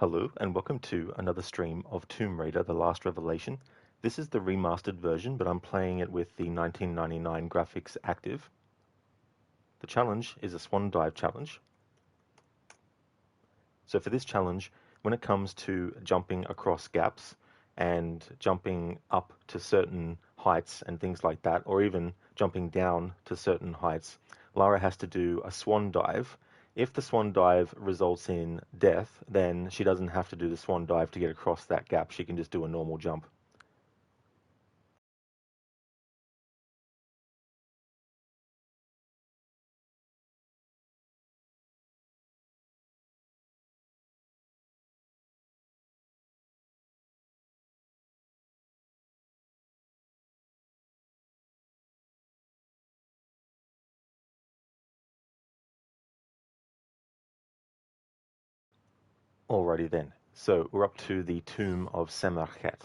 Hello and welcome to another stream of Tomb Raider: The Last Revelation. This is the remastered version, but I'm playing it with the 1999 graphics active. The challenge is a Swan Dive Challenge. So for this challenge, when it comes to jumping across gaps and jumping up to certain heights and things like that, or even jumping down to certain heights, Lara has to do a swan dive. If the swan dive results in death, then she doesn't have to do the swan dive to get across that gap. She can just do a normal jump. Alrighty then. So we're up to the tomb of Semarket.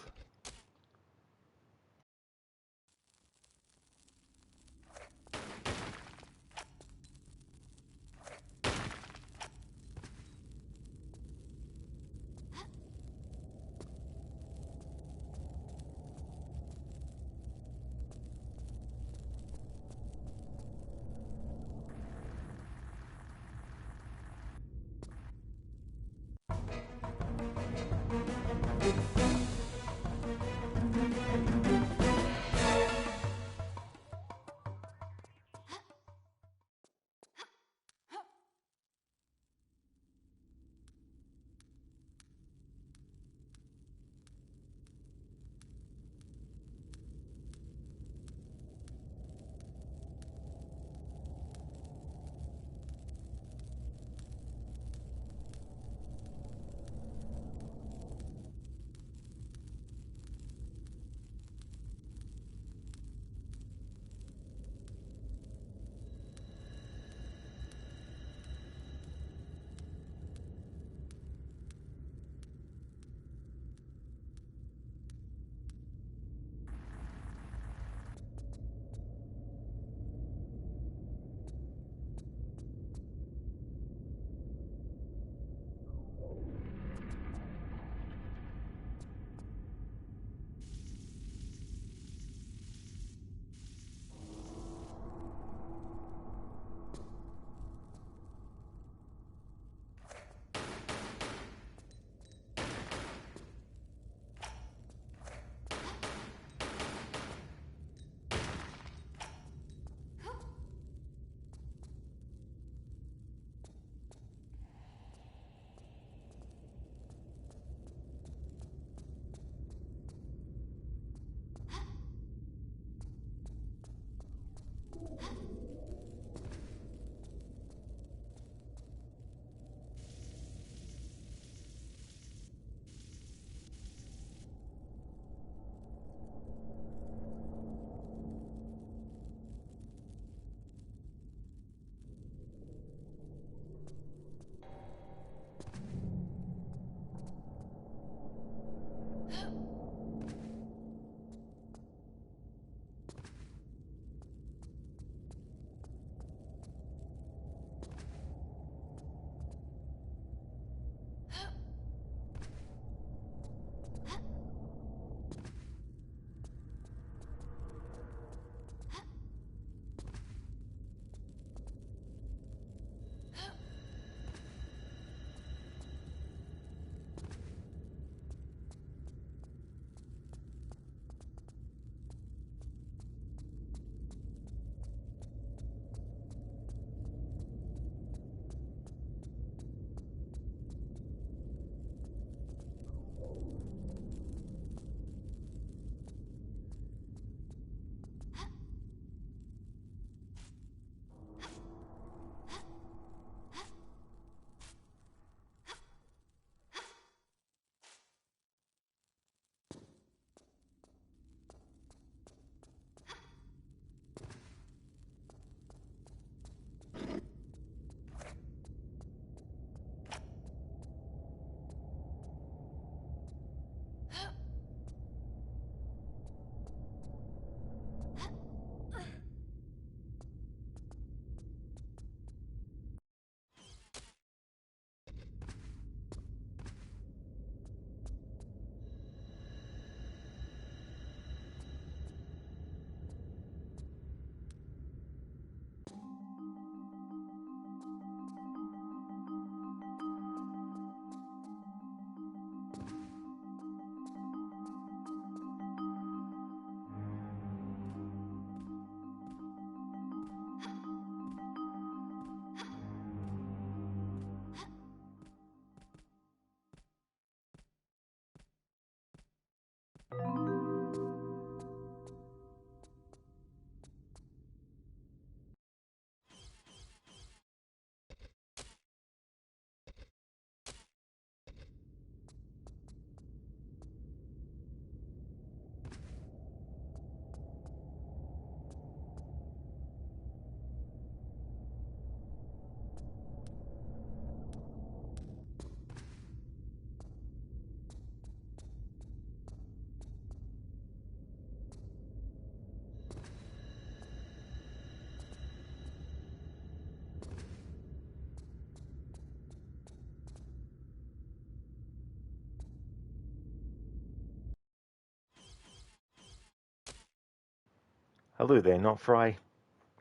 Hello there, Not Fry.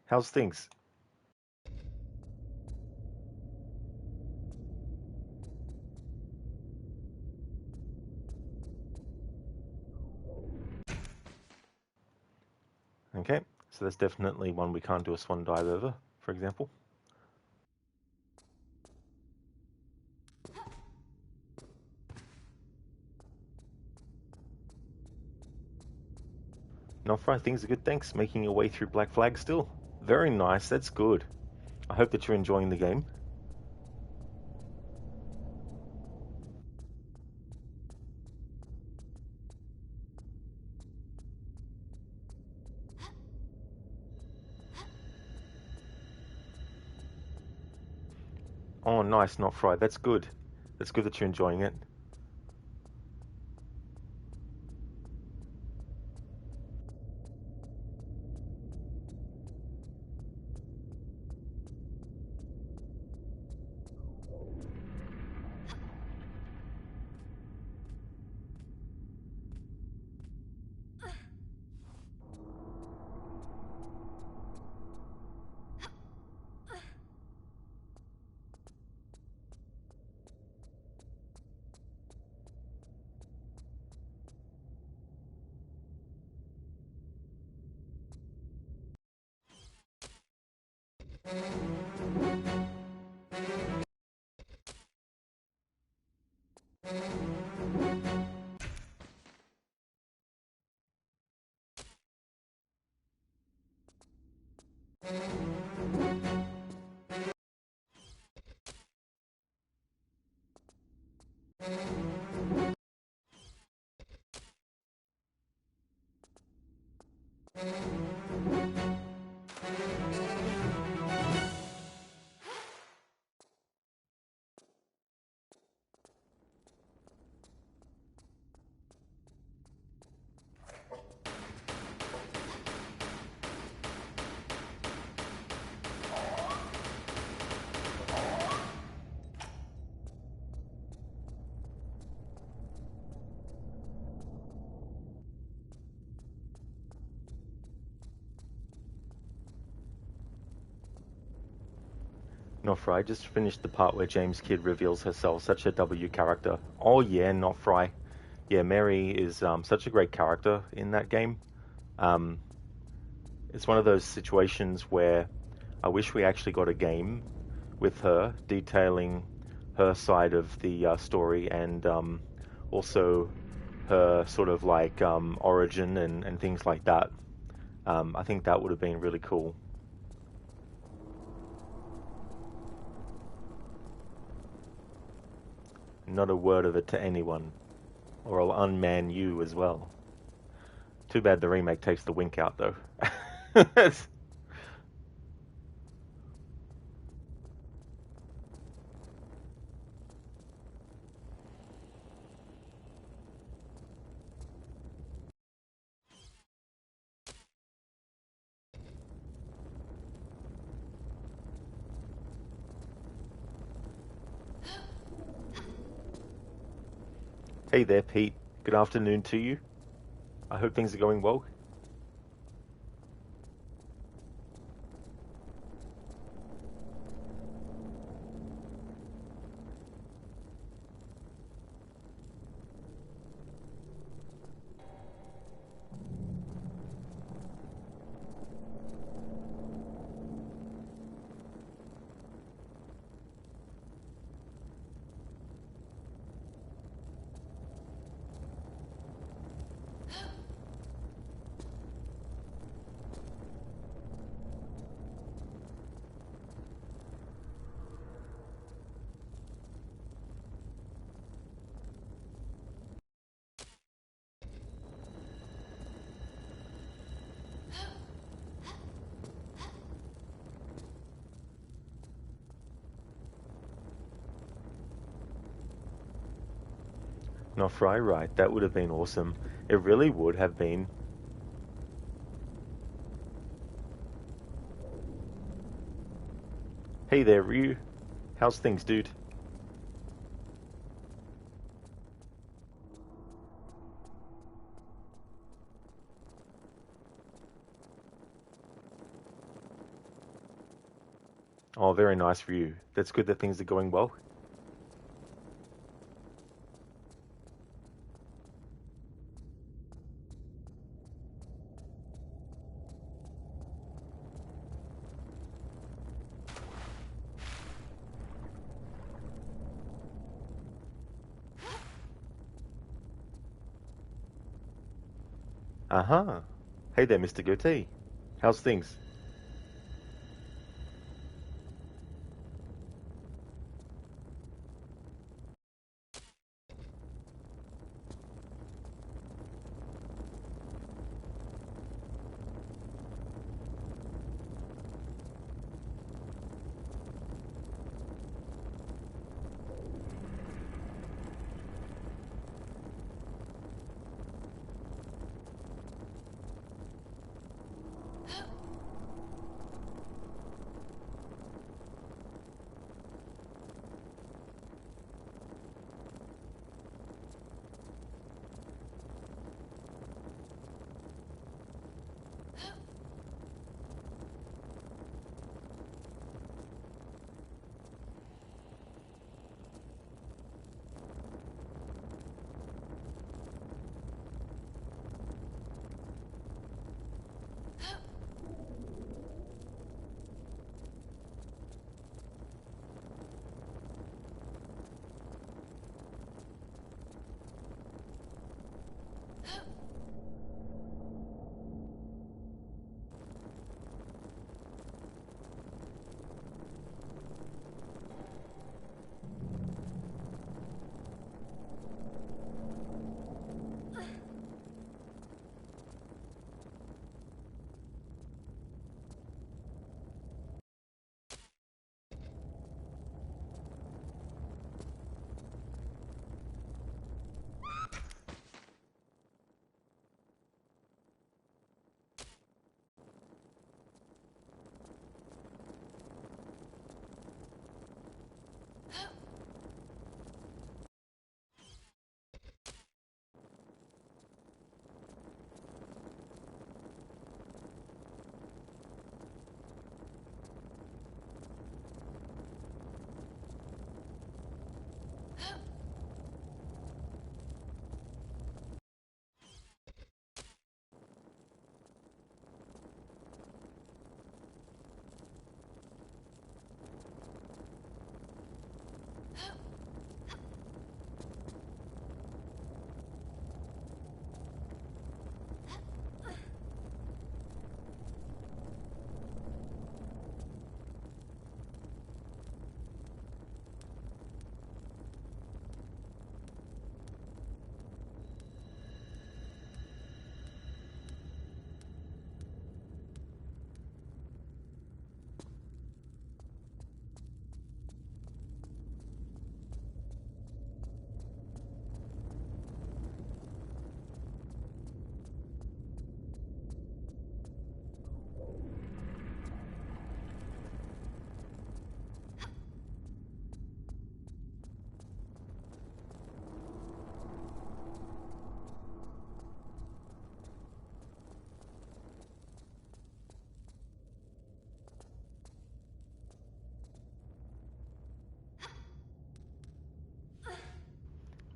How's things? Okay, so there's definitely one we can't do a swan dive over, for example. Not Fry, things are good, thanks. Making your way through Black Flag still. Very nice, that's good. I hope that you're enjoying the game. Oh, nice, Not Fry, that's good. That's good that you're enjoying it. Not Fry, just finished the part where James Kidd reveals herself, such a W character. Oh yeah, Not Fry. Yeah, Mary is such a great character in that game. Um, it's one of those situations where I wish we actually got a game with her detailing her side of the story and also her sort of like origin and things like that. I think that would have been really cool. Not a word of it to anyone, or I'll unman you as well. Too bad the remake takes the wink out, though. Hey there, Pete. Good afternoon to you. I hope things are going well. Not Fry, right? That would have been awesome. It really would have been. Hey there, Ryu. How's things, dude? Oh, very nice for you. That's good that things are going well. Uh-huh. Hey there, Mr. Goatee. How's things?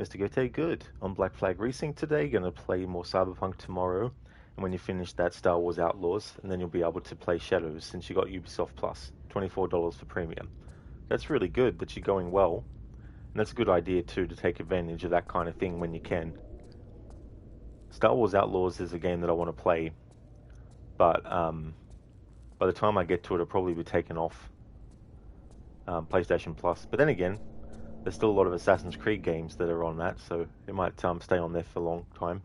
Mr. Goethe, good. On Black Flag Racing today, gonna play more Cyberpunk tomorrow. And when you finish that, Star Wars Outlaws, and then you'll be able to play Shadows since you got Ubisoft Plus. $24 for premium. That's really good that you're going well. And that's a good idea too to take advantage of that kind of thing when you can. Star Wars Outlaws is a game that I want to play, but by the time I get to it, it'll probably be taken off PlayStation Plus. But then again, there's still a lot of Assassin's Creed games that are on that, so it might stay on there for a long time.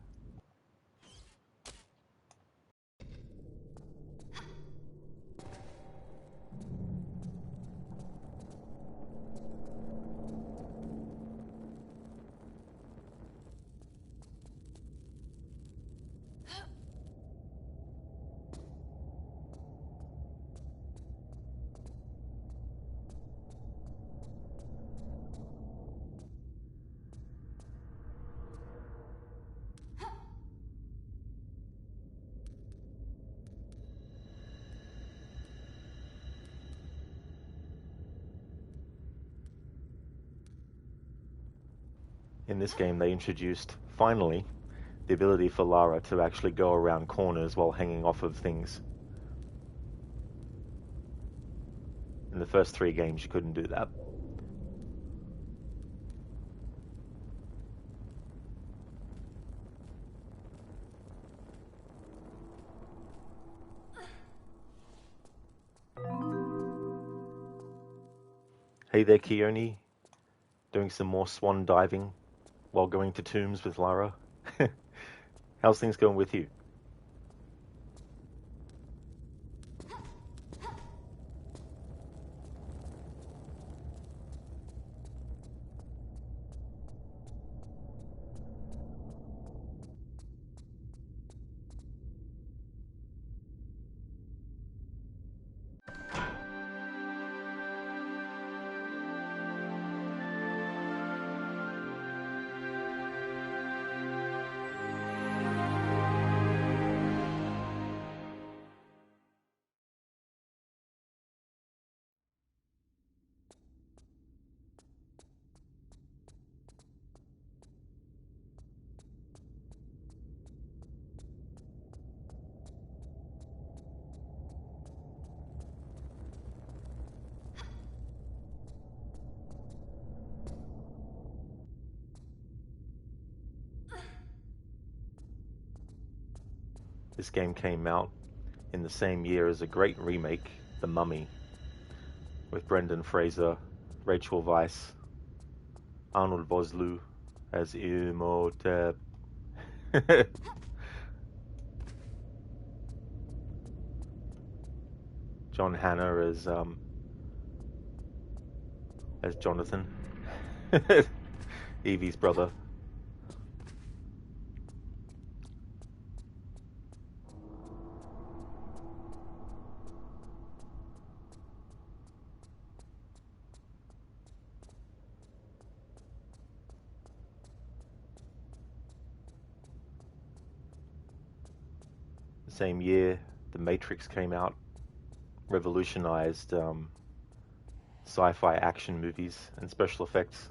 In this game, they introduced, finally, the ability for Lara to actually go around corners while hanging off of things. In the first 3 games, you couldn't do that. Hey there, Keone. Doing some more swan diving while going to tombs with Lara. How's things going with you? This game came out in the same year as a great remake, The Mummy, with Brendan Fraser, Rachel Weisz, Arnold Vosloo as Imhotep. John Hannah as Jonathan, Evie's brother. The same year, The Matrix came out, revolutionized sci-fi action movies and special effects.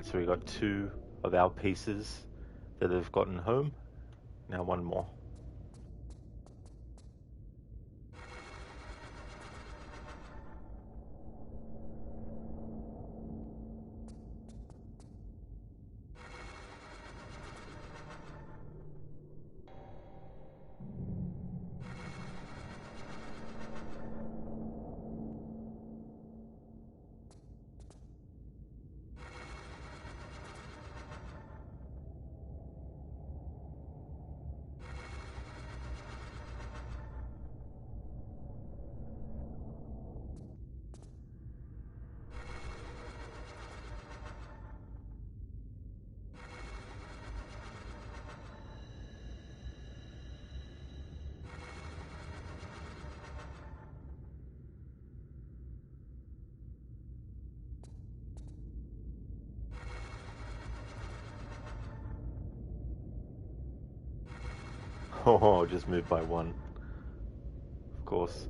Alright, so we got 2 of our pieces that have gotten home. Now 1 more. Oh, just moved by 1. Of course.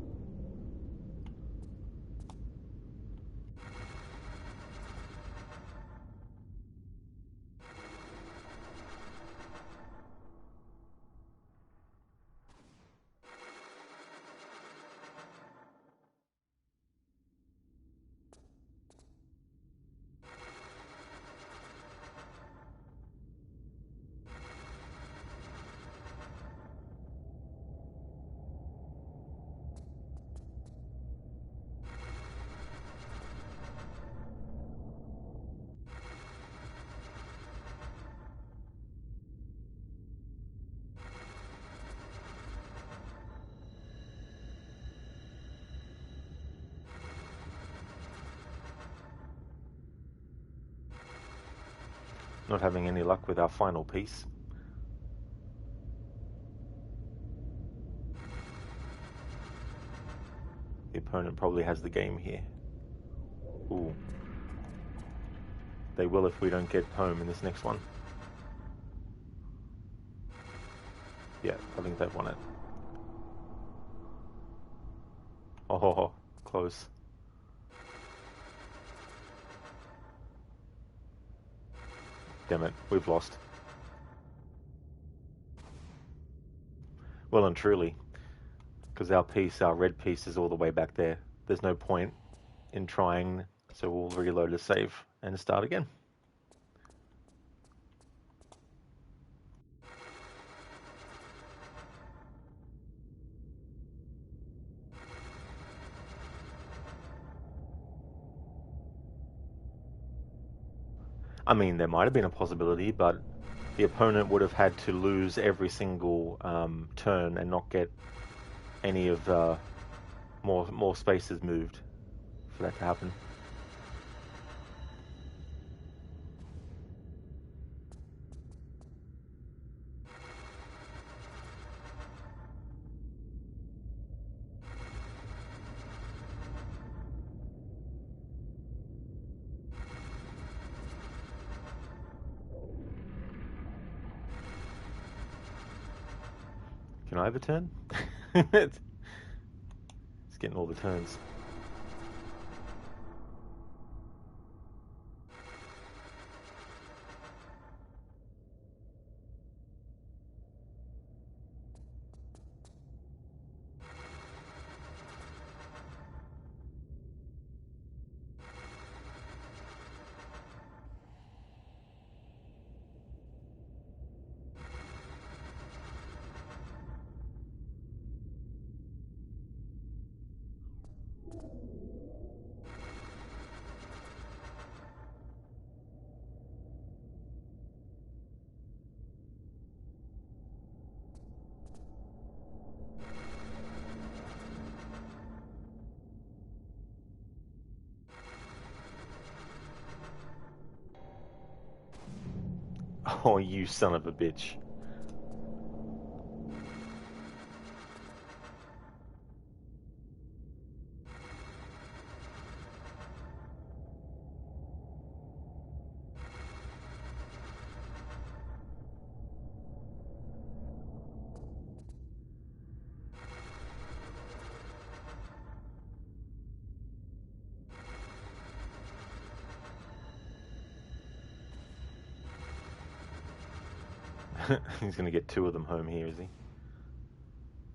Not having any luck with our final piece. The opponent probably has the game here. Ooh. They will if we don't get home in this next one. Yeah, I think they've won it. Oh, close. Damn it, we've lost. Well and truly, because our red piece is all the way back there. There's no point in trying, so we'll reload the save and start again. I mean, there might have been a possibility, but the opponent would have had to lose every single turn and not get any of more spaces moved for that to happen. Can I have a turn? It's getting all the turns. Oh, you son of a bitch. He's going to get two of them home here, is he?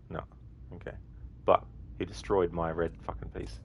No. Okay. But he destroyed my red fucking piece.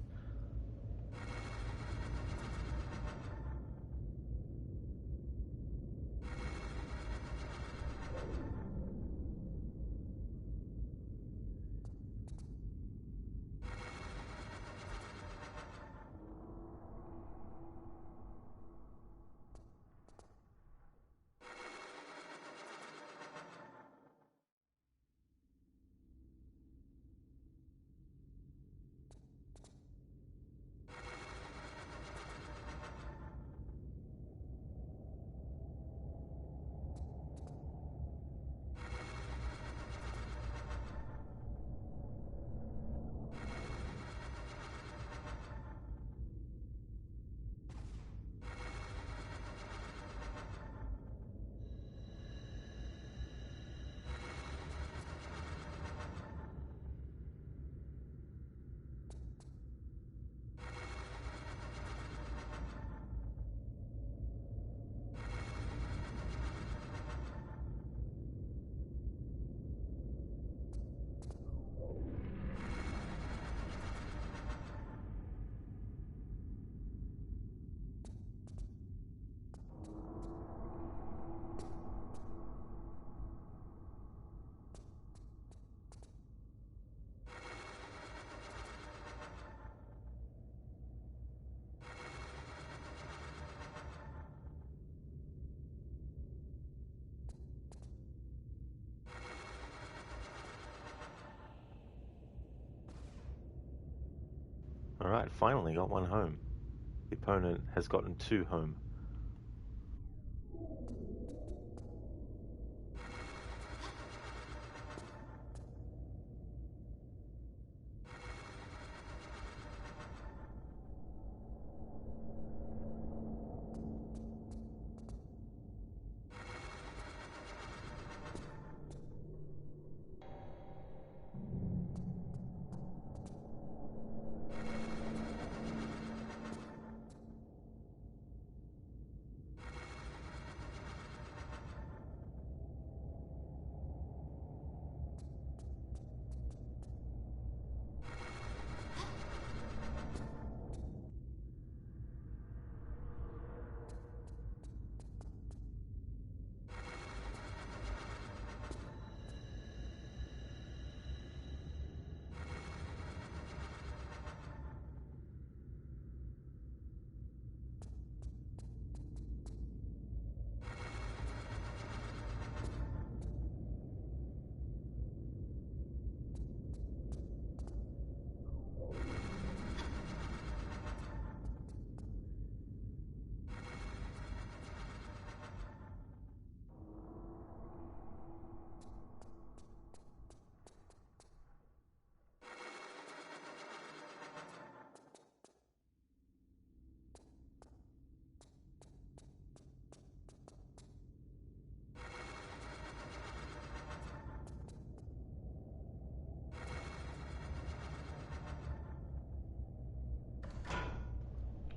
Alright, finally got one home. The opponent has gotten two home.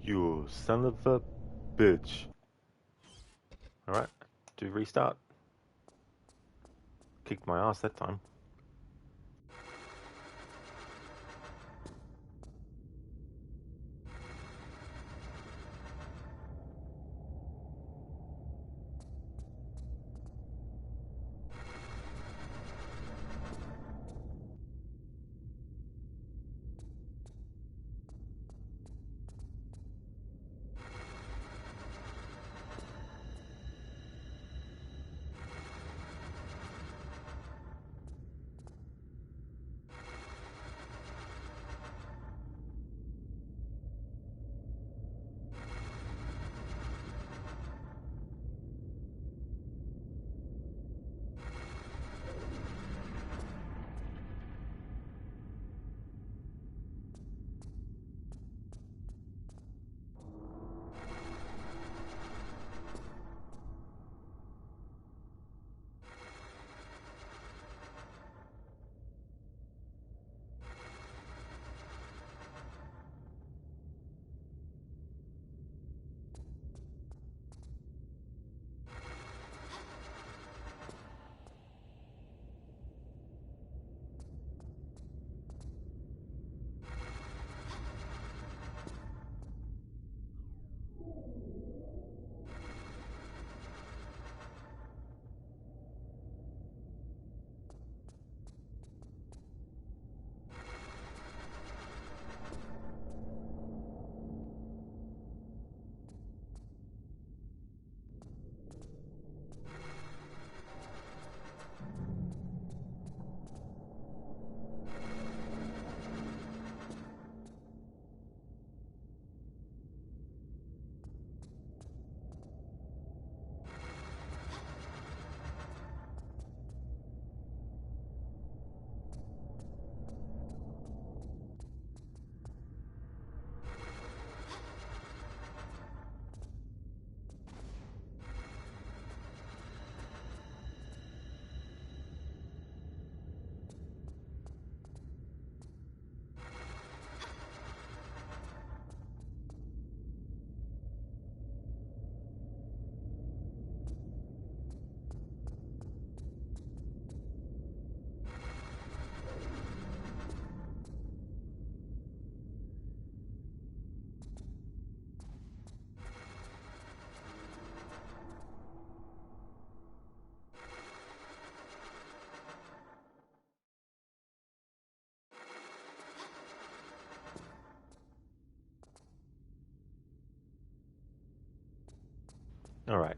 You son of a bitch. Alright, do restart. Kicked my ass that time.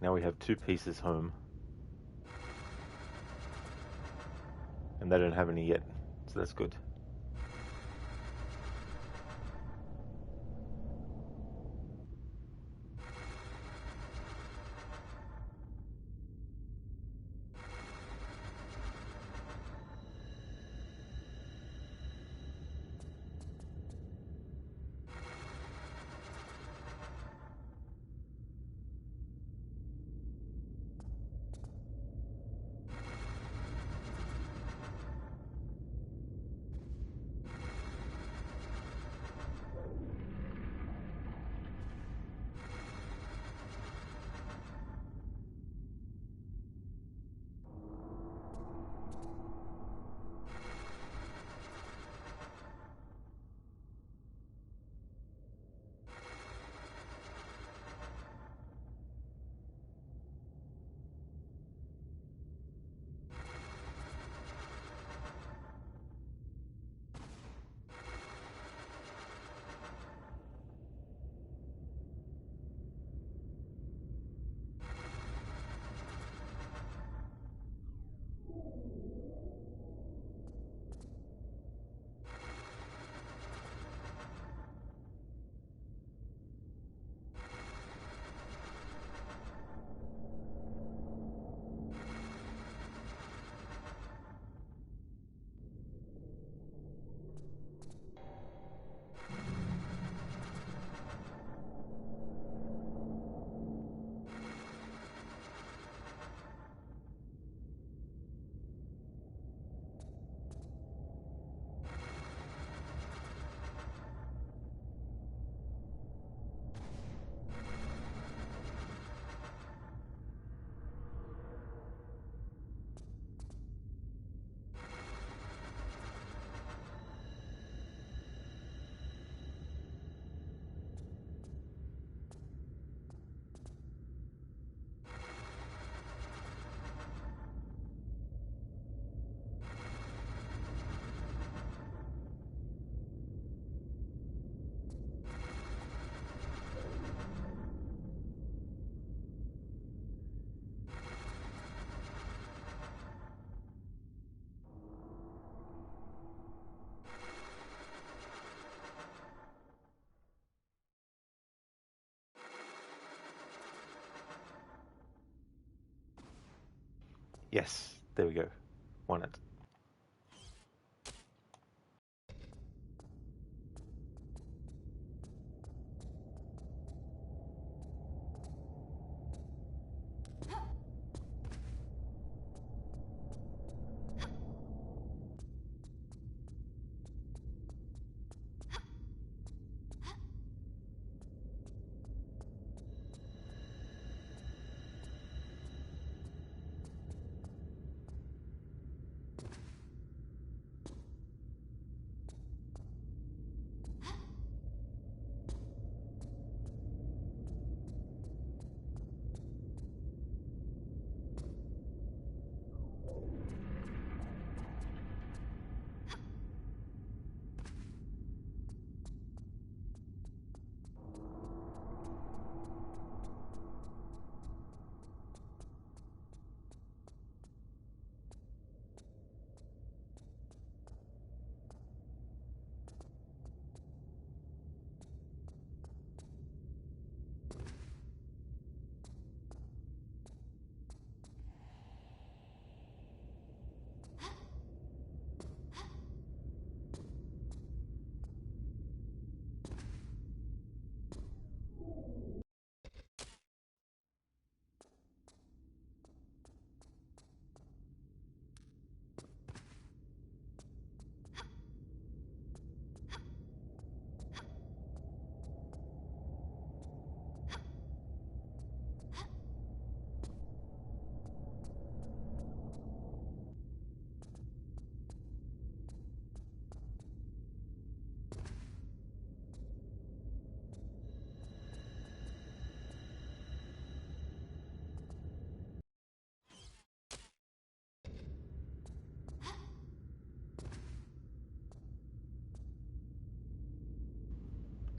Now we have 2 pieces home. And they don't have any yet, so that's good. Yes, there we go. Won it.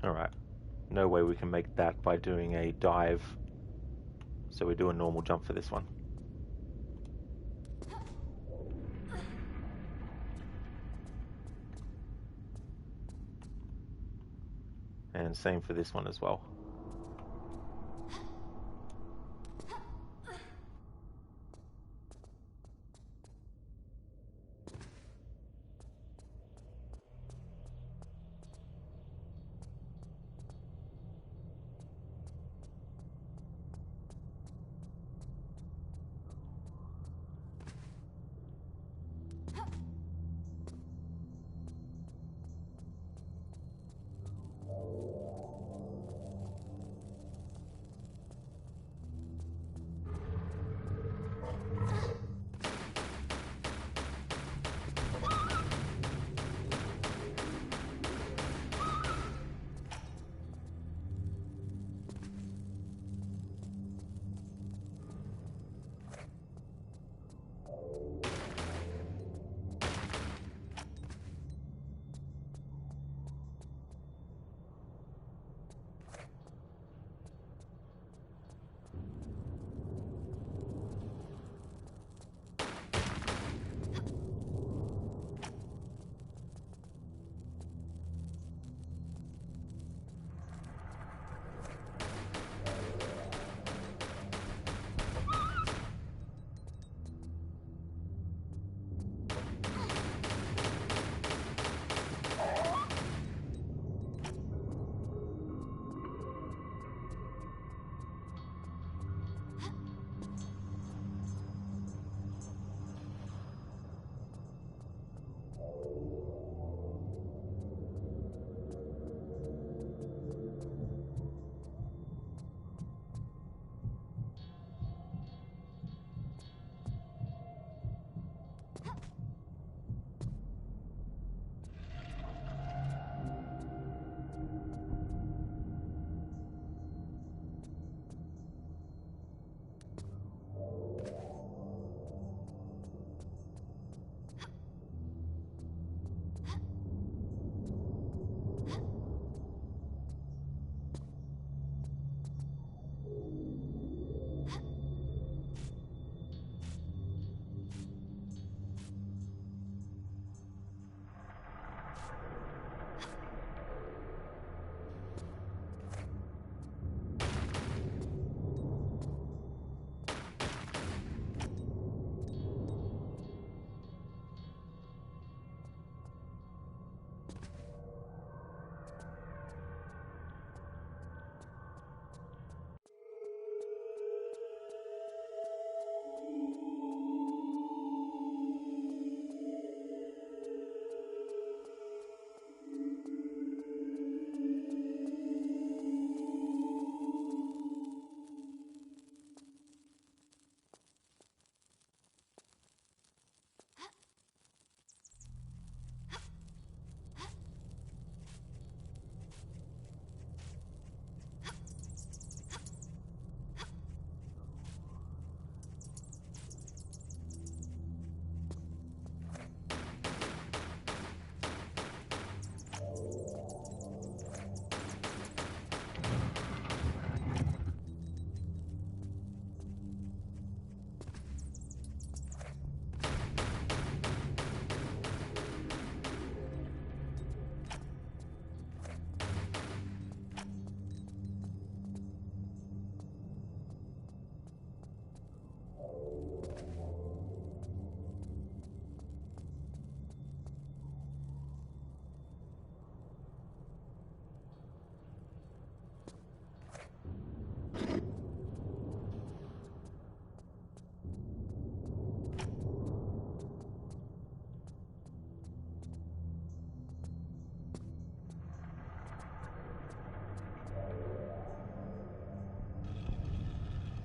Alright. No way we can make that by doing a dive So we do a normal jump for this one. And same for this one as well.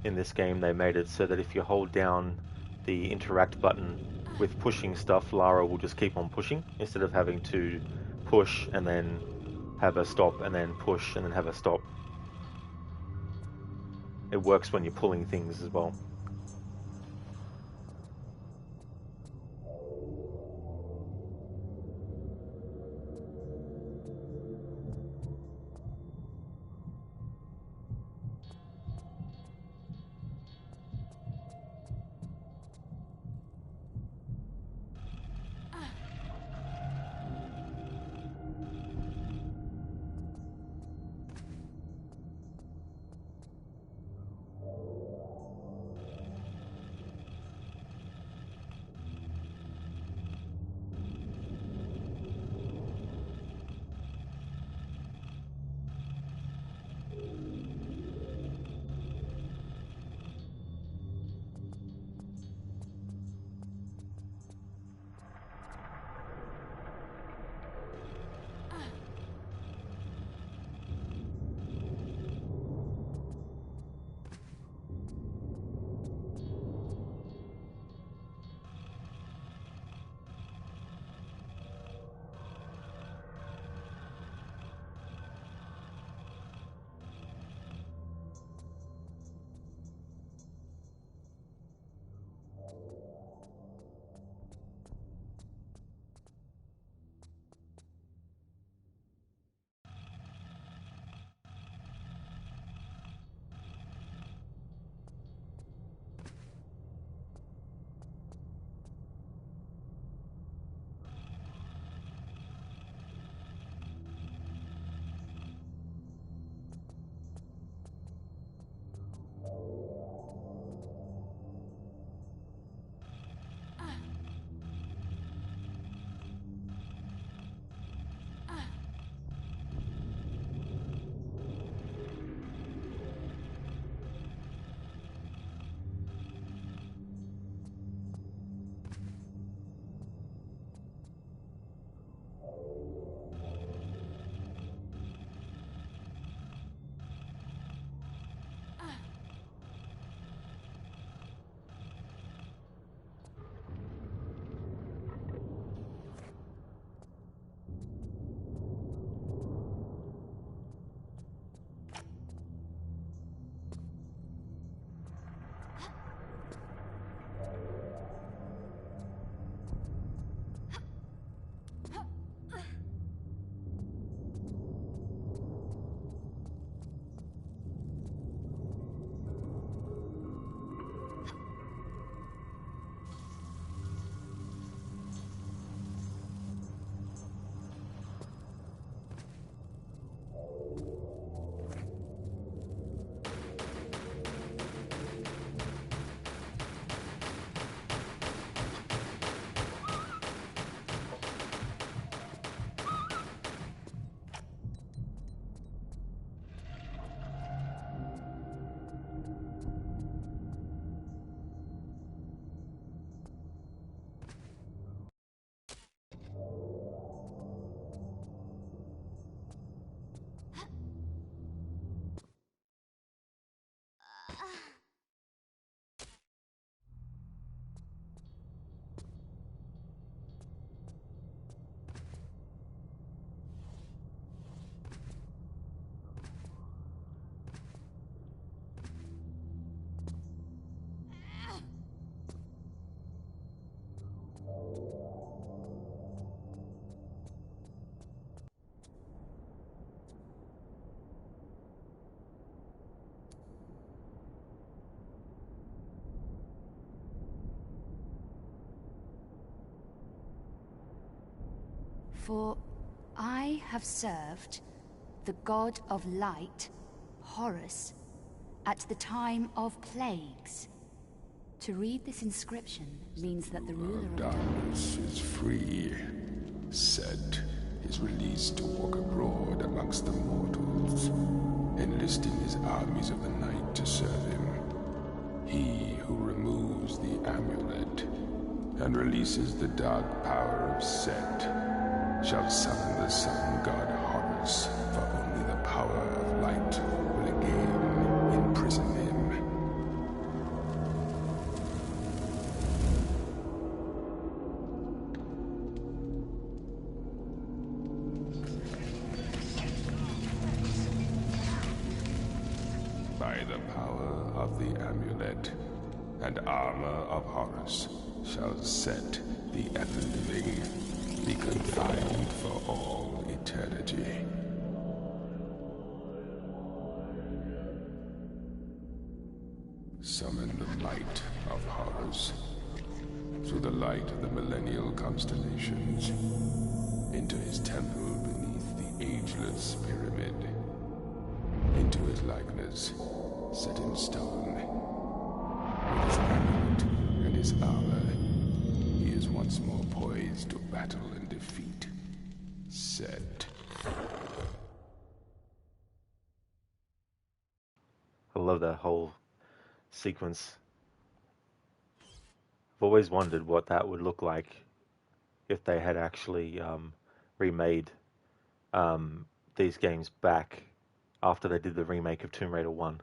In this game, they made it so that if you hold down the interact button with pushing stuff, Lara will just keep on pushing instead of having to push and then have a stop and then push and then have a stop. It works when you're pulling things as well. For I have served the god of light, Horus, at the time of plagues. To read this inscription means that the ruler of darkness is free. Set is released to walk abroad amongst the mortals, enlisting his armies of the night to serve him. He who removes the amulet and releases the dark power of Set shall summon the sun god Horus, for only the power of light will again imprison him. By the power of the amulet and armor of Horus shall Set the ever-living be confined for all eternity. Summon the light of Horus through the light of the millennial constellations into his temple beneath the ageless pyramid, into his likeness set in stone. With his amulet and his armor, he is once more poised to battle and defeat Set. I love that whole sequence. I've always wondered what that would look like if they had actually remade these games back after they did the remake of Tomb Raider 1.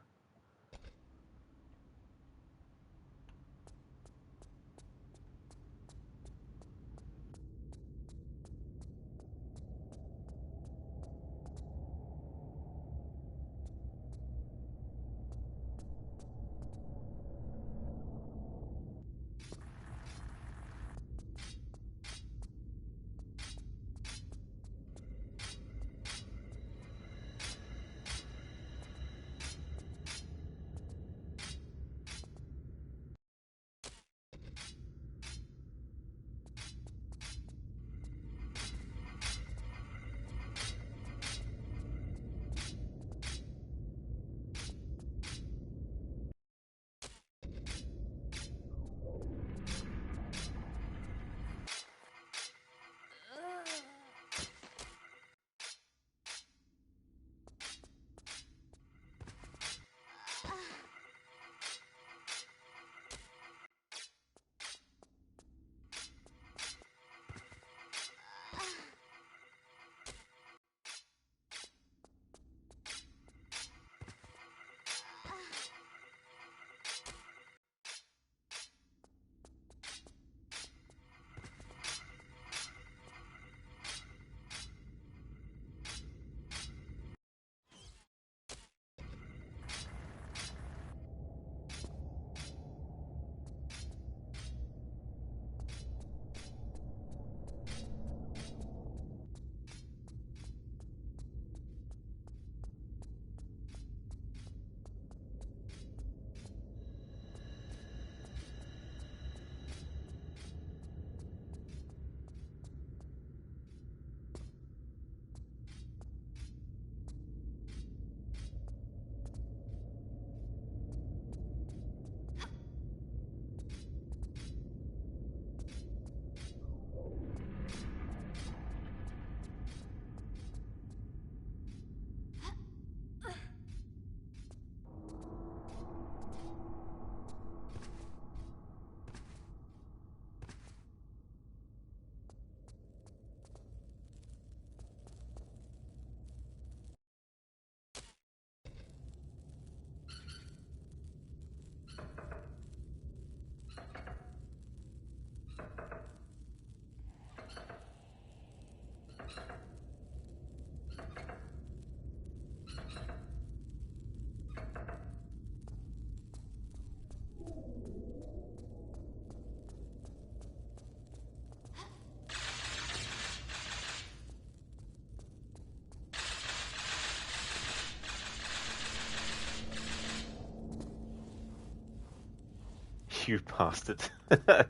You bastard. Because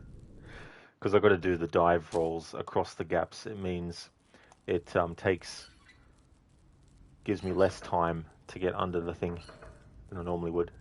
I've got to do the dive rolls across the gaps. It means it gives me less time to get under the thing than I normally would.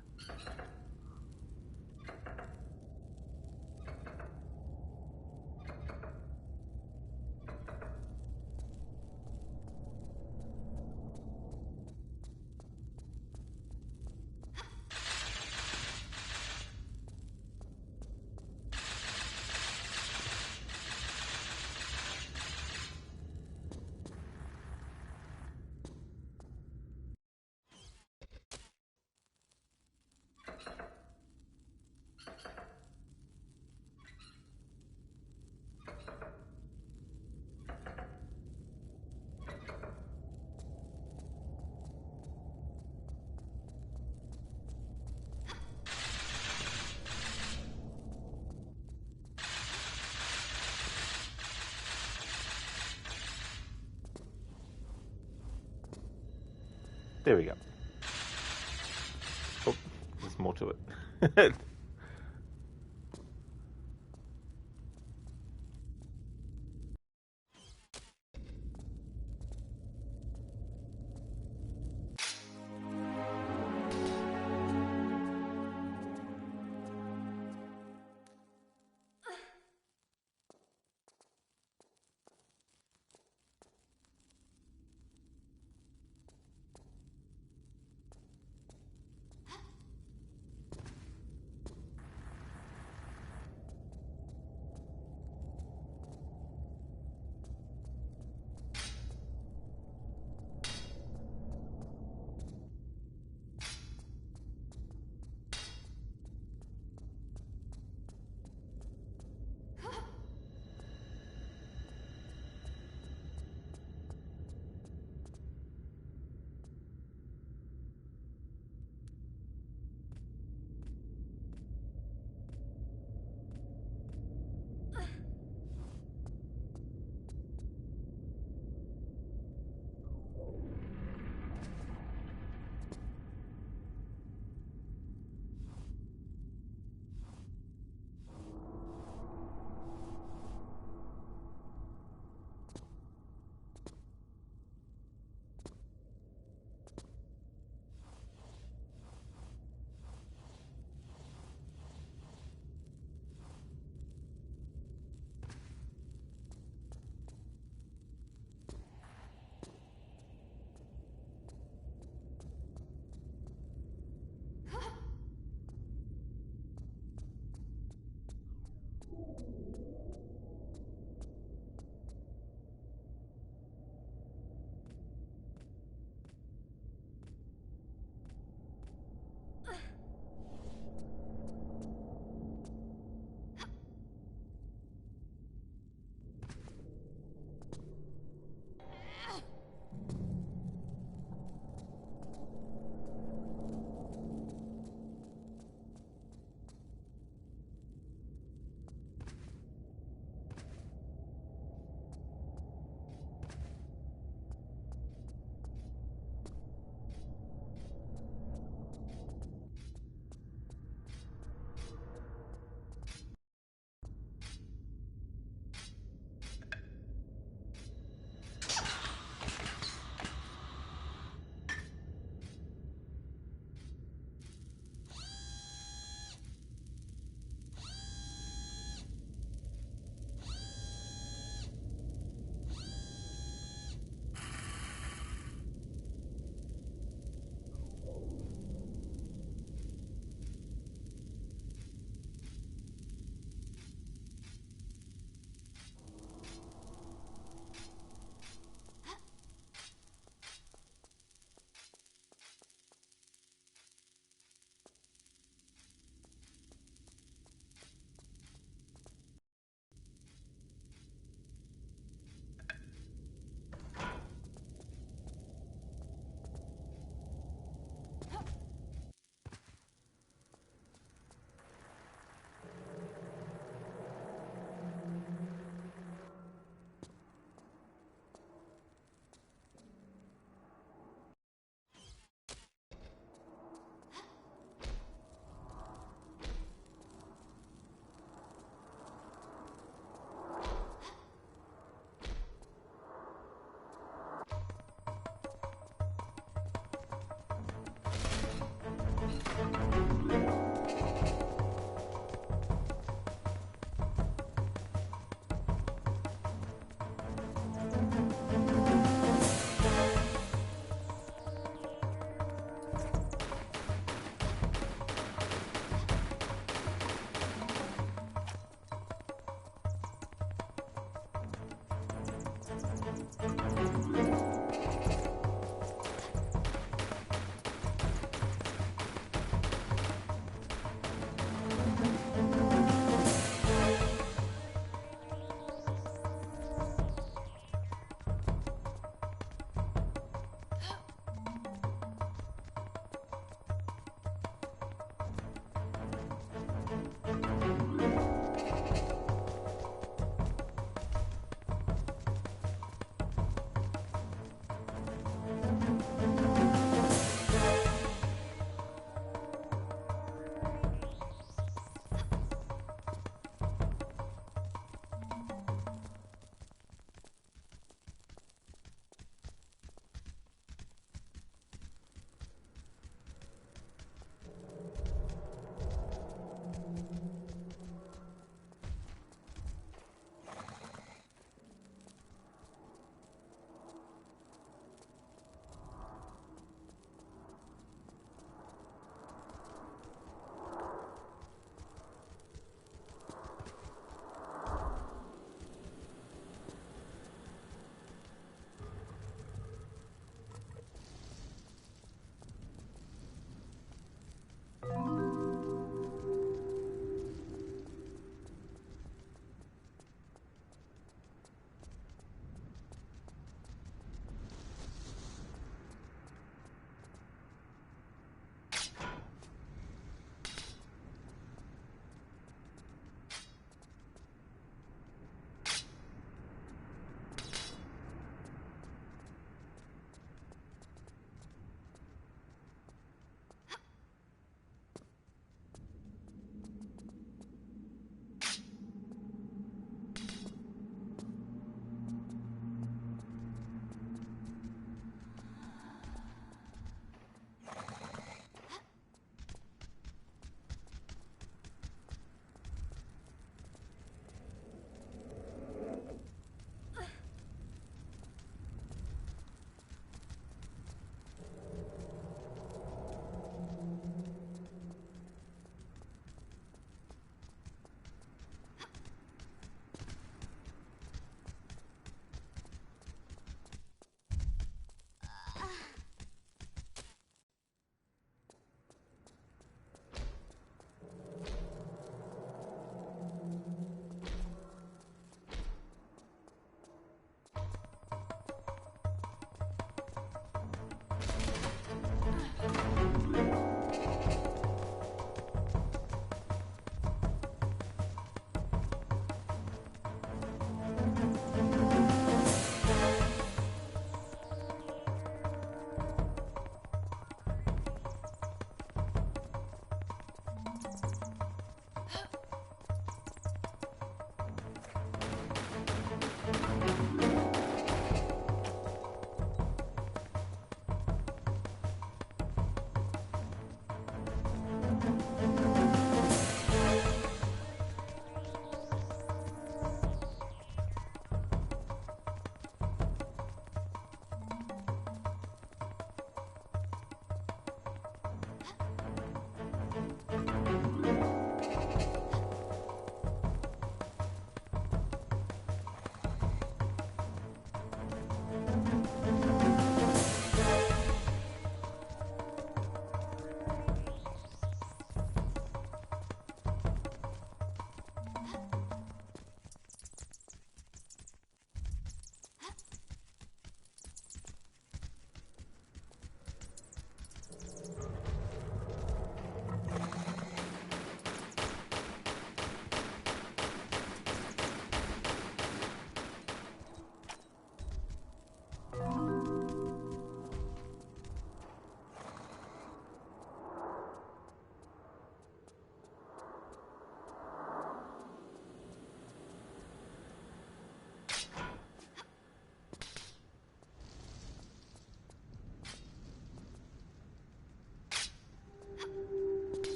There we go. Oh, there's more to it.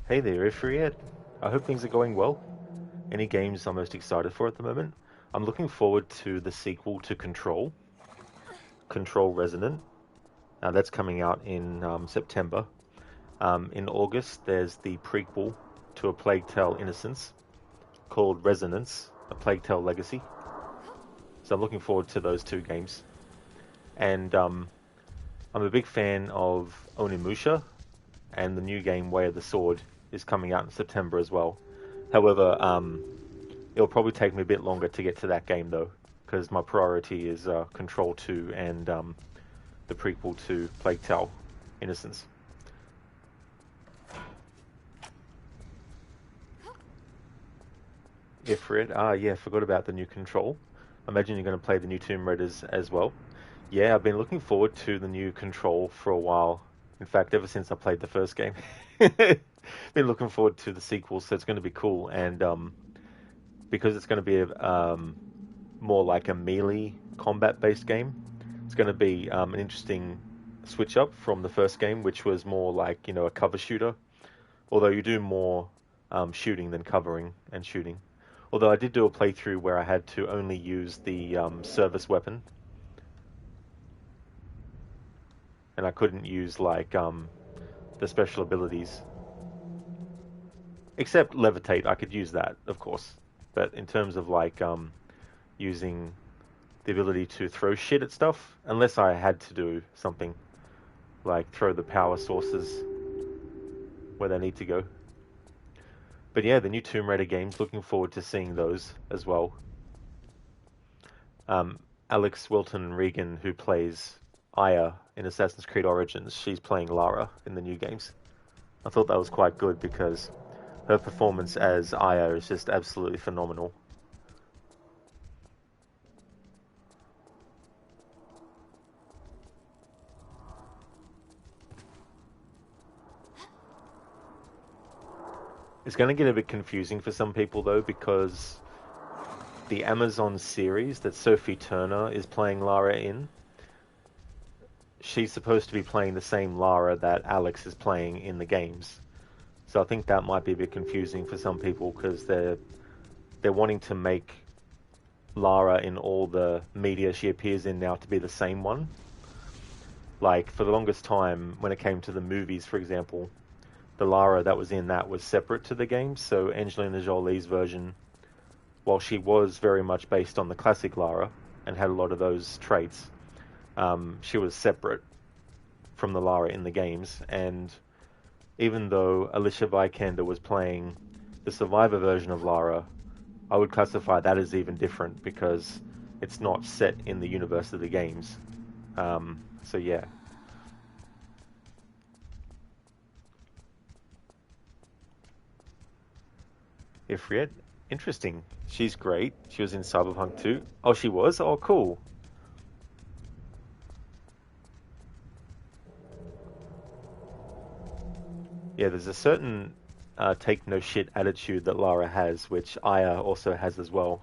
Hey there, Ifried. I hope things are going well. Any games I'm most excited for at the moment? I'm looking forward to the sequel to Control, Control Resonant. That's coming out in September. In August, there's the prequel to A Plague Tale Innocence called Resonance, A Plague Tale Legacy. So I'm looking forward to those two games. And I'm a big fan of Onimusha, and the new game Way of the Sword is coming out in September as well. However, it'll probably take me a bit longer to get to that game though, because my priority is Control 2 and the prequel to Plague Tale Innocence. Ifrit, yeah, forgot about the new Control. I imagine you're going to play the new Tomb Raiders as well. Yeah, I've been looking forward to the new Control for a while. In fact, ever since I played the first game. Been looking forward to the sequel, so it's going to be cool. And because it's going to be more like a melee combat-based game, it's going to be an interesting switch up from the first game, which was more like, a cover shooter. Although you do more shooting than covering and shooting. Although I did do a playthrough where I had to only use the service weapon, and I couldn't use like the special abilities. Except levitate, I could use that, of course. But in terms of like using the ability to throw shit at stuff, unless I had to do something like throw the power sources where they need to go. But yeah, the new Tomb Raider games, looking forward to seeing those as well. Alex Wilton Regan, who plays Aya in Assassin's Creed Origins, she's playing Lara in the new games. I thought that was quite good because her performance as Aya is just absolutely phenomenal. It's going to get a bit confusing for some people though, because the Amazon series that Sophie Turner is playing Lara in, she's supposed to be playing the same Lara that Alex is playing in the games. So I think that might be a bit confusing for some people because they're wanting to make Lara in all the media she appears in now to be the same one. Like for the longest time, when it came to the movies, for example, the Lara that was in that was separate to the games. So Angelina Jolie's version, while she was very much based on the classic Lara and had a lot of those traits, she was separate from the Lara in the games. And even though Alicia Vikander was playing the Survivor version of Lara, I would classify that as even different because it's not set in the universe of the games. So yeah. Ifrit, interesting. She's great. She was in Cyberpunk 2. Oh, she was? Oh, cool. Yeah, there's a certain take no shit attitude that Lara has, which Aya also has as well.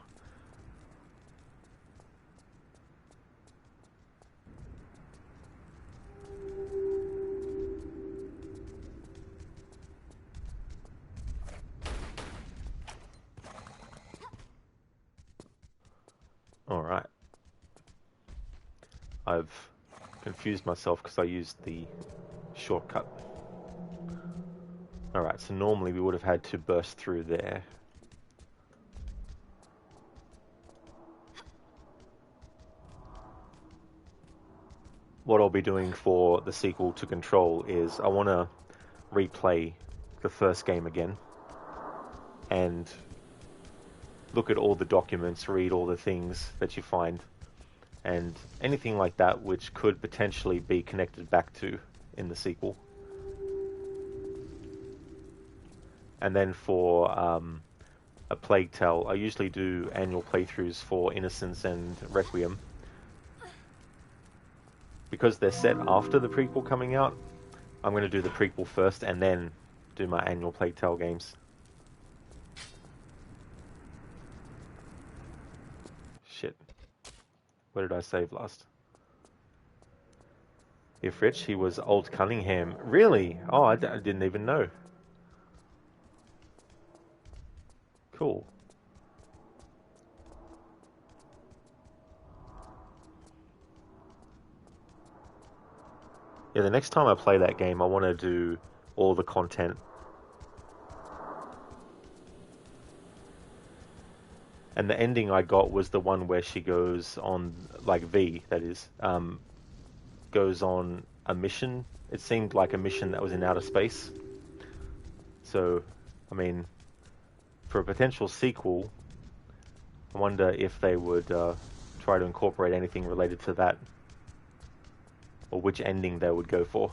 Alright. I've confused myself because I used the shortcut. Alright, so normally we would have had to burst through there. What I'll be doing for the sequel to Control is I want to replay the first game again and look at all the documents, read all the things that you find, and anything like that which could potentially be connected back to in the sequel. And then for A Plague Tale, I usually do annual playthroughs for Innocence and Requiem. Because they're set after the prequel coming out, I'm going to do the prequel first and then do my annual Plague Tale games. Shit. Where did I save last? If Rich, he was Old Cunningham. Really? Oh, I didn't even know. Cool. Yeah, the next time I play that game, I want to do all the content. And the ending I got was the one where she goes on, like V, that is, goes on a mission. It seemed like a mission that was in outer space. So, I mean, for a potential sequel, I wonder if they would try to incorporate anything related to that, or which ending they would go for.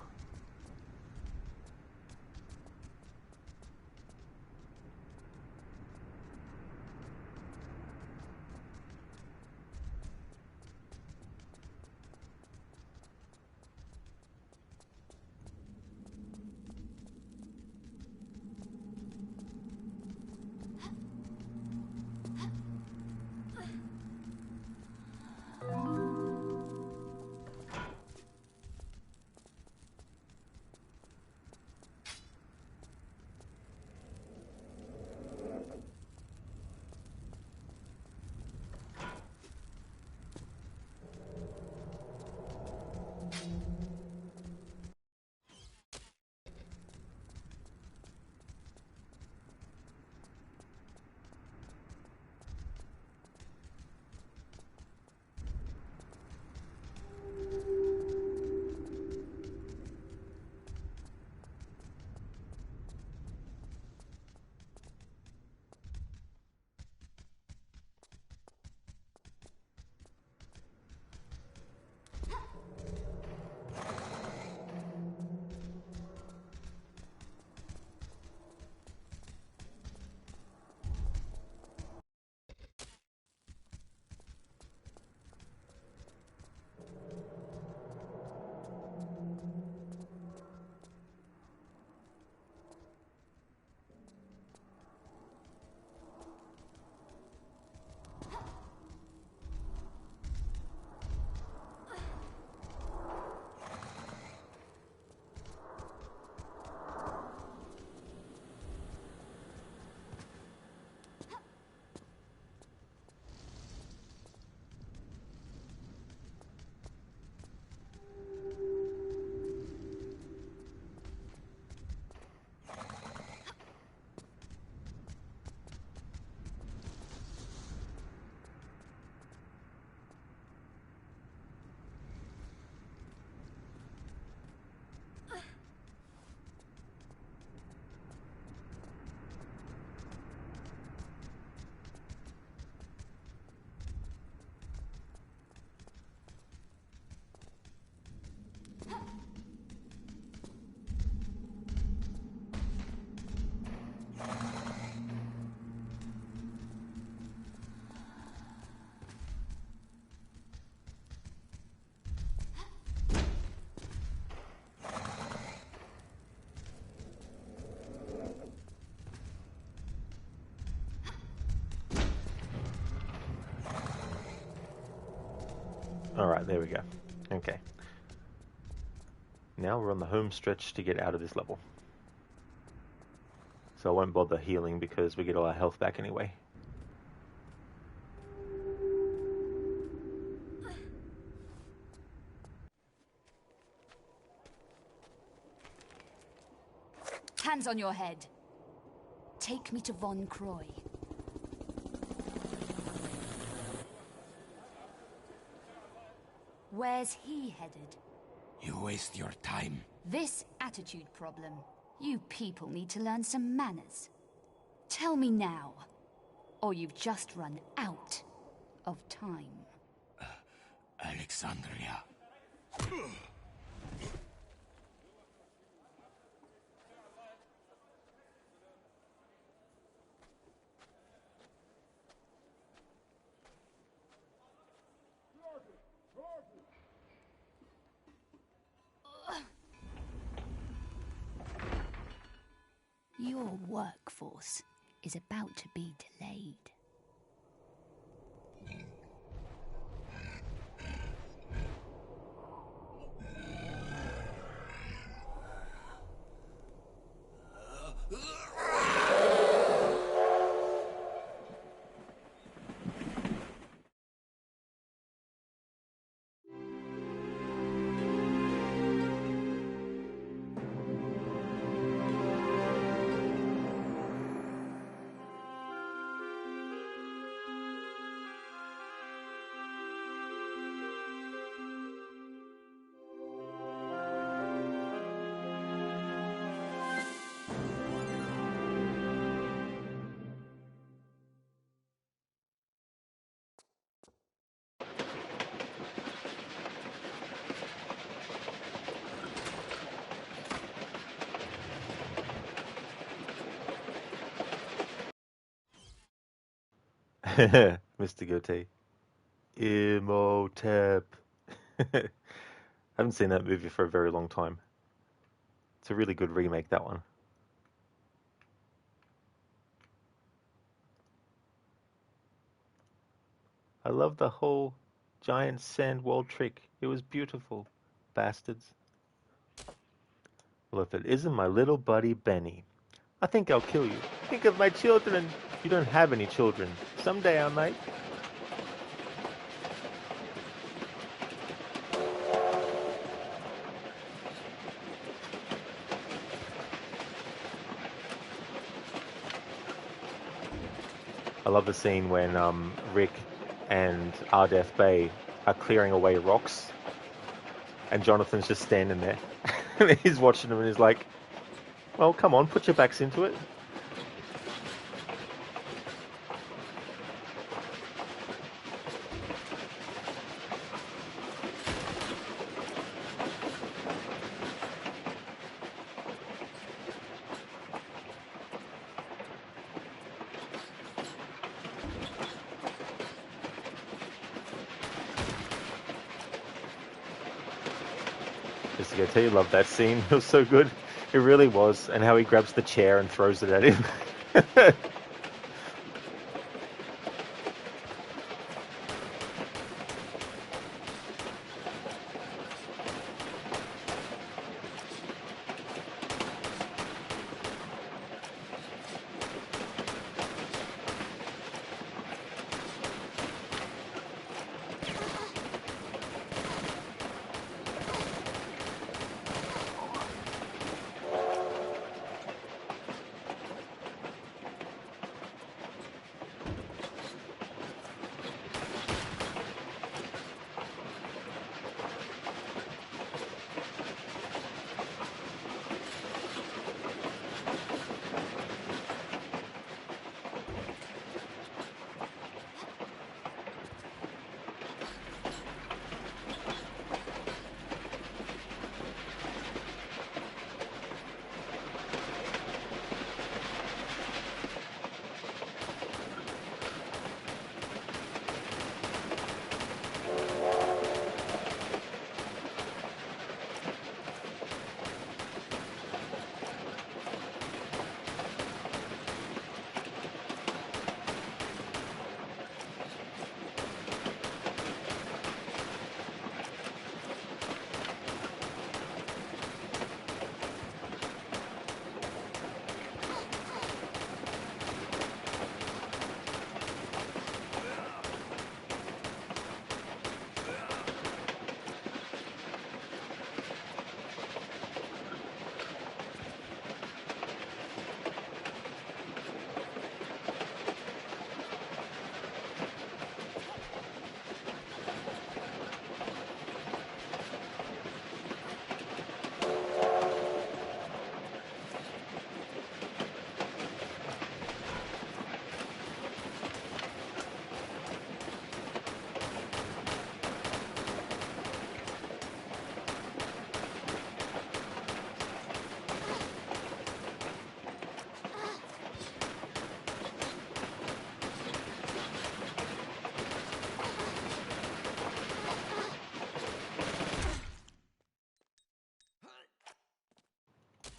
Alright, there we go. Okay. Now we're on the home stretch to get out of this level. So I won't bother healing because we get all our health back anyway. Hands on your head. Take me to Von Croy. Where's he headed? You waste your time. This attitude problem. You people need to learn some manners. Tell me now, or you've just run out of time. Alexandria. Your workforce is about to be delayed. Mr. Goatee. Imhotep. I haven't seen that movie for a very long time. It's a really good remake, that one. I love the whole giant sand wall trick. It was beautiful. Bastards. Well, if it isn't my little buddy Benny, I think I'll kill you. Think of my children. You don't have any children. Someday I might. I love the scene when Rick and Ardeth Bay are clearing away rocks, and Jonathan's just standing there. He's watching them and he's like, well, come on, put your backs into it. Just to go tell you, love that scene. It was so good. It really was. And how he grabs the chair and throws it at him.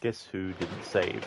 Guess who didn't save?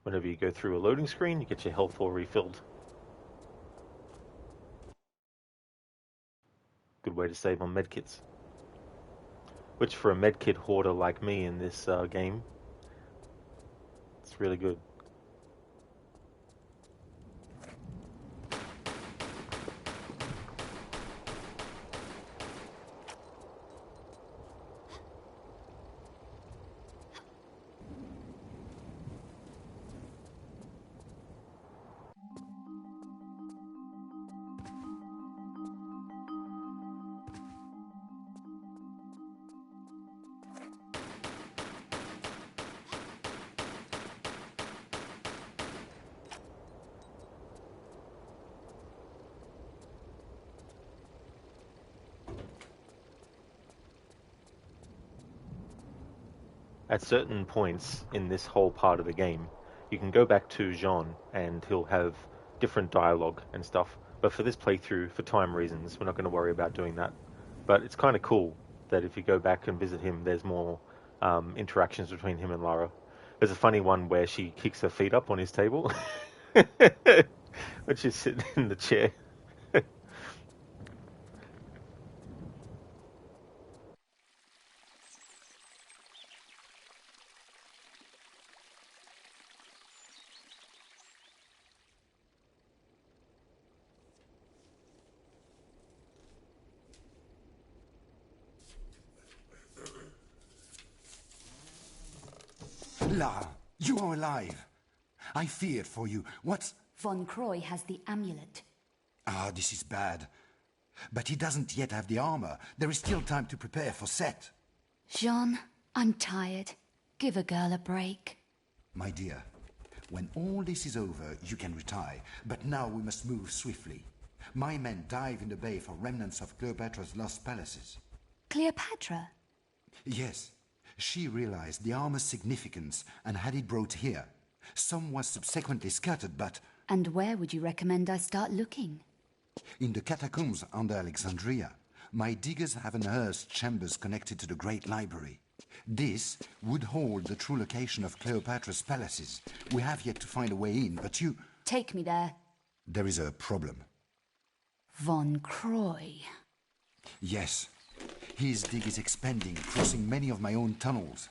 Whenever you go through a loading screen, you get your health all refilled. Good way to save on medkits. Which for a medkit hoarder like me in this game, it's really good. At certain points in this whole part of the game, you can go back to Jean and he'll have different dialogue and stuff. But for this playthrough, for time reasons, we're not going to worry about doing that. But it's kind of cool that if you go back and visit him, there's more interactions between him and Lara. There's a funny one where she kicks her feet up on his table when she's sitting in the chair. Lara, you are alive. I feared for you. What's... Von Croy has the amulet. Ah, this is bad. But he doesn't yet have the armor. There is still time to prepare for set. Jean, I'm tired. Give a girl a break. My dear, when all this is over, you can retire. But now we must move swiftly. My men dive in the bay for remnants of Cleopatra's lost palaces. Cleopatra? Yes. She realized the armor's significance and had it brought here. Some was subsequently scattered, but... And where would you recommend I start looking? In the catacombs under Alexandria. My diggers have unearthed chambers connected to the Great Library. This would hold the true location of Cleopatra's palaces. We have yet to find a way in, but you... Take me there. There is a problem. Von Croy. Yes. His dig is expanding, crossing many of my own tunnels.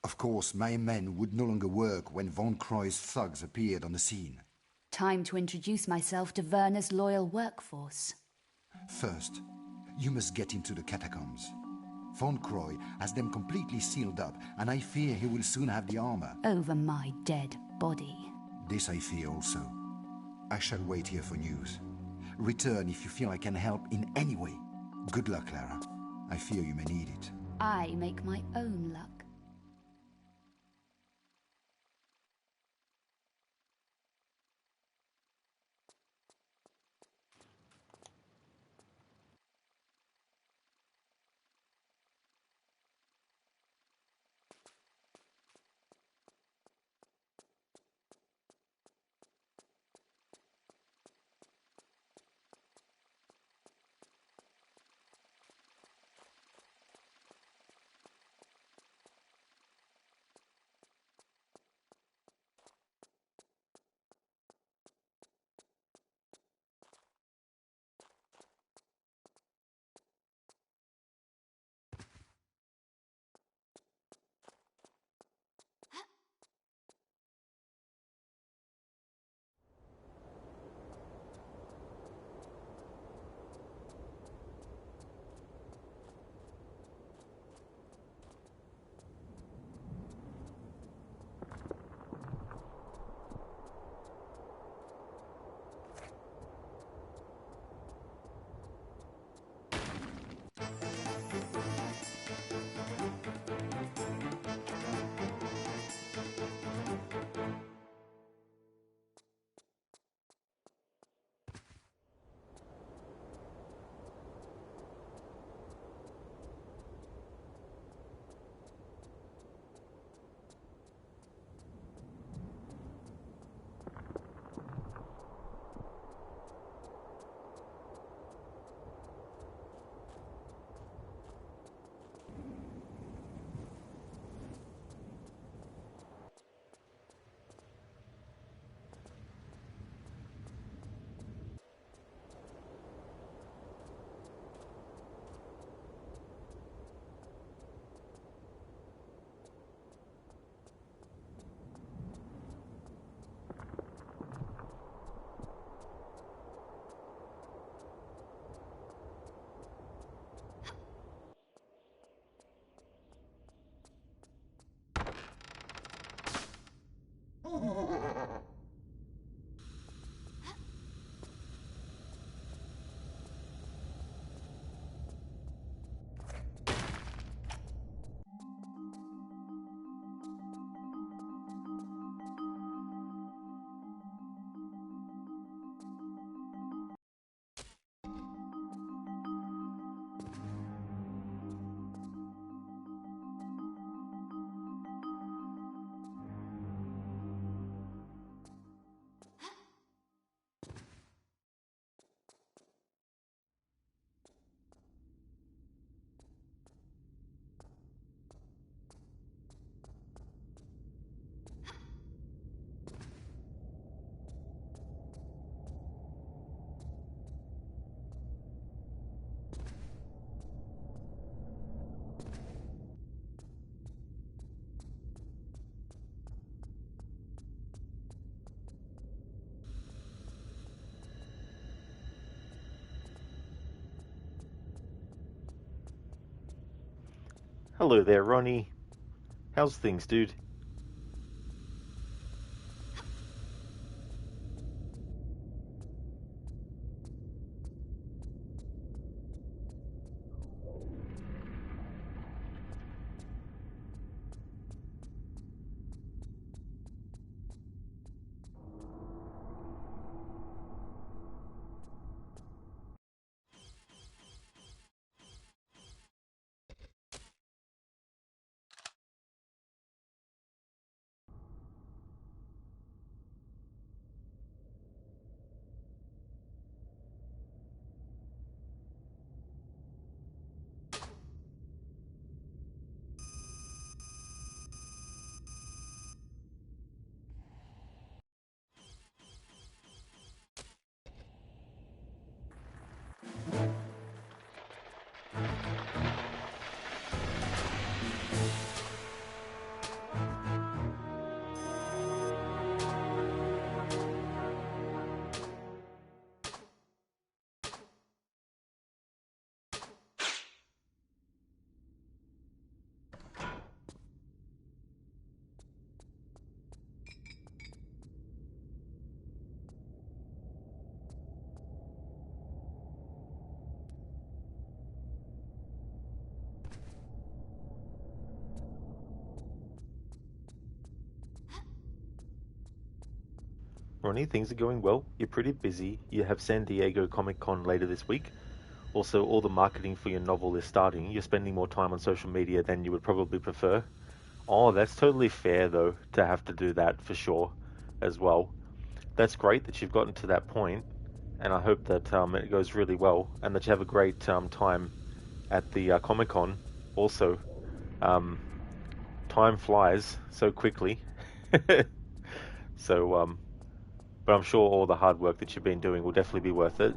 Of course, my men would no longer work when Von Croy's thugs appeared on the scene. Time to introduce myself to Werner's loyal workforce. First, you must get into the catacombs. Von Croy has them completely sealed up, and I fear he will soon have the armor. Over my dead body. This I fear also. I shall wait here for news. Return if you feel I can help in any way. Good luck, Lara. I fear you may need it. I make my own luck. Hello there, Ronnie. How's things, dude? Ronnie, things are going well. You're pretty busy. You have San Diego Comic Con later this week. Also, all the marketing for your novel is starting. You're spending more time on social media than you would probably prefer. Oh, that's totally fair, though, to have to do that for sure as well. That's great that you've gotten to that point, and I hope that it goes really well and that you have a great time at the Comic Con. Also, um, time flies so quickly. So, but I'm sure all the hard work that you've been doing will definitely be worth it.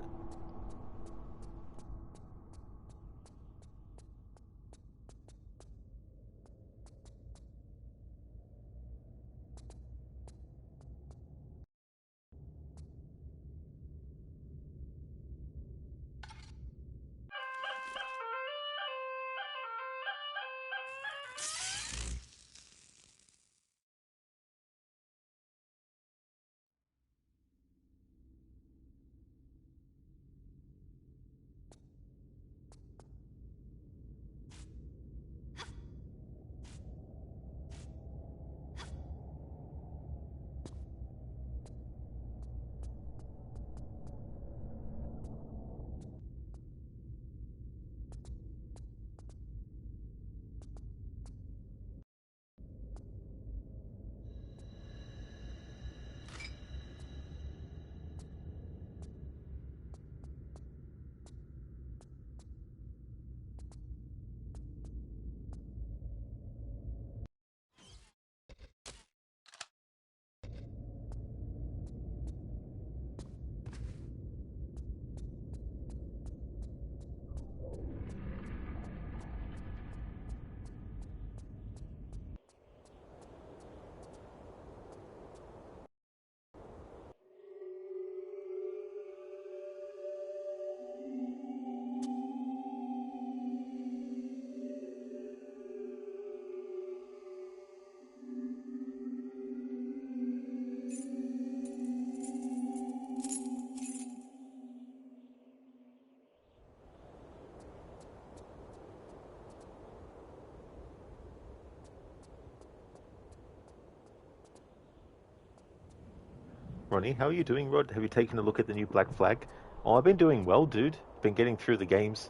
Ronnie, how are you doing, Rod? Have you taken a look at the new Black Flag? Oh, I've been doing well, dude. Been getting through the games.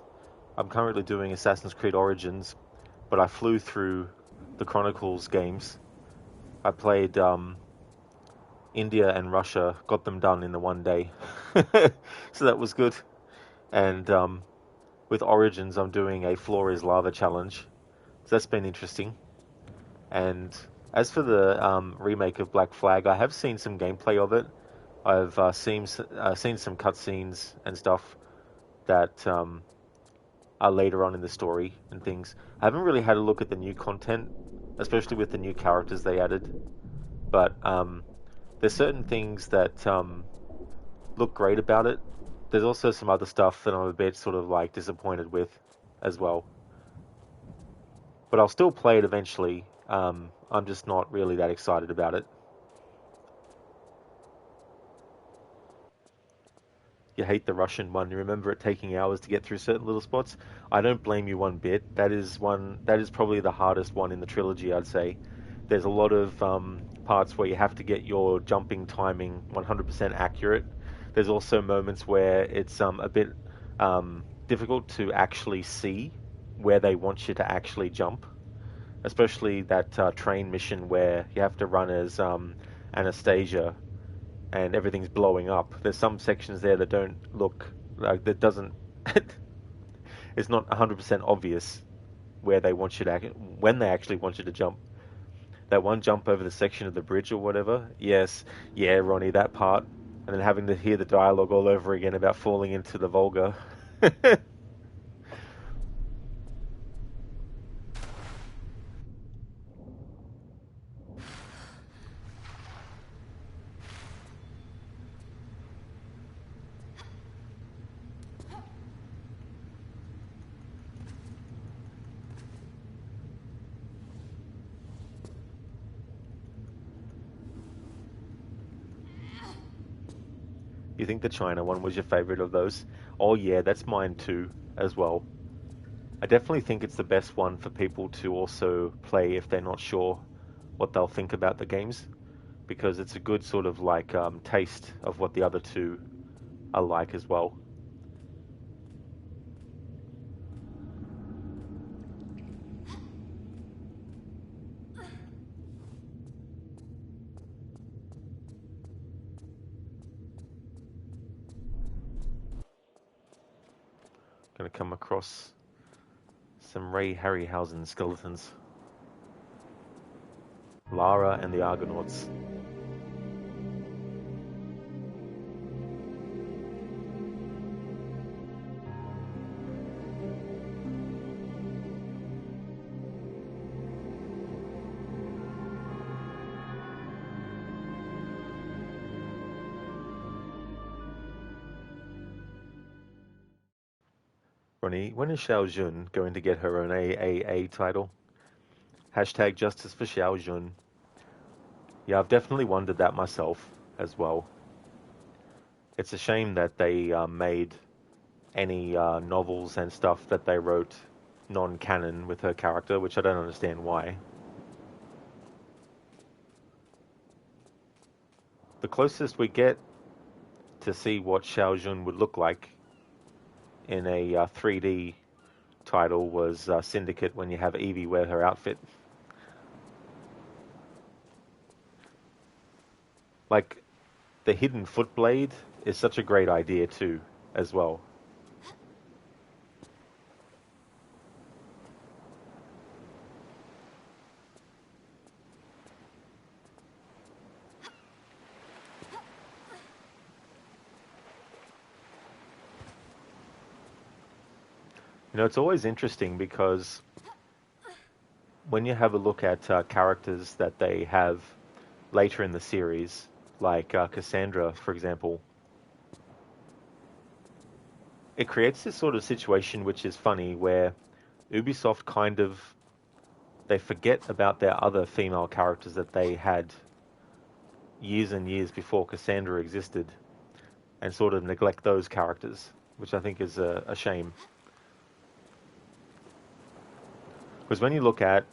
I'm currently doing Assassin's Creed Origins, but I flew through the Chronicles games. I played India and Russia, got them done in the one day. So that was good. And with Origins, I'm doing a Floor is Lava challenge. So that's been interesting. And as for the remake of Black Flag, I have seen some gameplay of it. I've seen some cutscenes and stuff that are later on in the story and things. I haven't really had a look at the new content, especially with the new characters they added. But there's certain things that look great about it. There's also some other stuff that I'm a bit sort of like disappointed with as well. But I'll still play it eventually. I'm just not really that excited about it. You hate the Russian one. You remember it taking hours to get through certain little spots. I don't blame you one bit. That is probably the hardest one in the trilogy, I'd say. There's a lot of parts where you have to get your jumping timing 100% accurate. There's also moments where it's a bit difficult to actually see where they want you to actually jump, especially that train mission where you have to run as Anastasia and everything's blowing up. There's some sections there that don't look like that doesn't. It's not 100% obvious where they want you to when they actually want you to jump. That one jump over the section of the bridge or whatever. Yes, yeah, Ronnie, that part, and then having to hear the dialogue all over again about falling into the Volga. You think the China one was your favorite of those? Oh yeah, that's mine too, as well. I definitely think it's the best one for people to also play if they're not sure what they'll think about the games. because it's a good sort of like taste of what the other two are like as well. Going to come across some Ray Harryhausen skeletons. Lara and the Argonauts. Ronnie, when is Xiao Jun going to get her own AAA title? Hashtag justice for Xiao Jun. Yeah, I've definitely wondered that myself as well. It's a shame that they made any novels and stuff that they wrote non-canon with her character, which I don't understand why. The closest we get to see what Xiao Jun would look like in a 3D title was Syndicate, when you have Evie wear her outfit. Like, the hidden foot blade is such a great idea too, as well. You know, it's always interesting because when you have a look at characters that they have later in the series, like Cassandra, for example, it creates this sort of situation which is funny, where Ubisoft kind of, they forget about their other female characters that they had years and years before Cassandra existed, and sort of neglect those characters, which I think is a shame. Because when you look at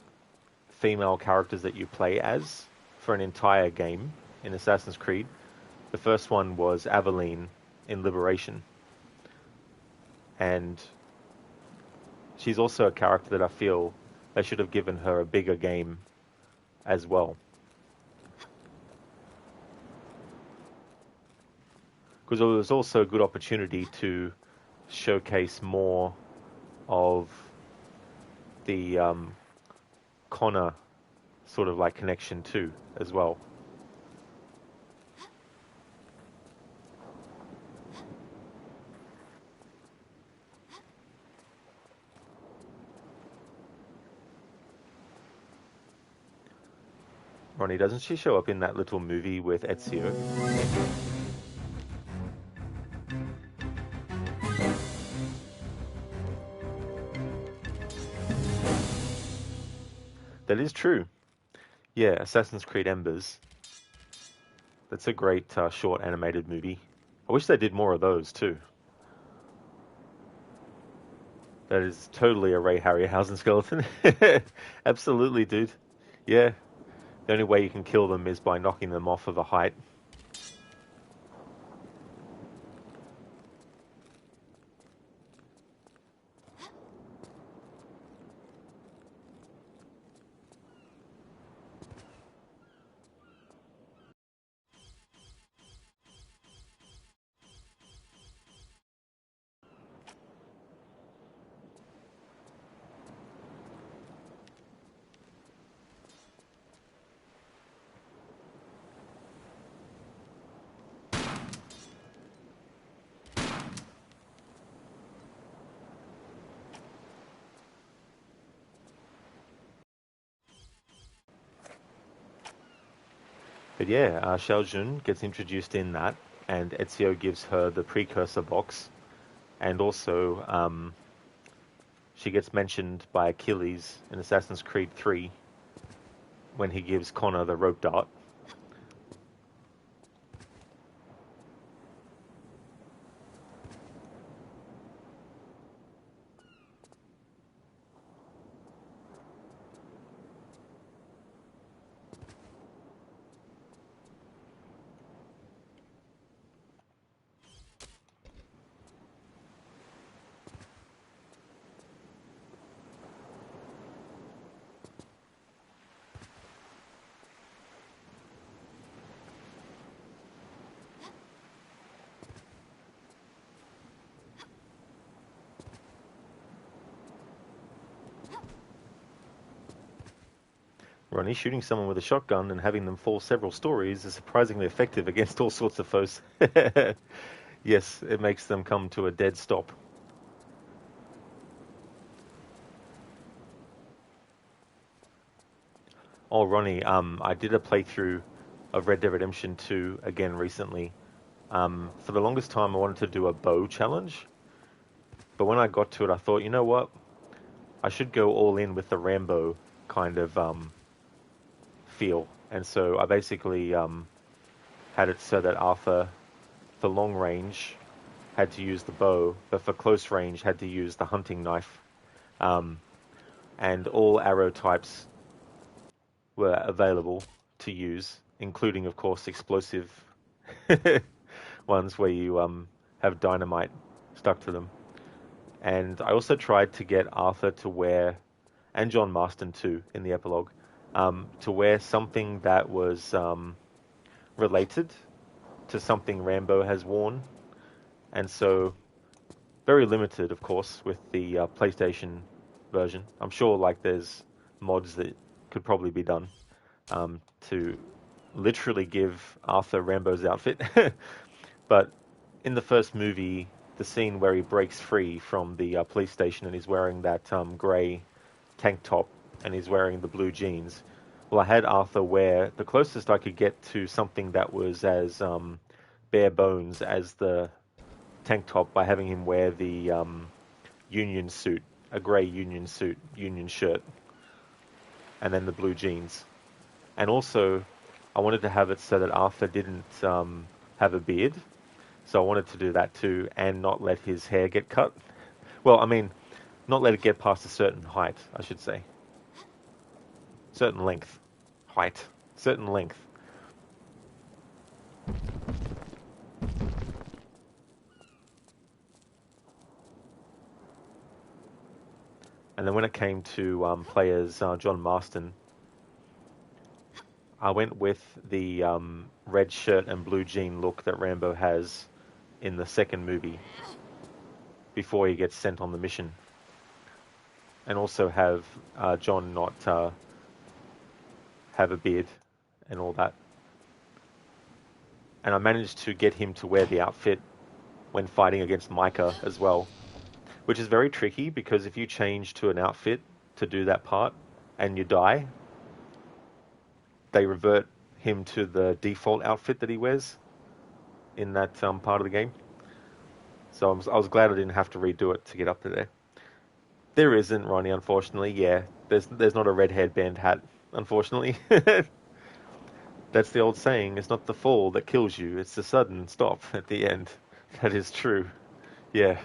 female characters that you play as for an entire game in Assassin's Creed, the first one was Aveline in Liberation. And she's also a character that I feel they should have given her a bigger game as well. Because it was also a good opportunity to showcase more of the Connor sort of like connection too, as well. Ronnie, doesn't she show up in that little movie with Ezio? That is true. Yeah, Assassin's Creed Embers. That's a great short animated movie. I wish they did more of those too. That is totally a Ray Harryhausen skeleton. Absolutely, dude. Yeah. The only way you can kill them is by knocking them off of a height. But yeah, Xiao Jun gets introduced in that, and Ezio gives her the precursor box, and also she gets mentioned by Achilles in Assassin's Creed 3 when he gives Connor the rope dart. Ronnie, shooting someone with a shotgun and having them fall several stories is surprisingly effective against all sorts of foes. Yes, it makes them come to a dead stop. Oh, Ronnie, I did a playthrough of Red Dead Redemption 2 again recently. For the longest time, I wanted to do a bow challenge, but when I got to it, I thought, you know what? I should go all in with the Rambo kind of feel. And so I basically had it so that Arthur, for long range, had to use the bow, but for close range, had to use the hunting knife. And all arrow types were available to use, including, of course, explosive ones where you have dynamite stuck to them. And I also tried to get Arthur to wear, and John Marston too, in the epilogue, to wear something that was related to something Rambo has worn. And so, very limited, of course, with the PlayStation version. I'm sure like there's mods that could probably be done to literally give Arthur Rambo's outfit. But in the first movie, the scene where he breaks free from the police station and he's wearing that grey tank top and he's wearing the blue jeans. Well, I had Arthur wear the closest I could get to something that was as bare bones as the tank top by having him wear the union suit, a grey union suit, union shirt, and then the blue jeans. And also, I wanted to have it so that Arthur didn't have a beard. So I wanted to do that too, and not let his hair get cut. Well, I mean, not let it get past a certain height, I should say. Certain length. Height. Certain length. And then when it came to play as John Marston, I went with the red shirt and blue jean look that Rambo has in the second movie before he gets sent on the mission. And also have John not have a beard and all that. And I managed to get him to wear the outfit when fighting against Micah as well, which is very tricky because if you change to an outfit to do that part and you die, they revert him to the default outfit that he wears in that part of the game. So I was glad I didn't have to redo it to get up to there. There isn't, Ronnie, unfortunately. Yeah, there's not a red headband hat, unfortunately. That's the old saying, it's not the fall that kills you, it's the sudden stop at the end. That is true. Yeah.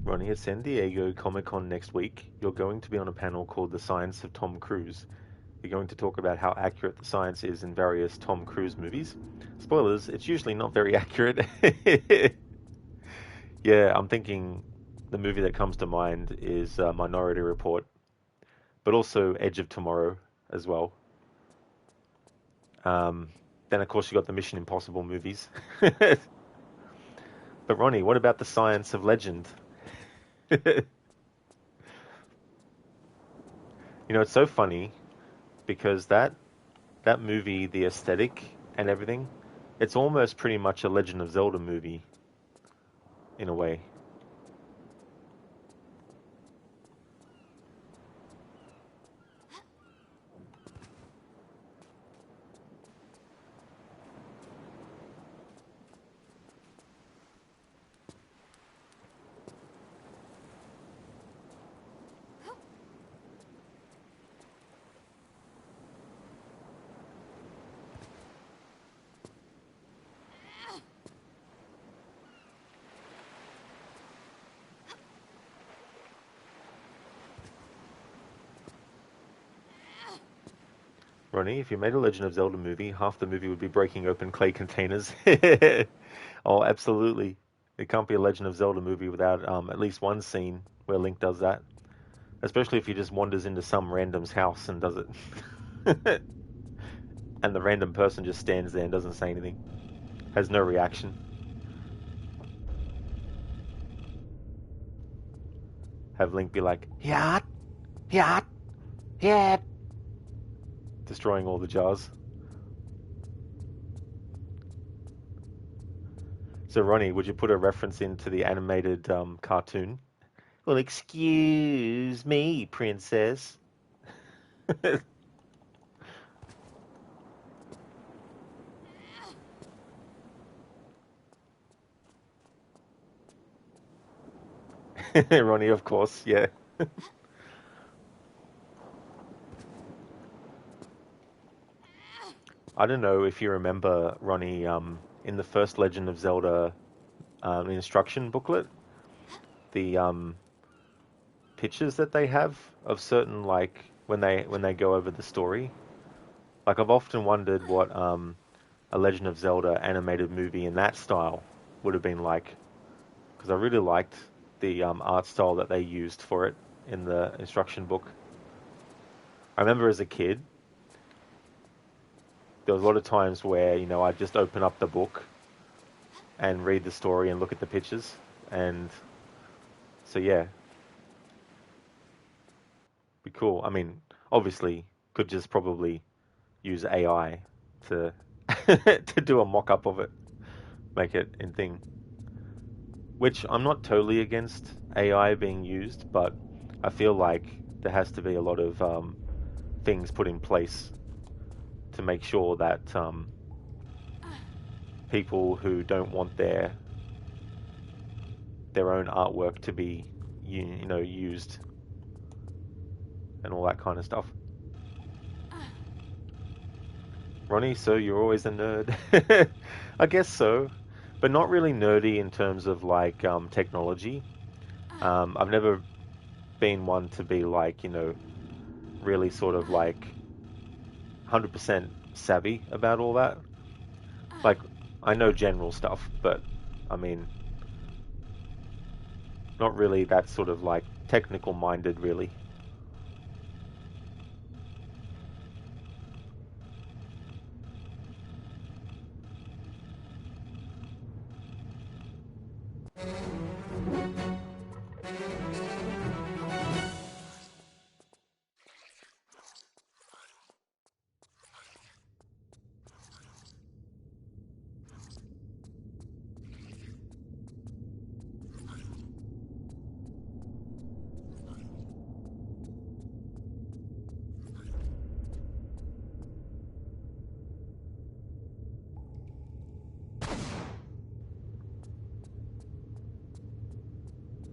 Ronnie, at San Diego Comic-Con next week, you're going to be on a panel called The Science of Tom Cruise. You're going to talk about how accurate the science is in various Tom Cruise movies. Spoilers, it's usually not very accurate. Yeah, I'm thinking the movie that comes to mind is Minority Report, but also Edge of Tomorrow as well. Then, of course, you got the Mission Impossible movies. But Ronnie, what about the science of legend? It's so funny because that movie, the aesthetic and everything, it's almost pretty much a Legend of Zelda movie in a way. Ronnie, if you made a Legend of Zelda movie, half the movie would be breaking open clay containers. Oh, absolutely. It can't be a Legend of Zelda movie without at least one scene where Link does that. Especially if he just wanders into some random's house and does it. And the random person just stands there and doesn't say anything. Has no reaction. Have Link be like, "Yacht, yacht, yacht," destroying all the jars. So, Ronnie, would you put a reference into the animated cartoon? Well, excuse me, princess. Ronnie, of course, yeah. I don't know if you remember, Ronnie, in the first Legend of Zelda instruction booklet, the pictures that they have of certain, like, when they go over the story. Like, I've often wondered what a Legend of Zelda animated movie in that style would have been like, because I really liked the art style that they used for it in the instruction book. I remember as a kid, there was a lot of times where, I'd just open up the book and read the story and look at the pictures. And so, yeah, be cool. I mean, obviously, could just probably use AI to to do a mock-up of it, make it in thing. Which I'm not totally against AI being used, but I feel like there has to be a lot of things put in place to make sure that people who don't want their own artwork to be used and all that kind of stuff. Ronnie, so you're always a nerd? I guess so, but not really nerdy in terms of like technology. I've never been one to be like, really sort of like 100% savvy about all that. Like, I know general stuff, but I mean, not really that sort of like technical minded, really.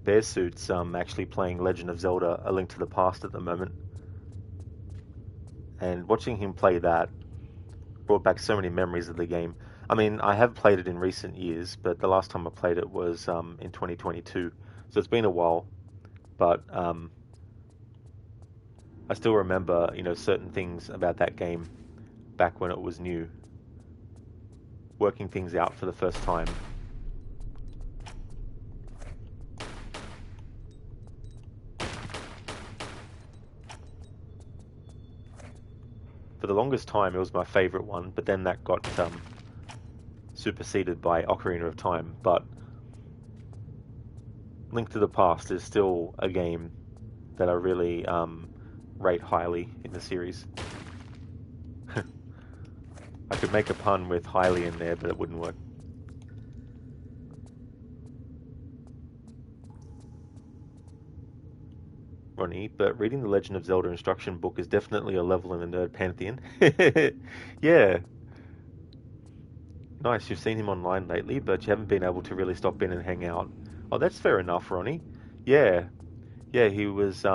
Bear Suit's actually playing Legend of Zelda: A Link to the Past at the moment, and watching him play that brought back so many memories of the game. I mean, I have played it in recent years, but the last time I played it was in 2022, So it's been a while, but I still remember, certain things about that game back when it was new, working things out for the first time. For the longest time, it was my favorite one, but then that got superseded by Ocarina of Time. But Link to the Past is still a game that I really rate highly in the series. I could make a pun with highly in there, but it wouldn't work. Ronnie, but reading the Legend of Zelda instruction book is definitely a level in the nerd pantheon. Yeah, nice. You've seen him online lately, but you haven't been able to really stop in and hang out. Oh, that's fair enough, Ronnie. Yeah, yeah, he was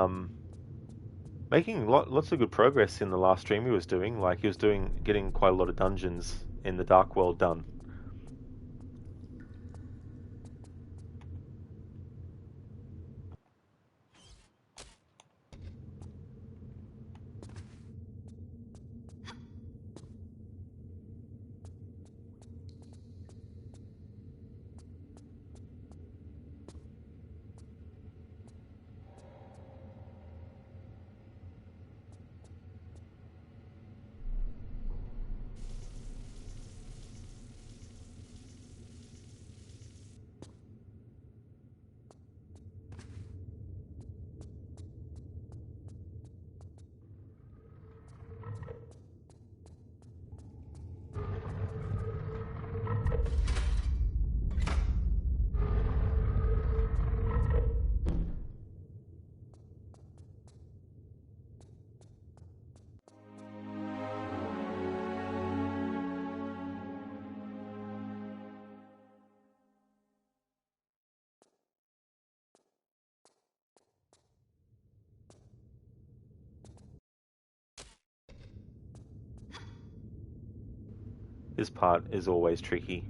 making lots of good progress in the last stream he was doing. Like, he was getting quite a lot of dungeons in the Dark World done. This part is always tricky.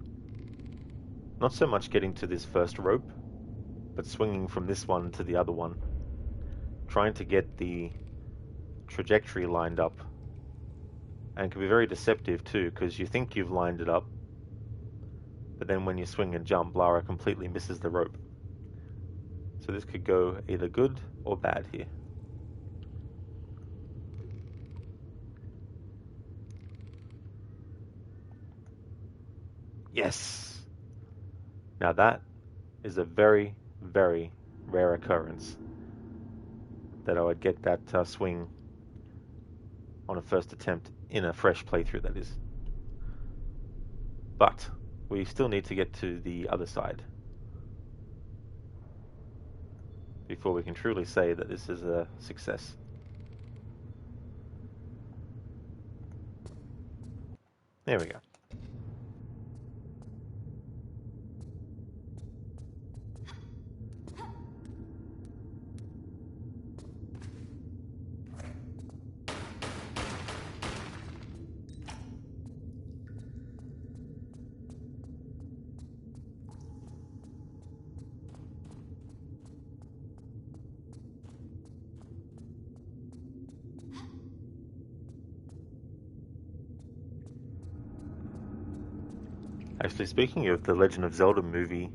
Not so much getting to this first rope, but swinging from this one to the other one. Trying to get the trajectory lined up. And it can be very deceptive too, because you think you've lined it up, but then when you swing and jump, Lara completely misses the rope. So this could go either good or bad here. Yes! Now that is a very, very rare occurrence that I would get that swing on a first attempt in a fresh playthrough, that is. But we still need to get to the other side before we can truly say that this is a success. There we go. Actually, speaking of the Legend of Zelda movie,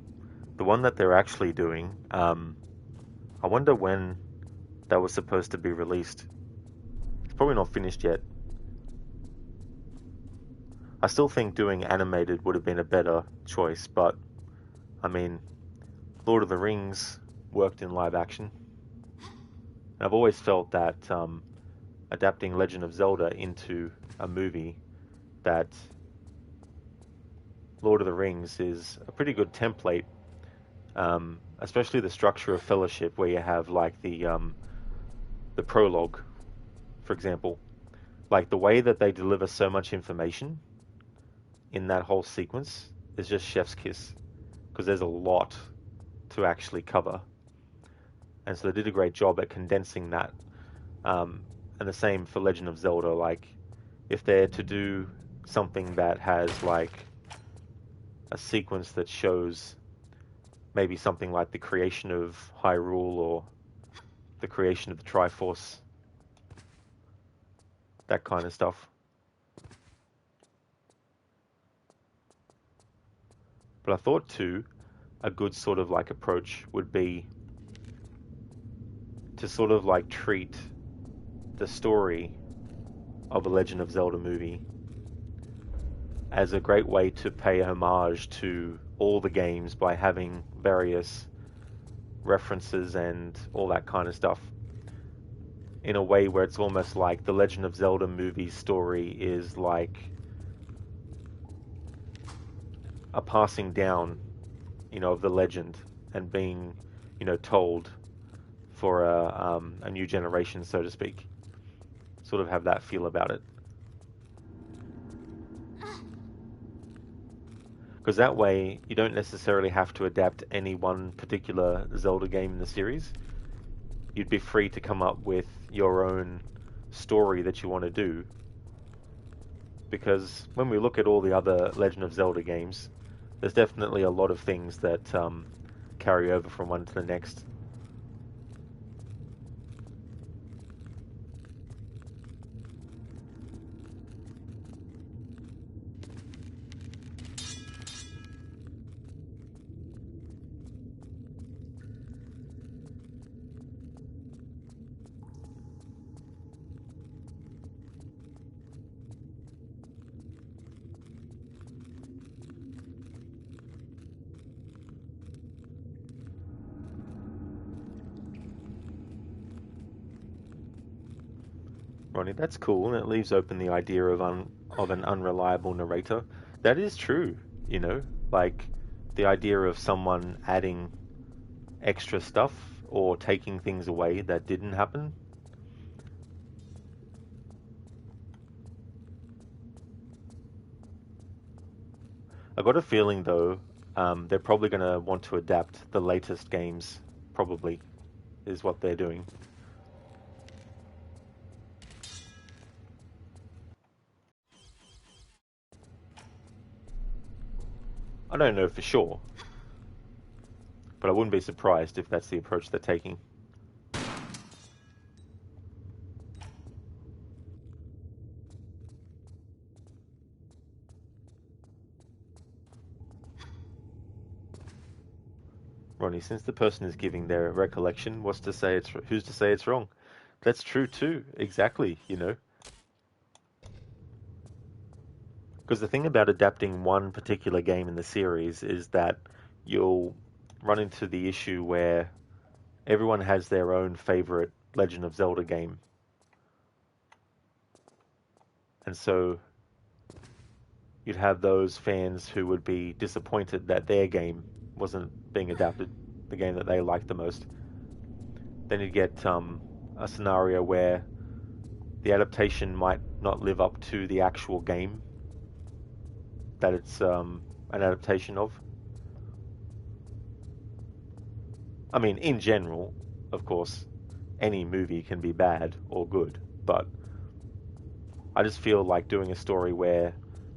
the one that they're actually doing, I wonder when that was supposed to be released. It's probably not finished yet. I still think doing animated would have been a better choice, but I mean, Lord of the Rings worked in live action. And I've always felt that adapting Legend of Zelda into a movie, that Lord of the Rings is a pretty good template, especially the structure of Fellowship, where you have like the prologue, for example. Like, the way that they deliver so much information in that whole sequence is just chef's kiss, because there's a lot to actually cover, and so they did a great job at condensing that. And the same for Legend of Zelda. Like, if they're to do something that has like a sequence that shows maybe something like the creation of Hyrule or the creation of the Triforce, that kind of stuff. But I thought too, a good sort of like approach would be to sort of like treat the story of a Legend of Zelda movie as a great way to pay homage to all the games by having various references and all that kind of stuff in a way where it's almost like the Legend of Zelda movie story is like a passing down, of the legend and being, told for a new generation, so to speak. Sort of have that feel about it. Because that way, you don't necessarily have to adapt any one particular Zelda game in the series. You'd be free to come up with your own story that you want to do. Because when we look at all the other Legend of Zelda games, there's definitely a lot of things that carry over from one to the next. Ronnie, that's cool, and it leaves open the idea of an unreliable narrator. That is true, like the idea of someone adding extra stuff or taking things away that didn't happen. I got a feeling though, they're probably going to want to adapt the latest games, probably, is what they're doing. I don't know for sure, but I wouldn't be surprised if that's the approach they're taking. Ronnie, since the person is giving their recollection, who's to say it's wrong? That's true too, exactly, Because the thing about adapting one particular game in the series is that you'll run into the issue where everyone has their own favorite Legend of Zelda game. And so you'd have those fans who would be disappointed that their game wasn't being adapted, the game that they liked the most. Then you'd get a scenario where the adaptation might not live up to the actual game that it's an adaptation of. I mean, in general, of course, any movie can be bad or good, but I just feel like doing a story where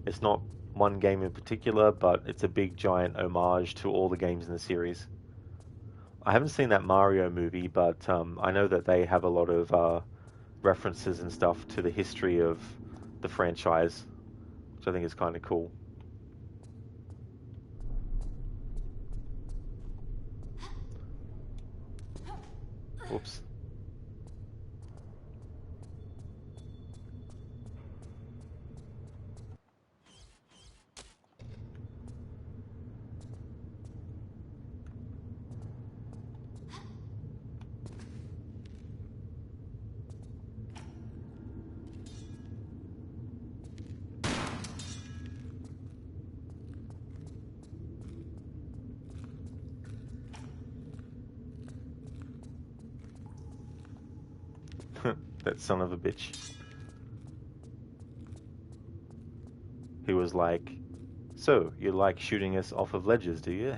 it's not one game in particular, but it's a big giant homage to all the games in the series. I haven't seen that Mario movie, but I know that they have a lot of references and stuff to the history of the franchise, which I think is kind of cool. Oops. That son of a bitch. He was like, "So, you like shooting us off of ledges, do you?"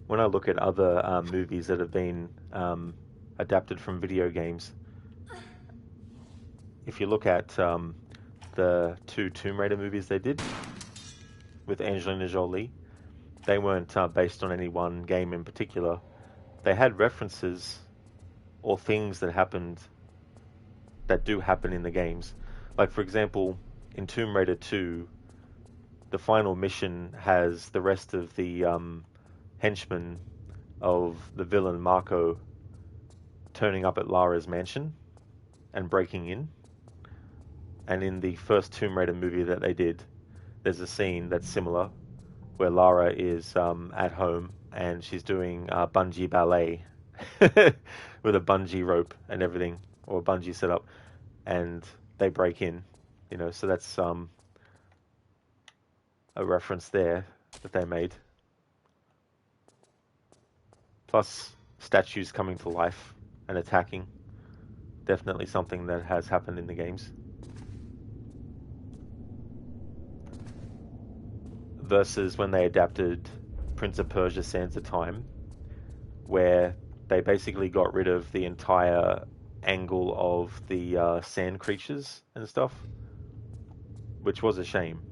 when I look at other movies that have been adapted from video games, if you look at the two Tomb Raider movies they did with Angelina Jolie, they weren't based on any one game in particular. They had references or things that happened that do happen in the games. Like, for example, in Tomb Raider 2, the final mission has the rest of the henchmen of the villain Marco turning up at Lara's mansion and breaking in. And in the first Tomb Raider movie that they did, there's a scene that's similar where Lara is at home and she's doing bungee ballet with a bungee rope and everything, or a bungee setup, and they break in, so that's a reference there that they made. Plus, statues coming to life and attacking. Definitely something that has happened in the games. Versus when they adapted Prince of Persia: Sands of Time, where they basically got rid of the entire angle of the sand creatures and stuff, which was a shame.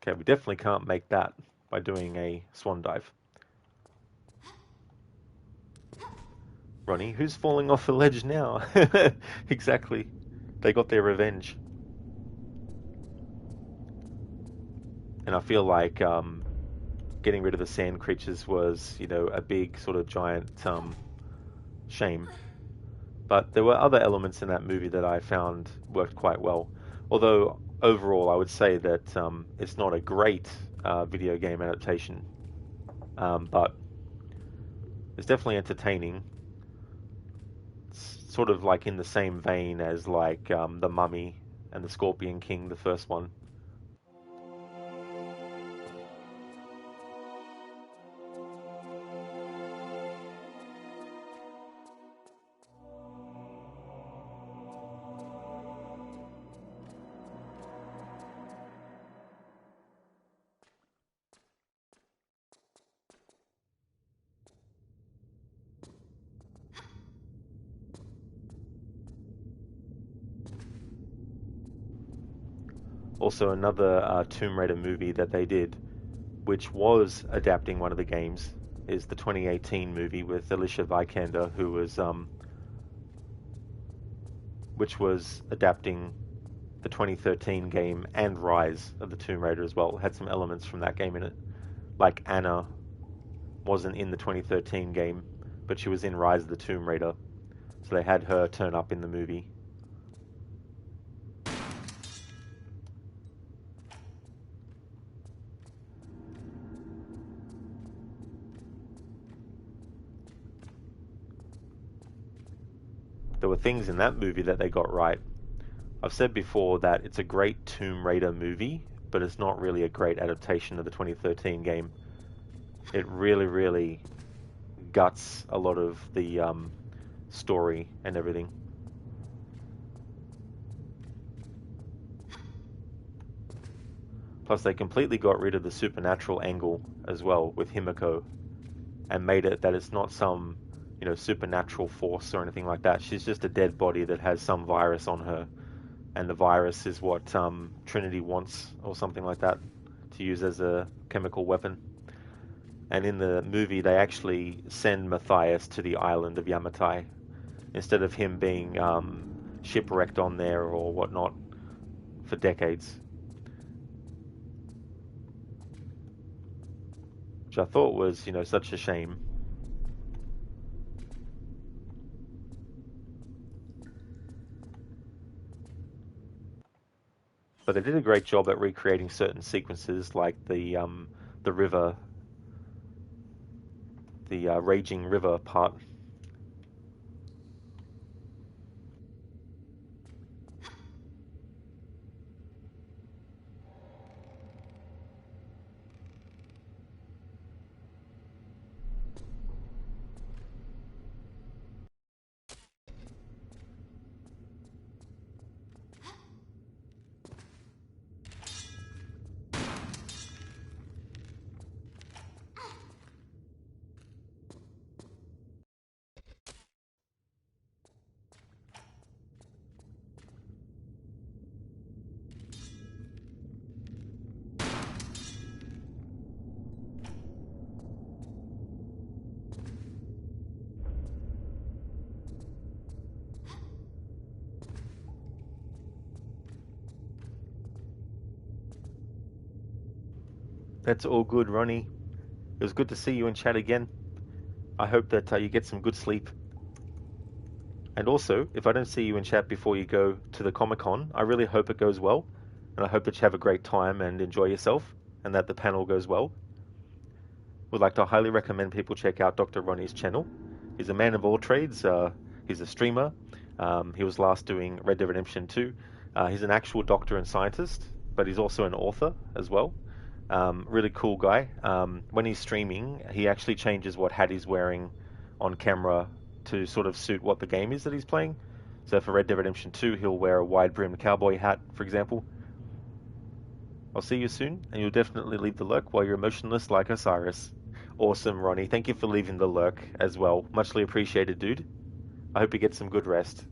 Okay, we definitely can't make that by doing a swan dive. Ronnie, who's falling off the ledge now? Exactly. They got their revenge. And I feel like getting rid of the sand creatures was, a big sort of giant shame. But there were other elements in that movie that I found worked quite well. Although overall, I would say that it's not a great video game adaptation, but it's definitely entertaining. It's sort of like in the same vein as like The Mummy and The Scorpion King, the first one. Also, another Tomb Raider movie that they did, which was adapting one of the games, is the 2018 movie with Alicia Vikander, which was adapting the 2013 game and Rise of the Tomb Raider as well. It had some elements from that game in it. Like Anna wasn't in the 2013 game, but she was in Rise of the Tomb Raider. So they had her turn up in the movie. There were things in that movie that they got right. I've said before that it's a great Tomb Raider movie, but it's not really a great adaptation of the 2013 game. It really, really guts a lot of the story and everything. Plus, they completely got rid of the supernatural angle as well with Himiko, and made it that it's not some, supernatural force or anything like that. She's just a dead body that has some virus on her, and the virus is what Trinity wants, or something like that, to use as a chemical weapon. And in the movie, they actually send Matthias to the island of Yamatai, instead of him being shipwrecked on there or whatnot for decades. Which I thought was, such a shame. But they did a great job at recreating certain sequences, like the river, the raging river part. That's all good, Ronnie. It was good to see you in chat again. I hope that you get some good sleep. And also, if I don't see you in chat before you go to the Comic-Con, I really hope it goes well. And I hope that you have a great time and enjoy yourself, and that the panel goes well. Would like to highly recommend people check out Dr. Ronnie's channel. He's a man of all trades. He's a streamer. He was last doing Red Dead Redemption 2. He's an actual doctor and scientist, but he's also an author as well. Really cool guy. When he's streaming, he actually changes what hat he's wearing on camera to sort of suit what the game is that he's playing. So for Red Dead Redemption 2, he'll wear a wide-brimmed cowboy hat, for example. I'll see you soon, and you'll definitely leave the lurk while you're motionless like Osiris. Awesome, Ronnie. Thank you for leaving the lurk as well. Muchly appreciated, dude. I hope you get some good rest.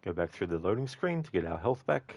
Go back through the loading screen to get our health back.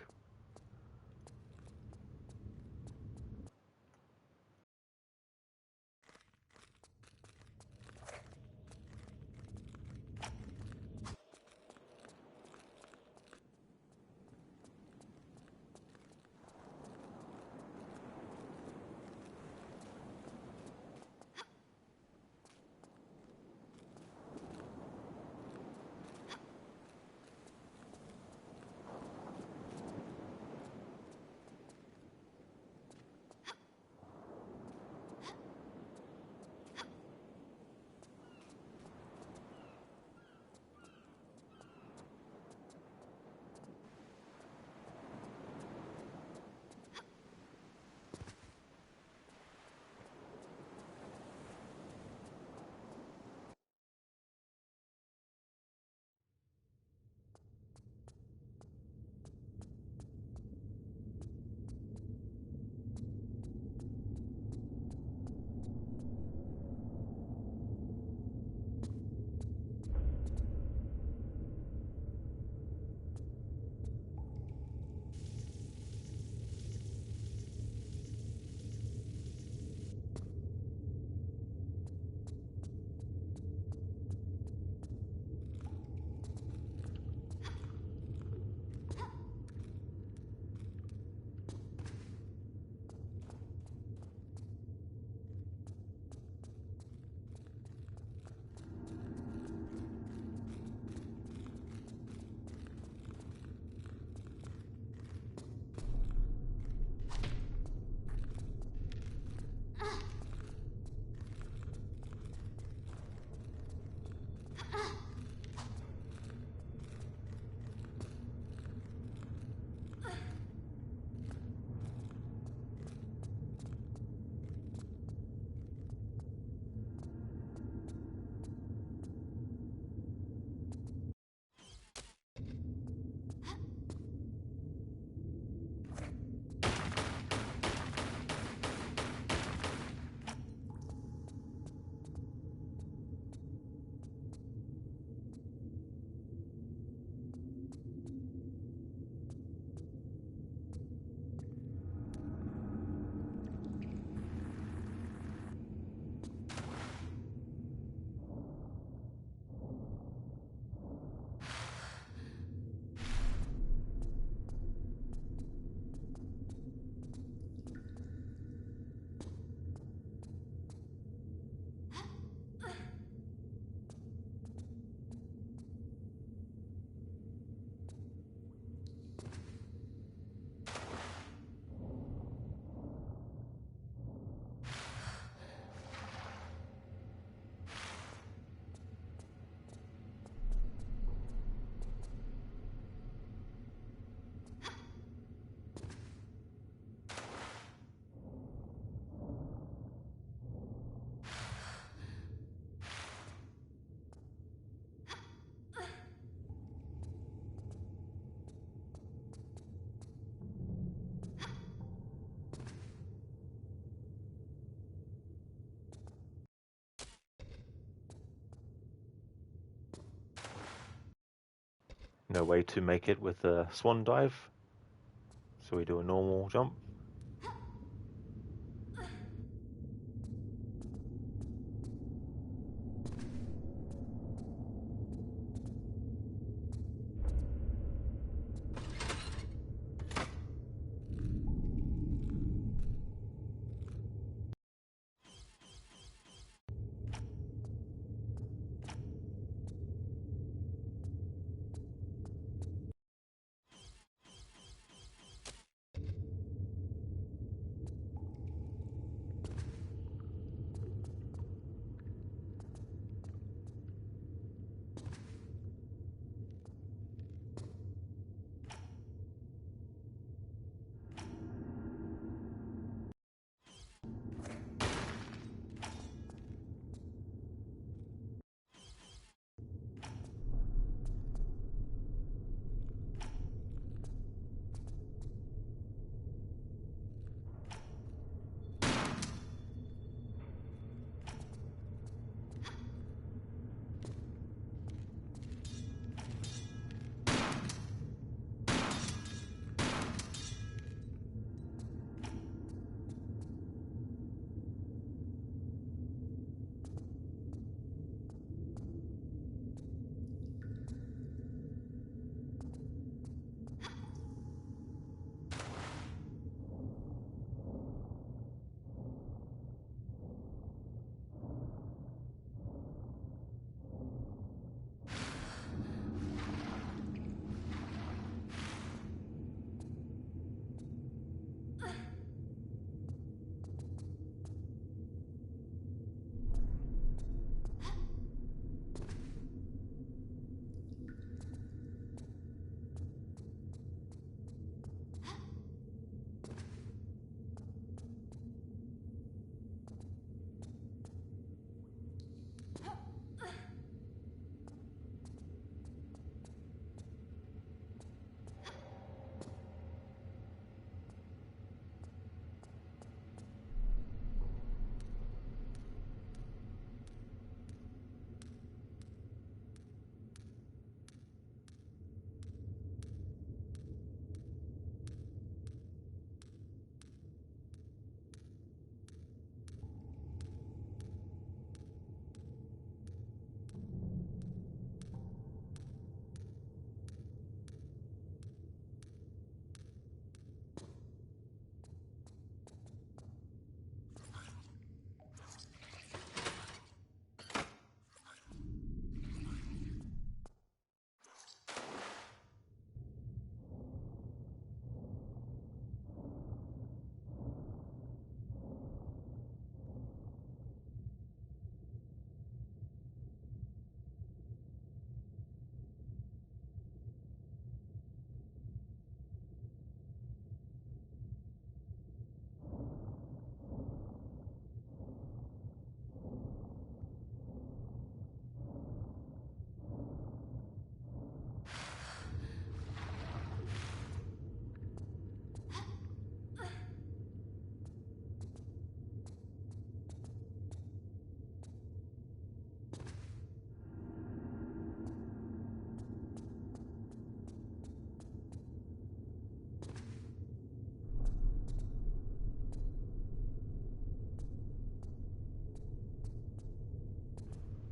No way to make it with a swan dive, so we do a normal jump.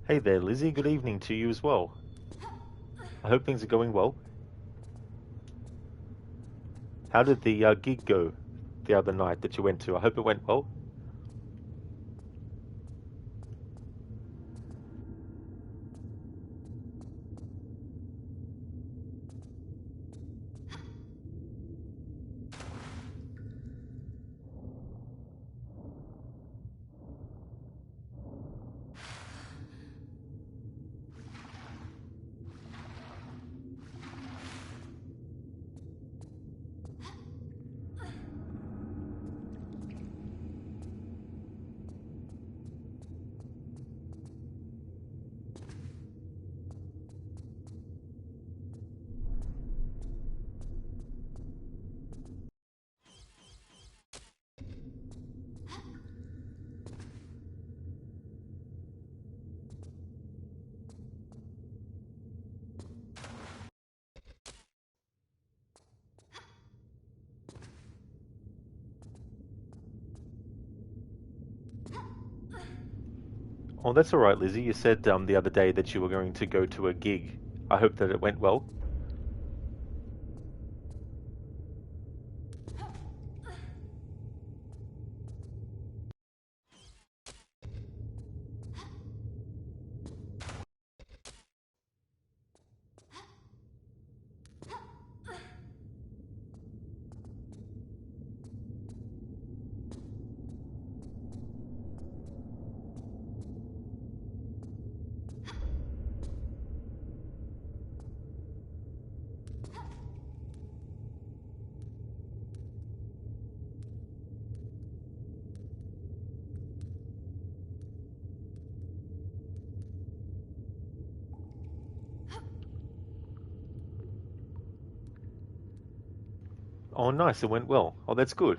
Hey there, Lizzie. Good evening to you as well. I hope things are going well. How did the gig go the other night that you went to? I hope it went well. Oh, that's all right, Lizzie. You said the other day that you were going to go to a gig. I hope that it went well. Oh, nice. It went well. Oh, that's good.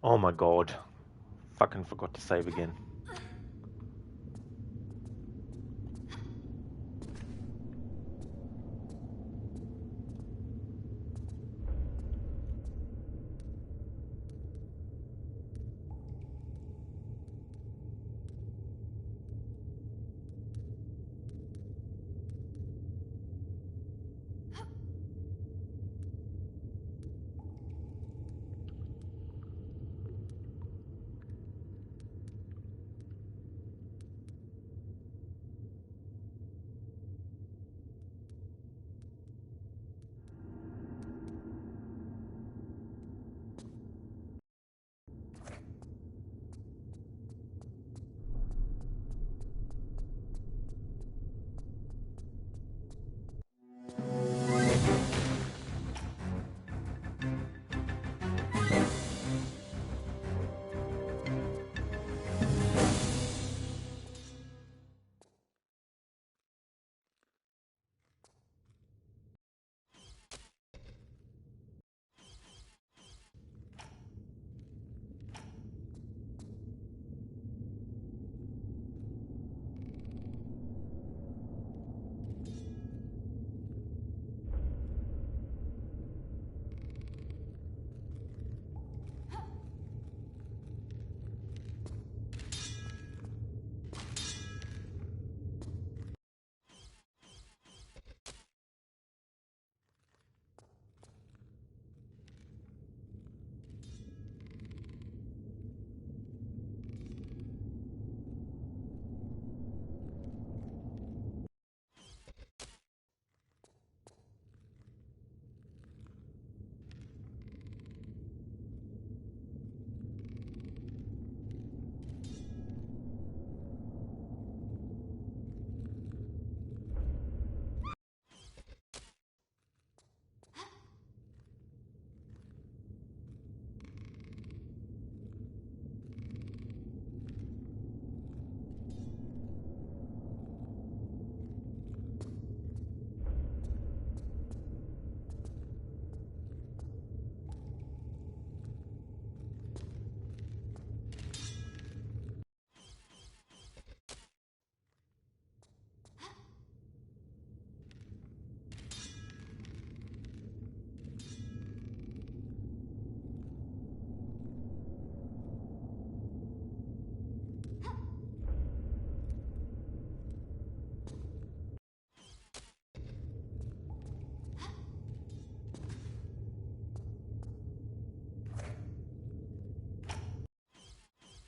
Oh my god. Fucking forgot to save again.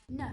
No.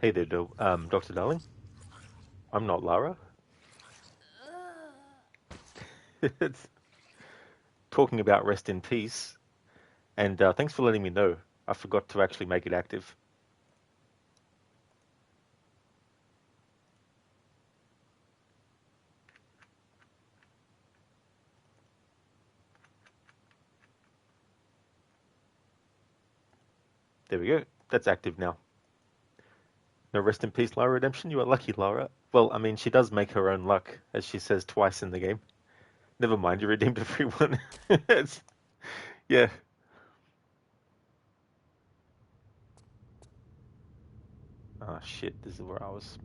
Hey there, Dr. Darling. I'm not Lara. It's talking about rest in peace, and thanks for letting me know. I forgot to actually make it active. There we go. That's active now. No rest in peace, Lara Redemption. You are lucky, Lara. Well, I mean, she does make her own luck, as she says twice in the game. Never mind, you redeemed everyone. Yeah. Oh shit, this is where I was.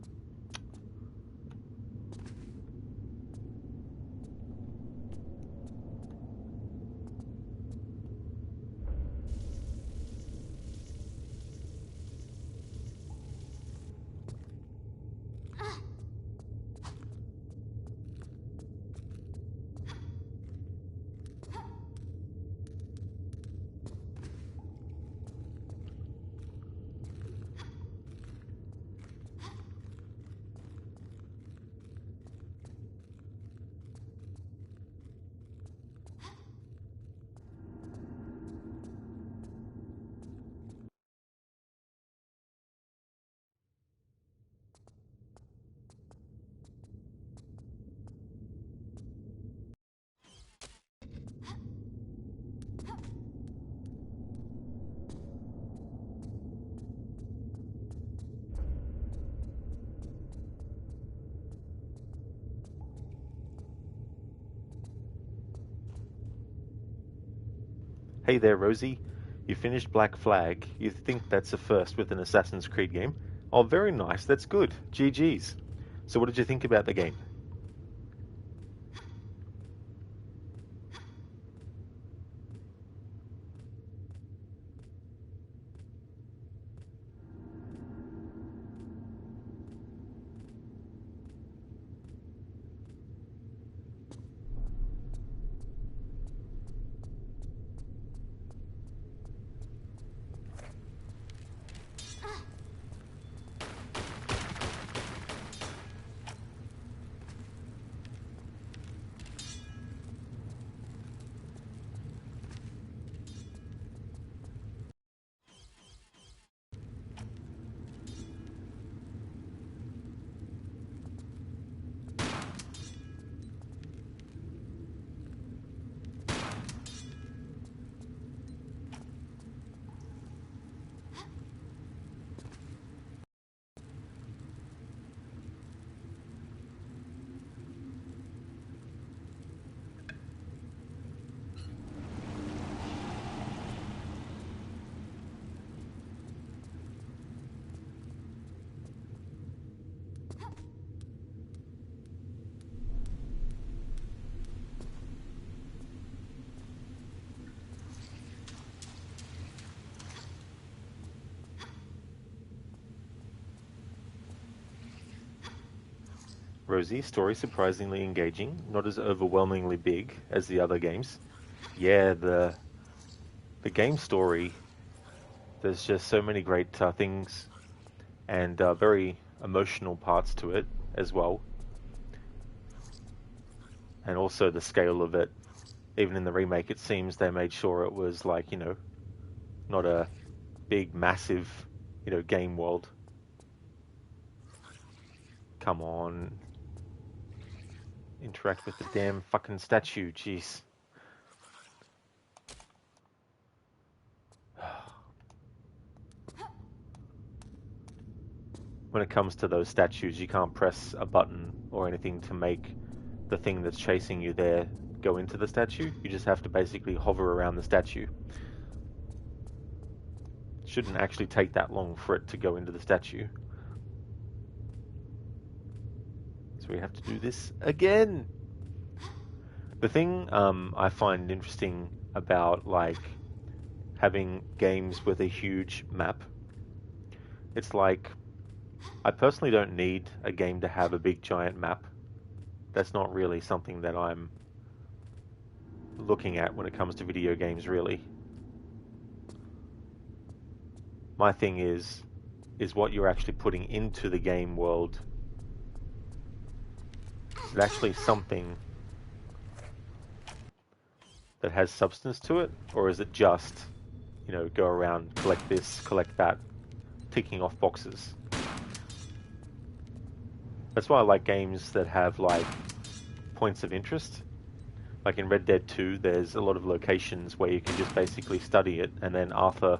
Hey there, Rosie. You finished Black Flag. You think that's a first with an Assassin's Creed game? Oh, very nice. That's good. GG's. So what did you think about the game? Rosie, story surprisingly engaging, not as overwhelmingly big as the other games. Yeah, the game story, there's just so many great things and very emotional parts to it as well. And also the scale of it. Even in the remake, it seems they made sure it was like, not a big, massive, game world. Come on. Interact with the damn fucking statue, jeez. When it comes to those statues, you can't press a button or anything to make the thing that's chasing you there go into the statue. You just have to basically hover around the statue. It shouldn't actually take that long for it to go into the statue. So we have to do this again. The thing I find interesting about like having games with a huge map, it's like I personally don't need a game to have a big giant map. That's not really something that I'm looking at when it comes to video games, really. My thing is is what you're actually putting into the game world. Is it actually something that has substance to it, or is it just, you know, go around, collect this, collect that, ticking off boxes? That's why I like games that have like points of interest. Like in Red Dead 2, there's a lot of locations where you can just basically study it, and then Arthur,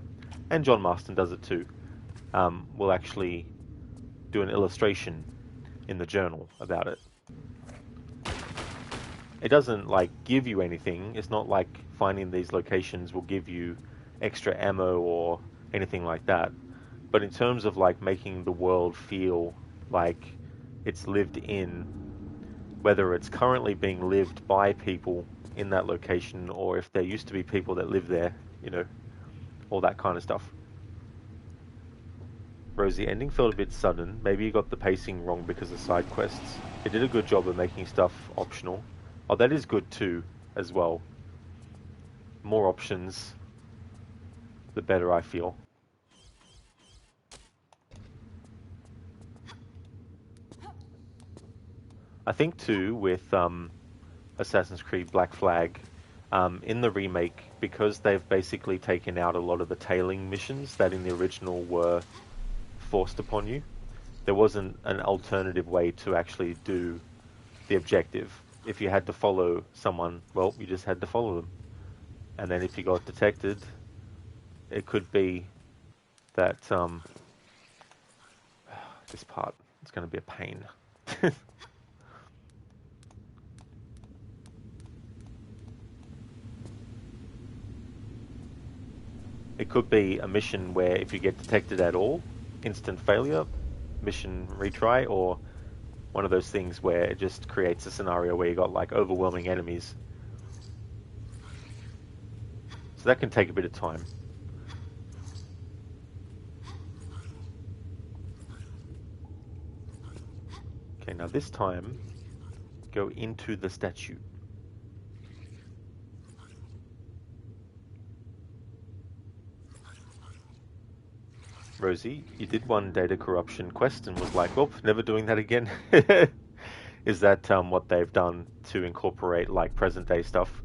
and John Marston does it too, will actually do an illustration in the journal about it. It doesn't like give you anything. It's not like finding these locations will give you extra ammo or anything like that. But in terms of like making the world feel like it's lived in, whether it's currently being lived by people in that location or if there used to be people that live there, you know, all that kind of stuff. Rosie, ending felt a bit sudden. Maybe you got the pacing wrong because of side quests. It did a good job of making stuff optional. Oh, that is good too, as well. More options, the better I feel. I think too, with Assassin's Creed Black Flag, in the remake, because they've basically taken out a lot of the tailing missions that in the original were forced upon you, there wasn't an alternative way to actually do the objective. If you had to follow someone, well, you just had to follow them. And then if you got detected, it could be that this part is going to be a pain. It could be a mission where if you get detected at all, instant failure, mission retry, or one of those things where it just creates a scenario where you got like overwhelming enemies. So that can take a bit of time. Okay, now this time, go into the statue. Rosie, you did one data corruption quest and was like, oh, never doing that again. Is that what they've done to incorporate like present day stuff?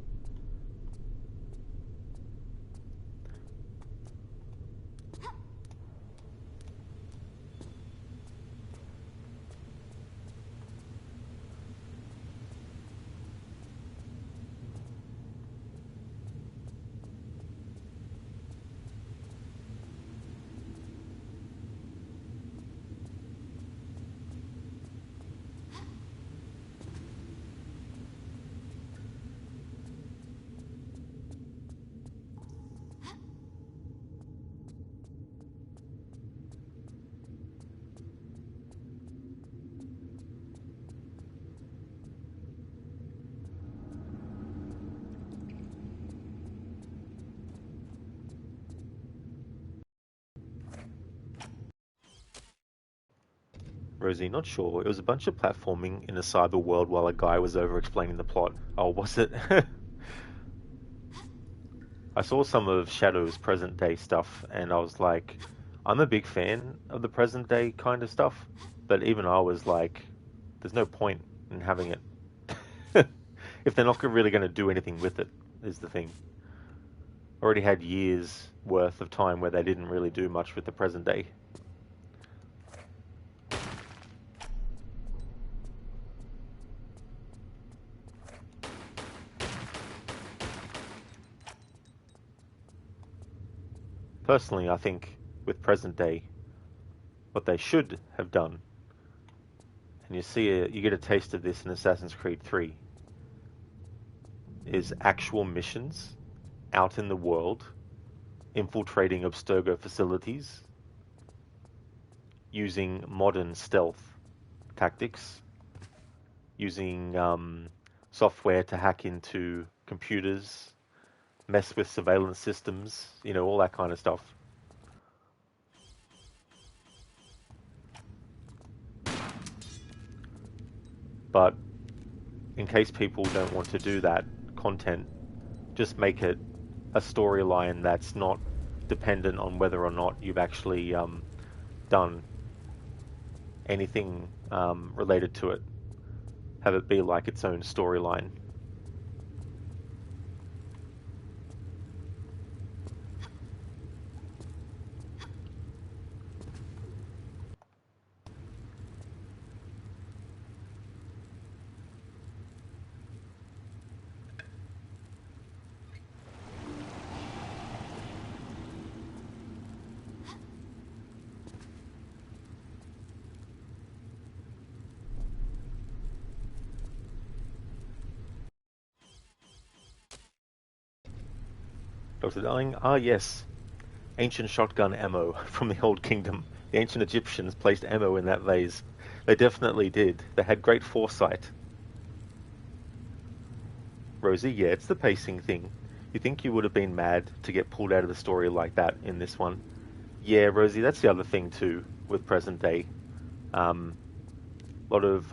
Rosie, not sure. It was a bunch of platforming in a cyber world while a guy was over explaining the plot. Oh, was it? I saw some of Shadow's present day stuff and I was like, I'm a big fan of the present day kind of stuff, but even I was like, there's no point in having it. If they're not really going to do anything with it, is the thing. Already had years worth of time where they didn't really do much with the present day. Personally, I think with present day, what they should have done, and you get a taste of this in Assassin's Creed 3, is actual missions out in the world, infiltrating Abstergo facilities, using modern stealth tactics, using software to hack into computers, mess with surveillance systems, you know, all that kind of stuff. But in case people don't want to do that content, just make it a storyline that's not dependent on whether or not you've actually done anything related to it. Have it be like its own storyline. Dr. Darling, ah yes, ancient shotgun ammo from the Old Kingdom. The ancient Egyptians placed ammo in that vase. They definitely did. They had great foresight. Rosie, yeah, it's the pacing thing. You think you would have been mad to get pulled out of the story like that in this one? Yeah, Rosie, that's the other thing too with present day. A lot of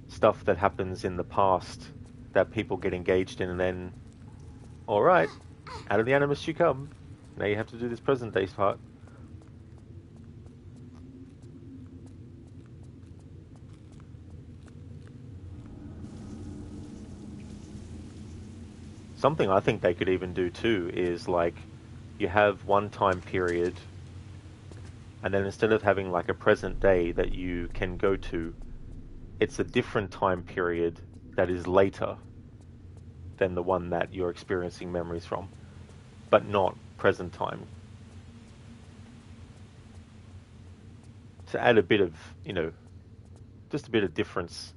stuff that happens in the past that people get engaged in, and then, all right, out of the animus you come. Now you have to do this present day part. Something I think they could even do too is like you have one time period, and then instead of having like a present day that you can go to, it's a different time period that is later than the one that you're experiencing memories from, but not present time. To add a bit of, just a bit of difference.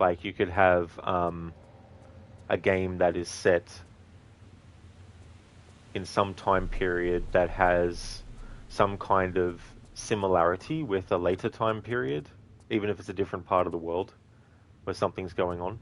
Like you could have a game that is set in some time period that has some kind of similarity with a later time period, even if it's a different part of the world where something's going on.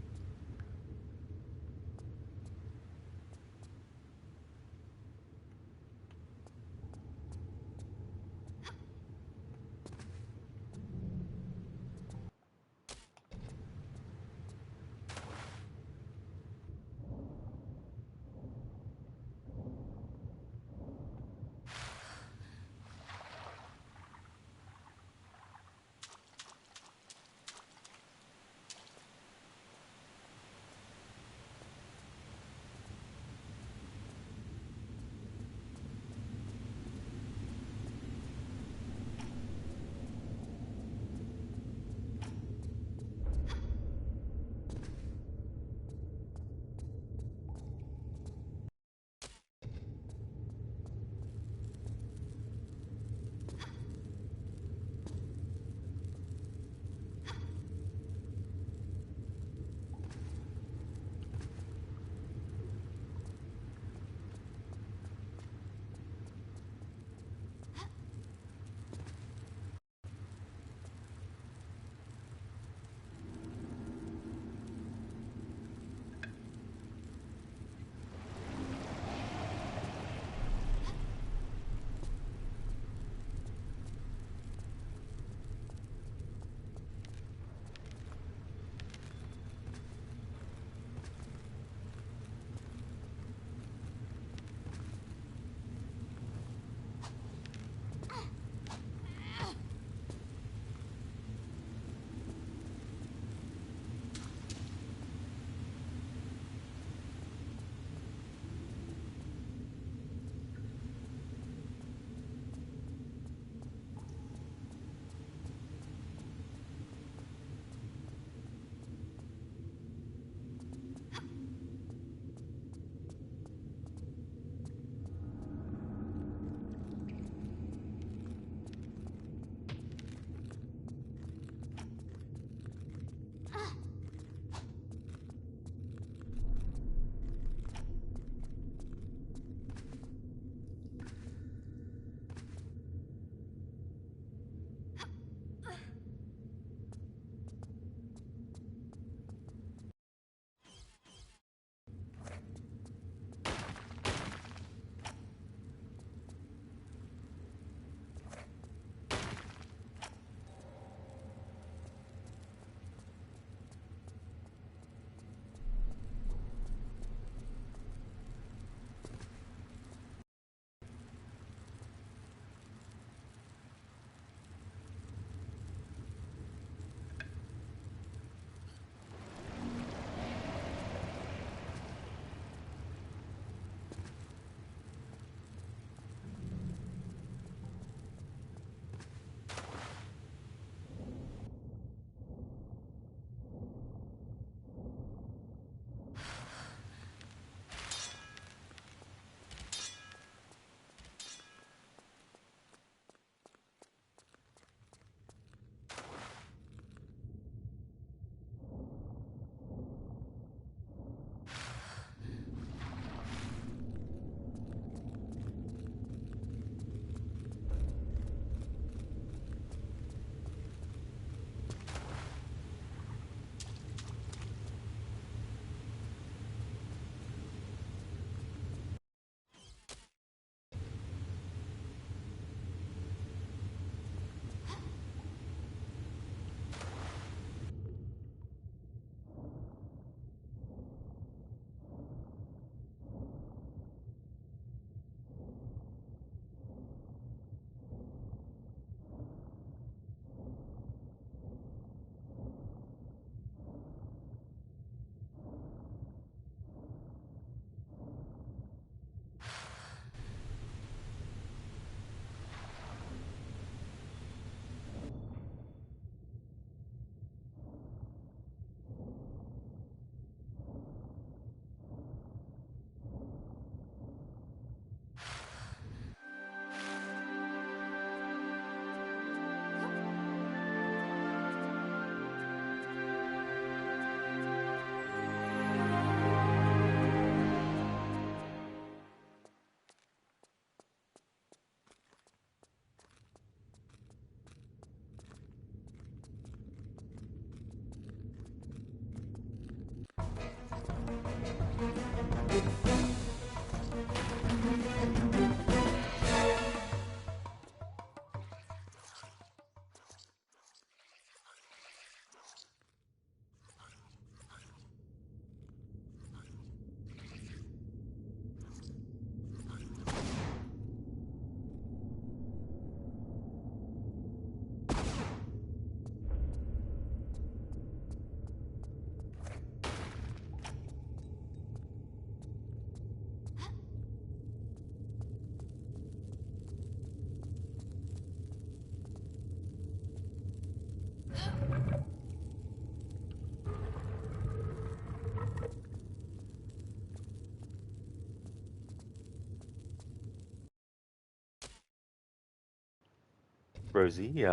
Rosie.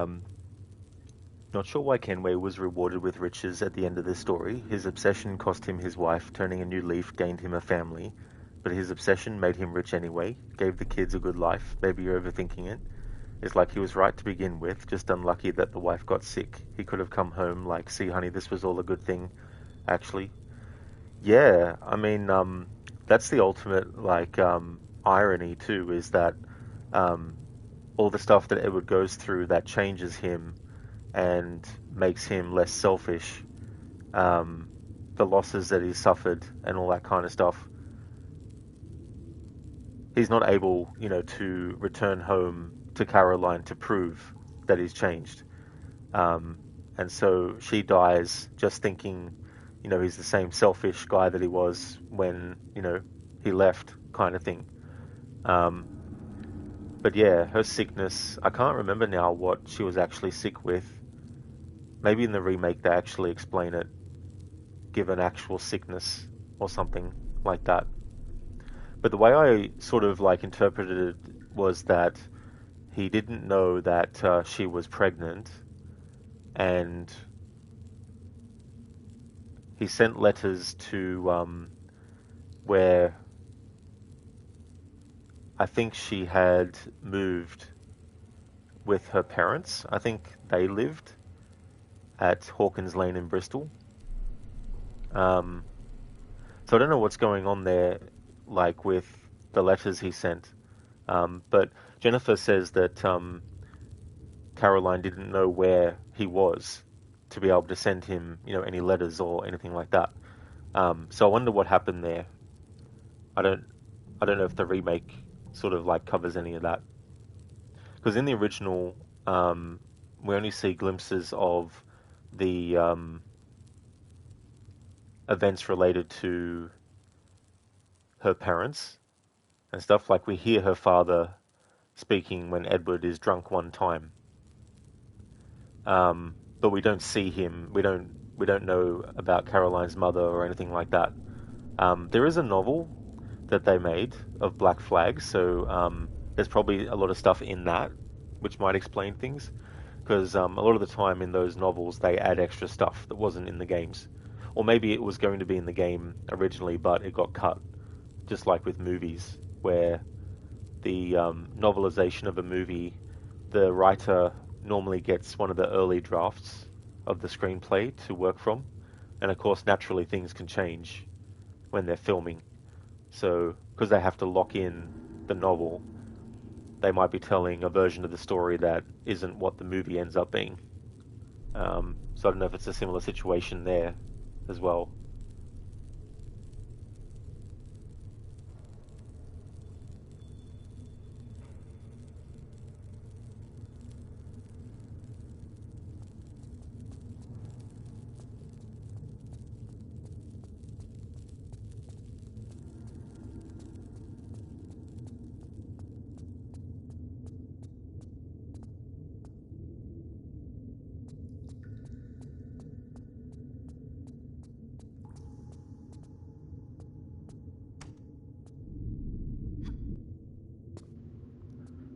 Not sure why Kenway was rewarded with riches at the end of this story. His obsession cost him his wife, turning a new leaf gained him a family. But his obsession made him rich anyway, gave the kids a good life. Maybe you're overthinking it. It's like he was right to begin with, just unlucky that the wife got sick. He could have come home like, see honey, this was all a good thing, actually. Yeah, I mean, that's the ultimate, like, irony too, is that um, all the stuff that Edward goes through that changes him and makes him less selfish, um, the losses that he's suffered and all that kind of stuff, he's not able, to return home to Caroline to prove that he's changed. Um, and so she dies just thinking, he's the same selfish guy that he was when, he left, kind of thing. Um, but yeah, her sickness, I can't remember now what she was actually sick with. Maybe in the remake they actually explain it, give an actual sickness or something like that. But the way I sort of like interpreted it was that he didn't know that she was pregnant, and he sent letters to where I think she had moved with her parents. I think they lived at Hawkins Lane in Bristol. Um, so I don't know what's going on there, like with the letters he sent. But Jennifer says that Caroline didn't know where he was to be able to send him, any letters or anything like that. So I wonder what happened there. I don't, I don't know if the remake sort of like covers any of that. Because in the original, we only see glimpses of the events related to her parents and stuff. Like we hear her father speaking when Edward is drunk one time, but we don't see him. We don't know about Caroline's mother or anything like that. There is a novel that they made of Black Flag, so there's probably a lot of stuff in that which might explain things. Because a lot of the time in those novels they add extra stuff that wasn't in the games, or maybe it was going to be in the game originally, but it got cut. Just like with movies, where the novelization of a movie, the writer normally gets one of the early drafts of the screenplay to work from. And of course, naturally, things can change when they're filming. So, because they have to lock in the novel, they might be telling a version of the story that isn't what the movie ends up being. So I don't know if it's a similar situation there as well.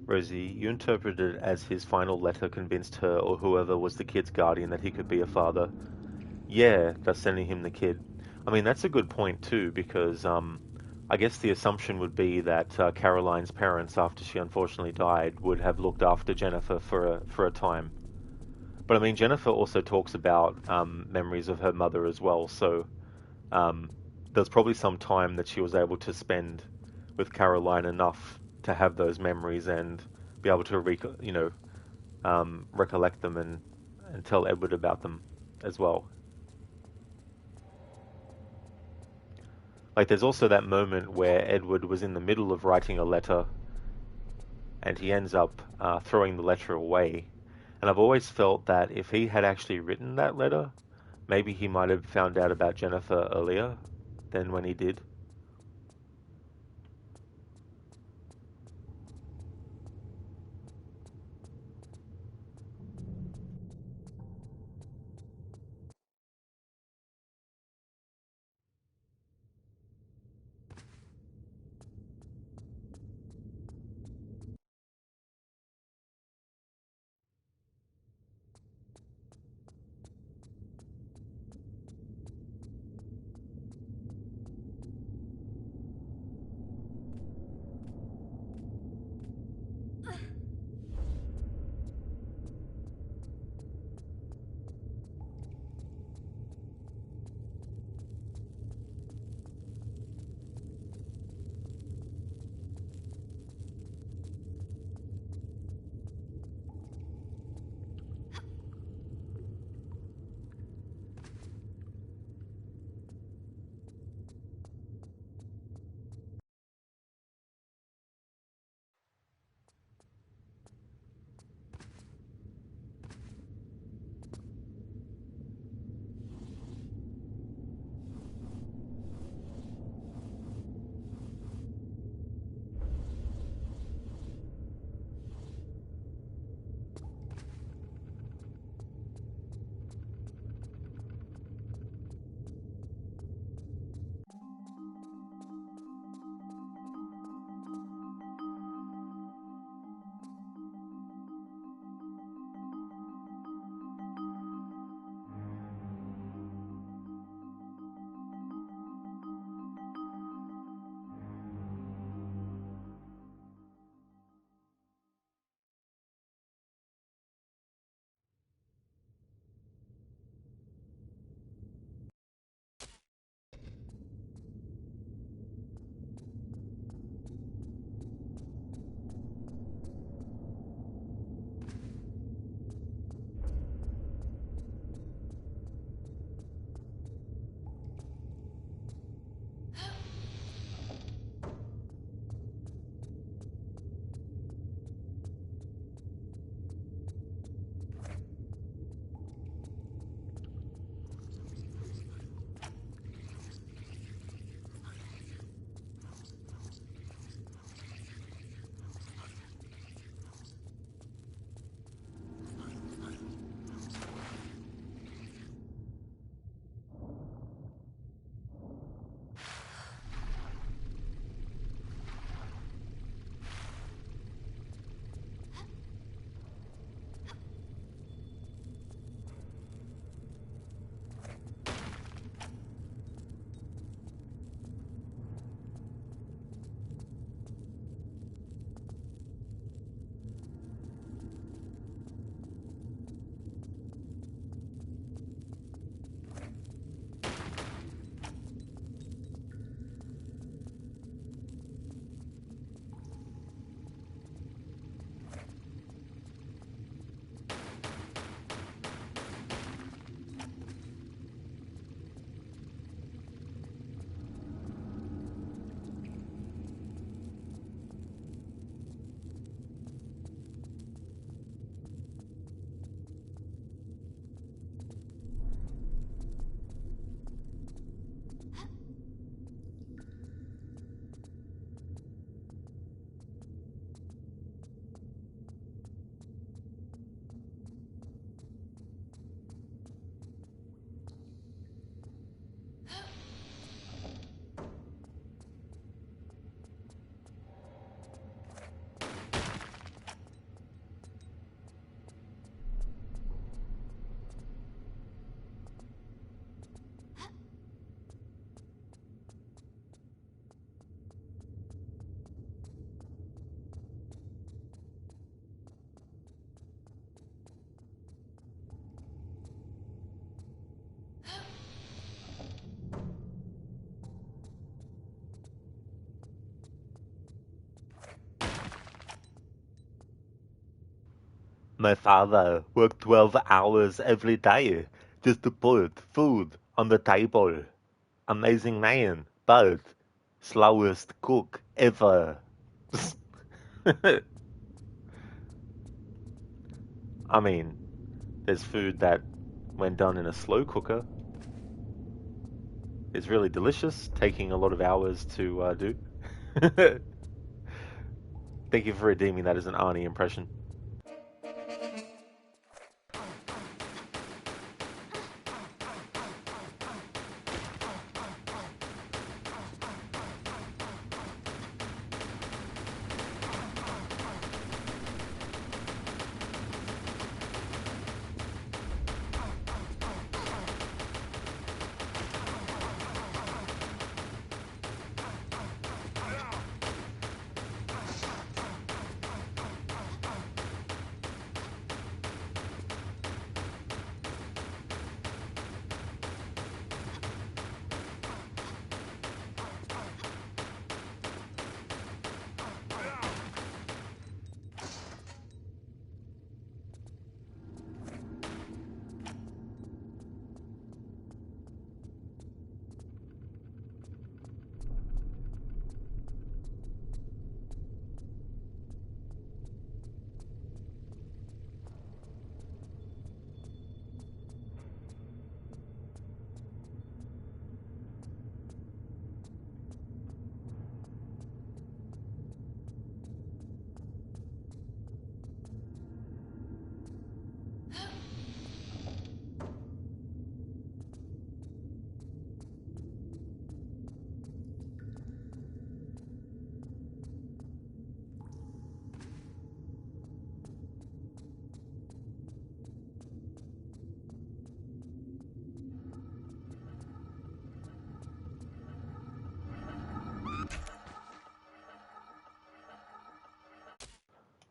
Rosie, you interpreted it as his final letter convinced her or whoever was the kid's guardian that he could be a father. Yeah, that's sending him the kid. I mean, that's a good point too, because I guess the assumption would be that Caroline's parents, after she unfortunately died, would have looked after Jennifer for a time. But I mean, Jennifer also talks about memories of her mother as well, so um, there's probably some time that she was able to spend with Caroline enough to have those memories and be able to recollect them and tell Edward about them as well. Like there's also that moment where Edward was in the middle of writing a letter and he ends up throwing the letter away. And I've always felt that if he had actually written that letter, maybe he might have found out about Jennifer earlier than when he did. My father worked 12 hours every day just to put food on the table. Amazing man, but slowest cook ever. I mean, there's food that, when done in a slow cooker, is really delicious, taking a lot of hours to do. Thank you for redeeming that as an Arnie impression.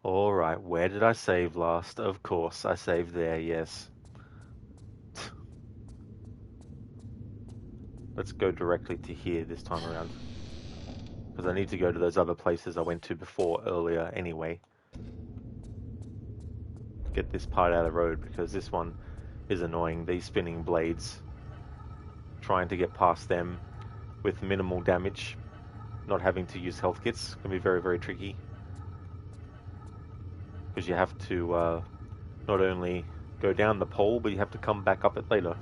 Alright, where did I save last? Of course, I saved there, yes. Let's go directly to here this time around. Because I need to go to those other places I went to before earlier anyway. Get this part out of the road, because this one is annoying. These spinning blades. Trying to get past them with minimal damage, not having to use health kits, can be very, very tricky. Because you have to not only go down the pole, but you have to come back up it later.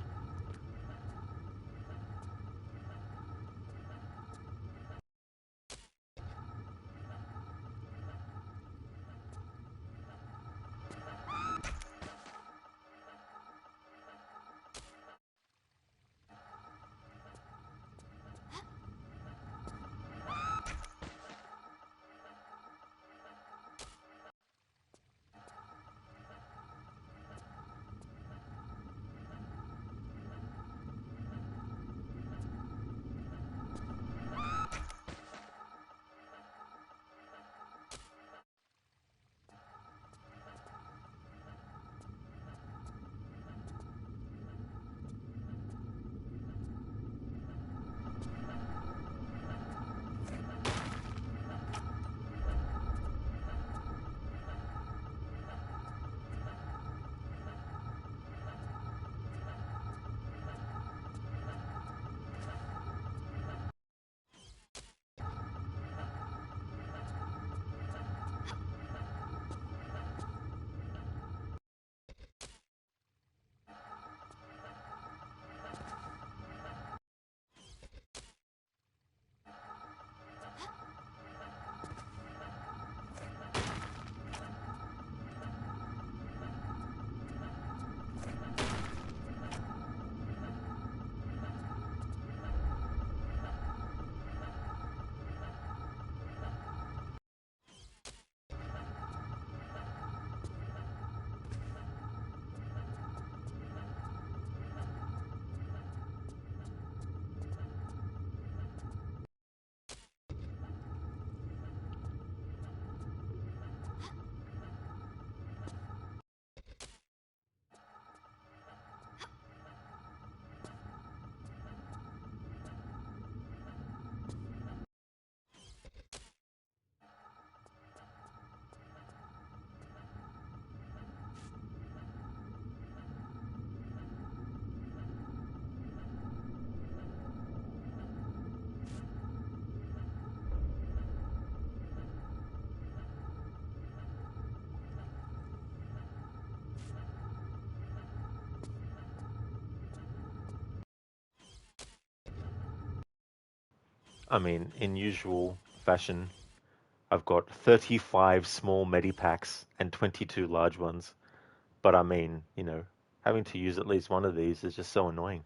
I mean, in usual fashion, I've got 35 small medipacks and 22 large ones. But I mean, having to use at least one of these is just so annoying.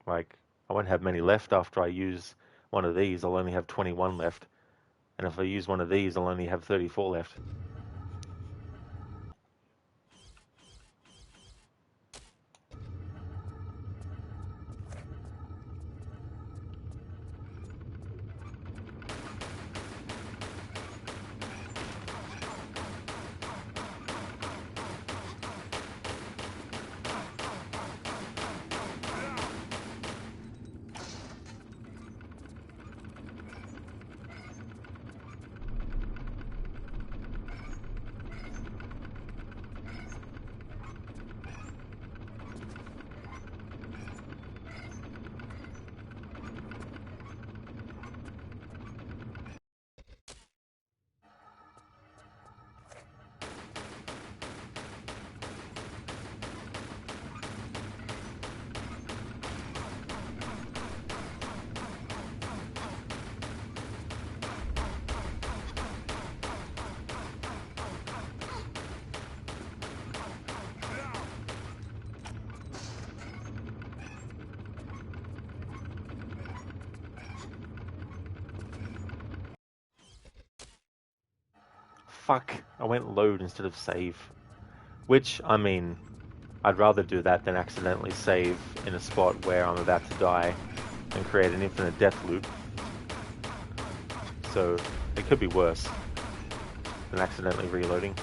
Like, I won't have many left after I use one of these. I'll only have 21 left. And if I use one of these, I'll only have 34 left. Fuck, I went load instead of save. Which, I mean, I'd rather do that than accidentally save in a spot where I'm about to die and create an infinite death loop. So, it could be worse than accidentally reloading.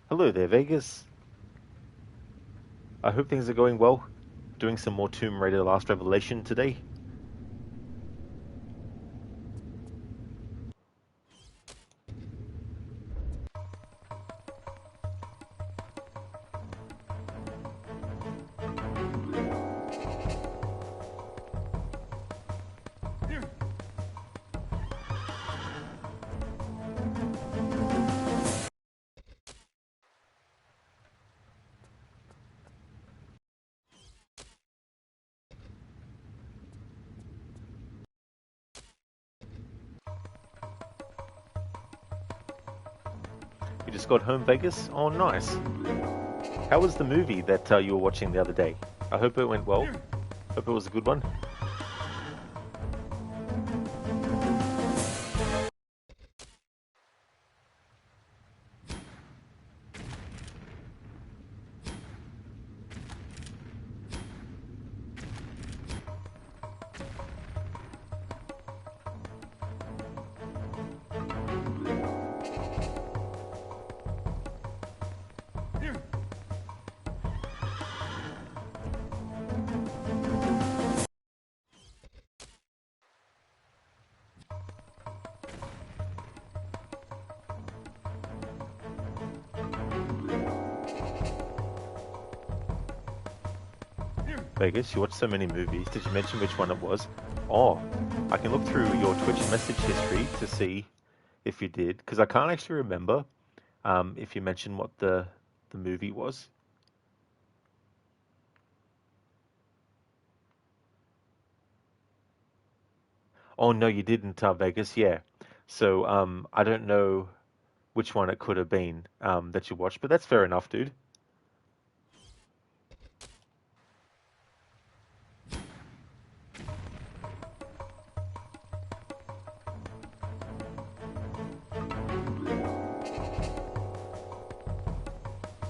Hello there, Vegas. I hope things are going well. Doing some more Tomb Raider: The Last Revelation today. You just got home, Vegas? Oh, nice. How was the movie that you were watching the other day? I hope it went well. Hope it was a good one. Vegas, you watch so many movies. Did you mention which one it was? Oh, I can look through your Twitch message history to see if you did, because I can't actually remember if you mentioned what the movie was. Oh no, you didn't, Vegas. Yeah. So I don't know which one it could have been that you watched, but that's fair enough, dude.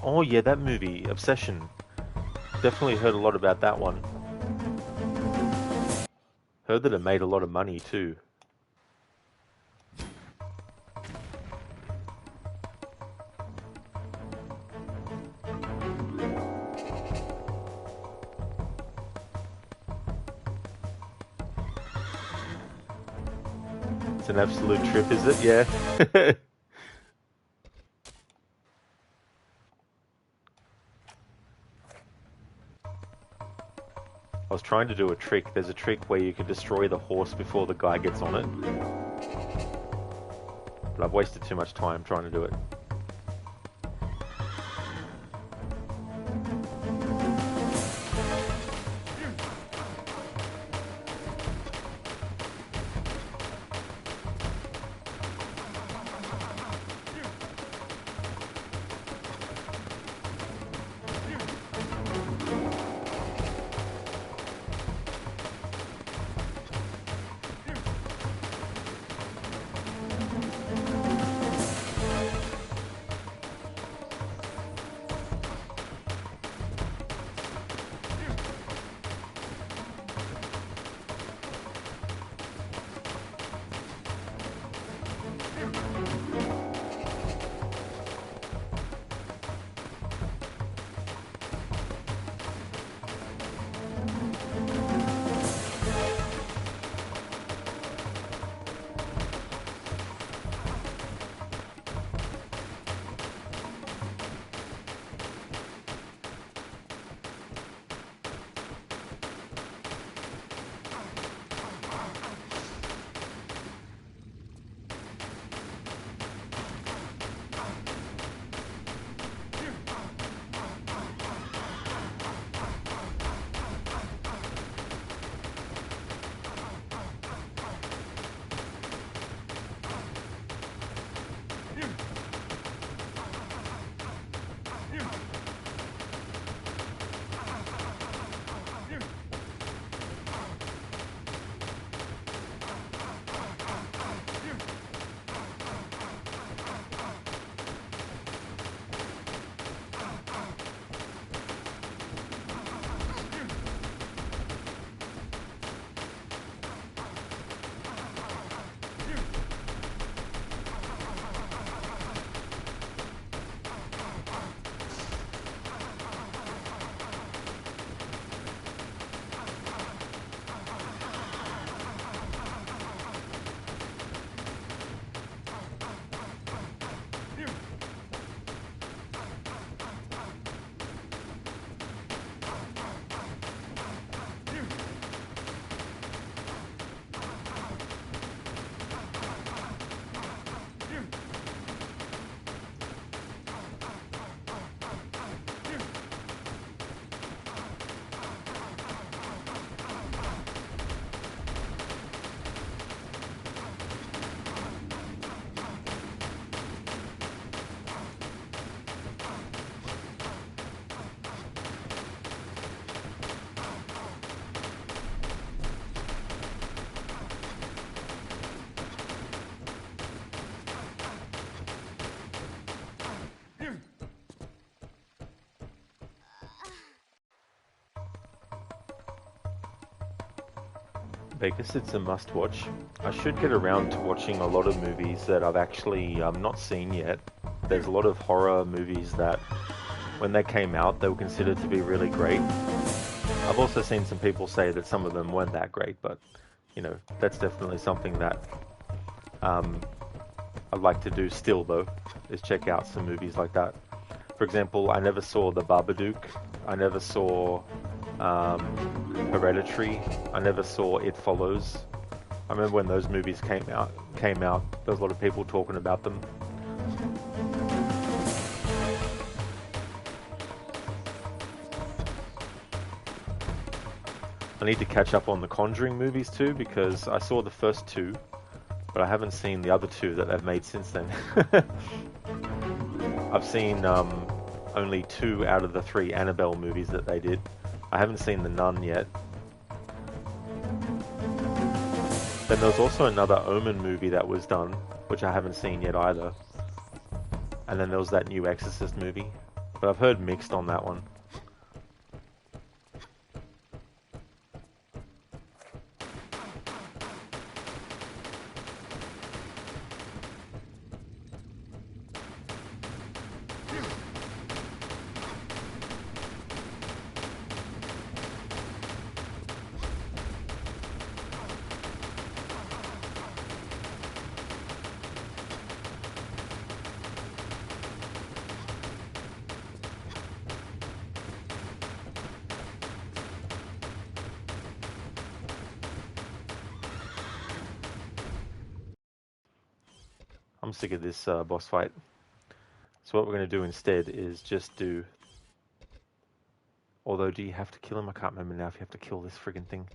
Oh yeah, that movie, Obsession. Definitely heard a lot about that one. Heard that it made a lot of money too. It's an absolute trip, is it? Yeah. I was trying to do a trick. There's a trick where you can destroy the horse before the guy gets on it. But I've wasted too much time trying to do it. Vegas, it's a must-watch. I should get around to watching a lot of movies that I've actually not seen yet. There's a lot of horror movies that, when they came out, they were considered to be really great. I've also seen some people say that some of them weren't that great, but, you know, that's definitely something that I'd like to do still, though, is check out some movies like that. For example, I never saw The Babadook. I never saw Hereditary. I never saw It Follows. I remember when those movies came out, there was a lot of people talking about them. I need to catch up on the Conjuring movies too, because I saw the first two, but I haven't seen the other two that they've made since then. I've seen only 2 out of the 3 Annabelle movies that they did. I haven't seen The Nun yet. Then there was also another Omen movie that was done, which I haven't seen yet either. And then there was that new Exorcist movie, but I've heard mixed on that one. I'm sick of this boss fight. So what we're going to do instead is just do... Although, do you have to kill him? I can't remember now if you have to kill this friggin' thing.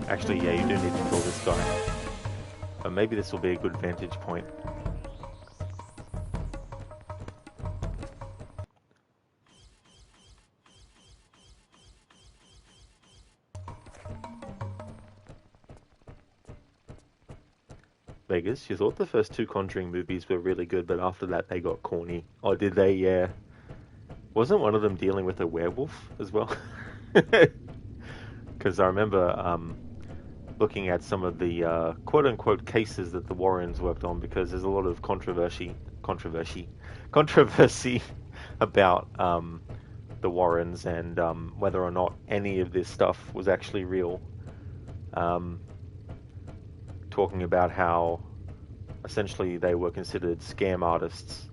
Actually, yeah, you do need to kill this guy. But maybe this will be a good vantage point. Vegas, you thought the first 2 Conjuring movies were really good, but after that they got corny. Or did they? Yeah. Wasn't one of them dealing with a werewolf as well? Because I remember looking at some of the quote-unquote cases that the Warrens worked on, because there's a lot of controversy about the Warrens and whether or not any of this stuff was actually real. Talking about how essentially they were considered scam artists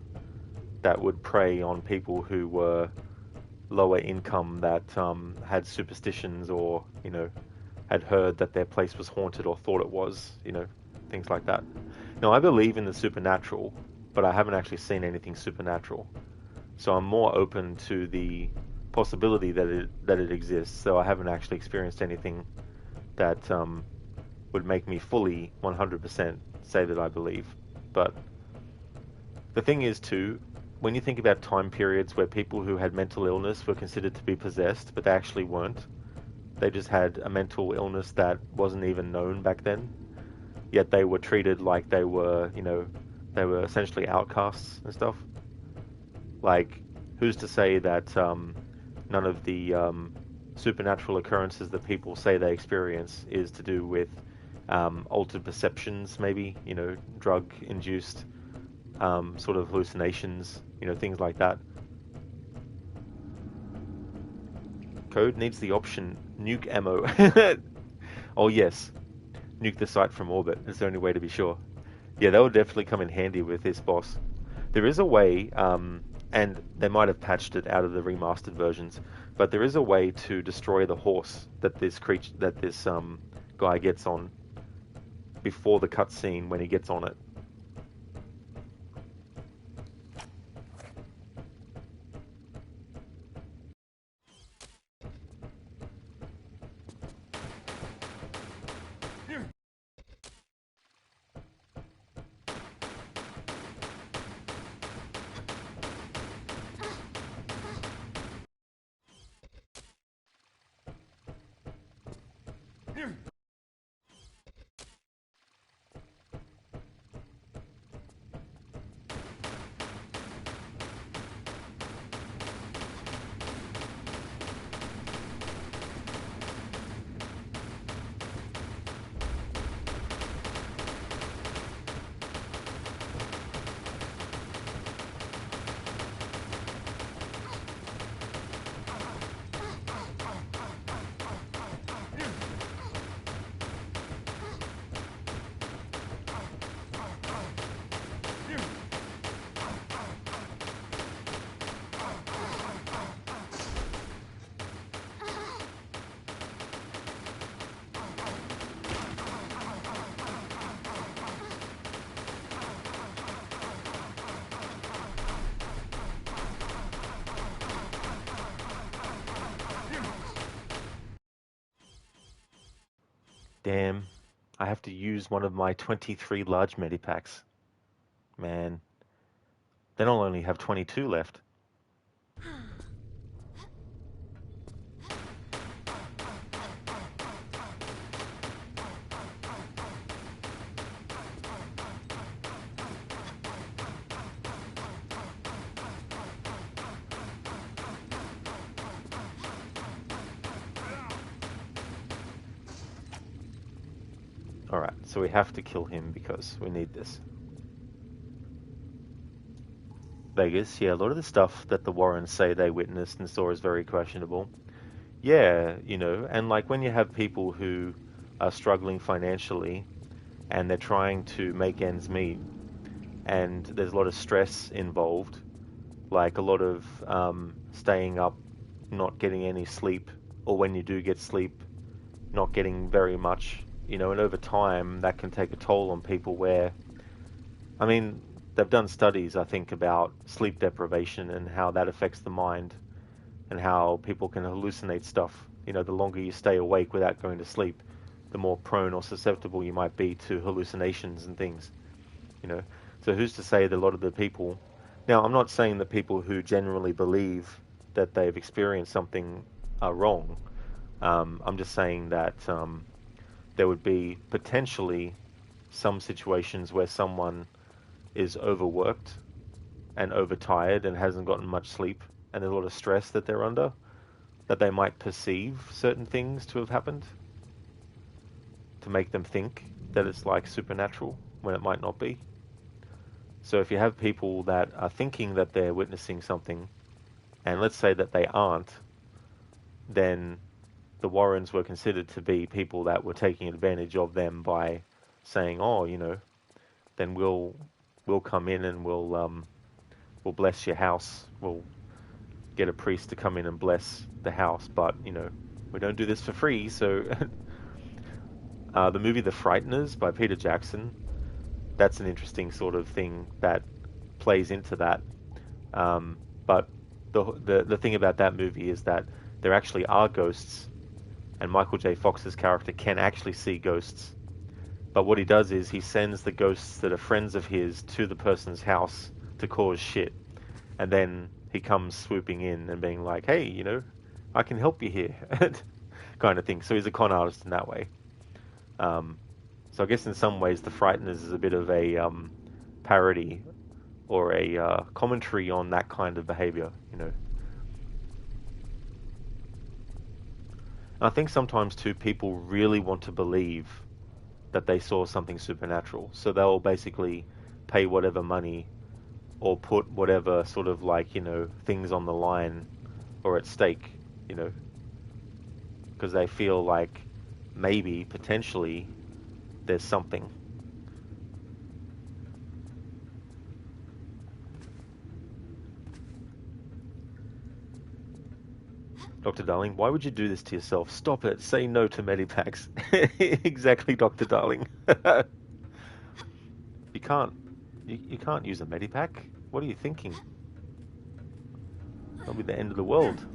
that would prey on people who were lower income, that had superstitions, or, you know, had heard that their place was haunted or thought it was, you know, things like that. Now, I believe in the supernatural, but I haven't actually seen anything supernatural. So I'm more open to the possibility that it exists. So I haven't actually experienced anything that would make me fully 100% say that I believe. But the thing is too, when you think about time periods where people who had mental illness were considered to be possessed, but they actually weren't. They just had a mental illness that wasn't even known back then. Yet they were treated like they were, you know, they were essentially outcasts and stuff. Like, who's to say that none of the supernatural occurrences that people say they experience is to do with altered perceptions, maybe, you know, drug-induced sort of hallucinations, you know, things like that. Code needs the option nuke ammo. Oh yes, nuke the site from orbit. It's the only way to be sure. Yeah, that would definitely come in handy with this boss. There is a way, and they might have patched it out of the remastered versions, but there is a way to destroy the horse that this guy gets on before the cutscene when he gets on it. Damn, I have to use one of my 23 large medipacks. Man, then I'll only have 22 left. Alright, so we have to kill him because we need this. Vegas, yeah, a lot of the stuff that the Warrens say they witnessed and saw is very questionable. Yeah, you know, and like when you have people who are struggling financially and they're trying to make ends meet and there's a lot of stress involved, like a lot of staying up, not getting any sleep, or when you do get sleep, not getting very much, you know, and over time that can take a toll on people where, I mean, they've done studies, I think, about sleep deprivation and how that affects the mind and how people can hallucinate stuff. You know, the longer you stay awake without going to sleep, the more prone or susceptible you might be to hallucinations and things, you know. So who's to say that a lot of the people... Now, I'm not saying that people who generally believe that they've experienced something are wrong. I'm just saying that there would be potentially some situations where someone is overworked and overtired and hasn't gotten much sleep and there's a lot of stress that they're under, that they might perceive certain things to have happened to make them think that it's like supernatural when it might not be. So if you have people that are thinking that they're witnessing something, and let's say that they aren't, then the Warrens were considered to be people that were taking advantage of them by saying, oh, you know, then we'll come in and we'll bless your house. We'll get a priest to come in and bless the house, but, you know, we don't do this for free. So the movie The Frighteners by Peter Jackson, that's an interesting sort of thing that plays into that. But the thing about that movie is that there actually are ghosts, and Michael J. Fox's character can actually see ghosts. But what he does is he sends the ghosts that are friends of his to the person's house to cause shit. And then he comes swooping in and being like, hey, you know, I can help you here, kind of thing. So he's a con artist in that way. So I guess in some ways The Frighteners is a bit of a parody or a commentary on that kind of behavior, you know. And I think sometimes too people really want to believe that they saw something supernatural. So they'll basically pay whatever money or put whatever sort of like, you know, things on the line or at stake, you know. because they feel like maybe, potentially, there's something. Dr. Darling, why would you do this to yourself? Stop it. Say no to medipacks. Exactly, Dr. Darling. You can't. You can't use a medipack. What are you thinking? That'll be the end of the world.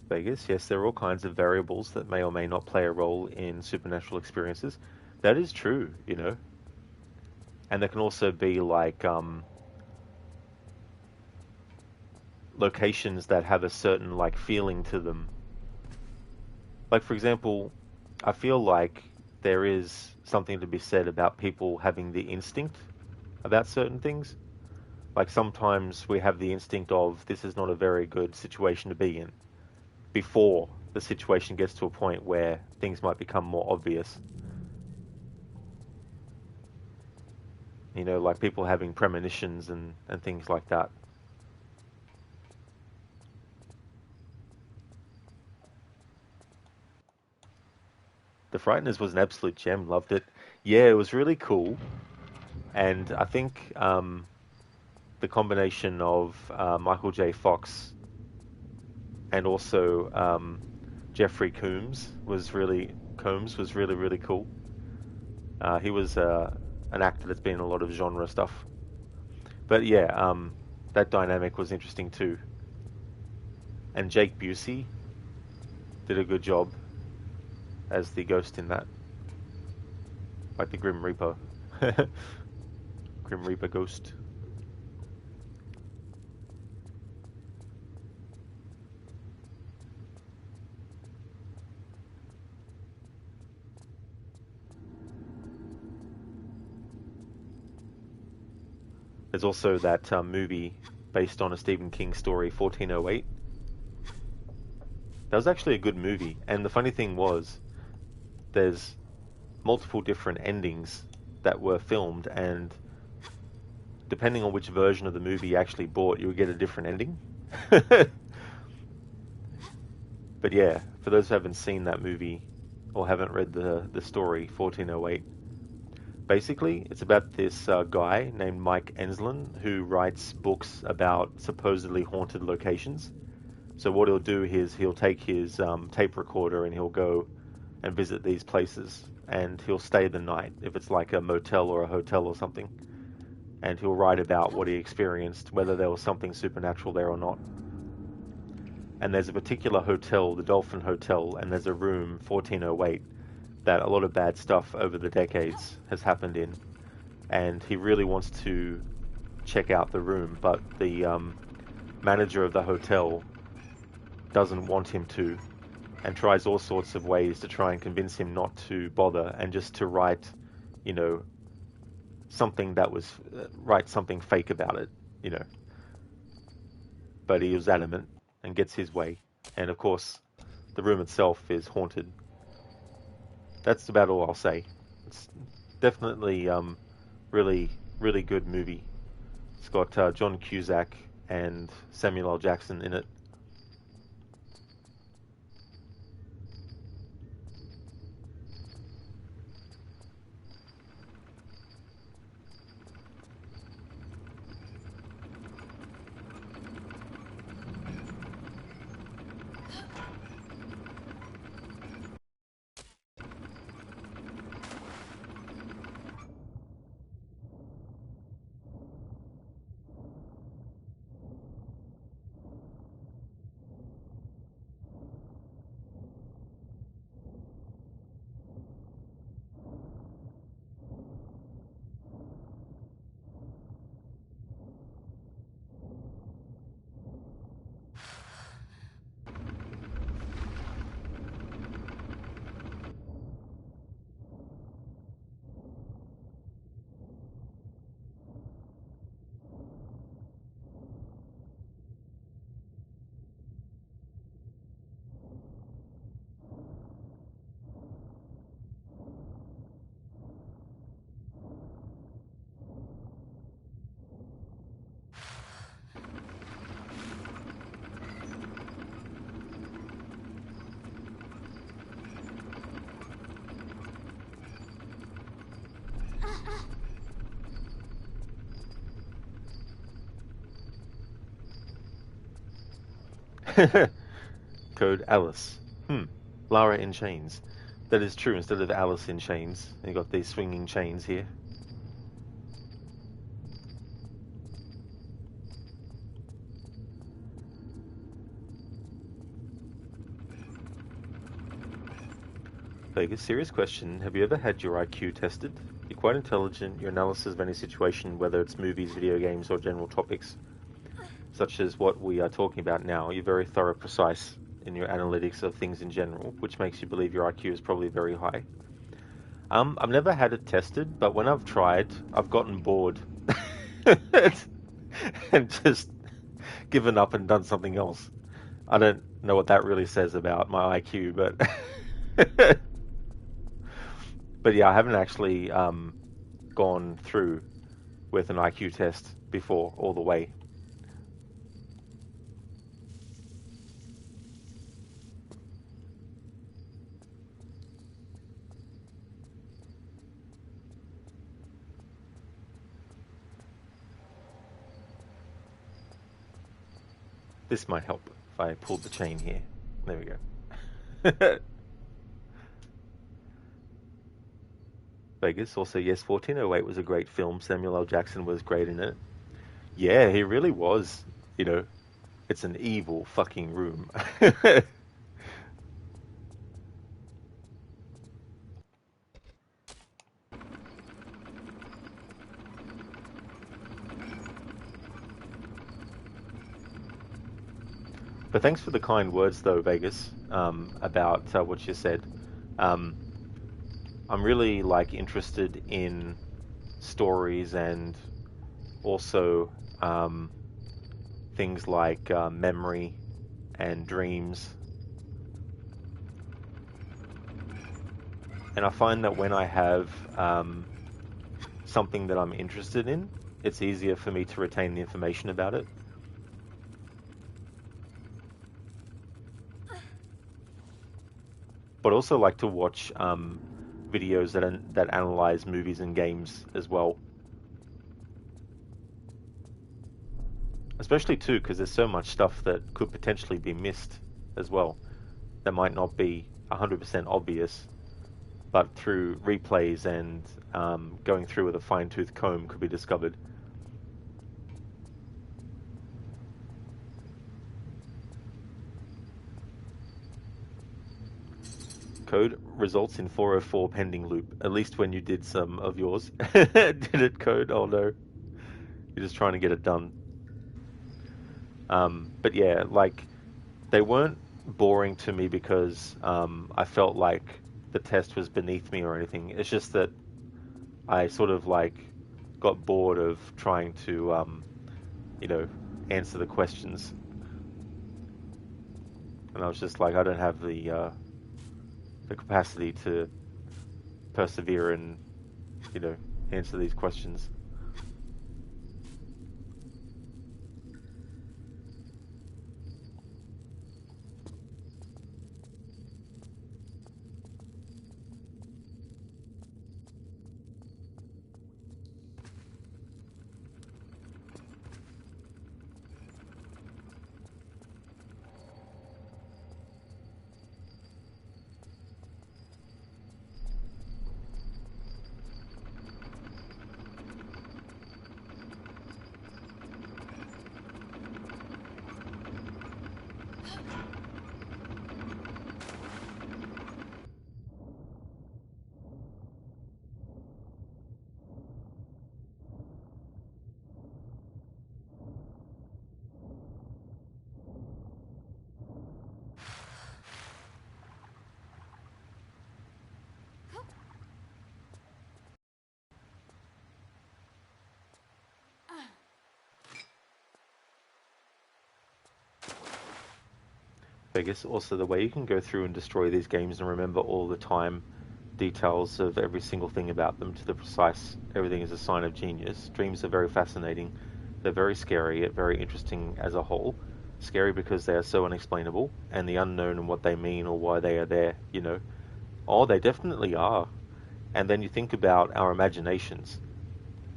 Vegas, yes, there are all kinds of variables that may or may not play a role in supernatural experiences. That is true, you know. And there can also be like locations that have a certain like feeling to them. Like for example, I feel like there is something to be said about people having the instinct about certain things. Like sometimes we have the instinct of this is not a very good situation to be in before the situation gets to a point where things might become more obvious. You know, like people having premonitions and things like that. The Frighteners was an absolute gem. Loved it. Yeah, it was really cool. And I think the combination of Michael J. Fox and also Jeffrey Combs was really, really cool. He was an actor that's been in a lot of genre stuff. But yeah, that dynamic was interesting too. And Jake Busey did a good job as the ghost in that. Like the Grim Reaper. Grim Reaper ghost. There's also that movie based on a Stephen King story, 1408. That was actually a good movie. And the funny thing was, there's multiple different endings that were filmed, and depending on which version of the movie you actually bought, you would get a different ending. But yeah, for those who haven't seen that movie or haven't read the story, 1408, basically it's about this guy named Mike Enslin who writes books about supposedly haunted locations. So what he'll do is he'll take his tape recorder and he'll go and visit these places, and he'll stay the night if it's like a motel or a hotel or something, and he'll write about what he experienced, whether there was something supernatural there or not. And there's a particular hotel, the Dolphin Hotel, and there's a room, 1408, that a lot of bad stuff over the decades has happened in, and he really wants to check out the room, but the manager of the hotel doesn't want him to, and tries all sorts of ways to try and convince him not to bother and just to write, you know, something that was, write something fake about it, you know. But he was adamant and gets his way. And of course, the room itself is haunted. That's about all I'll say. It's definitely really, really good movie. It's got John Cusack and Samuel L. Jackson in it. Code Alice. Lara in chains. That is true, instead of Alice in chains. You got these swinging chains here. Vegas, serious question. Have you ever had your IQ tested? You're quite intelligent. Your analysis of any situation, whether it's movies, video games, or general topics, such as what we are talking about now, you're very thorough, precise in your analytics of things in general, which makes you believe your IQ is probably very high. I've never had it tested, but when I've tried, I've gotten bored and just given up and done something else. I don't know what that really says about my IQ, but but yeah, I haven't actually gone through with an IQ test before all the way. This might help if I pull the chain here. There we go. Vegas, also, yes, 1408 was a great film. Samuel L. Jackson was great in it. Yeah, he really was. You know, it's an evil fucking room. But thanks for the kind words, though, Vegas, about what you said. I'm really interested in stories and also things like memory and dreams. And I find that when I have something that I'm interested in, it's easier for me to retain the information about it. But also like to watch videos that analyze movies and games as well. Especially too, because there's so much stuff that could potentially be missed as well. That might not be 100% obvious, but through replays and going through with a fine-tooth comb could be discovered. Code results in 404 pending loop. At least when you did some of yours. Did it, Code? Oh no. You're just trying to get it done. But yeah, they weren't boring to me because I felt like the test was beneath me or anything. It's just that I sort of got bored of trying to, answer the questions. And I was just like, I don't have the capacity to persevere and, answer these questions. Vegas, also the way you can go through and destroy these games and remember all the time details of every single thing about them to the precise, everything is a sign of genius. Dreams are very fascinating. They're very scary, yet very interesting as a whole. Scary because they are so unexplainable, and the unknown and what they mean or why they are there, Oh, they definitely are. And then you think about our imaginations.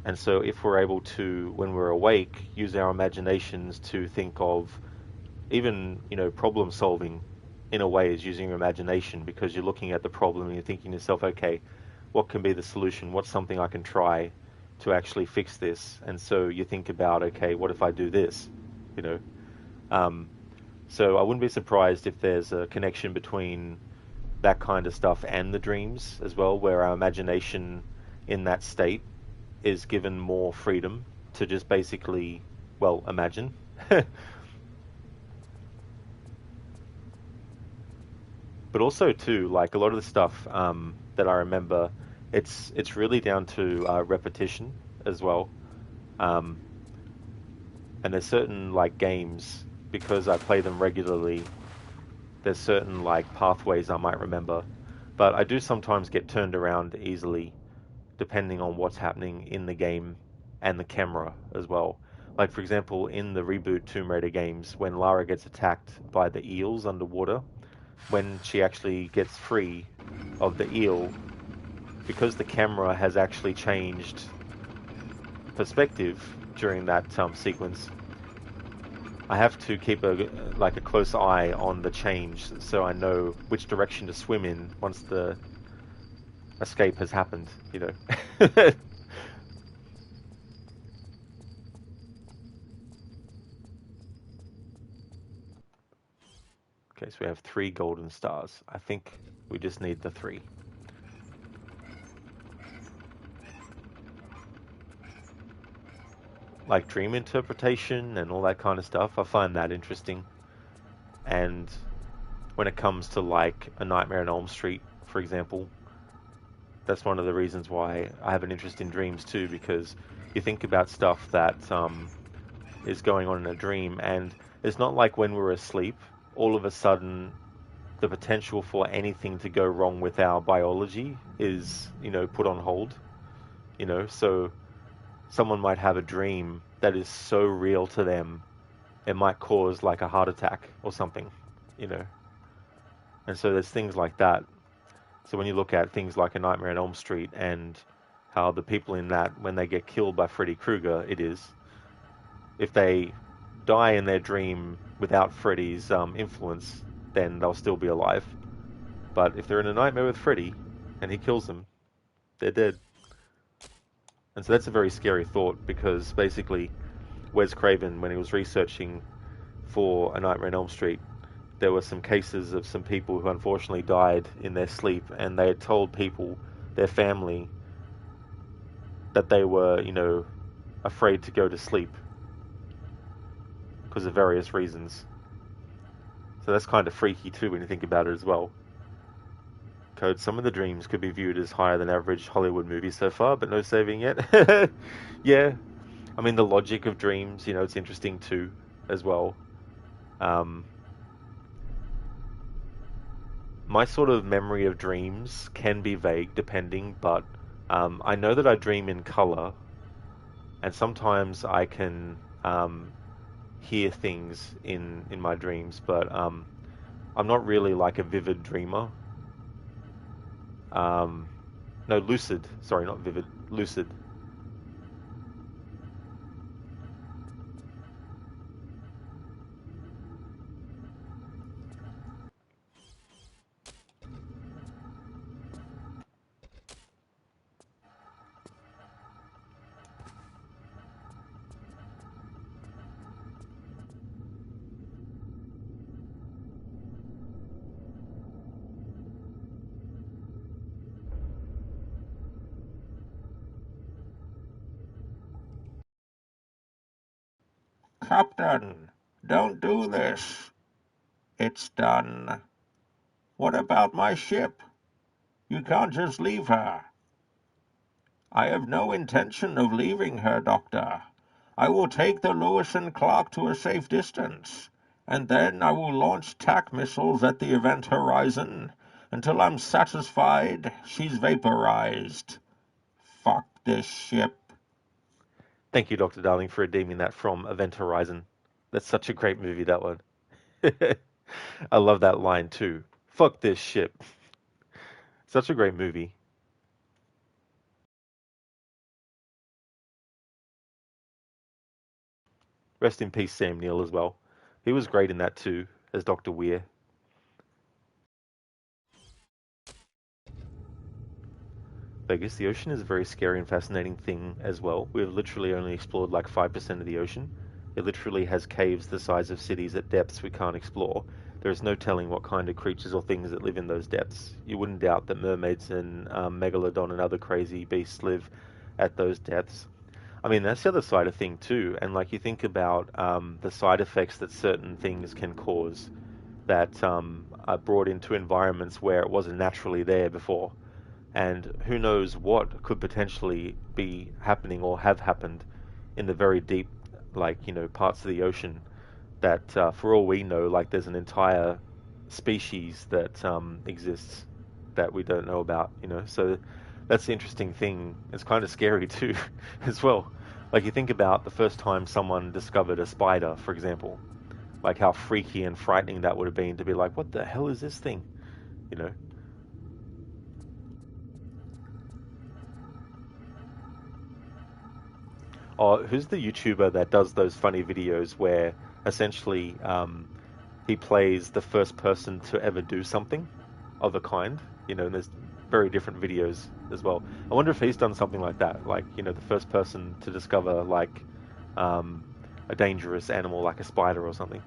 And so if we're able to, when we're awake, use our imaginations to think of even, problem solving in a way is using your imagination, because you're looking at the problem and you're thinking to yourself, okay, what can be the solution? What's something I can try to actually fix this? And so you think about, okay, what if I do this? You know, um, so I wouldn't be surprised if there's a connection between that kind of stuff and the dreams as well, where our imagination in that state is given more freedom to just basically, well, imagine. But also too, like a lot of the stuff that I remember, it's really down to repetition as well. Um, and there's certain like games, because I play them regularly. There's certain like pathways I might remember, but I do sometimes get turned around easily depending on what's happening in the game and the camera as well. Like for example, in the reboot Tomb Raider games, when Lara gets attacked by the eels underwater, when she actually gets free of the eel, because the camera has actually changed perspective during that sequence, I have to keep a close eye on the change so I know which direction to swim in once the escape has happened, Okay, so we have 3 golden stars. I think we just need the 3. Like dream interpretation and all that kind of stuff, I find that interesting. And when it comes to like A Nightmare on Elm Street, for example, that's one of the reasons why I have an interest in dreams too, because you think about stuff that is going on in a dream, and it's not like when we're asleep, all of a sudden the potential for anything to go wrong with our biology is, put on hold. So someone might have a dream that is so real to them, it might cause like a heart attack or something, you know. And so there's things like that. So when you look at things like A Nightmare on Elm Street and how the people in that, when they get killed by Freddy Krueger, if they die in their dream without Freddy's influence, then they'll still be alive. But if they're in a nightmare with Freddy and he kills them, they're dead. And so that's a very scary thought, because basically Wes Craven, when he was researching for A Nightmare on Elm Street, there were some cases of some people who unfortunately died in their sleep, and they had told people, their family, that they were, afraid to go to sleep because of various reasons. So that's kind of freaky too when you think about it as well. Code, some of the dreams could be viewed as higher than average Hollywood movies so far, but no saving yet. Yeah, I mean the logic of dreams, it's interesting too, as well. Um, my sort of memory of dreams can be vague depending, but I know that I dream in color, and sometimes I can hear things in my dreams, but I'm not really like a vivid dreamer. Um, no, lucid. Sorry, not vivid. Lucid. Captain, don't do this. It's done. What about my ship? You can't just leave her. I have no intention of leaving her, Doctor. I will take the Lewis and Clark to a safe distance, and then I will launch TAC missiles at the event horizon until I'm satisfied she's vaporized. Fuck this ship. Thank you, Dr. Darling, for redeeming that from Event Horizon. That's such a great movie, that one. I love that line too. Fuck this ship. Such a great movie. Rest in peace, Sam Neill, as well. He was great in that too, as Dr. Weir. Vegas, the ocean is a very scary and fascinating thing as well. We've literally only explored like 5% of the ocean. It literally has caves the size of cities at depths we can't explore. There is no telling what kind of creatures or things that live in those depths. You wouldn't doubt that mermaids and megalodon and other crazy beasts live at those depths. I mean, that's the other side of thing too. And like you think about the side effects that certain things can cause that are brought into environments where it wasn't naturally there before. And who knows what could potentially be happening or have happened in the very deep, like, parts of the ocean that, for all we know, like there's an entire species that exists that we don't know about. So that's the interesting thing. It's kind of scary too, as well. Like you think about the first time someone discovered a spider, for example, like how freaky and frightening that would have been to be like, what the hell is this thing? You know? Oh, who's the YouTuber that does those funny videos where essentially he plays the first person to ever do something of a kind? And there's very different videos as well. I wonder if he's done something like that, like, the first person to discover like um, a dangerous animal like a spider or something.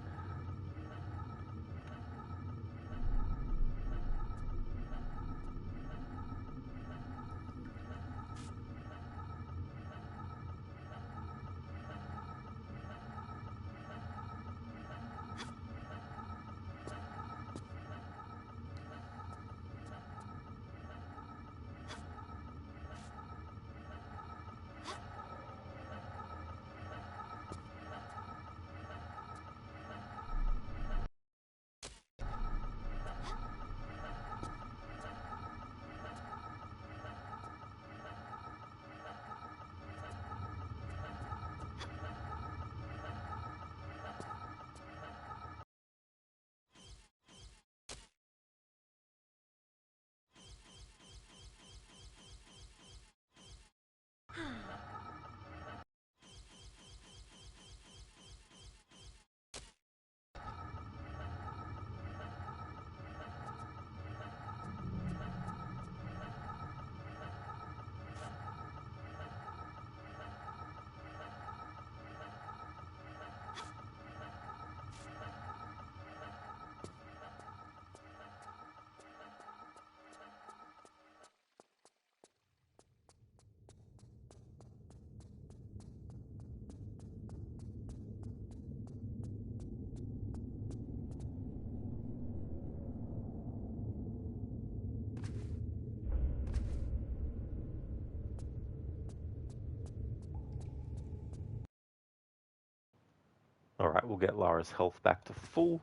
All right, we'll get Lara's health back to full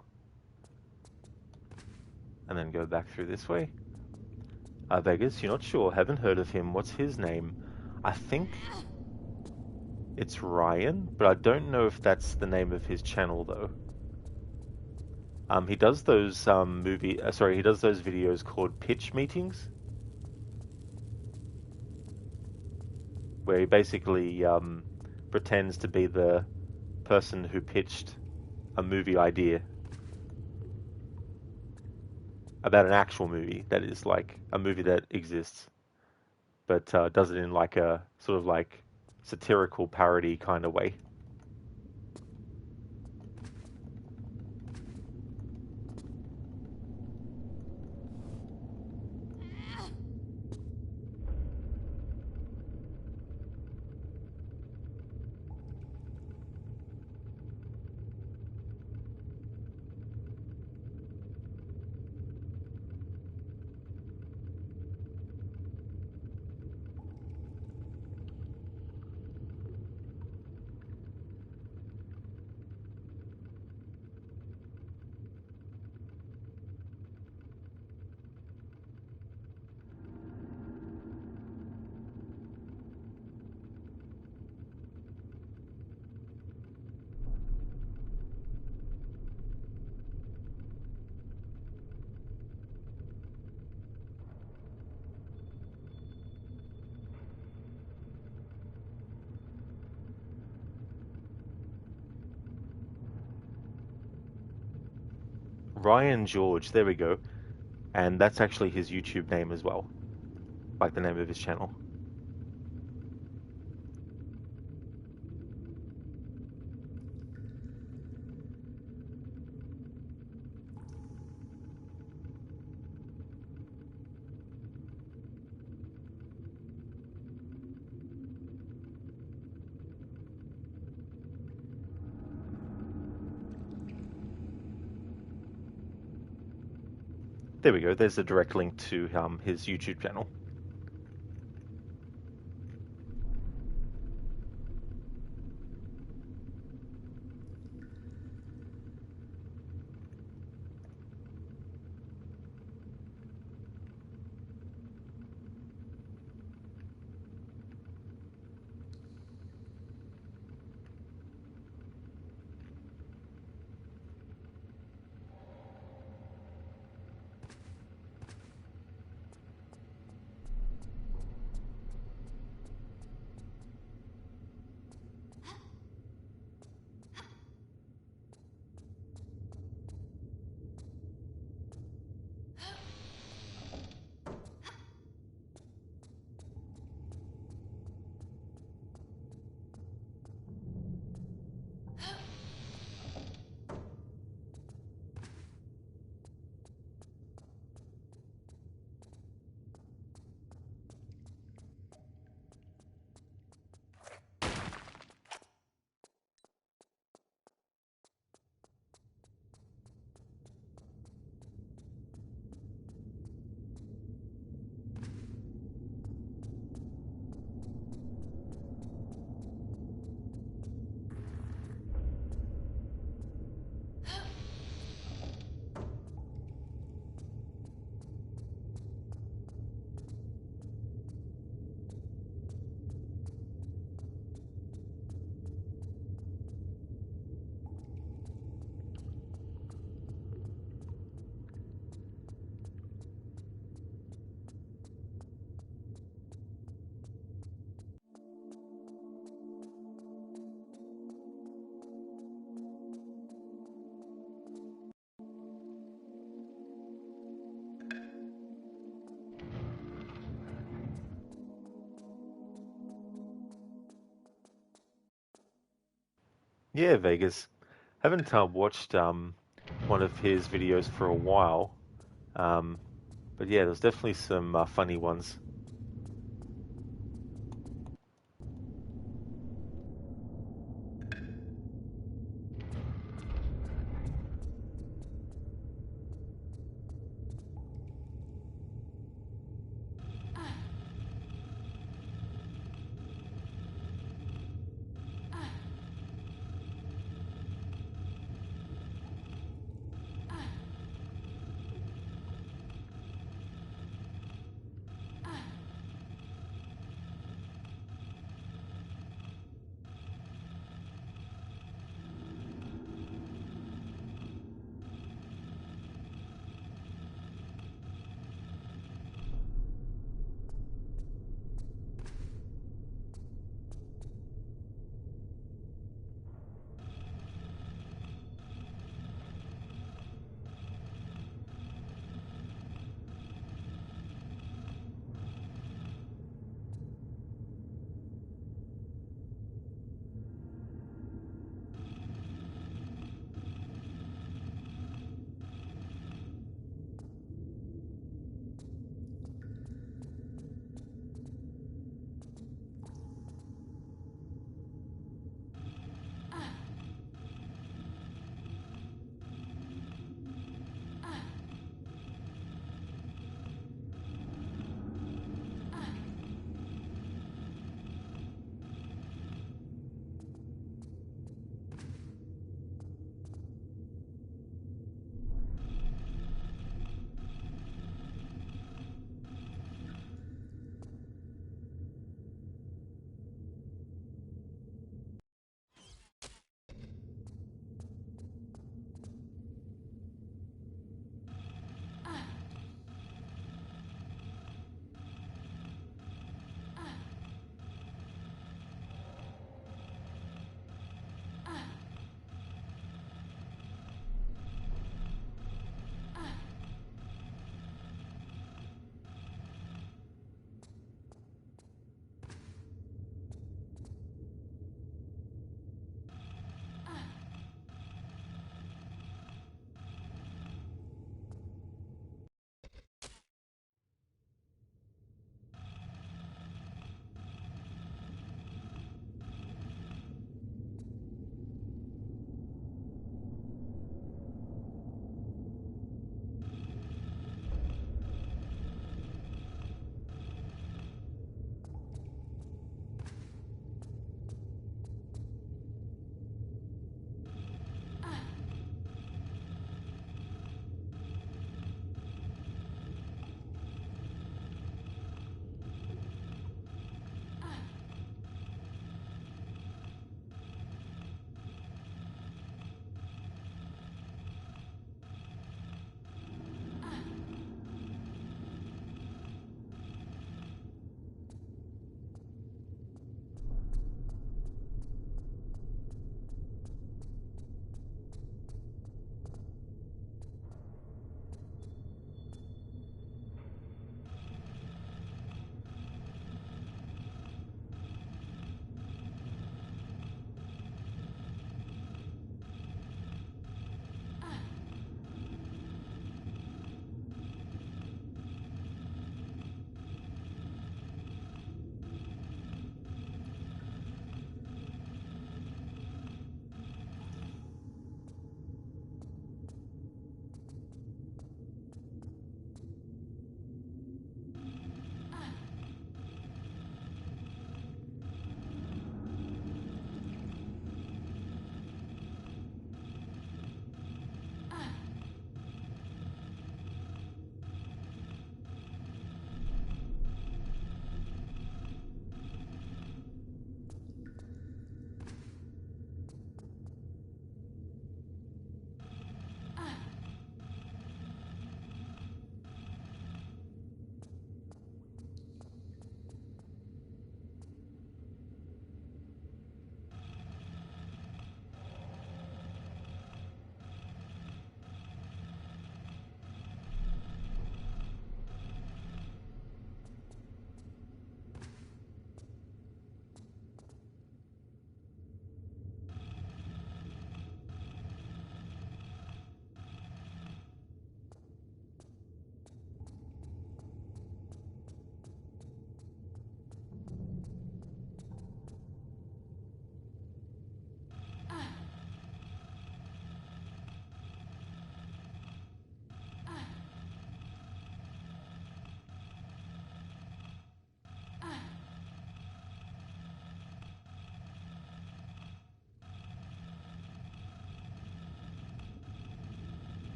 and then go back through this way. Vegas, you're not sure, haven't heard of him. What's his name? I think it's Ryan, but I don't know if that's the name of his channel though. He does those he does those videos called pitch meetings, where he basically pretends to be the person who pitched a movie idea about an actual movie that is like a movie that exists, but does it in like a sort of like satirical parody kind of way. Ryan George, there we go. And that's actually his YouTube name as well, like the name of his channel. There we go, there's a direct link to his YouTube channel. Yeah, Vegas. Haven't watched one of his videos for a while, um, but yeah, there's definitely some funny ones.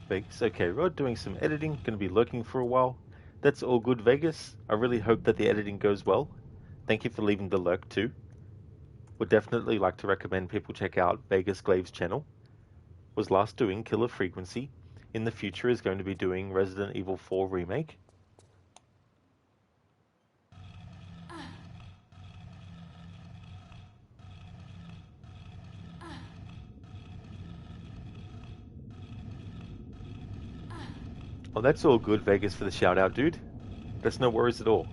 Vegas. Okay, Rod, doing some editing. Going to be lurking for a while. That's all good, Vegas. I really hope that the editing goes well. Thank you for leaving the lurk too. Would definitely like to recommend people check out Vegas Glave's channel. Was last doing Killer Frequency. In the future is going to be doing Resident Evil 4 Remake. Oh, that's all good, Vegas, for the shout out, dude. That's no worries at all.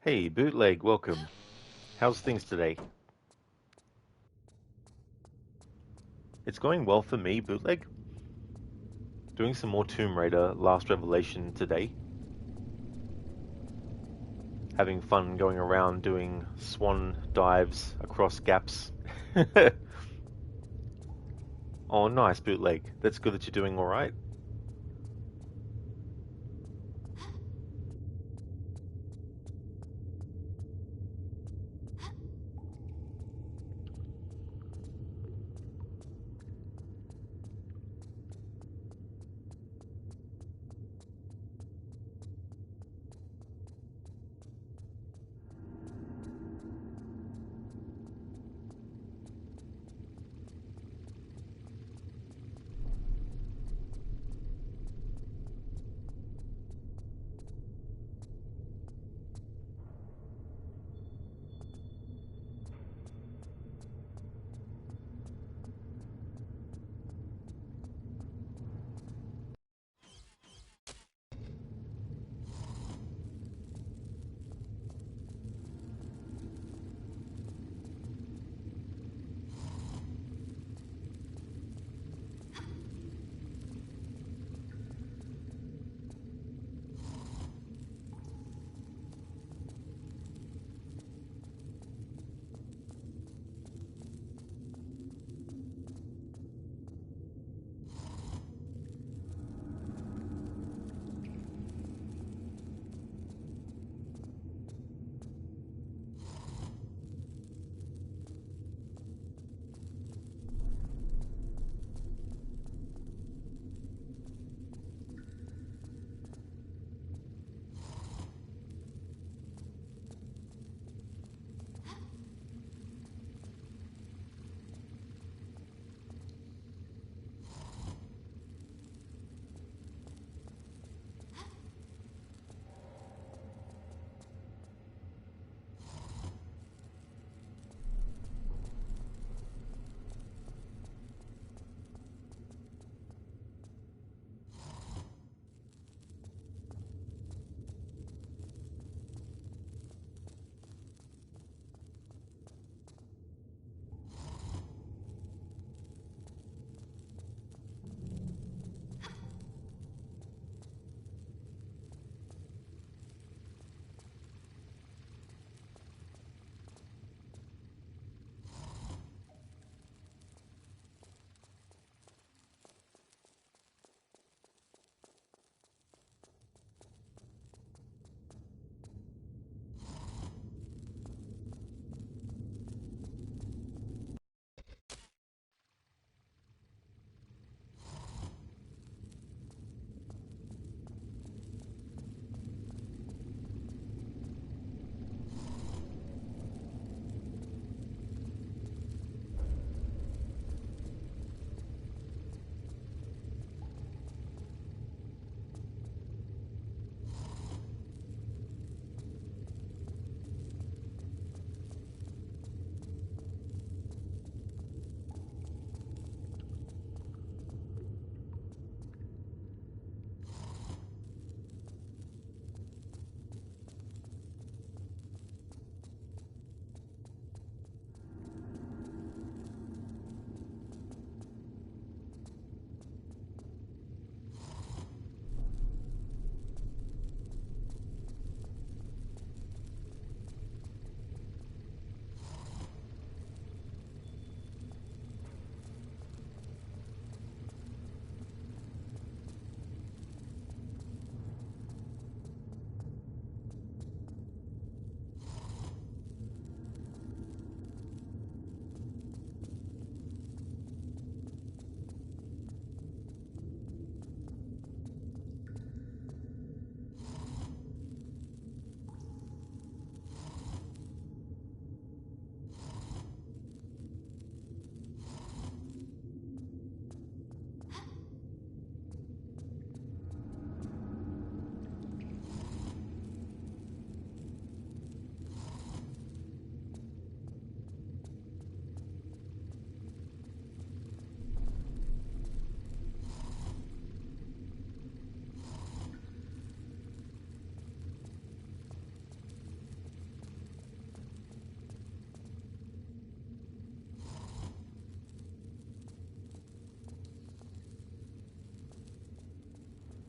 Hey, Bootleg, welcome. How's things today? It's going well for me, Bootleg. Doing some more Tomb Raider Last Revelation today. Having fun going around doing swan dives across gaps. Oh, nice, Bootleg. That's good that you're doing alright.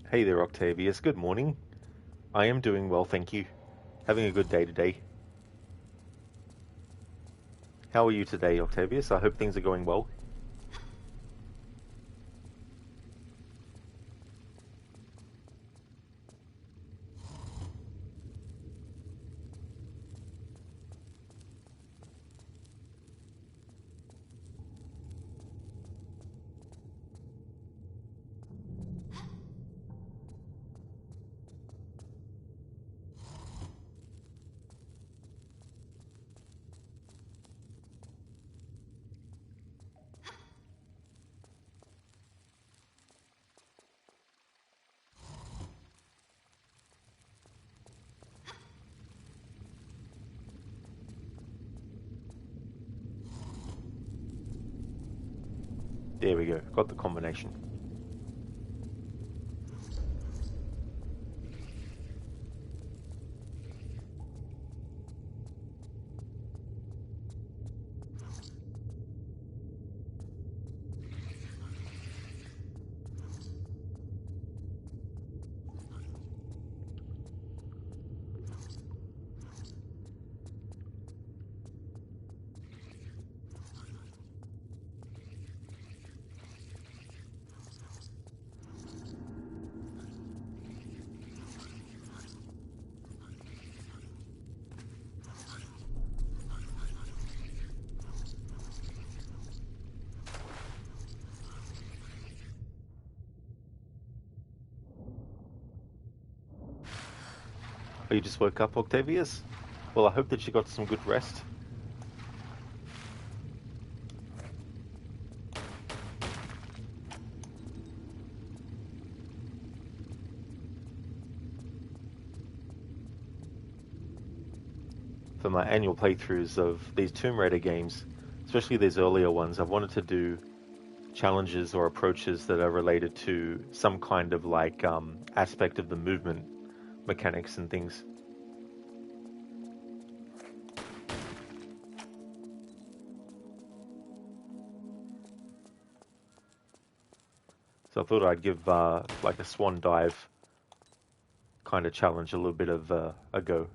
Hey there, Octavius. Good morning. I am doing well, thank you. Having a good day today. How are you today, Octavius? I hope things are going well. There we go. Got the combination. Oh, you just woke up, Octavius? Well, I hope that you got some good rest. For my annual playthroughs of these Tomb Raider games, especially these earlier ones, I've wanted to do challenges or approaches that are related to some kind of like aspect of the movement mechanics and things. So I thought I'd give like a Swan Dive kind of challenge a little bit of a go.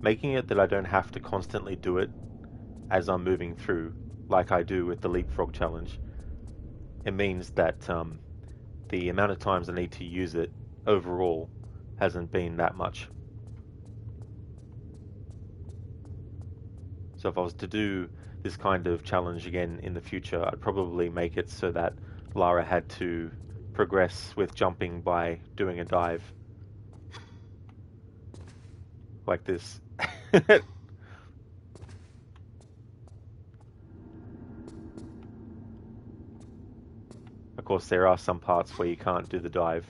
Making it that I don't have to constantly do it as I'm moving through, like I do with the Leapfrog challenge. It means that the amount of times I need to use it overall hasn't been that much. So if I was to do this kind of challenge again in the future, I'd probably make it so that Lara had to progress with jumping by doing a dive. Like this. Of course, there are some parts where you can't do the dive.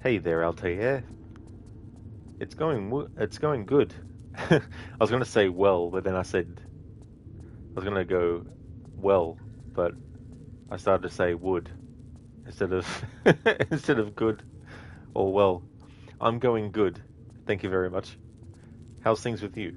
Hey there, Altair. It's going good. I was going to say well, but then I was going to go well, but I started to say would instead of instead of good or well. I'm going good. Thank you very much. How's things with you?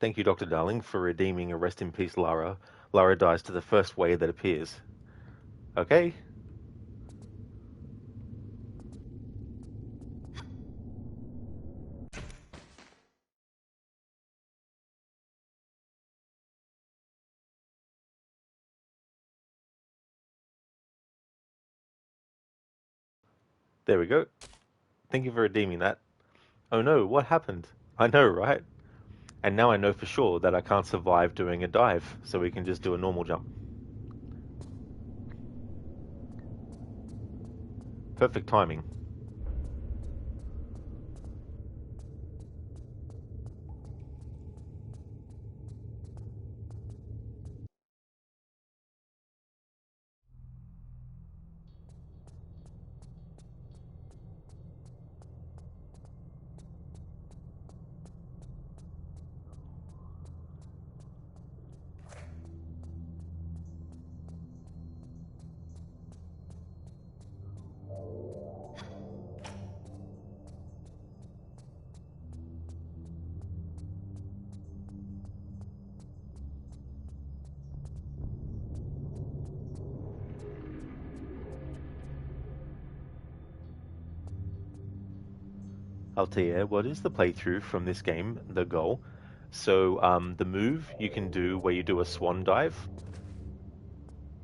Thank you, Dr. Darling, for redeeming a rest in peace Lara. Lara dies to the first way that appears. Okay? There we go. Thank you for redeeming that. Oh no, what happened? I know, right? And now I know for sure that I can't survive doing a dive, so we can just do a normal jump. Perfect timing. Altair, what is the playthrough from this game, the goal? So the move you can do where you do a swan dive.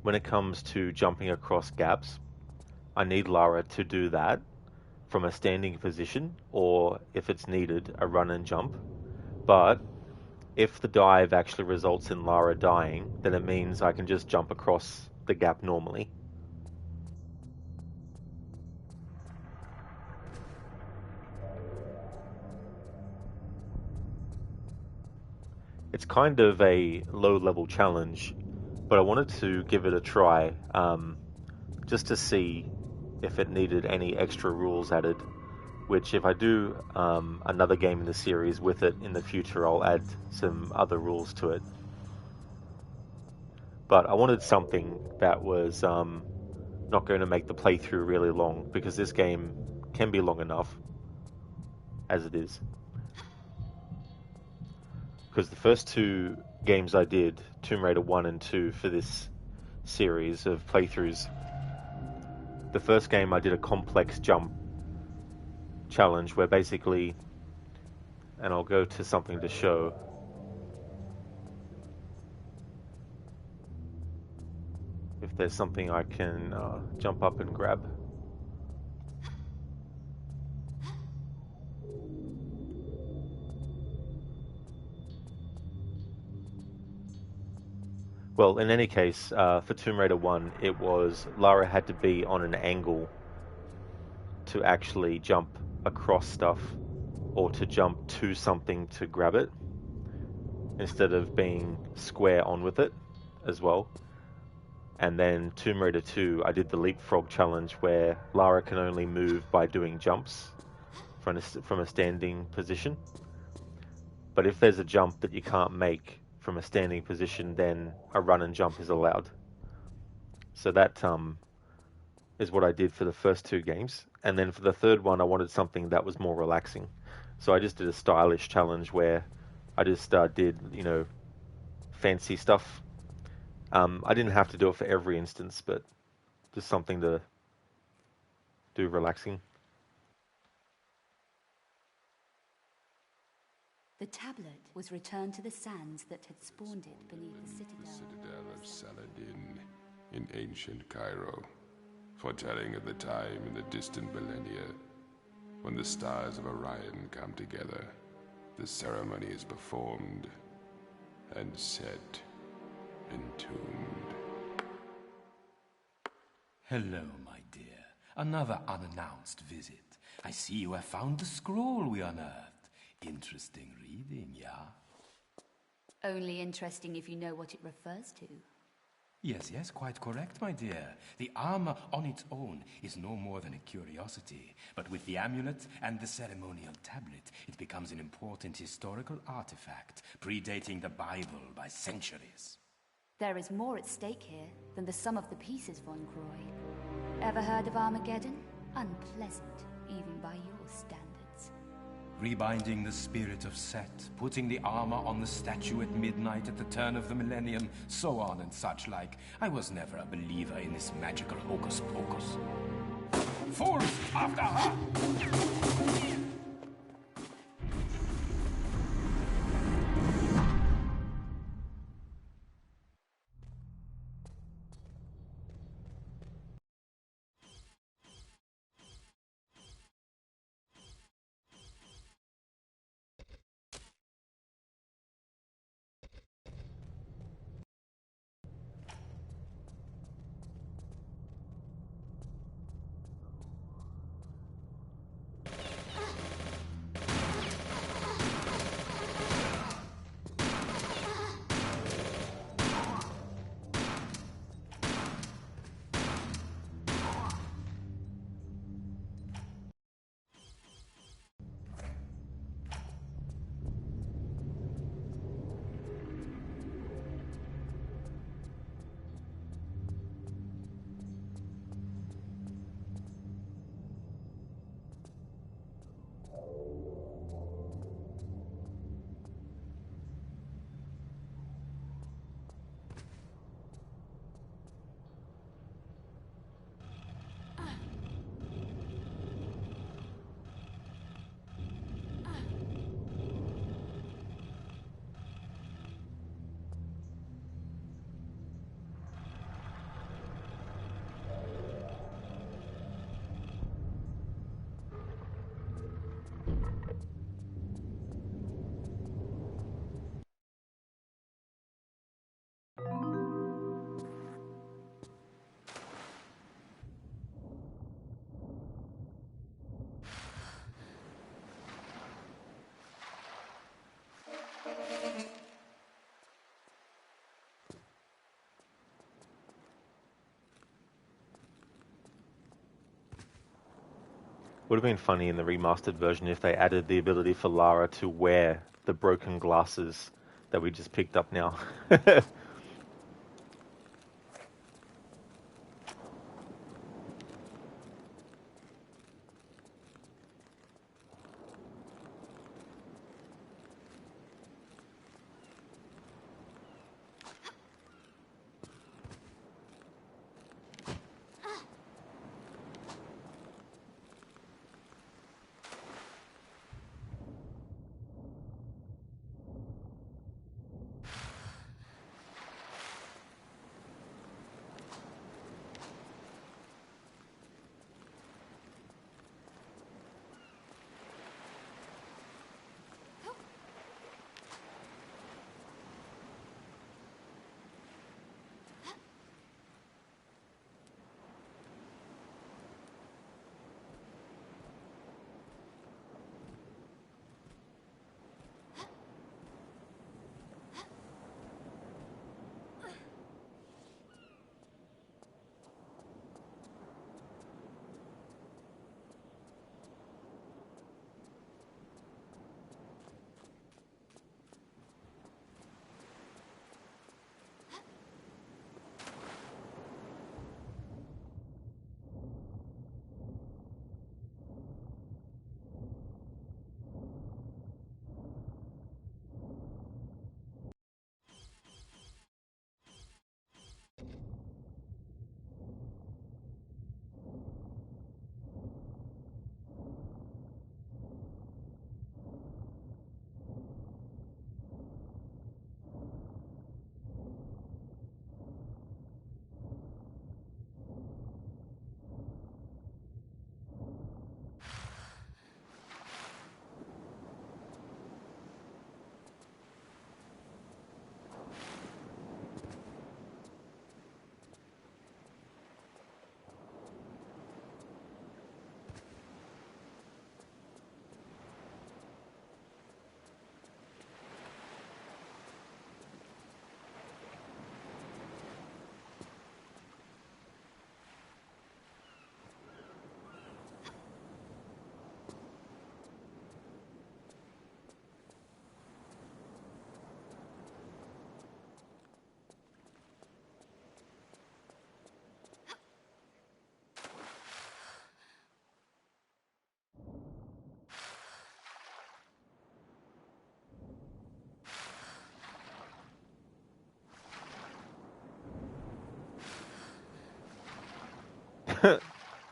When it comes to jumping across gaps, I need Lara to do that from a standing position, or if it's needed, a run and jump. But if the dive actually results in Lara dying, then it means I can just jump across the gap normally. It's kind of a low-level challenge, but I wanted to give it a try, just to see if it needed any extra rules added, which if I do another game in the series with it in the future, I'll add some other rules to it. But I wanted something that was not going to make the playthrough really long, because this game can be long enough as it is. Because the first two games I did, Tomb Raider 1 and 2 for this series of playthroughs, the first game I did a complex jump challenge where basically, and I'll go to something to show, if there's something I can jump up and grab. Well, in any case, for Tomb Raider 1, it was Lara had to be on an angle to actually jump across stuff or to jump to something to grab it, instead of being square on with it as well. And then Tomb Raider 2, I did the leapfrog challenge where Lara can only move by doing jumps from a standing position. But if there's a jump that you can't make from a standing position, then a run and jump is allowed. So that is what I did for the first two games. And then for the third one, I wanted something that was more relaxing. So I just did a stylish challenge where I just did, fancy stuff. I didn't have to do it for every instance, but just something to do relaxing. The tablet was returned to the sands that had spawned it beneath the citadel. The citadel of Saladin in ancient Cairo, foretelling of the time in the distant millennia when the stars of Orion come together. The ceremony is performed and set, entombed. Hello, my dear. Another unannounced visit. I see you have found the scroll we unearthed. Interesting reading, yeah? Only interesting if you know what it refers to. Yes, quite correct, my dear. The armor on its own is no more than a curiosity, but with the amulet and the ceremonial tablet, it becomes an important historical artifact, predating the Bible by centuries. There is more at stake here than the sum of the pieces, Von Croy. Ever heard of Armageddon? Unpleasant, even by your standards. Rebinding the spirit of Set, putting the armor on the statue at midnight at the turn of the millennium, so on and such like. I was never a believer in this magical hocus-pocus. Fools, after her! Would have been funny in the remastered version if they added the ability for Lara to wear the broken glasses that we just picked up now.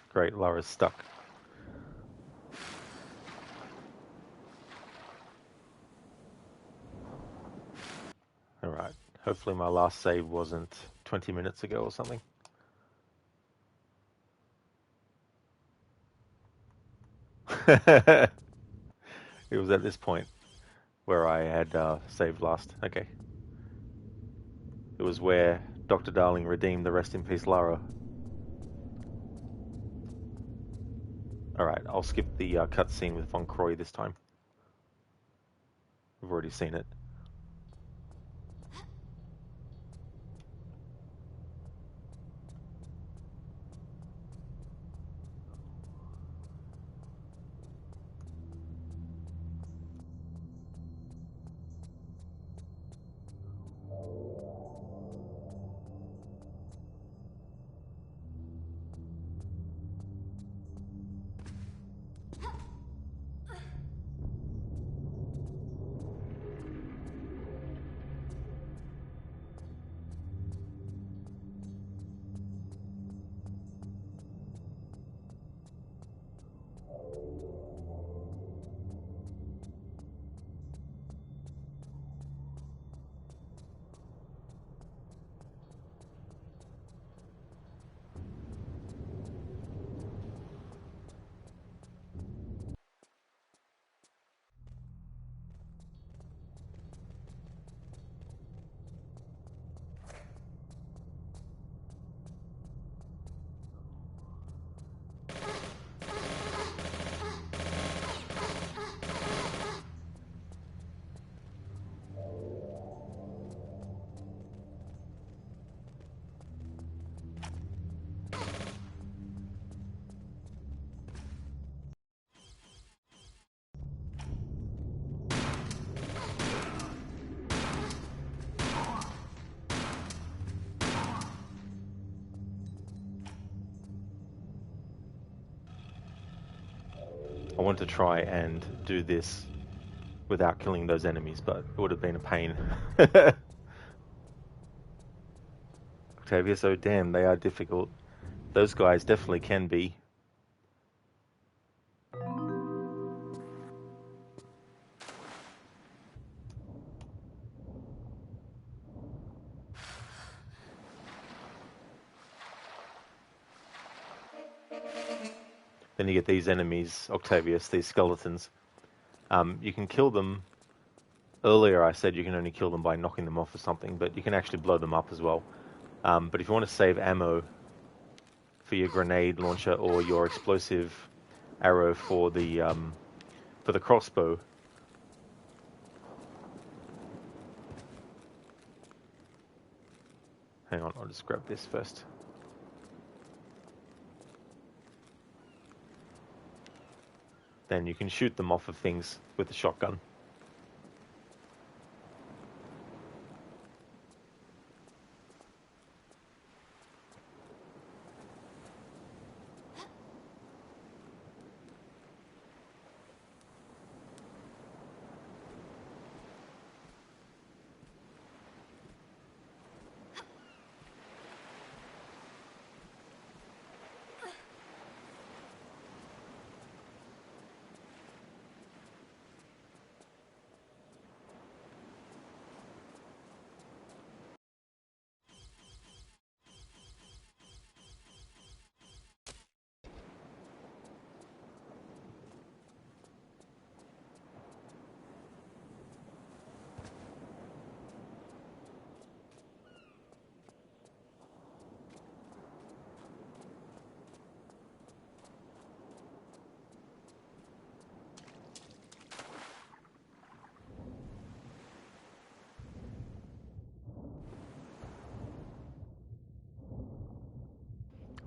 Great, Lara's stuck. Alright, hopefully my last save wasn't 20 minutes ago or something. It was at this point where I had saved last. Okay. It was where Dr. Darling redeemed the Rest in Peace Lara. Alright, I'll skip the cutscene with Von Croy this time. We've already seen it. I want to try and do this without killing those enemies, but it would have been a pain. Octavia, so damn, they are difficult. Those guys definitely can be. Then you get these enemies, Octavius, these skeletons. You can kill them. Earlier I said you can only kill them by knocking them off or something, but you can actually blow them up as well. But if you want to save ammo for your grenade launcher or your explosive arrow for the crossbow, hang on, I'll just grab this first. Then you can shoot them off of things with the shotgun.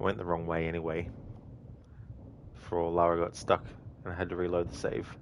I went the wrong way anyway. For Lara got stuck and I had to reload the save.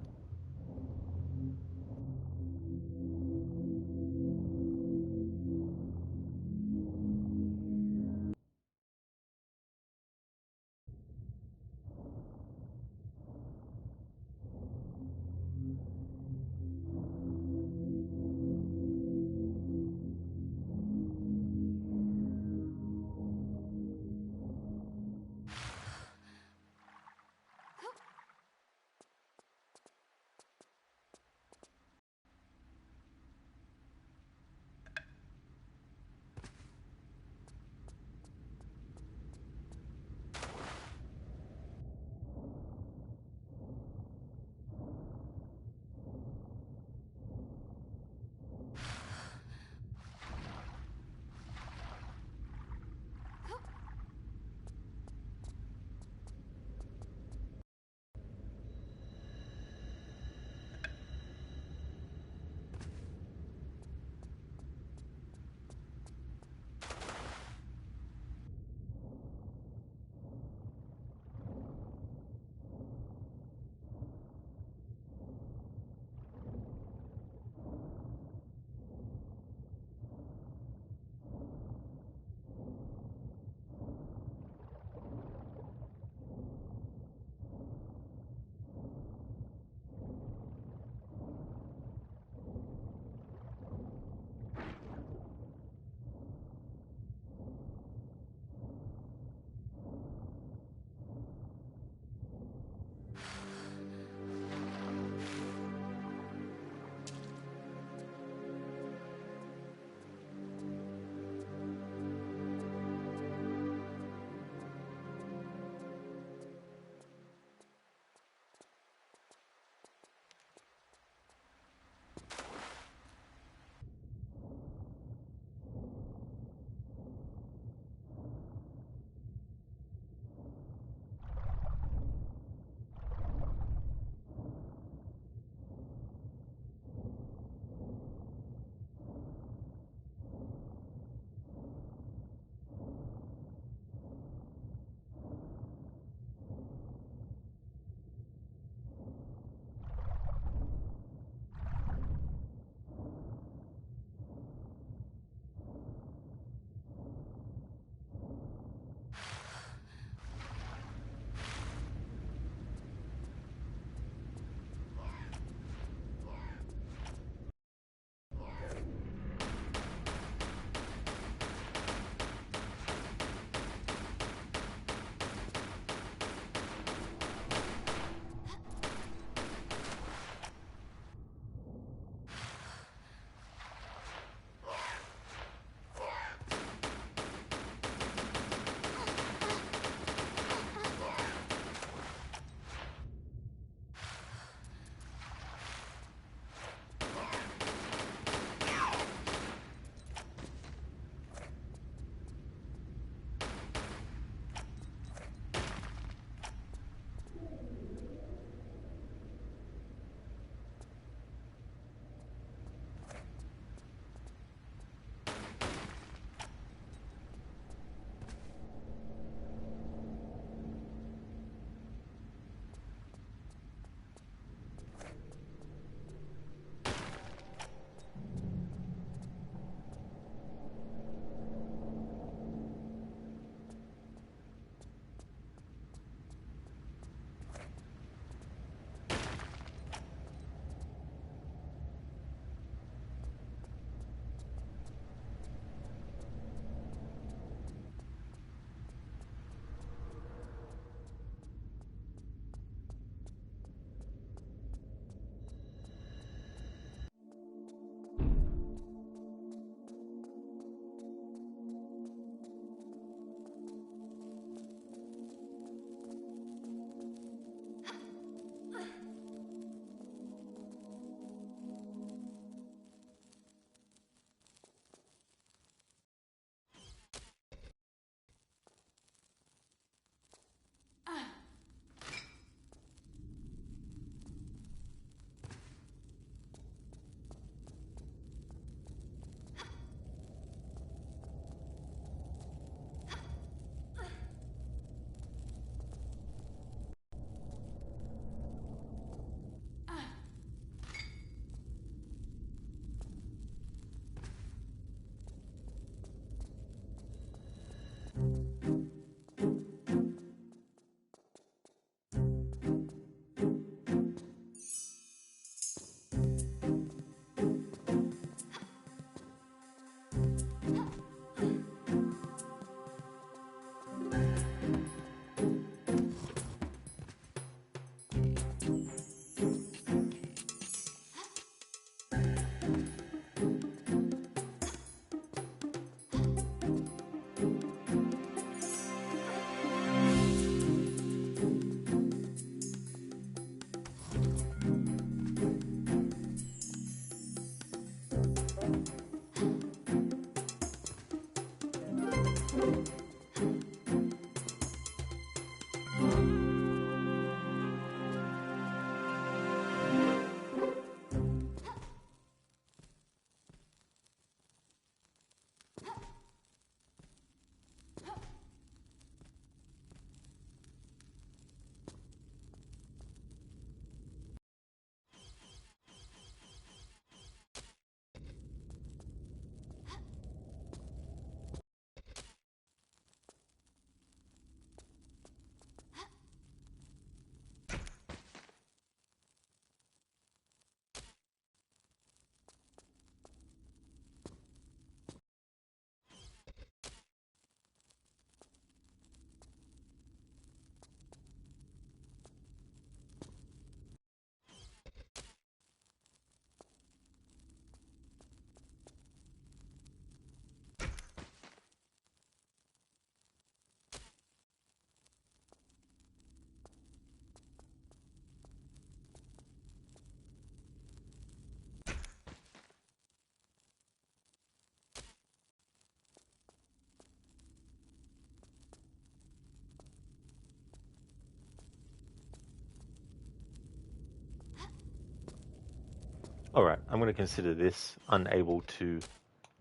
I'm going to consider this unable to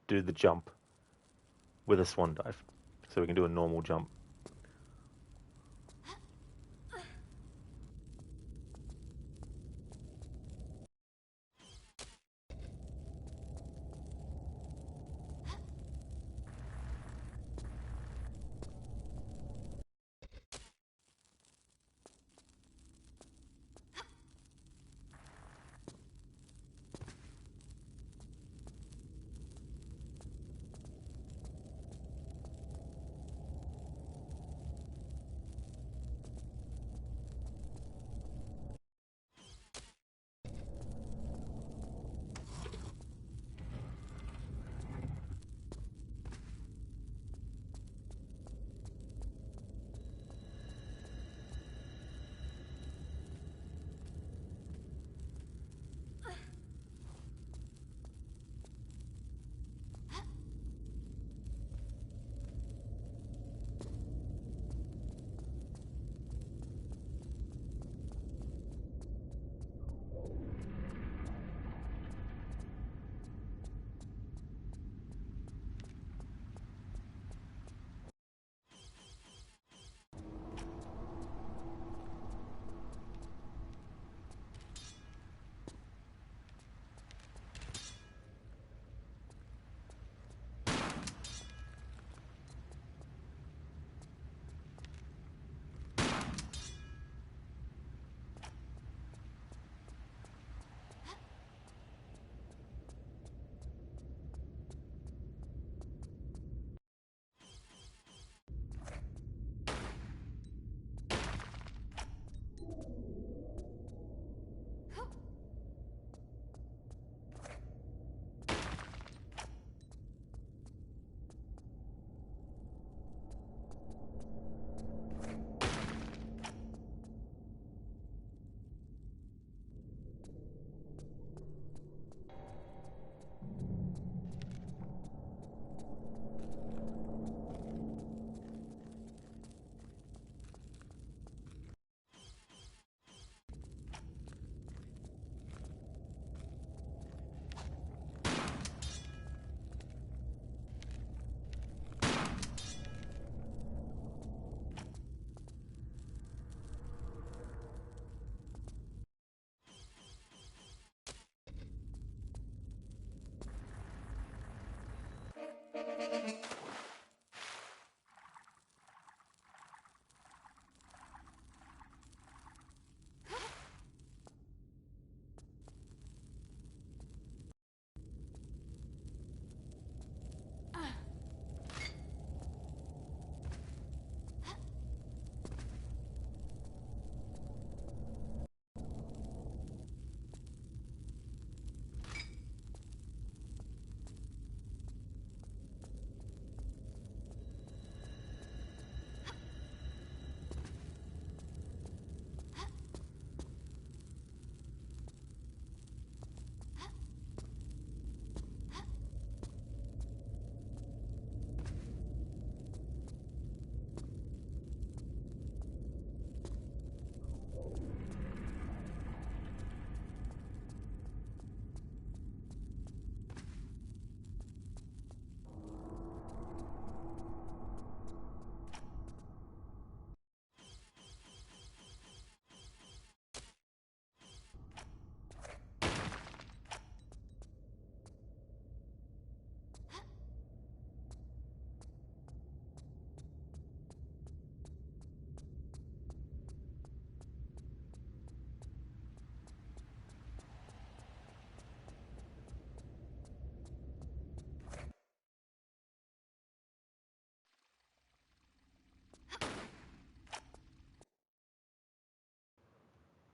do the jump with a swan dive. So we can do a normal jump.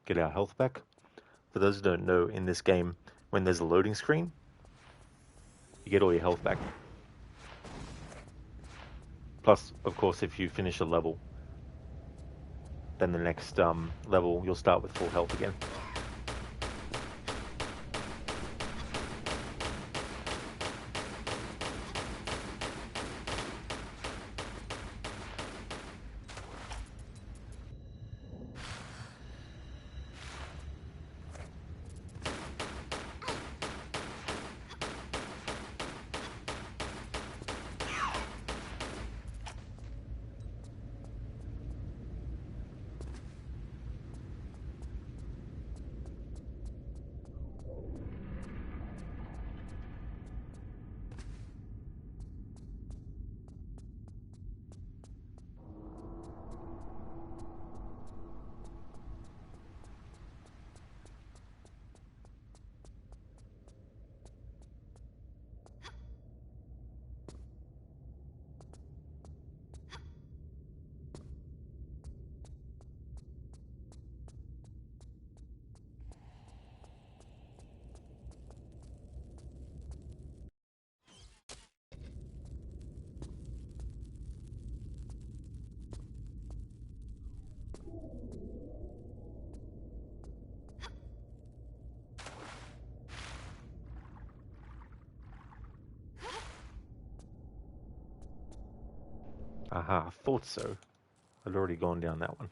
Get our health back. For those who don't know, in this game, when there's a loading screen, you get all your health back. Plus, of course, if you finish a level, then the next level you'll start with full health again. Aha, I thought so. I'd already gone down that one.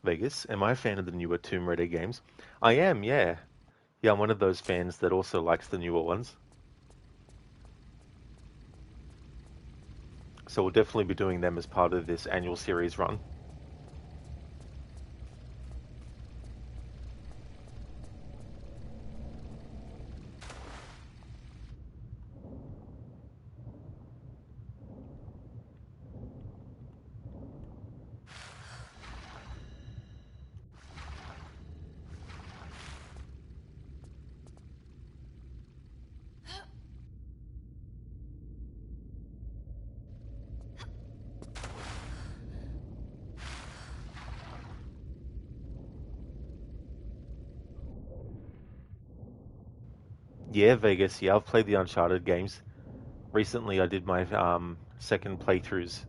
Vegas, am I a fan of the newer Tomb Raider games? I am, yeah. Yeah, I'm one of those fans that also likes the newer ones. So we'll definitely be doing them as part of this annual series run. Yeah, Vegas, yeah, I've played the Uncharted games. Recently, I did my second playthroughs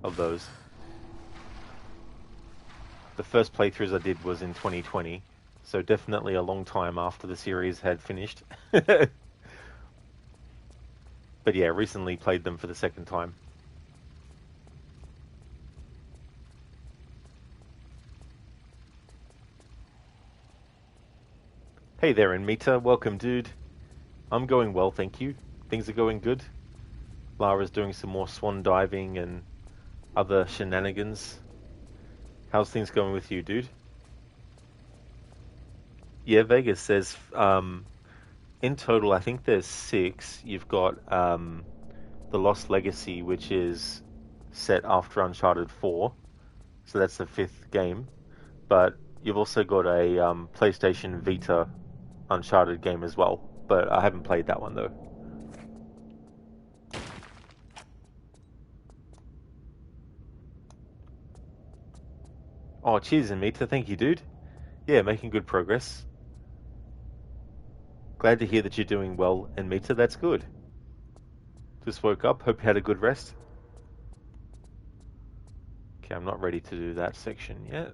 of those. The first playthroughs I did was in 2020, so definitely a long time after the series had finished. But yeah, recently played them for the second time. Hey there, Anmita. Welcome, dude. I'm going well, thank you. Things are going good. Lara's doing some more swan diving and other shenanigans. How's things going with you, dude? Yeah, Vegas says in total, I think there's 6. You've got The Lost Legacy, which is set after Uncharted 4, so that's the 5th game. But you've also got a PlayStation Vita Uncharted game as well, but I haven't played that one though. Oh, cheers, Anmita. Thank you, dude. Yeah, making good progress. Glad to hear that you're doing well, Anmita. That's good. Just woke up. Hope you had a good rest. Okay, I'm not ready to do that section yet.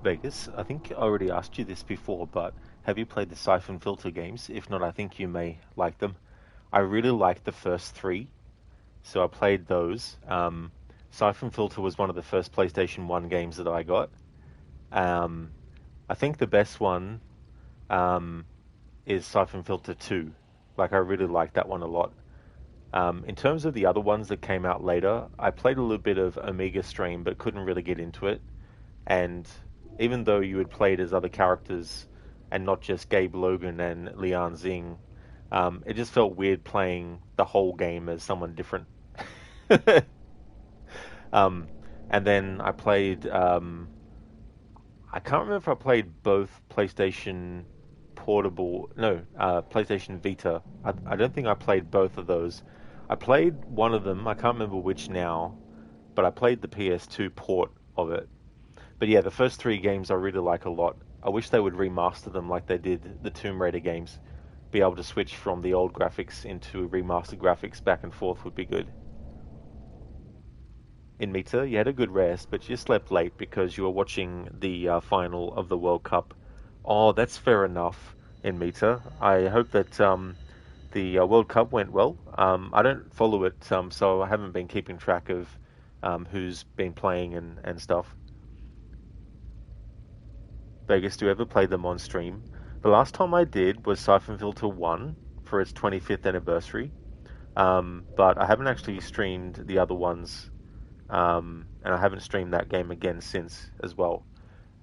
Vegas, I think I already asked you this before, but have you played the Siphon Filter games? If not, I think you may like them. I really liked the first three, so I played those. Siphon Filter was one of the first PlayStation 1 games that I got. Um, I think the best one um, is Siphon Filter 2. Like, I really liked that one a lot. In terms of the other ones that came out later, I played a little bit of Omega Stream, but couldn't really get into it. And even though you had played as other characters and not just Gabe Logan and Lian Xing, it just felt weird playing the whole game as someone different. um, and then I played. I can't remember if I played both PlayStation Portable. No, PlayStation Vita. I don't think I played both of those. I played one of them. I can't remember which now, but I played the PS2 port of it. But yeah, the first three games I really like a lot. I wish they would remaster them like they did the Tomb Raider games. Be able to switch from the old graphics into remastered graphics back and forth would be good. In Mita, you had a good rest, but you slept late because you were watching the final of the World Cup. Oh, that's fair enough, in Mita. I hope that the World Cup went well. I don't follow it, so I haven't been keeping track of who's been playing and stuff. Vegas, do you ever play them on stream? The last time I did was Siphon Filter 1 for its 25th anniversary, but I haven't actually streamed the other ones, and I haven't streamed that game again since as well.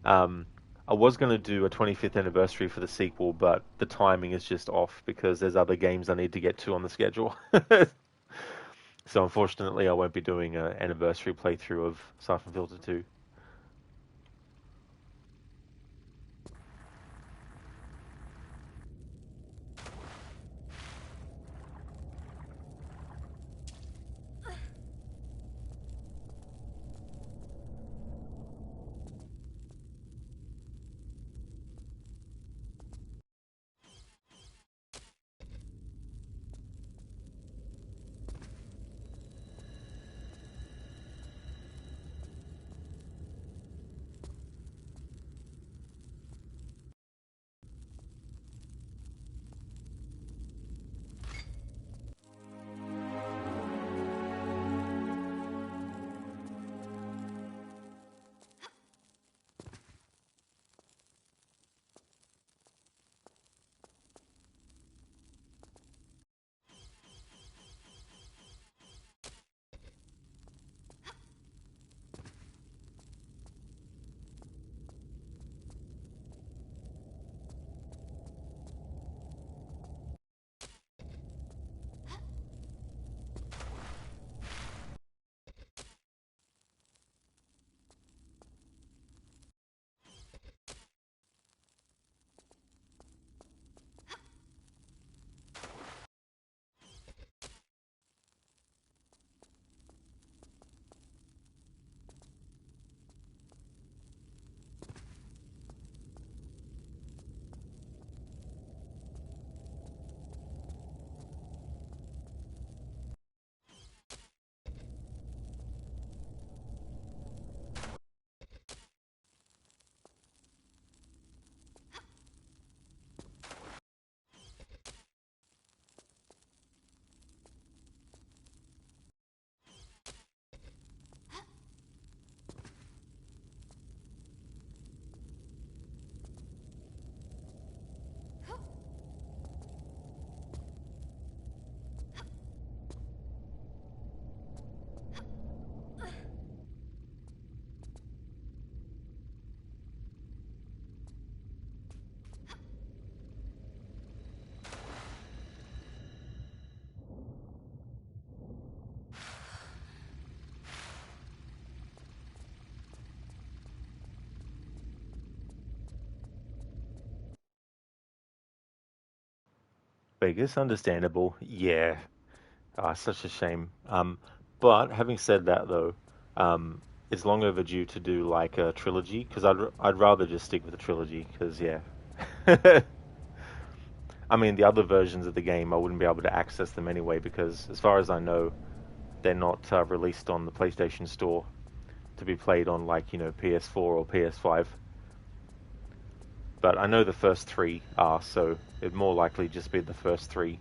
Um, I was going to do a 25th anniversary for the sequel, but the timing is just off because there's other games I need to get to on the schedule. So unfortunately, I won't be doing an anniversary playthrough of Siphon Filter 2. Vegas, understandable. Yeah. Such a shame. But having said that, though, it's long overdue to do like a trilogy because I'd rather just stick with the trilogy because yeah. I mean, the other versions of the game I wouldn't be able to access them anyway because, as far as I know, they're not released on the PlayStation Store to be played on like PS4 or PS5. But I know the first three are, so it'd more likely just be the first three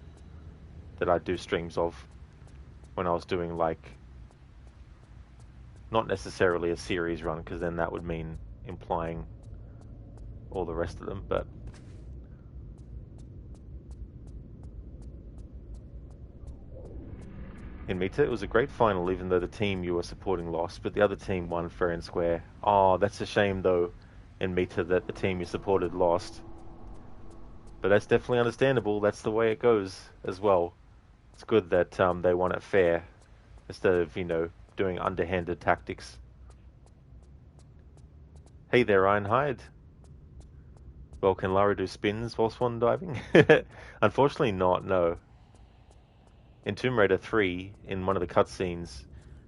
that I do streams of when I was doing like not necessarily a series run because then that would mean implying all the rest of them, but in Mita it was a great final even though the team you were supporting lost, but the other team won fair and square. Oh, that's a shame though in Mita that the team you supported lost. But that's definitely understandable, that's the way it goes as well. It's good that they won it fair instead of, doing underhanded tactics. Hey there, Ironhide. Well, can Lara do spins while swan diving? Unfortunately not, no. In Tomb Raider 3, in one of the cutscenes,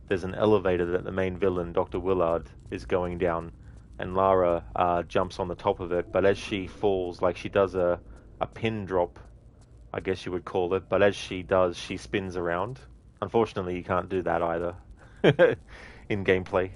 there's an elevator that the main villain, Dr. Willard, is going down, and Lara jumps on the top of it, but as she falls, like she does a pin drop, I guess you would call it, but as she does, she spins around. Unfortunately, you can't do that either in gameplay.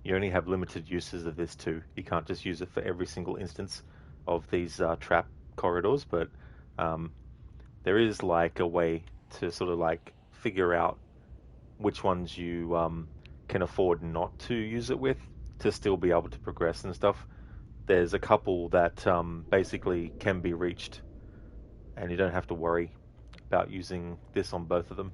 You only have limited uses of this too. You can't just use it for every single instance of these trap corridors, but um, there is like a way to sort of like figure out which ones you can afford not to use it with to still be able to progress and stuff. There's a couple that basically can be reached, and you don't have to worry about using this on both of them.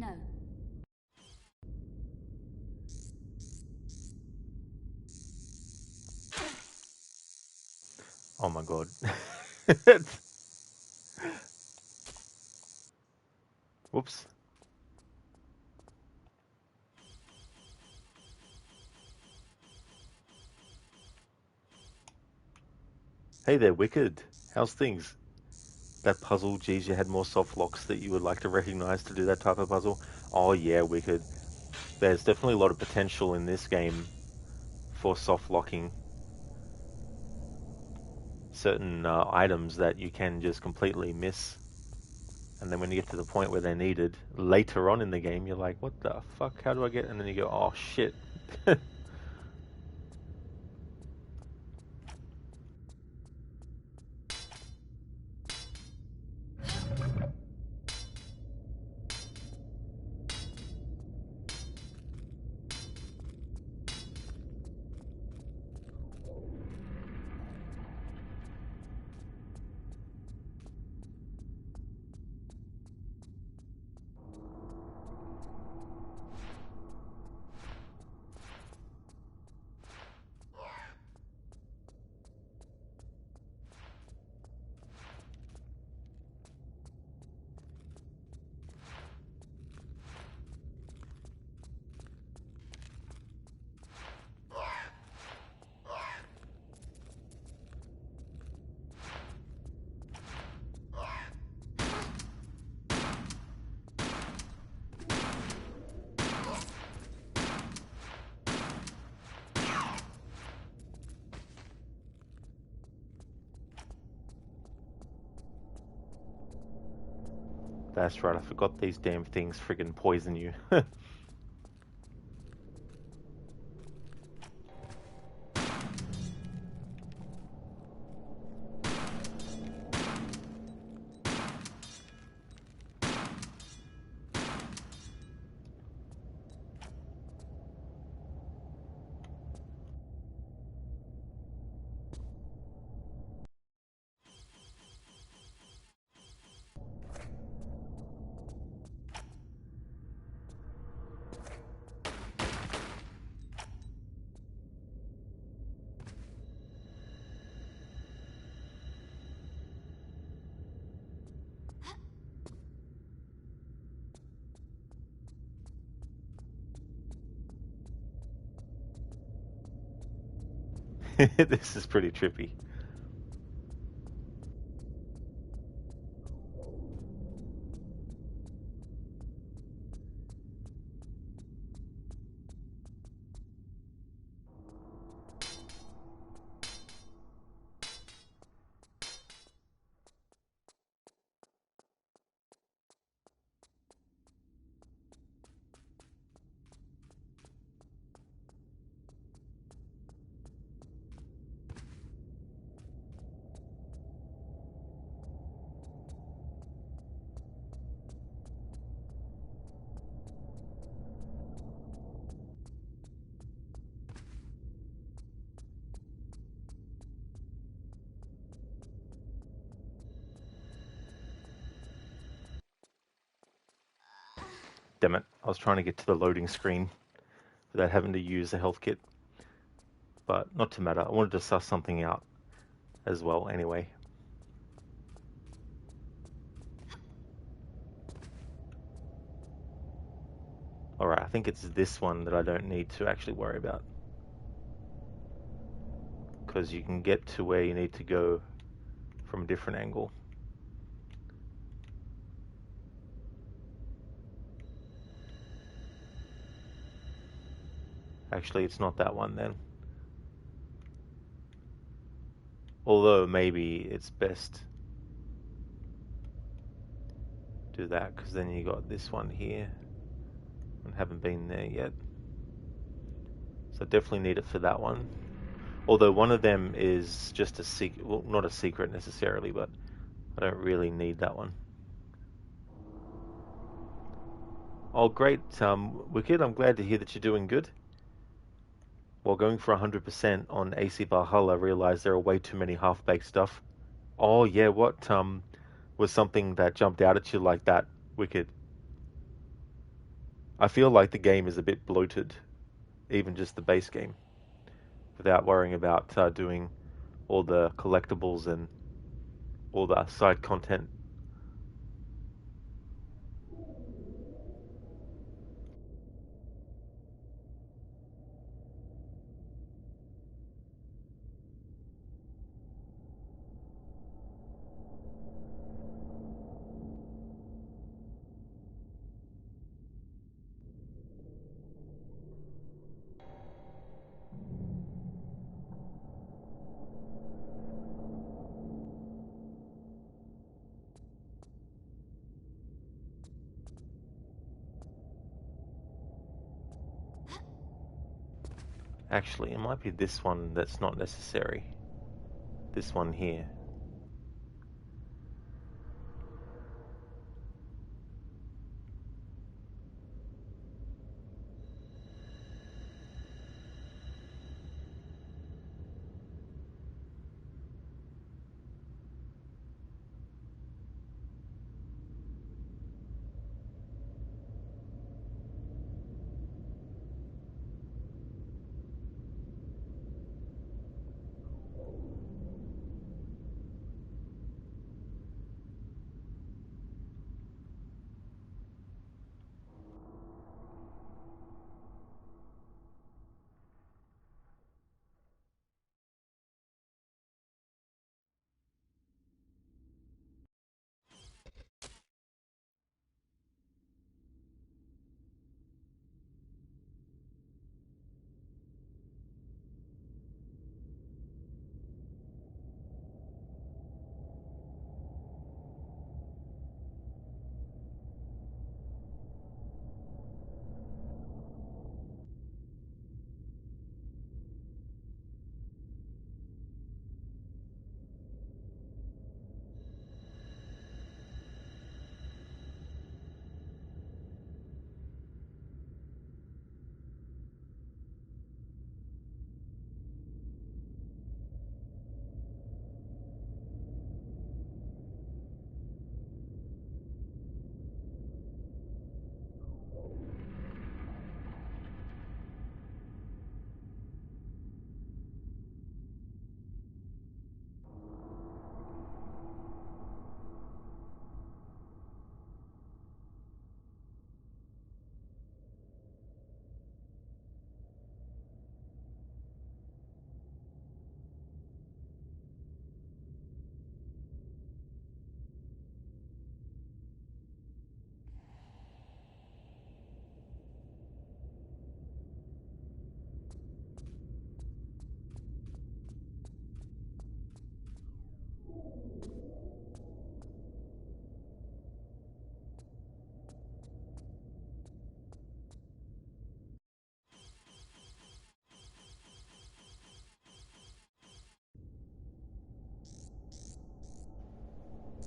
No. Oh my god. Whoops. Hey there, Wicked. How's things? That puzzle, geez, you had more soft locks that you would like to recognize to do that type of puzzle. Oh yeah, Wicked. There's definitely a lot of potential in this game for soft locking certain items that you can just completely miss. And then when you get to the point where they're needed later on in the game, you're like, what the fuck? How do I get? And then you go, oh shit. That's right, I forgot these damn things friggin' poison you. This is pretty trippy. Damn it, I was trying to get to the loading screen without having to use the health kit. But not to matter, I wanted to suss something out as well anyway. Alright, I think it's this one that I don't need to actually worry about. Because you can get to where you need to go from a different angle. Actually, it's not that one then. Although maybe it's best do that, because then you got this one here. I haven't been there yet. So definitely need it for that one. Although one of them is just a secret, well, not a secret necessarily, but I don't really need that one. Oh, great, Wicked. I'm glad to hear that you're doing good. While going for 100% on AC Valhalla, I realized there are way too many half-baked stuff. Oh, yeah, what was something that jumped out at you like that, Wicked? I feel like the game is a bit bloated, even just the base game, without worrying about doing all the collectibles and all the side content. Actually, it might be this one that's not necessary. This one here.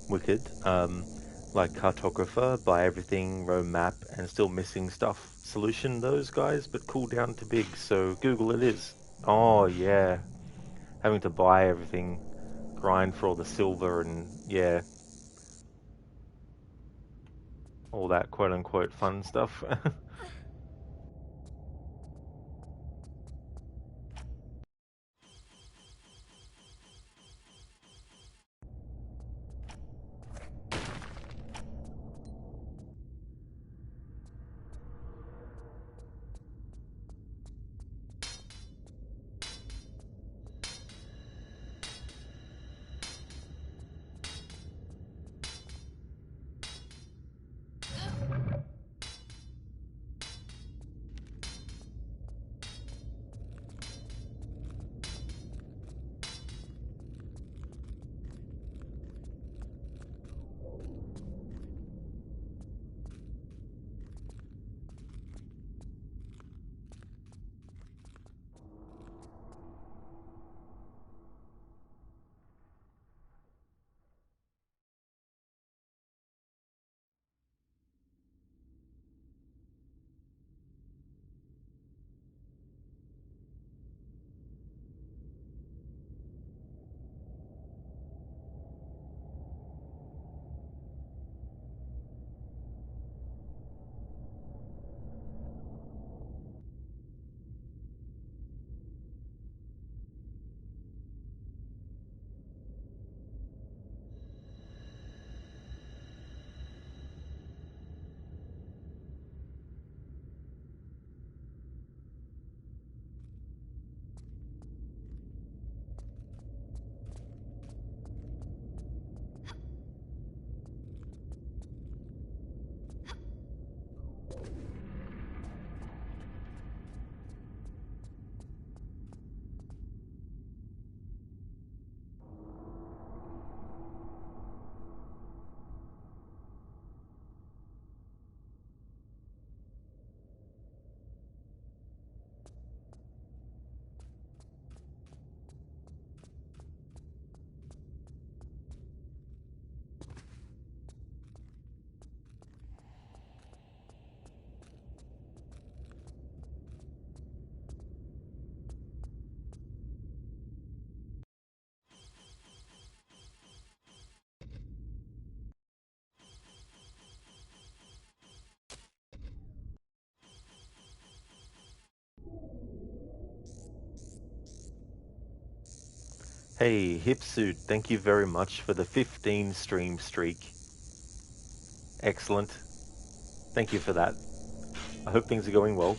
Wicked. Like cartographer, buy everything, row map, and still missing stuff. Solution those guys, but cool down to big, so Google it is. Oh yeah, having to buy everything, grind for all the silver, and yeah, all that quote unquote fun stuff. Hey, Hipsuit, thank you very much for the 15 stream streak. Excellent. Thank you for that. I hope things are going well.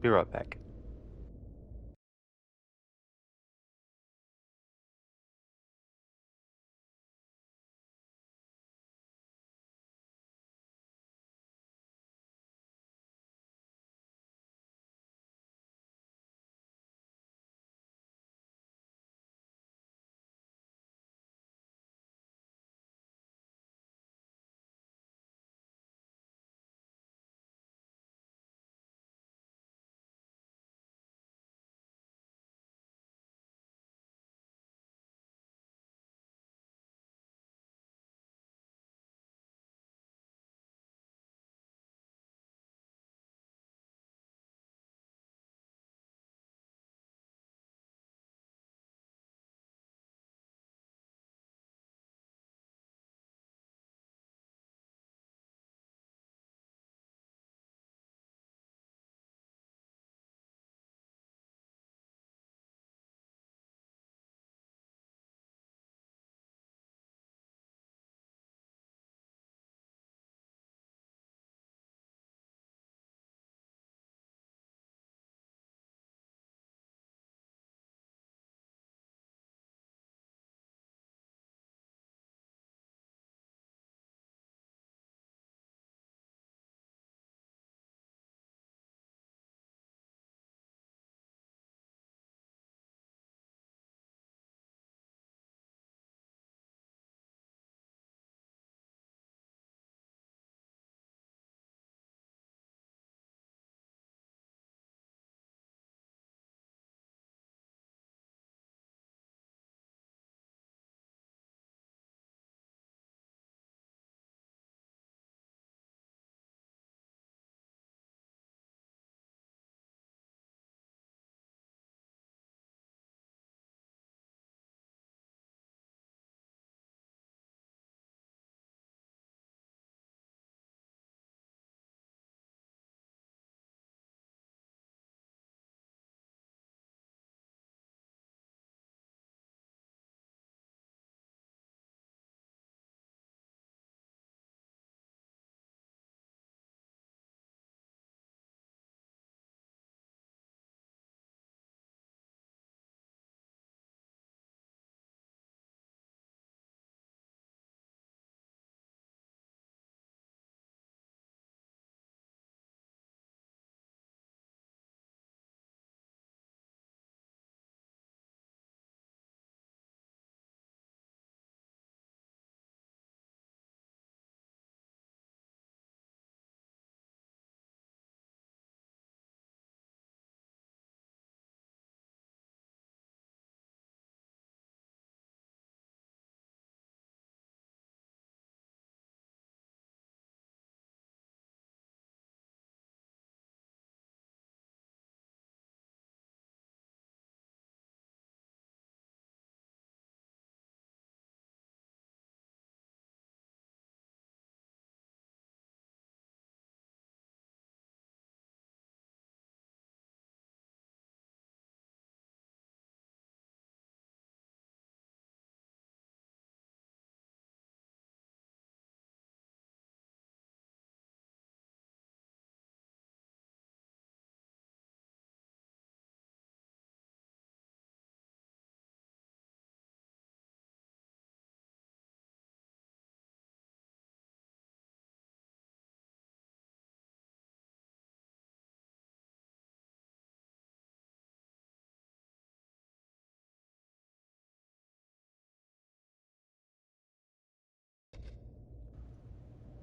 Be right back.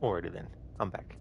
Alrighty then, I'm back.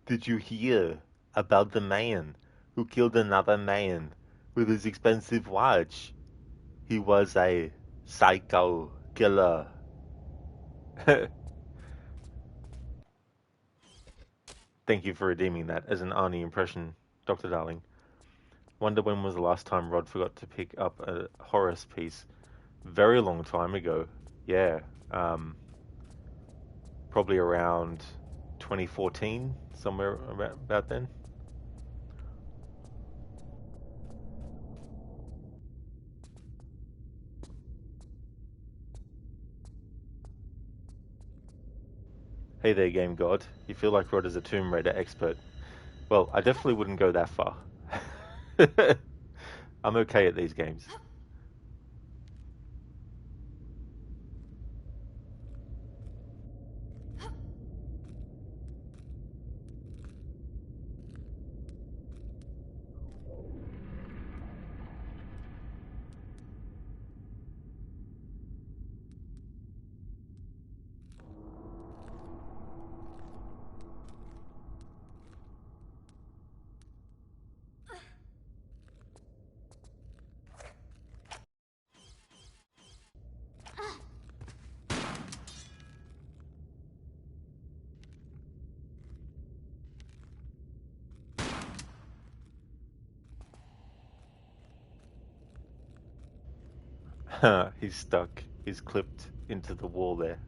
Did you hear about the man who killed another man with his expensive watch? He was a psycho killer. Thank you for redeeming that as an Arnie impression, Dr. Darling. Wonder when was the last time Rod forgot to pick up a Horace piece? Very long time ago. Yeah. Probably around 2014, somewhere about then. Hey there, Game God. You feel like Rod is a Tomb Raider expert. Well, I definitely wouldn't go that far. I'm okay at these games. He's stuck. He's clipped into the wall there.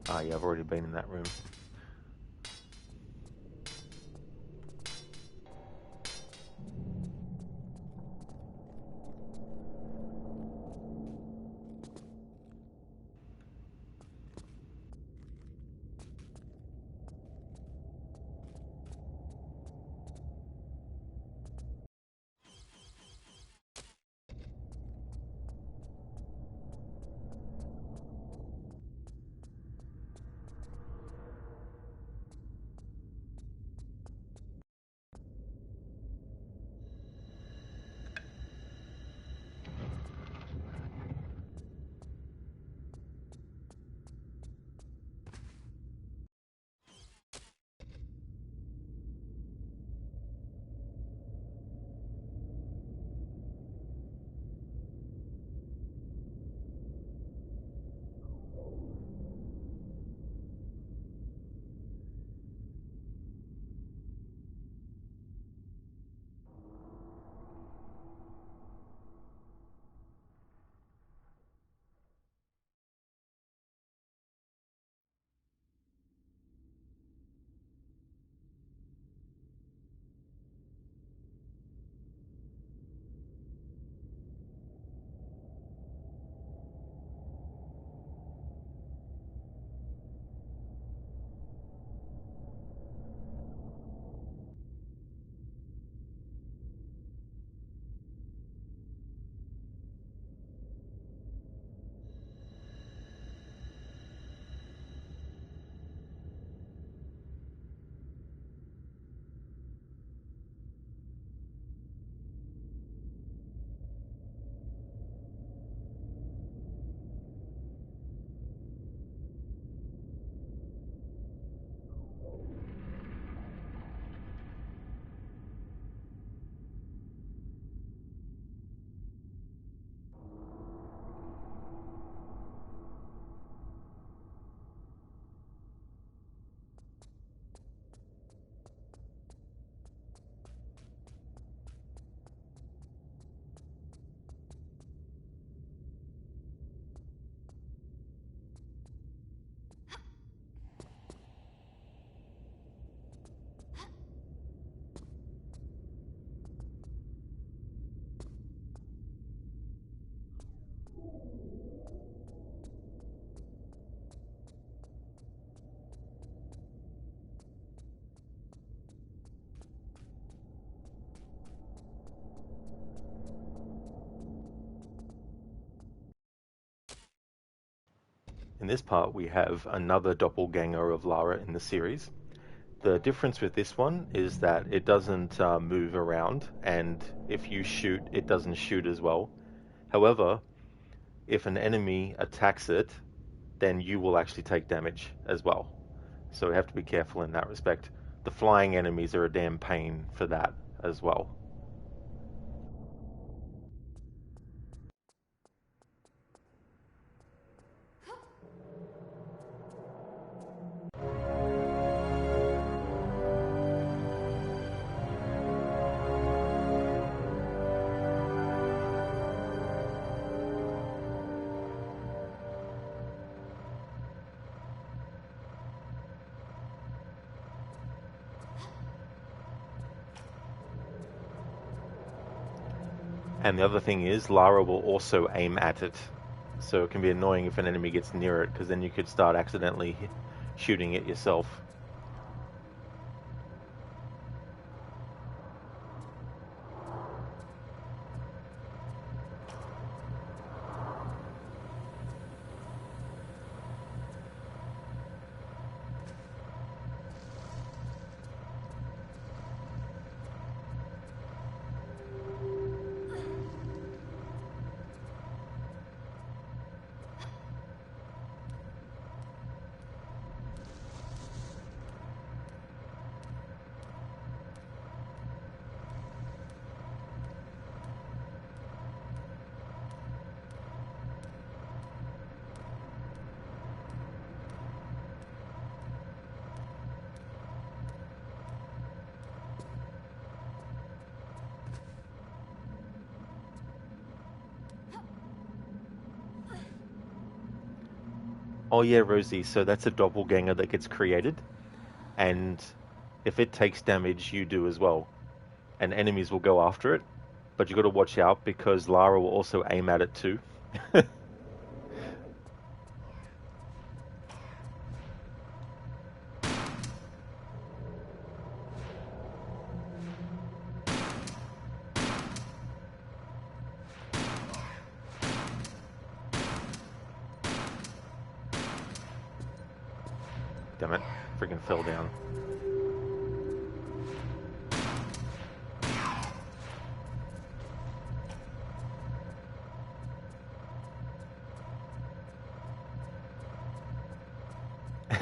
Ah, yeah, I've already been in that room. in this part we have another doppelganger of Lara in the series. The difference with this one is that it doesn't move around, and if you shoot, it doesn't shoot as well. However, if an enemy attacks it, then you will actually take damage as well. So we have to be careful in that respect. The flying enemies are a damn pain for that as well. And the other thing is, Lara will also aim at it. So it can be annoying if an enemy gets near it, because then you could start accidentally shooting it yourself. Oh yeah, Rosie, so that's a doppelganger that gets created, and if it takes damage, you do as well. And enemies will go after it, but you got to watch out because Lara will also aim at it too. Damn it, freaking fell down.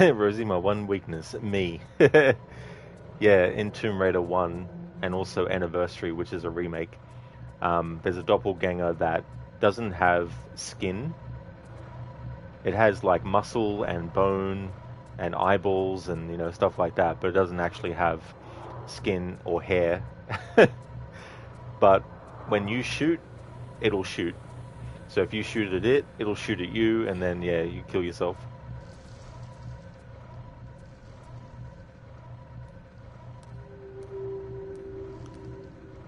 Rosie, my one weakness, me. Yeah, in Tomb Raider 1 and also Anniversary, which is a remake, there's a doppelganger that doesn't have skin. It has like muscle and bone and eyeballs and stuff like that, but it doesn't actually have skin or hair. But when you shoot, it'll shoot. So if you shoot at it, it'll shoot at you, and then yeah, you kill yourself.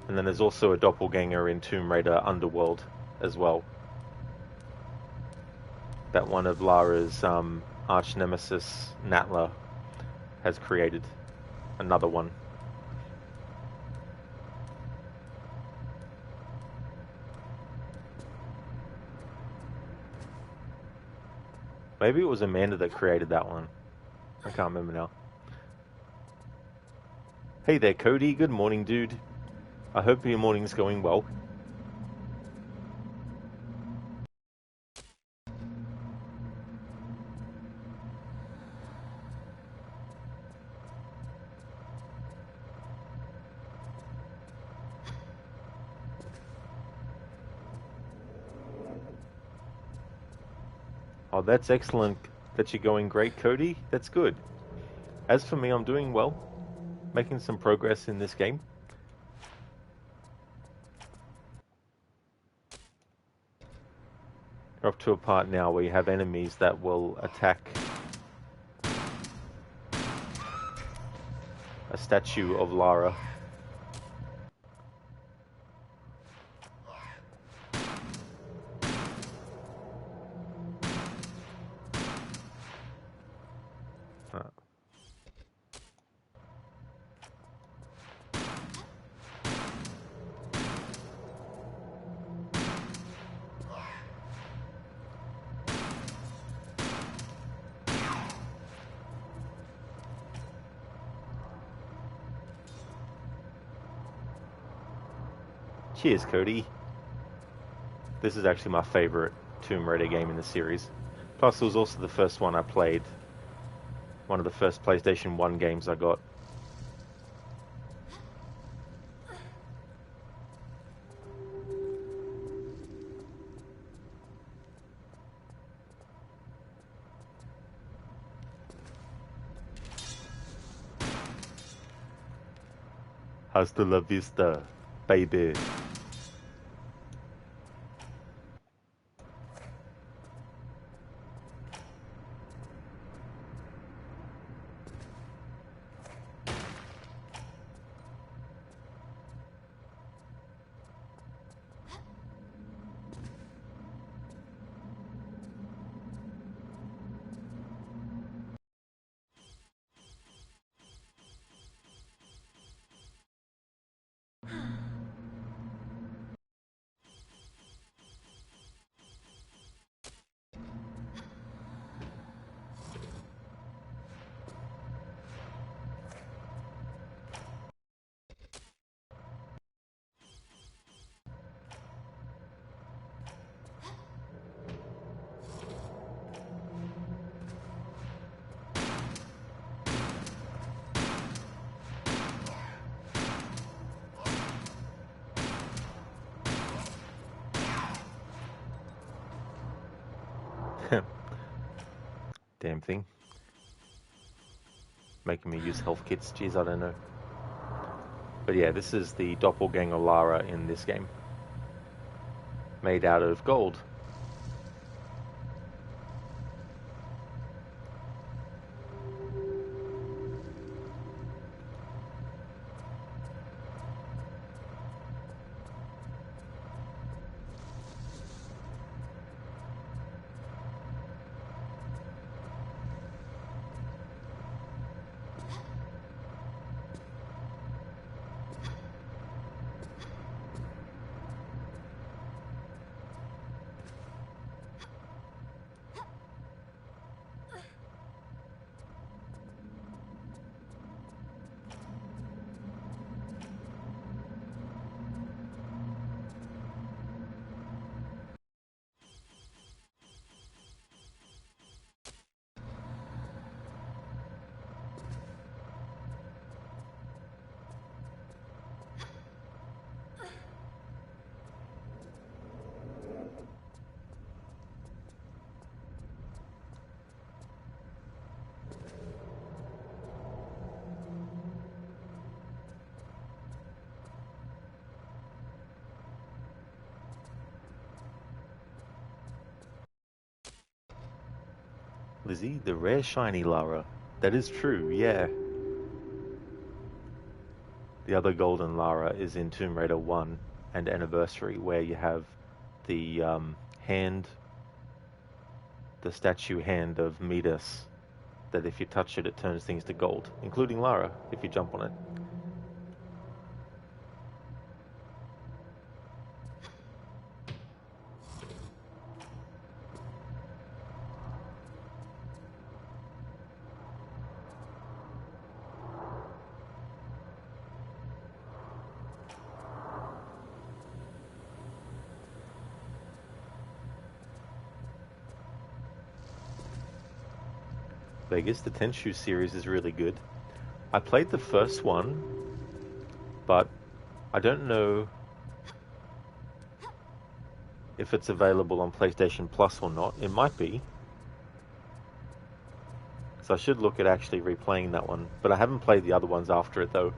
And then there's also a doppelganger in Tomb Raider Underworld as well. That one of Lara's arch nemesis, Natla, has created. Another one. Maybe it was Amanda that created that one. I can't remember now. Hey there, Cody. Good morning, dude. I hope your morning's going well. Oh, that's excellent that you're going great, Cody. That's good. As for me, I'm doing well. Making some progress in this game. We're up to a part now where you have enemies that will attack a statue of Lara. Cheers, Cody. This is actually my favorite Tomb Raider game in the series. Plus, it was also the first one I played. One of the first PlayStation 1 games I got. Hasta la vista, baby. Damn thing. Making me use health kits. Jeez, I don't know. But yeah, this is the doppelganger Lara in this game. Made out of gold. Lizzie, the rare shiny Lara. That is true, yeah. The other golden Lara is in Tomb Raider 1 and Anniversary, where you have the hand, the statue hand of Midas, that if you touch it, it turns things to gold, including Lara, if you jump on it. Vegas, the Tenchu series is really good. I played the first one, but I don't know if it's available on PlayStation Plus or not. It might be. So I should look at actually replaying that one. But I haven't played the other ones after it, though.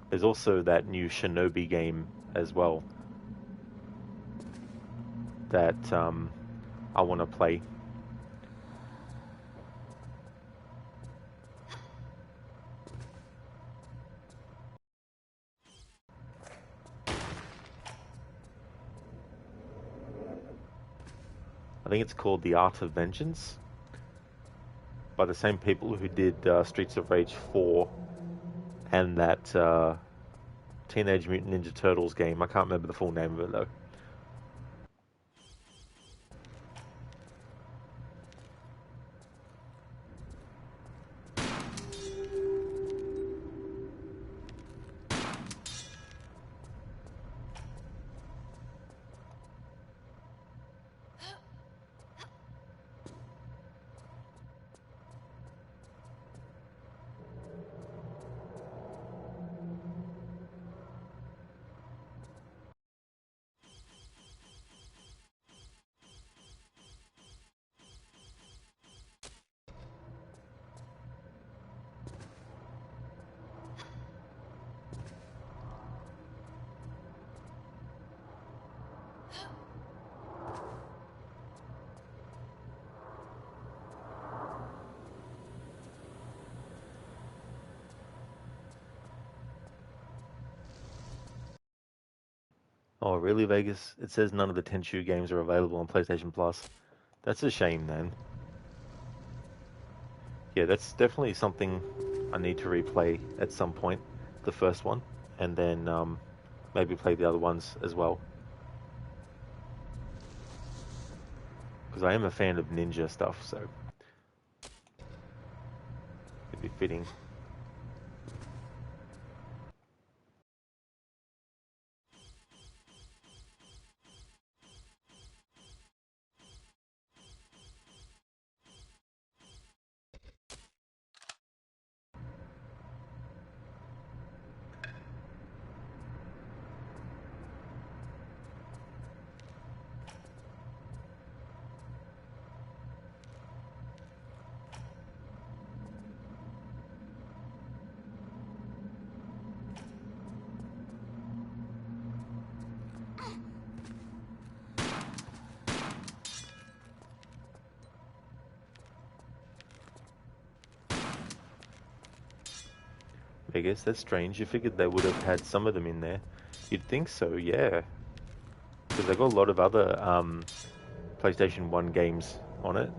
There's also that new Shinobi game as well that I want to play. I think it's called The Art of Vengeance, by the same people who did Streets of Rage 4 and that Teenage Mutant Ninja Turtles game. I can't remember the full name of it though. Oh, really, Vegas? It says none of the Tenchu games are available on PlayStation Plus. That's a shame, then. Yeah, that's definitely something I need to replay at some point. The first one, and then maybe play the other ones as well. Because I am a fan of ninja stuff, so it'd be fitting. I guess that's strange. You figured they would have had some of them in there. You'd think so, yeah. Because they got a lot of other PlayStation 1 games on it.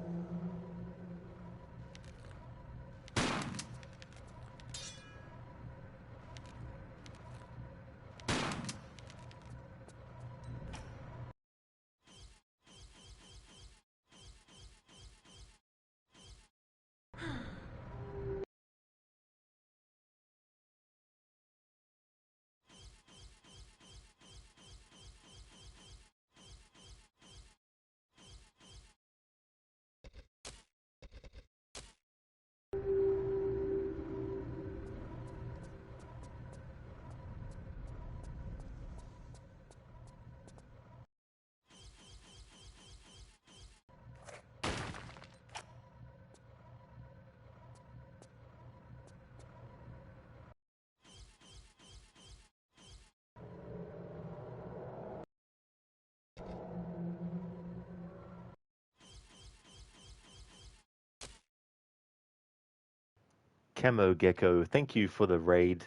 Camo Gecko, thank you for the raid.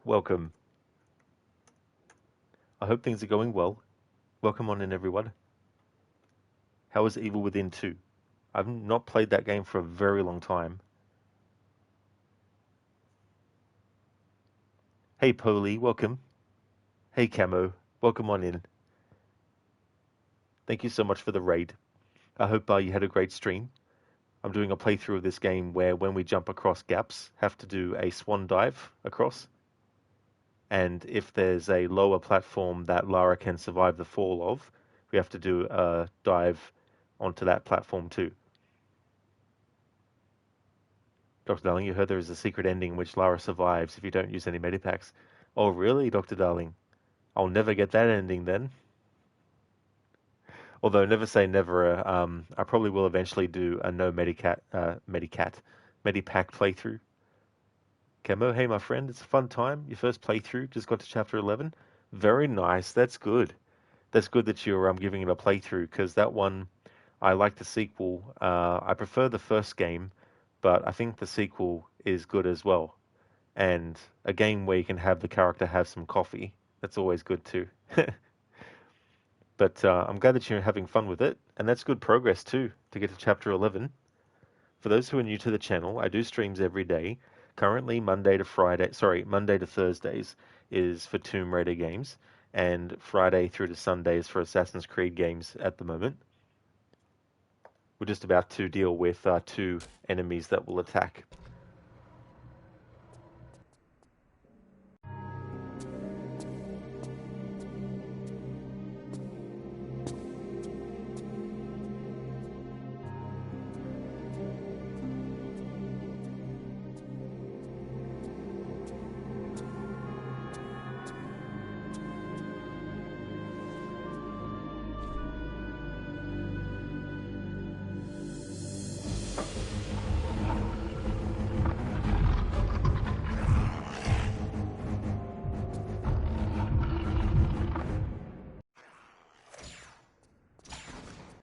Welcome. I hope things are going well. Welcome on in, everyone. How is Evil Within 2? I've not played that game for a very long time. Hey, Poli, welcome. Hey, Camo, welcome on in. Thank you so much for the raid. I hope you had a great stream. I'm doing a playthrough of this game where when we jump across gaps, have to do a swan dive across. And if there's a lower platform that Lara can survive the fall of, we have to do a dive onto that platform too. Dr. Darling, you heard there is a secret ending in which Lara survives if you don't use any medipacks. Oh, really, Dr. Darling? I'll never get that ending then. Although never say never. I probably will eventually do a no medipack playthrough. Camo, hey my friend, it's a fun time. Your first playthrough, just got to chapter 11. Very nice. That's good. That's good that you're giving it a playthrough, because that one, I like the sequel. I prefer the first game, but I think the sequel is good as well. And a game where you can have the character have some coffee, that's always good too. But I'm glad that you're having fun with it, and that's good progress too, to get to chapter 11. For those who are new to the channel, I do streams every day, currently Monday to Thursdays, is for Tomb Raider games, and Friday through to Sunday is for Assassin's Creed games at the moment. We're just about to deal with 2 enemies that will attack.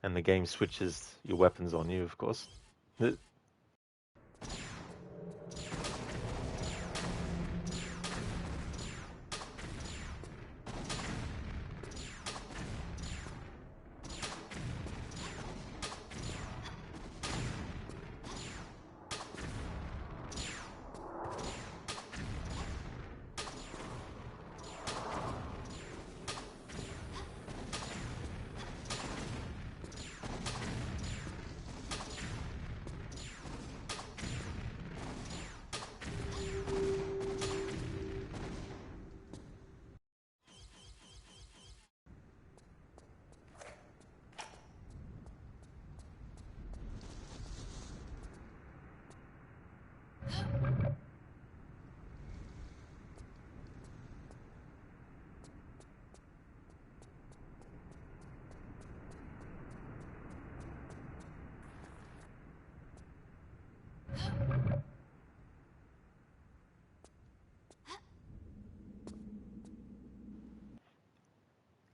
And the game switches your weapons on you, of course.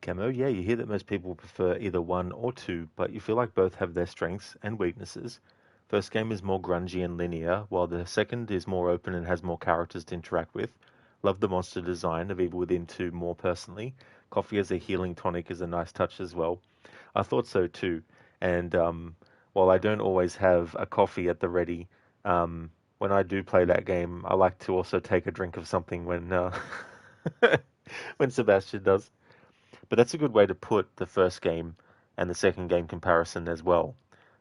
Camo, yeah, you hear that most people prefer either 1 or 2, but you feel like both have their strengths and weaknesses. First game is more grungy and linear, while the second is more open and has more characters to interact with. Love the monster design of Evil Within 2 more personally. Coffee as a healing tonic is a nice touch as well. I thought so too, and while I don't always have a coffee at the ready, when I do play that game, I like to also take a drink of something when when Sebastian does. But that's a good way to put the first game and the second game comparison as well.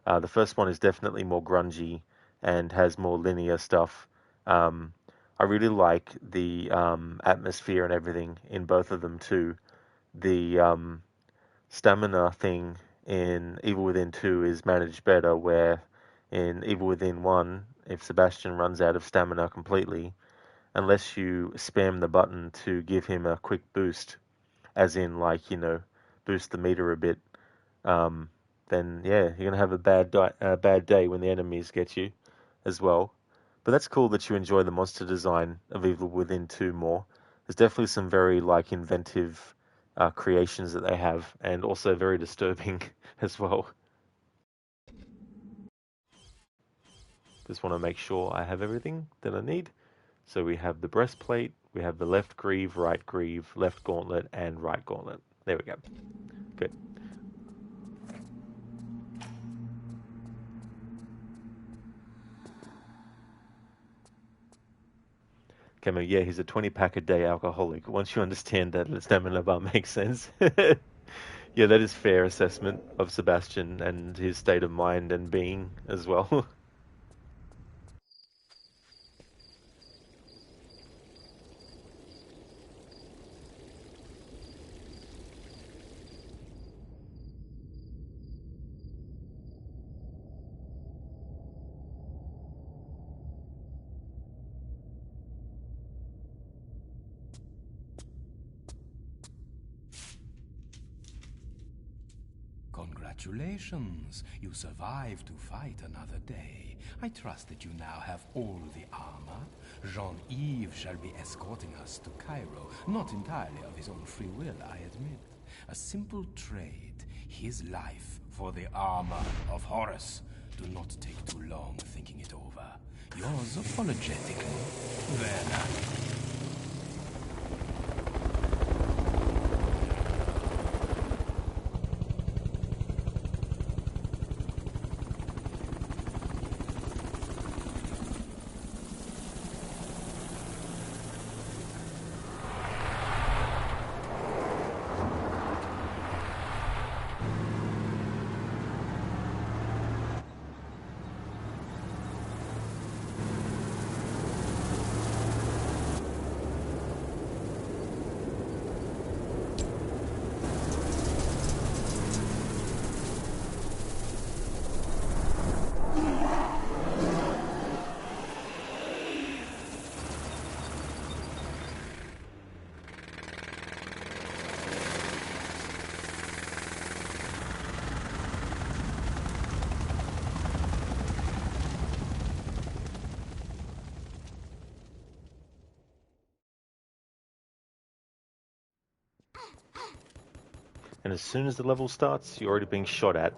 The first one is definitely more grungy and has more linear stuff. I really like the atmosphere and everything in both of them too. The stamina thing in Evil Within 2 is managed better, where in Evil Within 1, if Sebastian runs out of stamina completely, unless you spam the button to give him a quick boost, as in like, boost the meter a bit, then yeah, you're gonna have a bad day when the enemies get you as well. But that's cool that you enjoy the monster design of Evil Within 2 more. There's definitely some very like inventive creations that they have, and also very disturbing as well. Just want to make sure I have everything that I need. So we have the breastplate, we have the left greave, left gauntlet, and right gauntlet. There we go. Good. Camo, yeah, he's a 20-pack a day alcoholic. Once you understand that the stamina bar makes sense. Yeah, that is fair assessment of Sebastian and his state of mind and being as well. Congratulations, you survived to fight another day. I trust that you now have all the armor. Jean-Yves shall be escorting us to Cairo, not entirely of his own free will, I admit. A simple trade, his life for the armor of Horus. Do not take too long thinking it over. Yours apologetically, Werner. And as soon as the level starts, you're already being shot at.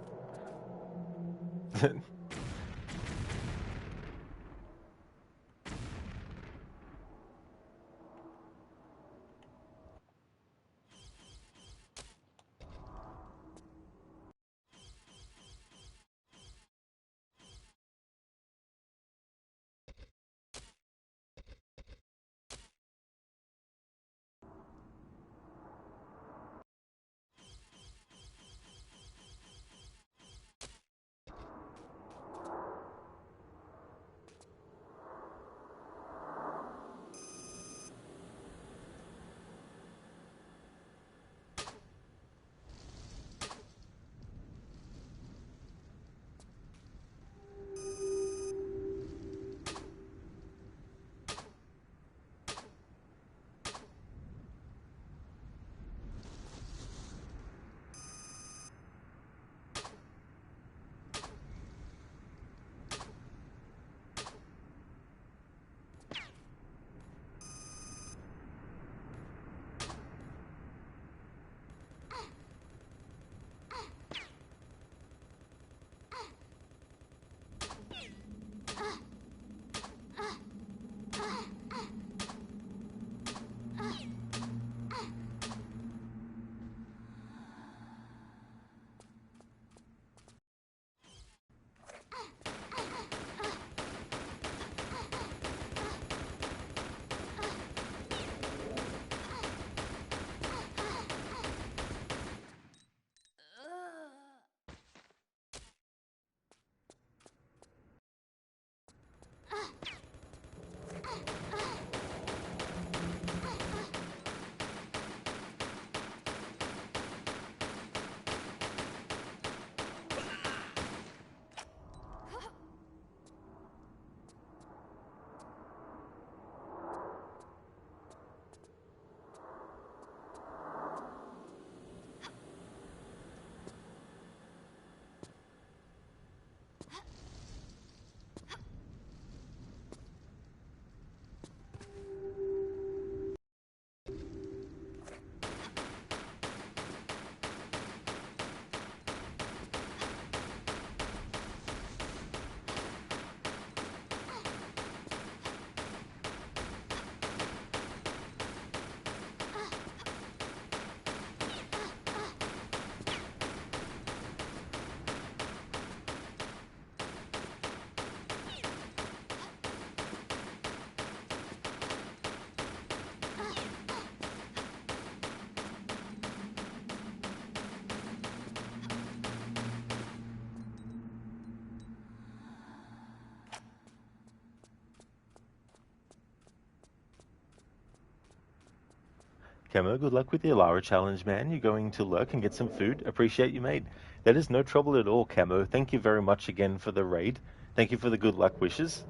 Camo, good luck with your Lara challenge, man. You're going to lurk and get some food. Appreciate you, mate. That is no trouble at all, Camo. Thank you very much again for the raid. Thank you for the good luck wishes.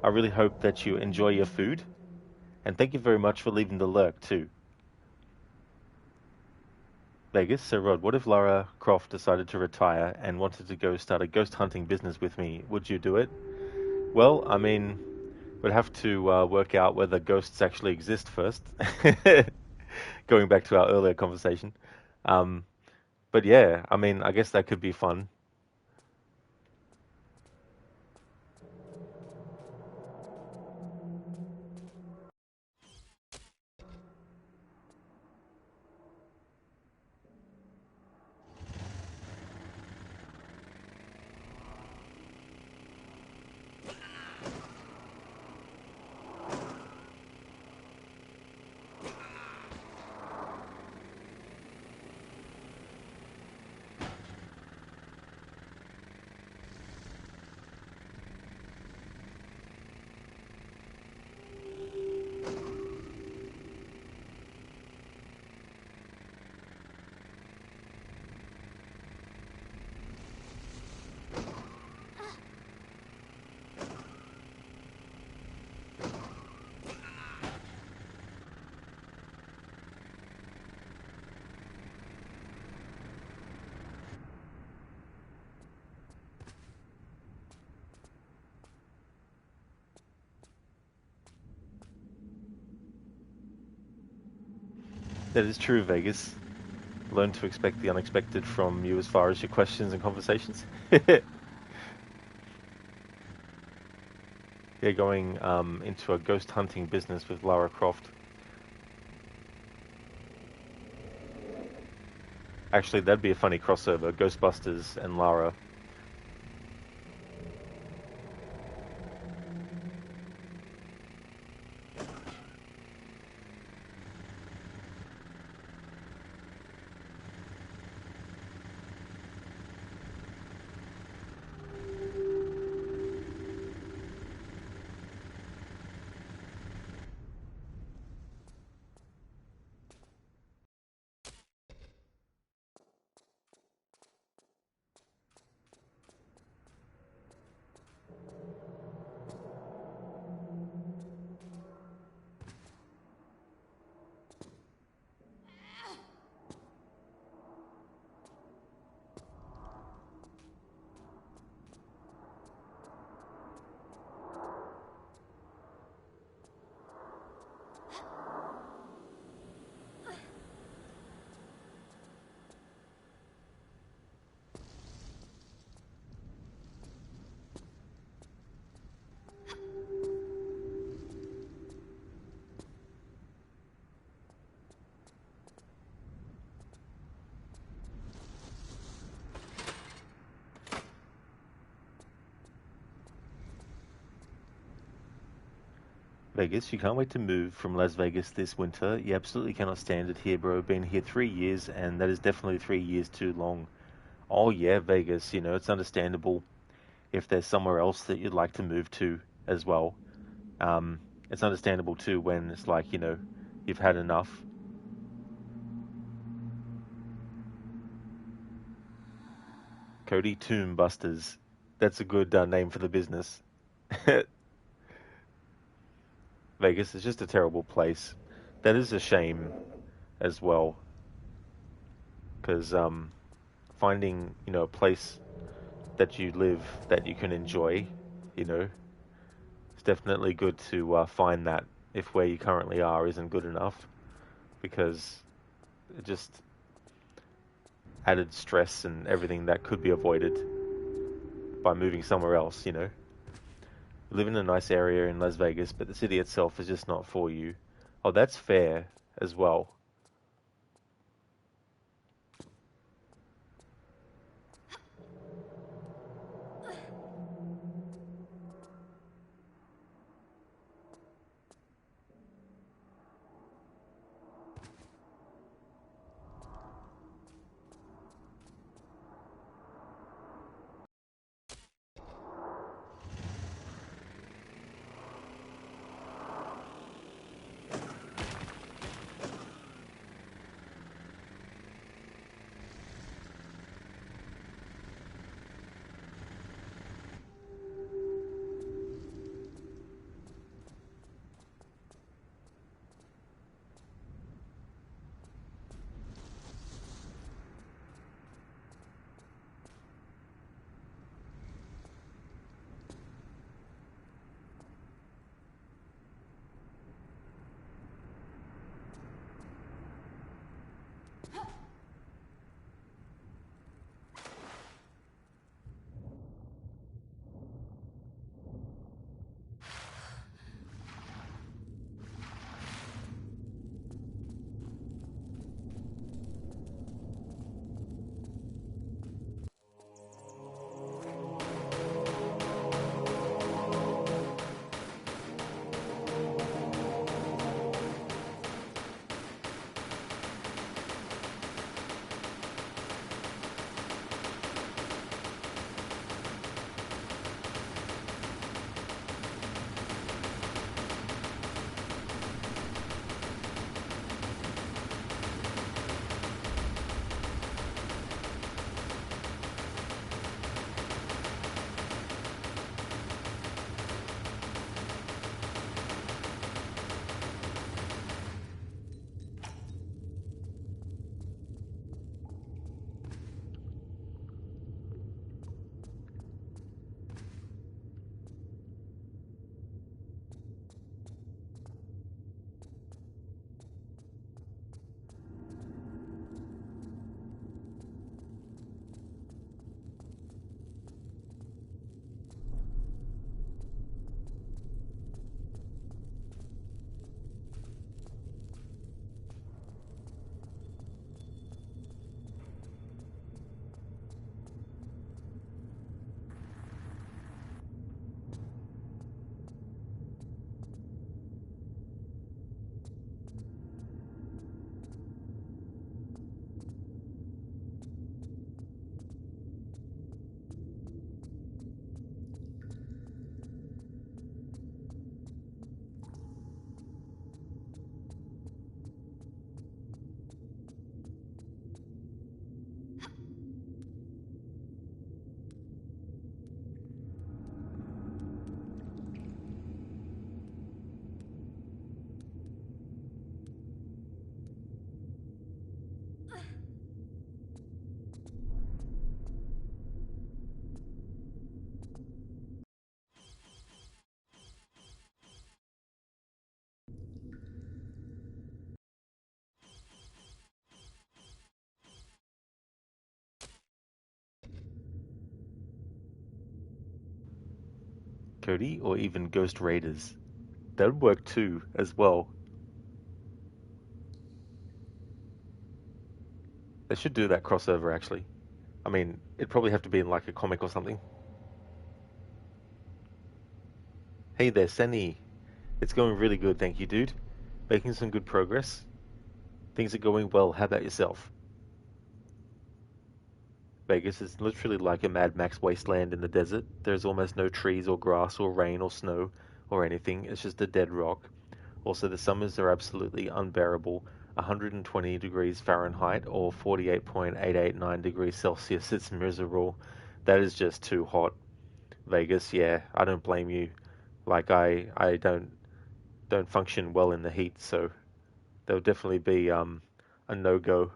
I really hope that you enjoy your food. And thank you very much for leaving the lurk, too. Vegas, so Rod, what if Lara Croft decided to retire and wanted to go start a ghost hunting business with me? Would you do it? Well, I mean, we'd have to work out whether ghosts actually exist first. Going back to our earlier conversation. Um, but yeah, I mean, I guess that could be fun. That is true, Vegas. learn to expect the unexpected from you as far as your questions and conversations. Yeah, going into a ghost hunting business with Lara Croft. Actually, that'd be a funny crossover, Ghostbusters and Lara. Vegas, you can't wait to move from Las Vegas this winter. You absolutely cannot stand it here, bro. Been here 3 years, and that is definitely 3 years too long. Oh yeah, Vegas, it's understandable if there's somewhere else that you'd like to move to as well. It's understandable too when it's like, you've had enough. Cody Tomb Busters. That's a good name for the business. Vegas is just a terrible place. That is a shame as well, because finding, a place that you live that you can enjoy, it's definitely good to find that if where you currently are isn't good enough, because it just added stress and everything that could be avoided by moving somewhere else. You live in a nice area in Las Vegas, but the city itself is just not for you. Oh, that's fair as well. Cody, or even Ghost Raiders. That would work too, as well. They should do that crossover, actually. I mean, it'd probably have to be in like a comic or something. Hey there, Senny. It's going really good, thank you, dude. Making some good progress. Things are going well. How about yourself? Vegas is literally like a Mad Max wasteland in the desert. There's almost no trees or grass or rain or snow or anything. It's just a dead rock. Also, the summers are absolutely unbearable. 120 degrees Fahrenheit or 48.889 degrees Celsius. It's miserable. That is just too hot. Vegas, yeah, I don't blame you. Like I don't function well in the heat, so there'll definitely be a no-go.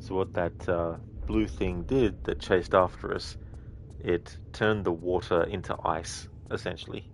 So what that blue thing did that chased after us, it turned the water into ice, essentially.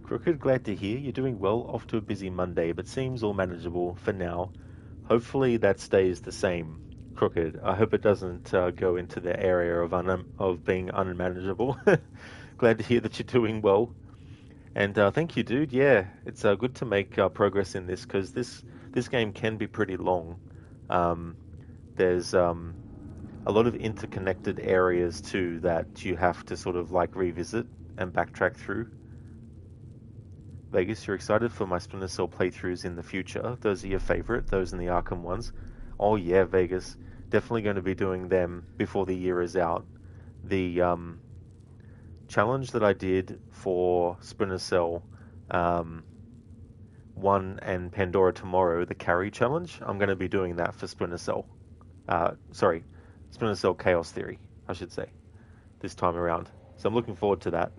Crooked, glad to hear you're doing well. Off to a busy Monday, but seems all manageable for now. Hopefully that stays the same. Crooked, I hope it doesn't go into the area of being unmanageable. Glad to hear that you're doing well. And thank you, dude. Yeah, it's good to make progress in this because this game can be pretty long. Um, there's a lot of interconnected areas too that you have to sort of like revisit and backtrack through. Vegas, you're excited for my Splinter Cell playthroughs in the future. Those are your favorite, those and the Arkham ones. Oh yeah, Vegas, definitely going to be doing them before the year is out. The challenge that I did for Splinter Cell um, 1 and Pandora Tomorrow, the carry challenge, I'm going to be doing that for Splinter Cell. Sorry, Splinter Cell Chaos Theory, I should say, this time around. So I'm looking forward to that.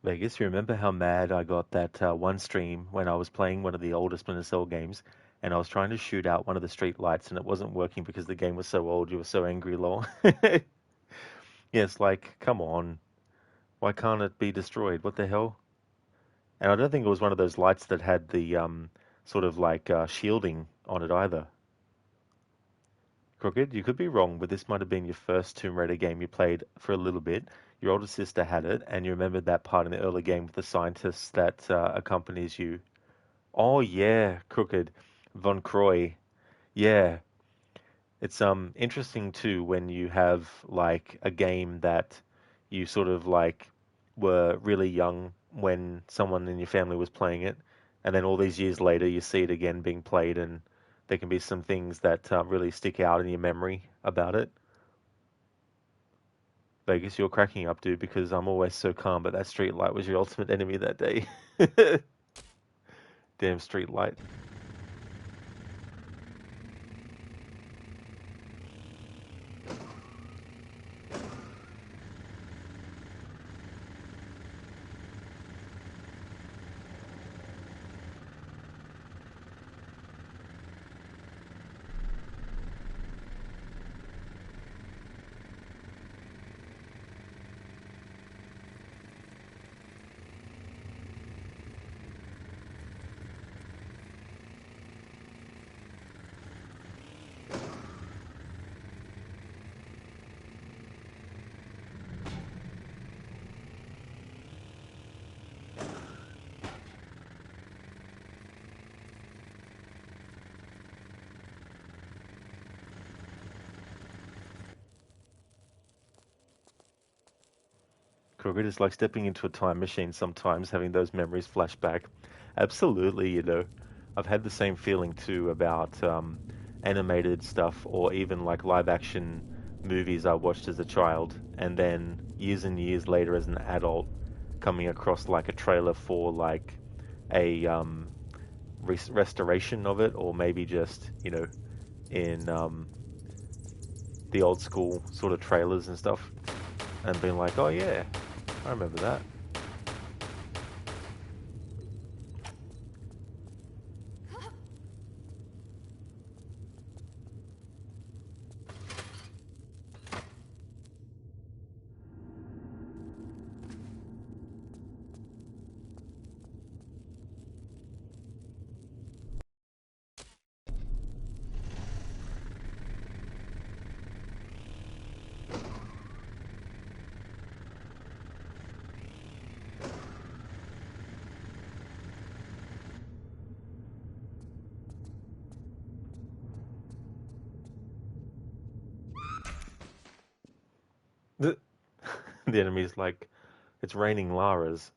Vegas, you remember how mad I got that one stream when I was playing one of the older Splinter Cell games, and I was trying to shoot out one of the street lights, and it wasn't working because the game was so old. You were so angry, lol. Yeah, it's like, come on, why can't it be destroyed? What the hell? And I don't think it was one of those lights that had the sort of like shielding on it either. Crooked, you could be wrong, but this might have been your first Tomb Raider game you played for a little bit. Your older sister had it, and you remembered that part in the early game with the scientist that accompanies you. Oh yeah, Crooked, Von Croy. Yeah, it's interesting too when you have like a game that you sort of like were really young when someone in your family was playing it, and then all these years later you see it again being played, and there can be some things that really stick out in your memory about it. Vegas, you're cracking up, dude, because I'm always so calm, but that street light was your ultimate enemy that day. Damn street light. Crooked is like stepping into a time machine sometimes, having those memories flash back. Absolutely, I've had the same feeling too about animated stuff or even like live action movies I watched as a child, and then years and years later as an adult, coming across like a trailer for like a restoration of it, or maybe just in the old school sort of trailers and stuff, and being like, oh yeah, I remember that. The, the enemy's like, it's raining Laras.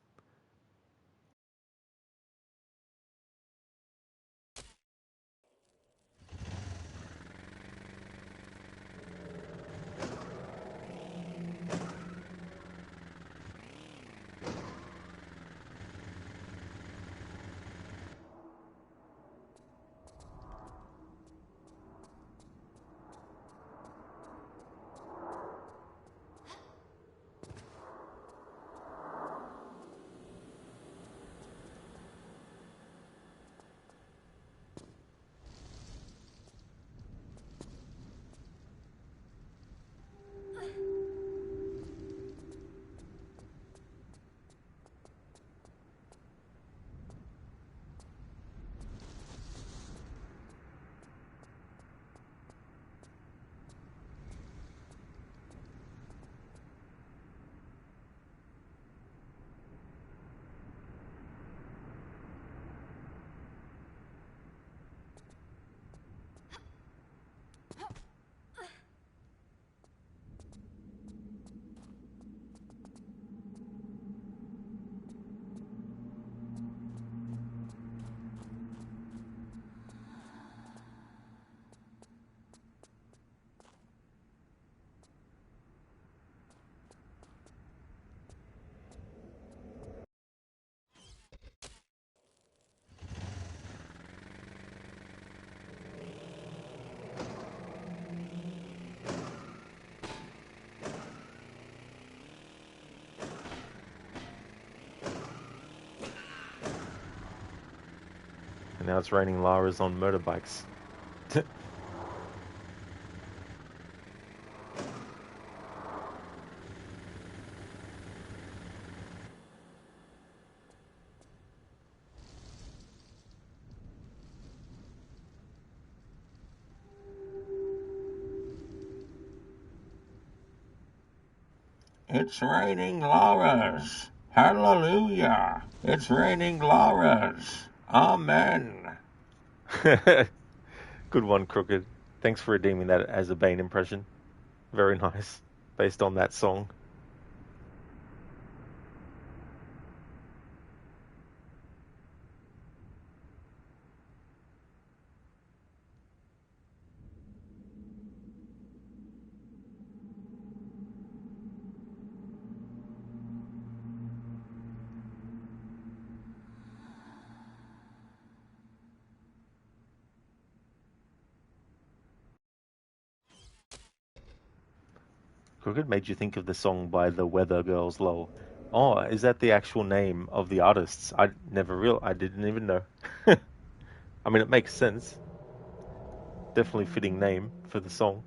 And now it's raining Laras on motorbikes. It's raining Laras. Hallelujah. It's raining Laras. Amen. Good one, Crooked. Thanks for redeeming that as a Bane impression. Very nice, based on that song. Crooked made you think of the song by the Weather Girls, lol. Oh, is that the actual name of the artists? I didn't even know. I mean, it makes sense. Definitely fitting name for the song.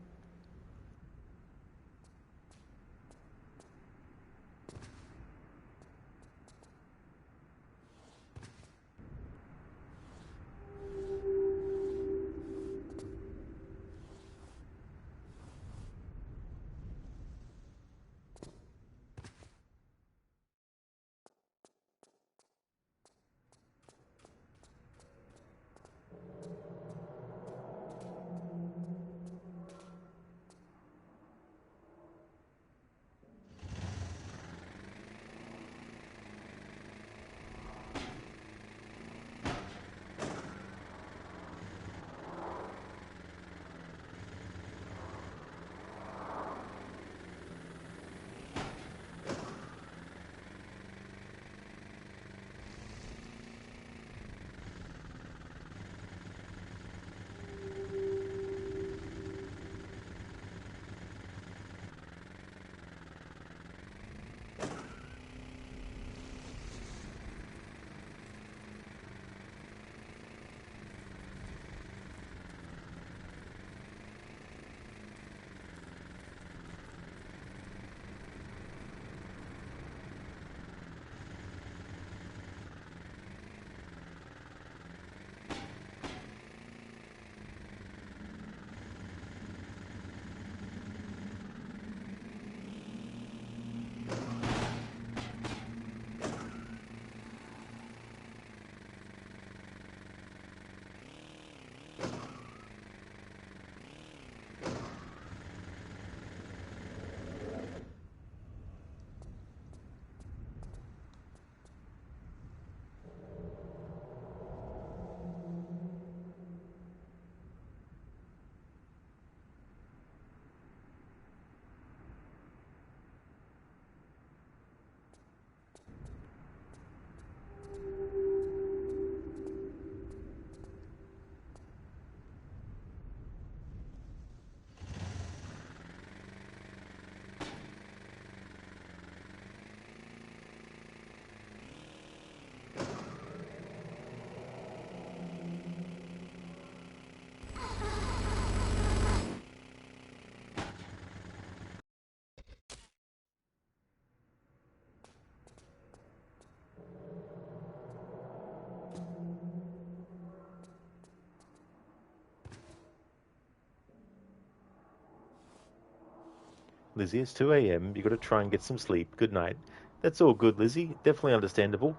Lizzie, it's 2 a.m. You got to try and get some sleep. Good night. That's all good, Lizzie. Definitely understandable.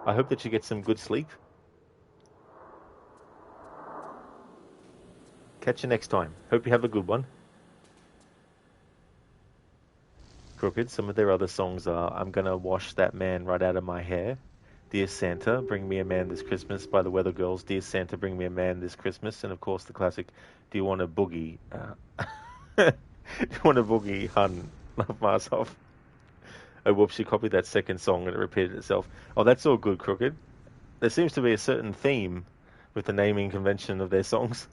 I hope that you get some good sleep. Catch you next time. Hope you have a good one. Crooked, some of their other songs are I'm Gonna Wash That Man Right Out of My Hair, Dear Santa, Bring Me a Man This Christmas by the Weather Girls, Dear Santa, Bring Me a Man This Christmas, and of course the classic Do You Want a Boogie? Do You Want a Boogie, Hun? Laugh my ass off. Oh, whoops, she copied that second song and it repeated itself. Oh, that's all good, Crooked. There seems to be a certain theme with the naming convention of their songs.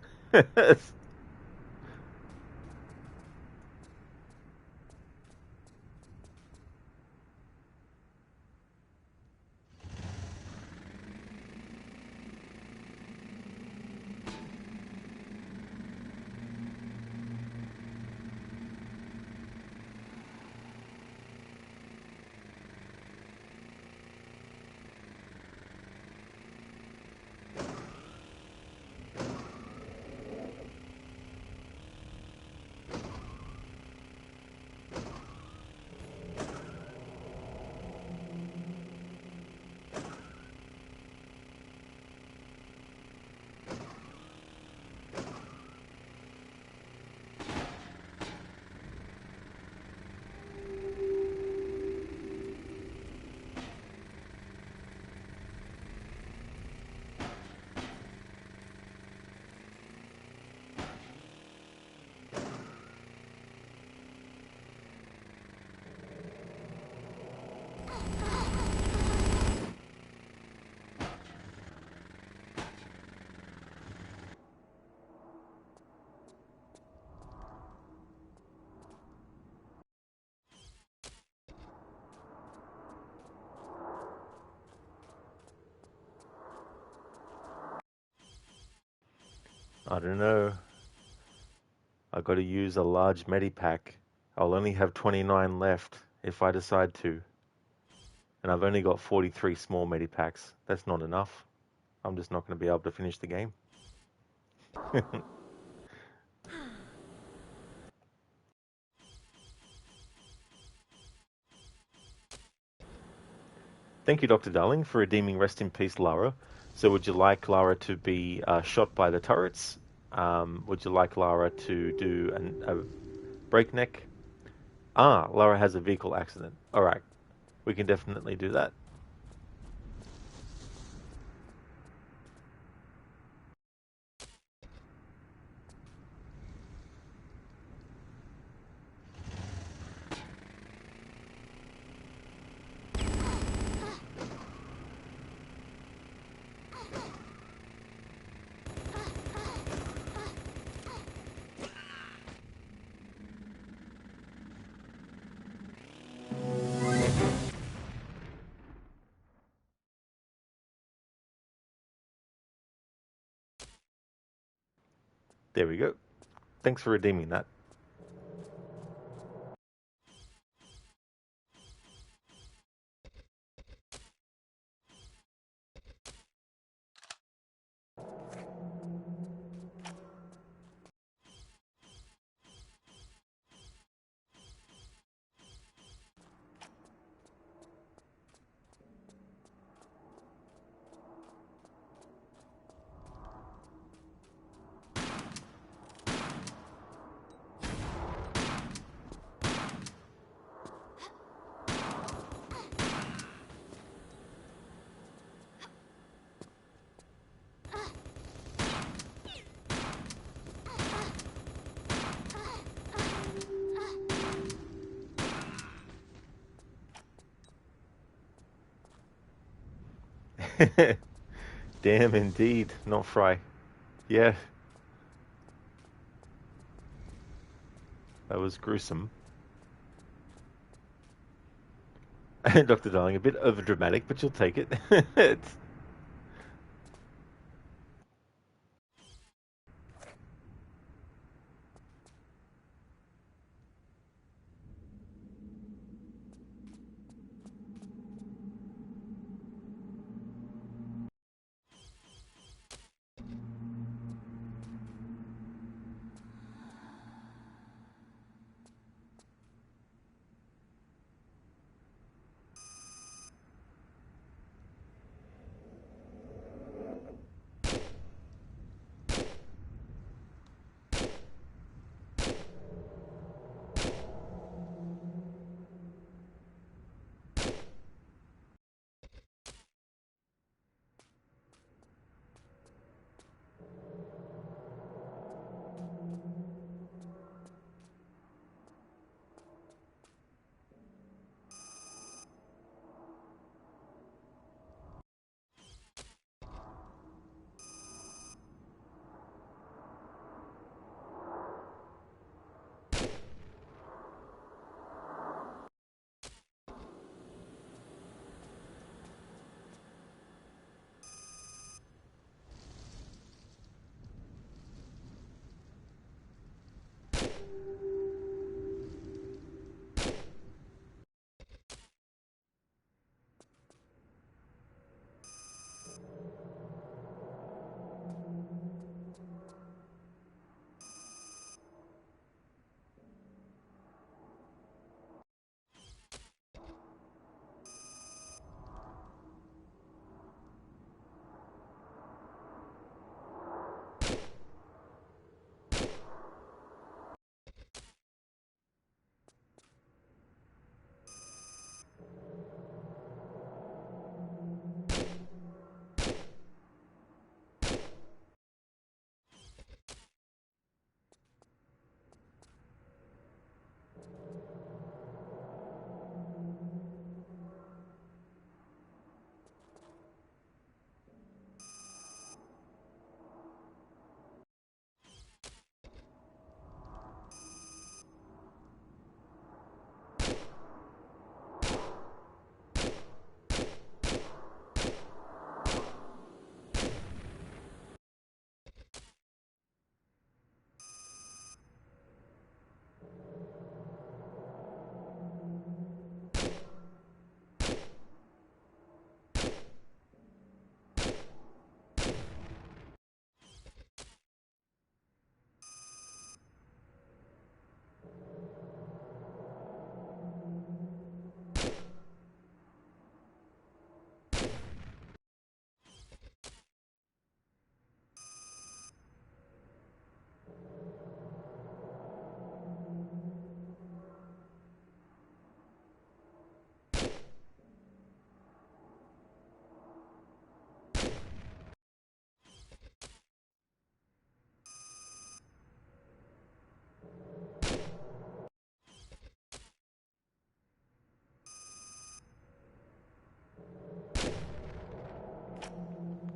I don't know. I got to use a large medipack. I'll only have 29 left if I decide to. And I've only got 43 small medipacks. That's not enough. I'm just not going to be able to finish the game. Thank you, Dr. Darling, for redeeming Rest in Peace, Lara. So would you like Lara to be shot by the turrets? Would you like Lara to do a breakneck? Lara has a vehicle accident. All right, we can definitely do that. There we go. Thanks for redeeming that. Damn, indeed, not Fry. Yeah, that was gruesome. Dr. Darling, a bit overdramatic, but you'll take it. It's...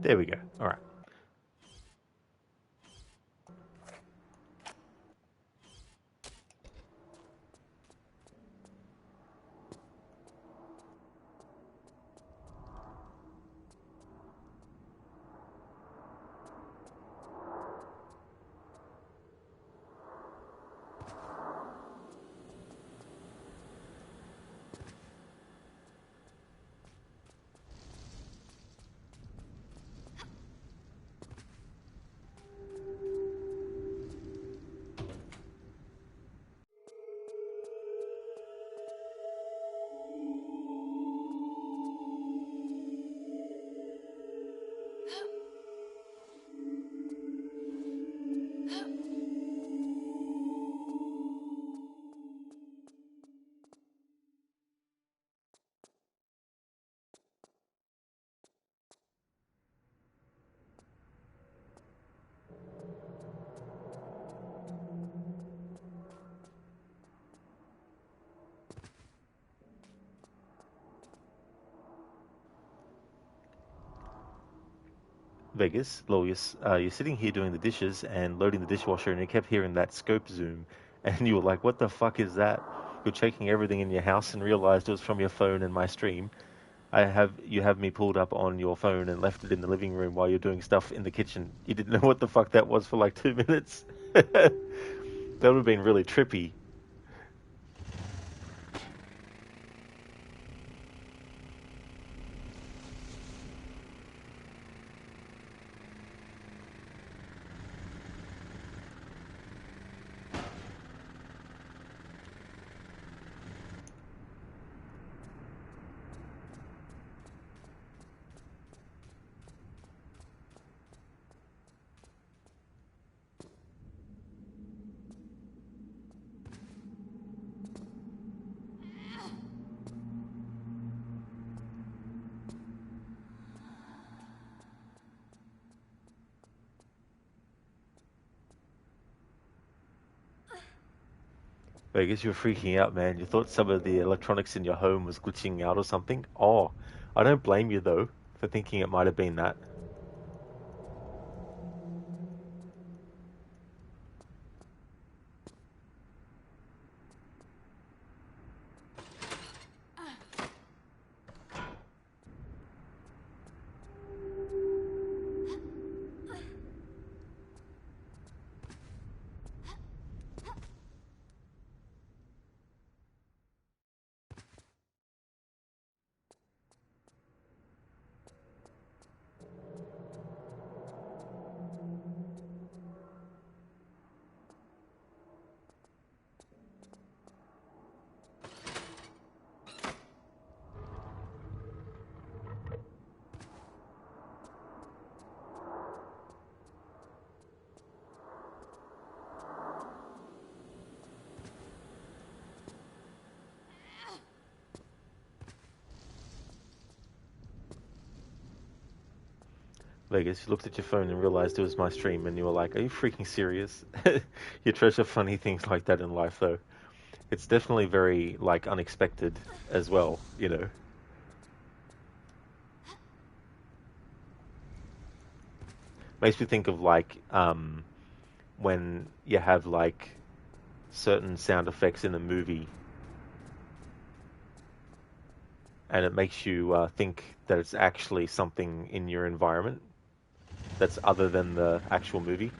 There we go. All right. Vegas, you're sitting here doing the dishes and loading the dishwasher, and you kept hearing that scope zoom, and you were like, "What the fuck is that?" You're checking everything in your house and realized it was from your phone and my stream. You have me pulled up on your phone and left it in the living room while you're doing stuff in the kitchen. You didn't know what the fuck that was for like 2 minutes. That would have been really trippy. Vegas, you were freaking out, man. You thought some of the electronics in your home was glitching out or something. Oh, I don't blame you though for thinking it might have been that. Vegas, you looked at your phone and realized it was my stream, and you were like, "Are you freaking serious?" You treasure funny things like that in life, though. It's definitely very like unexpected as well, you know. Makes me think of like when you have like certain sound effects in a movie, and it makes you think that it's actually something in your environment that's other than the actual movie.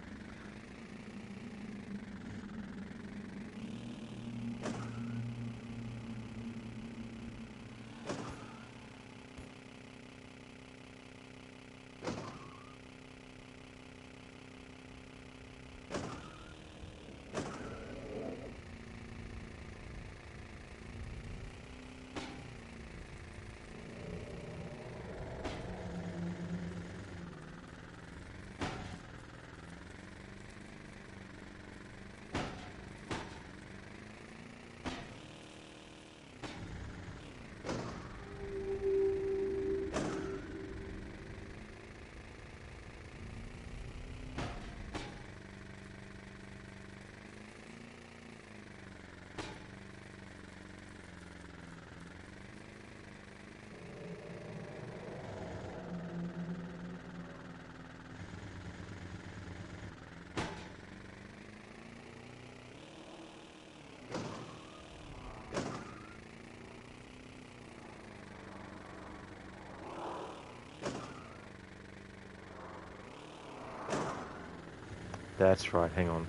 That's right, hang on.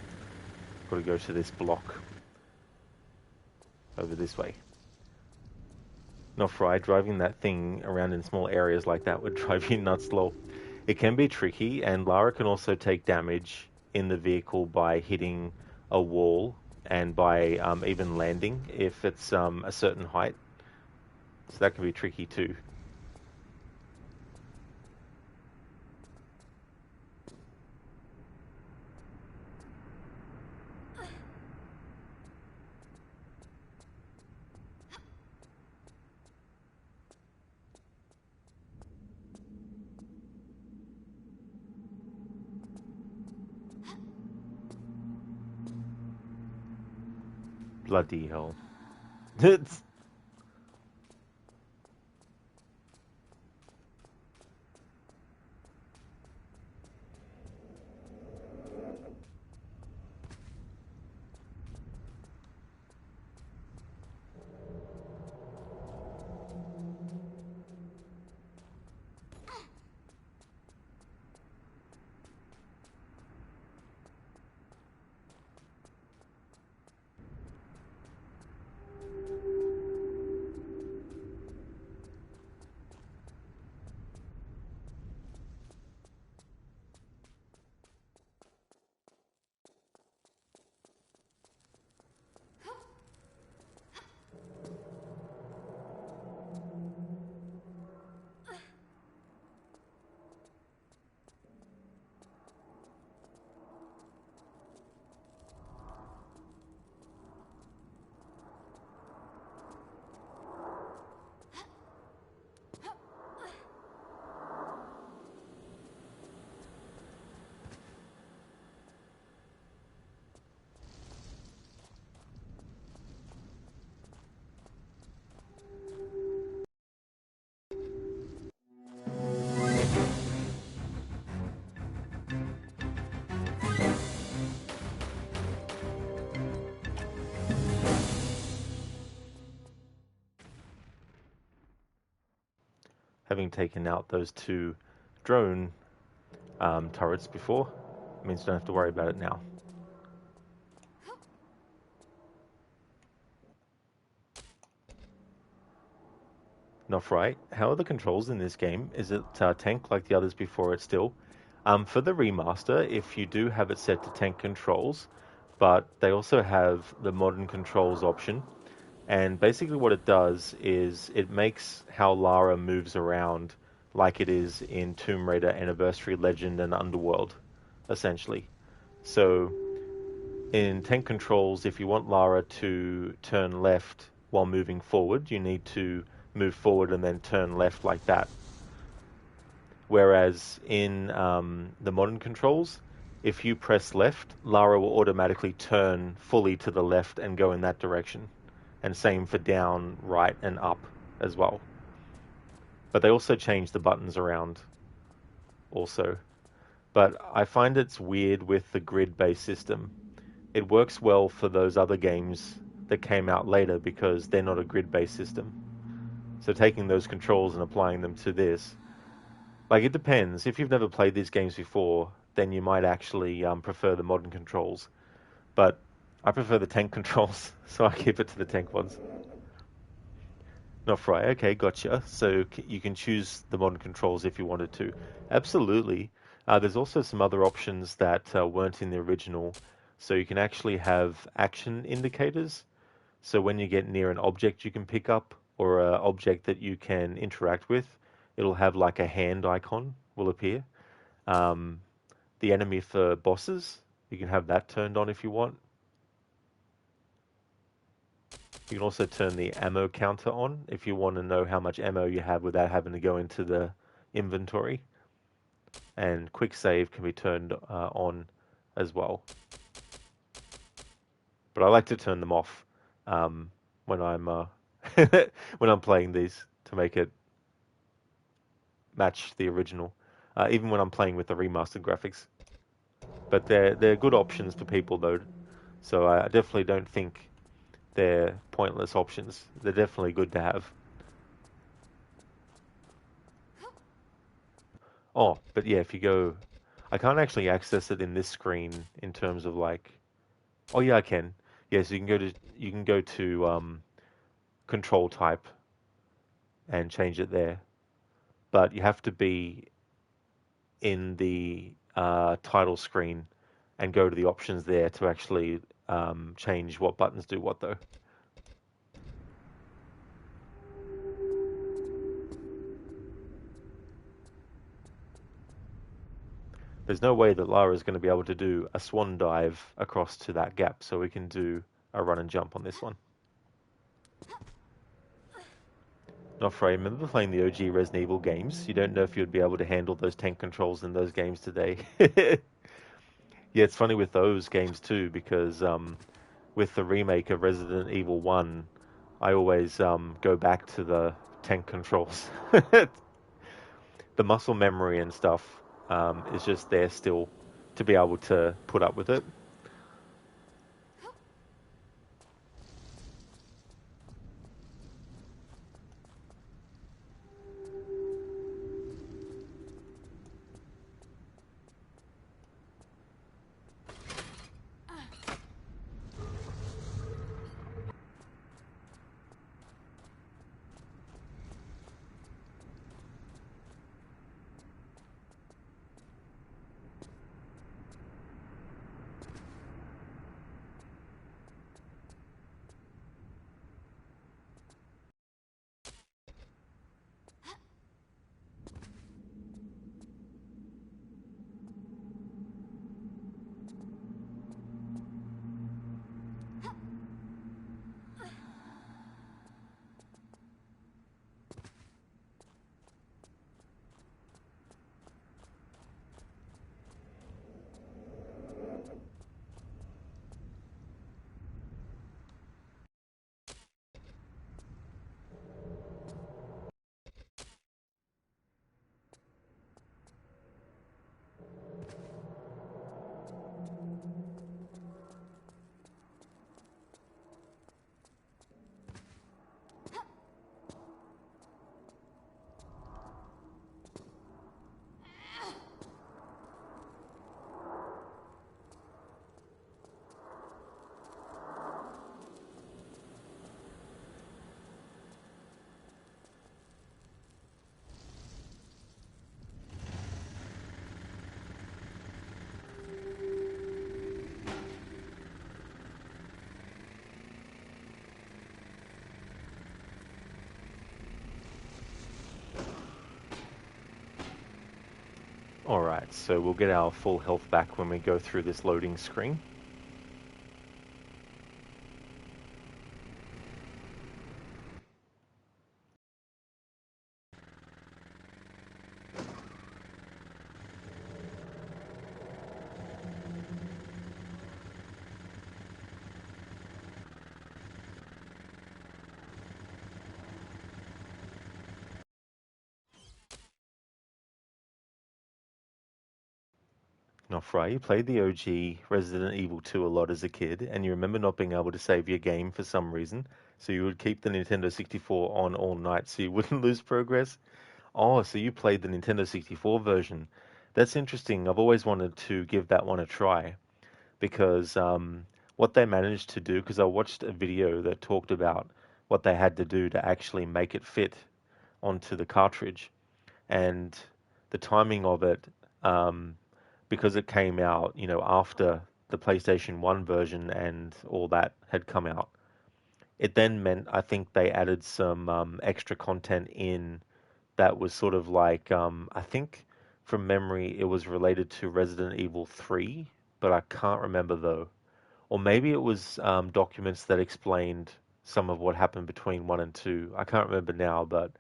Got to go to this block. Over this way. Not fried, driving that thing around in small areas like that would drive you nuts, lol. It can be tricky, and Lara can also take damage in the vehicle by hitting a wall and by even landing if it's a certain height. So that can be tricky too. Bloody hell. It's having taken out those two drone turrets before means don't have to worry about it now. Not right. How are the controls in this game? Is it tank like the others before it still? For the remaster, if you do have it set to tank controls, but they also have the modern controls option. And basically what it does is it makes how Lara moves around like it is in Tomb Raider Anniversary Legend and Underworld, essentially. So in tank controls, if you want Lara to turn left while moving forward, you need to move forward and then turn left like that. Whereas in the modern controls, if you press left, Lara will automatically turn fully to the left and go in that direction. And same for down, right, and up as well. But they also change the buttons around also. But I find it's weird with the grid-based system. It works well for those other games that came out later because they're not a grid-based system. So taking those controls and applying them to this, like it depends. If you've never played these games before, then you might actually prefer the modern controls. But I prefer the tank controls, so I keep it to the tank ones. Not fry. Okay, gotcha. So you can choose the modern controls if you wanted to. Absolutely. There's also some other options that weren't in the original. So you can actually have action indicators. So when you get near an object you can pick up or an object that you can interact with, it'll have like a hand icon will appear. The enemy for bosses, you can have that turned on if you want. You can also turn the ammo counter on if you want to know how much ammo you have without having to go into the inventory. And quick save can be turned on as well. But I like to turn them off when I'm when I'm playing these to make it match the original. Even when I'm playing with the remastered graphics. But they're good options for people though. So I definitely don't think they're pointless options. They're definitely good to have. Oh, but yeah, if you go... I can't actually access it in this screen in terms of like, oh yeah, I can. Yeah, so you can go to control type and change it there, but you have to be in the title screen and go to the options there to actually change what buttons do what though. There's no way that Lara is going to be able to do a swan dive across to that gap, so we can do a run and jump on this one. Not afraid. Remember playing the OG Resident Evil games? You don't know if you'd be able to handle those tank controls in those games today. Yeah, it's funny with those games too, because with the remake of Resident Evil 1, I always go back to the tank controls. The muscle memory and stuff is just there still to be able to put up with it. Alright, so we'll get our full health back when we go through this loading screen. Not Fry, you played the OG Resident Evil 2 a lot as a kid, and you remember not being able to save your game for some reason, so you would keep the Nintendo 64 on all night so you wouldn't lose progress. Oh, so you played the Nintendo 64 version. That's interesting. I've always wanted to give that one a try because what they managed to do, because I watched a video that talked about what they had to do to actually make it fit onto the cartridge, and the timing of it, um, because it came out, after the PlayStation 1 version and all that had come out. It then meant I think they added some extra content in that was sort of like, I think from memory it was related to Resident Evil 3, but I can't remember though. Or maybe it was documents that explained some of what happened between 1 and 2. I can't remember now, but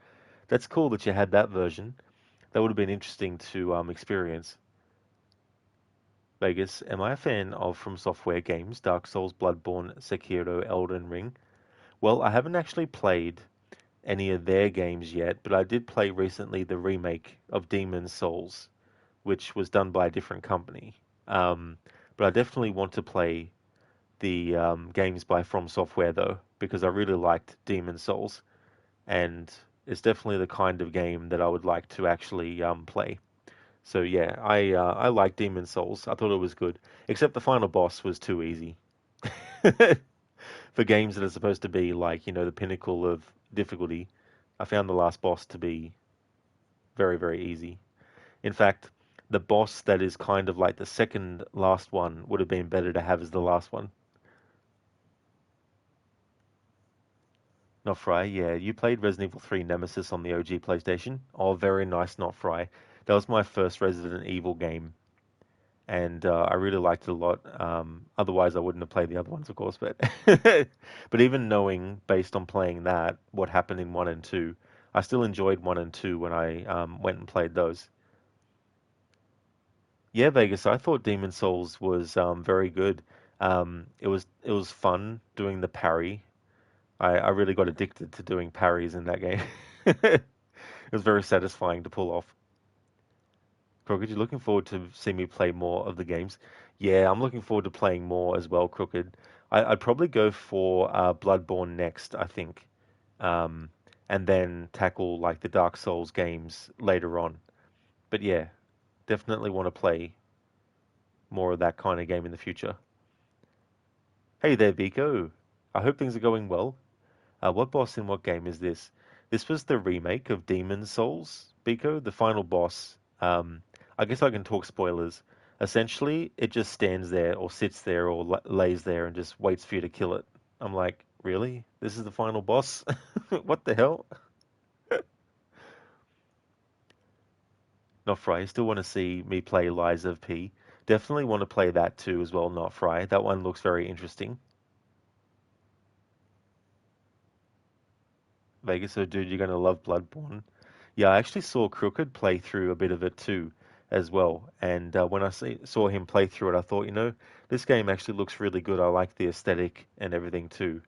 that's cool that you had that version. That would have been interesting to experience. Vegas, am I a fan of From Software games, Dark Souls, Bloodborne, Sekiro, Elden Ring? Well, I haven't actually played any of their games yet, but I did play recently the remake of Demon's Souls, which was done by a different company. Um, but I definitely want to play the games by From Software though, because I really liked Demon's Souls, and it's definitely the kind of game that I would like to actually play. So yeah, I like Demon Souls. I thought it was good, except the final boss was too easy for games that are supposed to be like, the pinnacle of difficulty. I found the last boss to be very, very easy. In fact, the boss that is kind of like the second last one would have been better to have as the last one. Not Fry, yeah. You played Resident Evil 3 Nemesis on the OG PlayStation. Oh, very nice, Not Fry. That was my first Resident Evil game, and I really liked it a lot. Otherwise, I wouldn't have played the other ones, of course. But but even knowing, based on playing that, what happened in 1 and 2, I still enjoyed 1 and 2 when I went and played those. Yeah, Vegas. I thought Demon Souls was very good. It was fun doing the parry. I really got addicted to doing parries in that game. It was very satisfying to pull off. Crooked, you looking forward to see me play more of the games? Yeah, I'm looking forward to playing more as well, Crooked. I'd probably go for Bloodborne next, I think, um, and then tackle like the Dark Souls games later on. But yeah, definitely want to play more of that kind of game in the future. Hey there, Vico. I hope things are going well. What boss in what game is this? This was the remake of Demon Souls, Biko, the final boss. I guess I can talk spoilers. Essentially, it just stands there or sits there or lays there and just waits for you to kill it. I'm like, really? This is the final boss? What the hell? Not Fry. Still want to see me play Lies of P. Definitely want to play that too as well, Not Fry. That one looks very interesting. Vegas, so dude, you're gonna love Bloodborne. Yeah, I actually saw Crooked play through a bit of it too, as well. And when saw him play through it, I thought, this game actually looks really good. I like the aesthetic and everything too.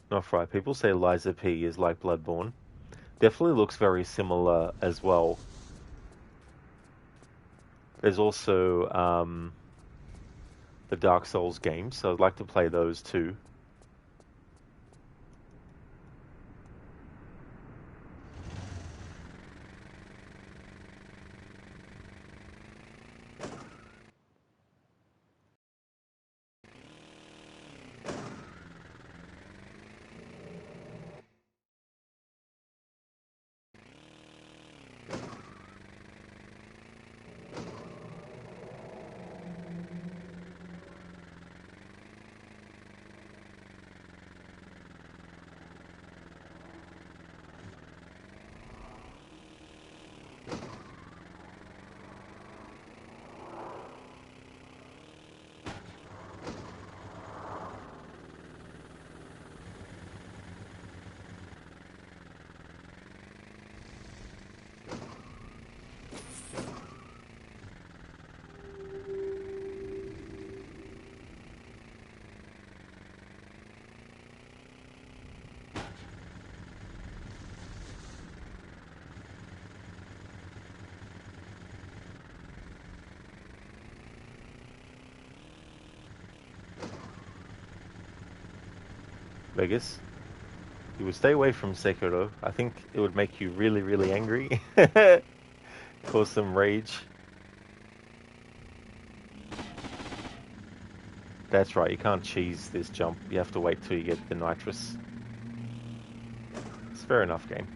Not right. People say Liza P is like Bloodborne. Definitely looks very similar as well. There's also the Dark Souls games, so I'd like to play those too. Vegas, you would stay away from Sekiro. I think it would make you really, really angry. Cause some rage. That's right, you can't cheese this jump. You have to wait till you get the nitrous. It's fair enough game.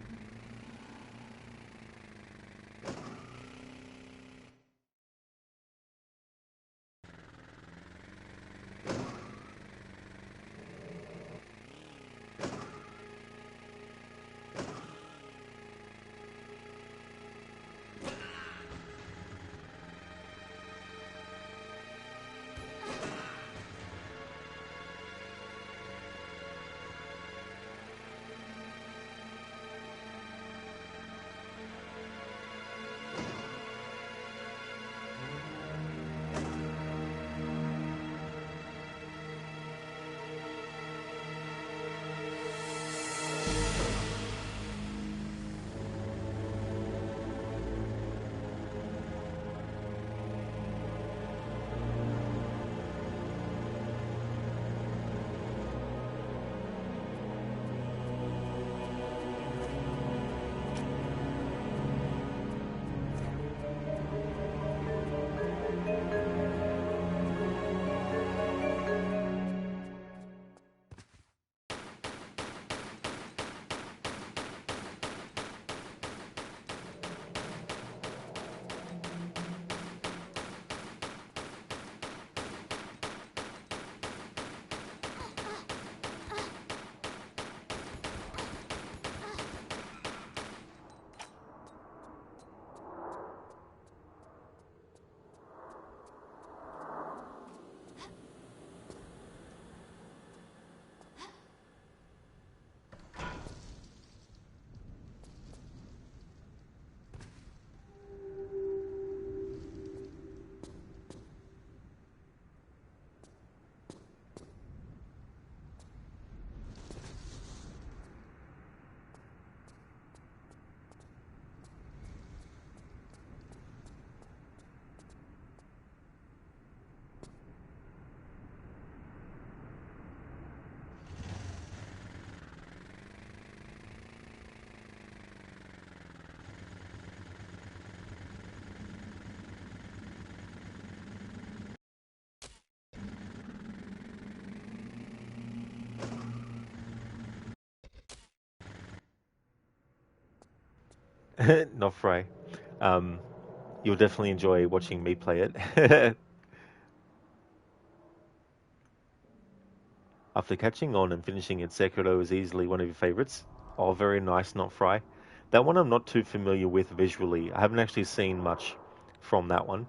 Not Fry. You'll definitely enjoy watching me play it. After catching on and finishing it, Sekiro is easily one of your favorites. Oh, very nice, Not Fry. That one I'm not too familiar with visually. I haven't actually seen much from that one.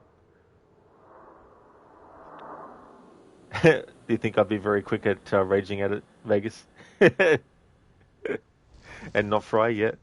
Do you think I'd be very quick at raging at it, Vegas? And Not Fry yet?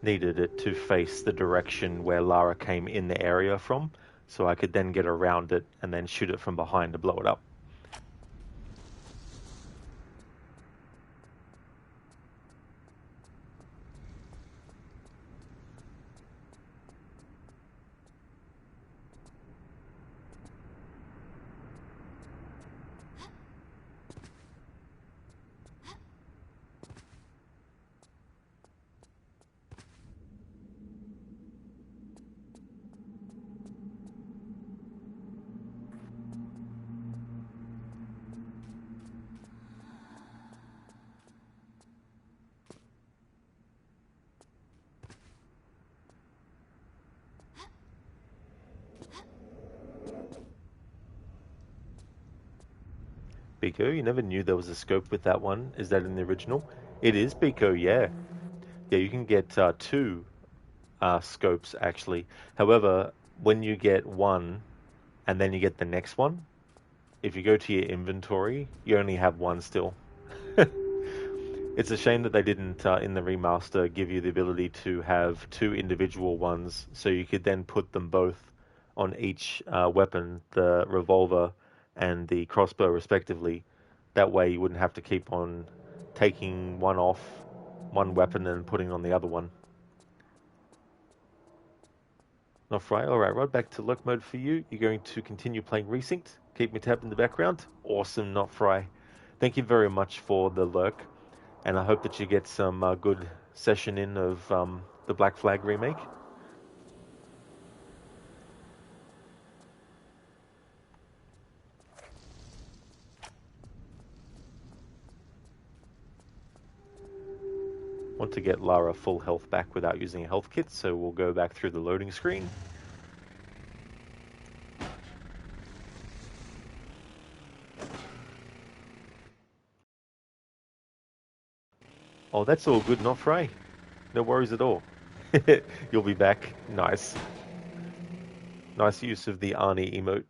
Needed it to face the direction where Lara came in the area from, so I could then get around it and then shoot it from behind to blow it up. Biko, you never knew there was a scope with that one. Is that in the original? It is Biko, yeah. Yeah, you can get two scopes actually. However, when you get one and then you get the next one, if you go to your inventory, you only have one still. It's a shame that they didn't, in the remaster, give you the ability to have two individual ones, so you could then put them both on each weapon, the revolver and the crossbow, respectively. That way, you wouldn't have to keep on taking one off one weapon and putting on the other one. Not fry. All right, right back to luck mode for you. You're going to continue playing Resync. Keep me tapped in the background. Awesome, not fry. Thank you very much for the lurk. And I hope that you get some good session in of the Black Flag remake. Want to get Lara full health back without using a health kit, so we'll go back through the loading screen. Oh, that's all good, not Frey. No worries at all. You'll be back. Nice. Nice use of the Arnie emote.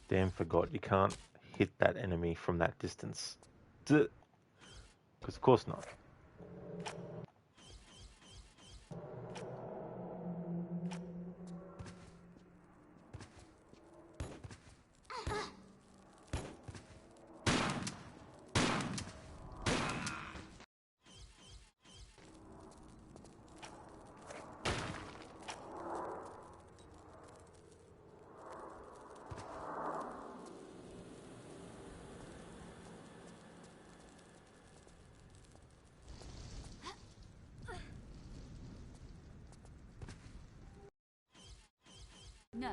Damn, forgot you can't hit that enemy from that distance. Because of course not. No.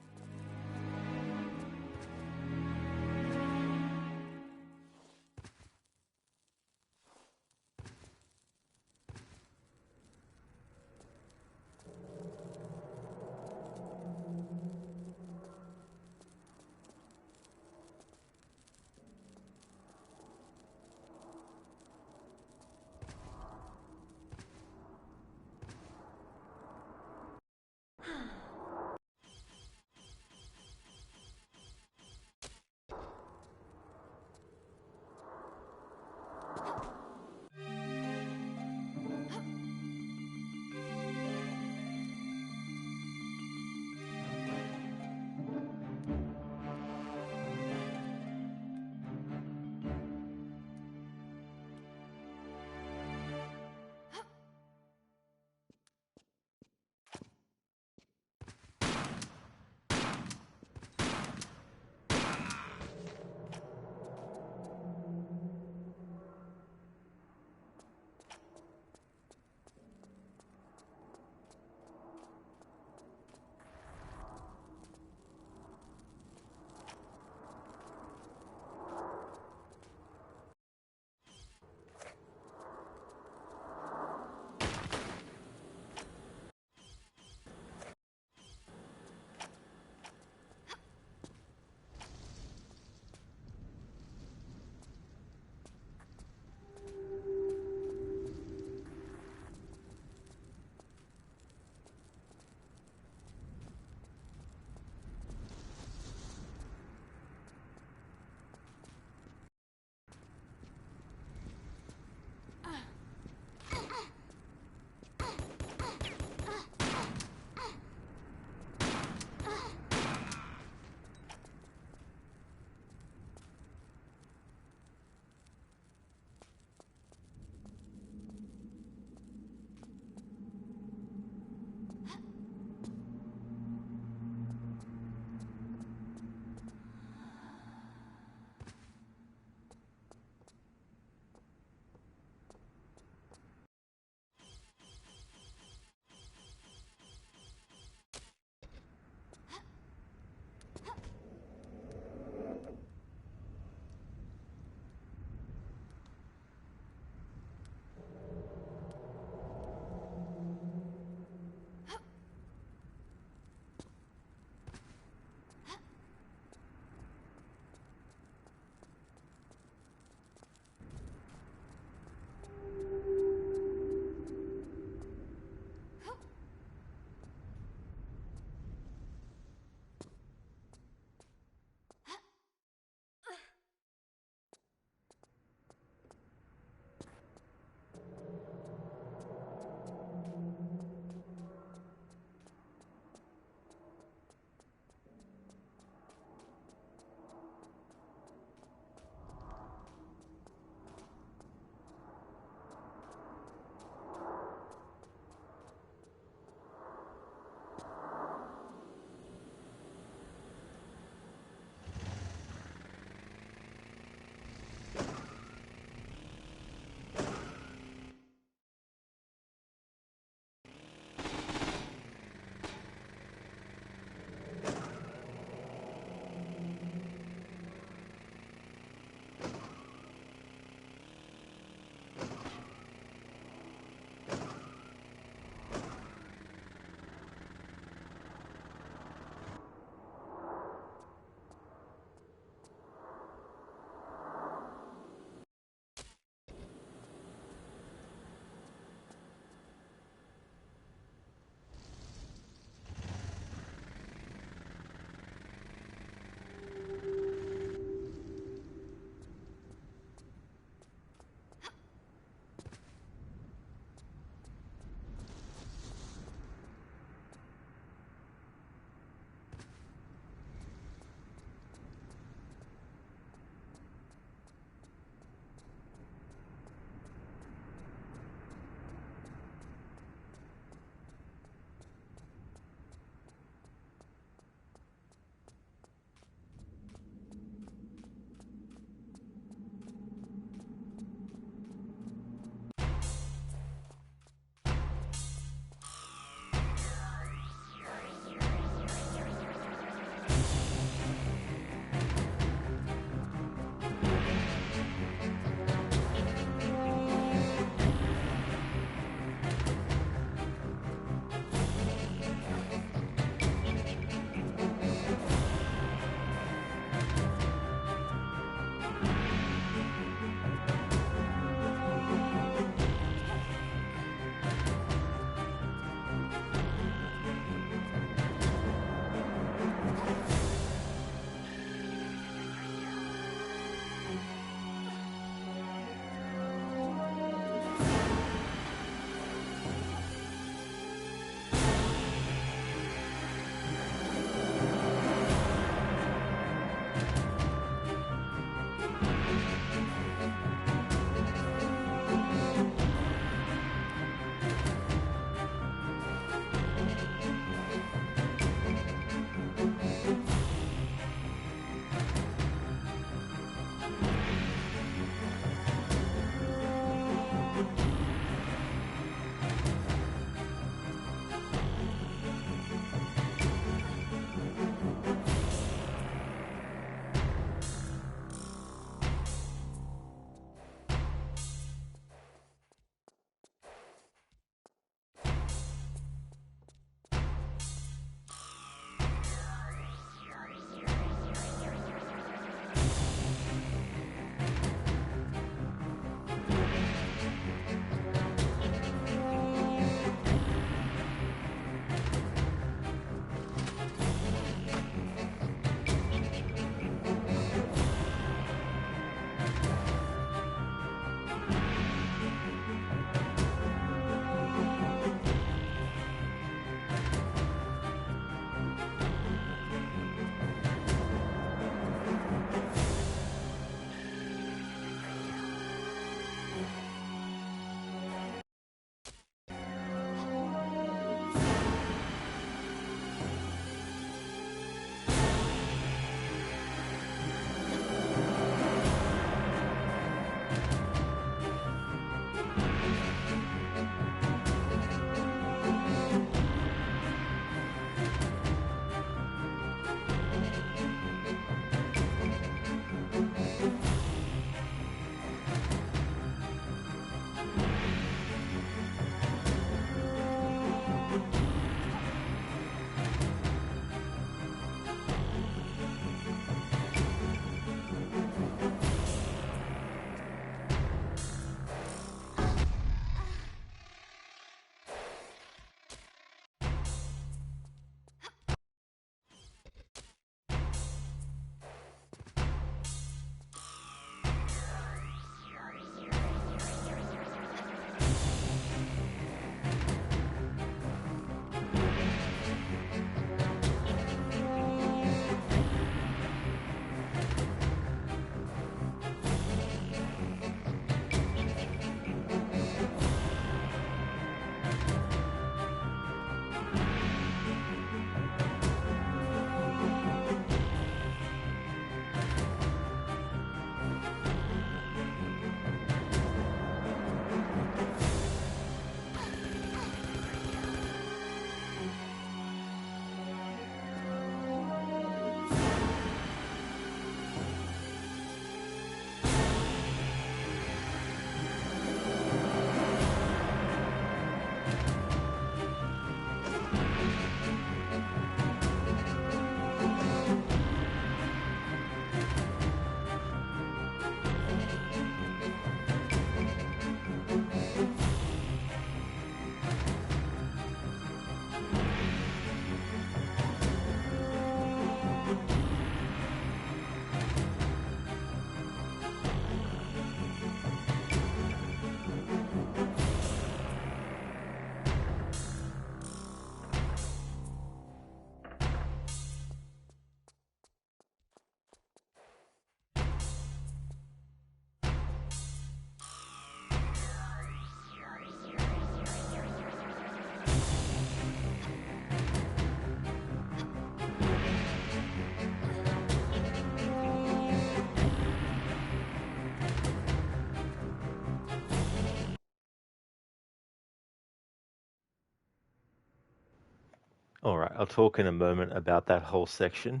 Alright, I'll talk in a moment about that whole section.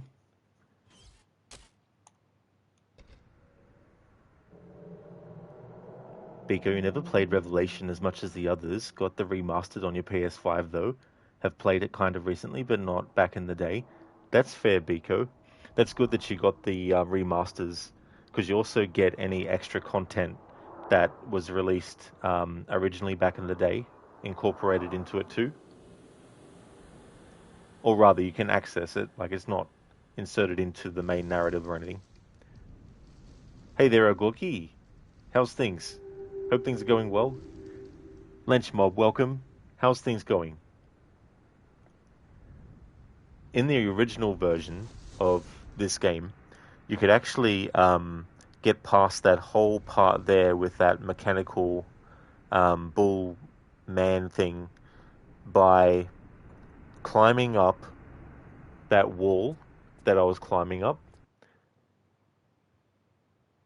Biko, you never played Revelation as much as the others. Got the remastered on your PS5 though. Have played it kind of recently, but not back in the day. That's fair, Biko. That's good that you got the remasters, because you also get any extra content that was released originally back in the day, incorporated into it too. Or rather, you can access it, like it's not inserted into the main narrative or anything. Hey there, Ogorki. How's things? Hope things are going well. Lench Mob, welcome. How's things going? In the original version of this game, you could actually get past that whole part there with that mechanical bull man thing by climbing up that wall that I was climbing up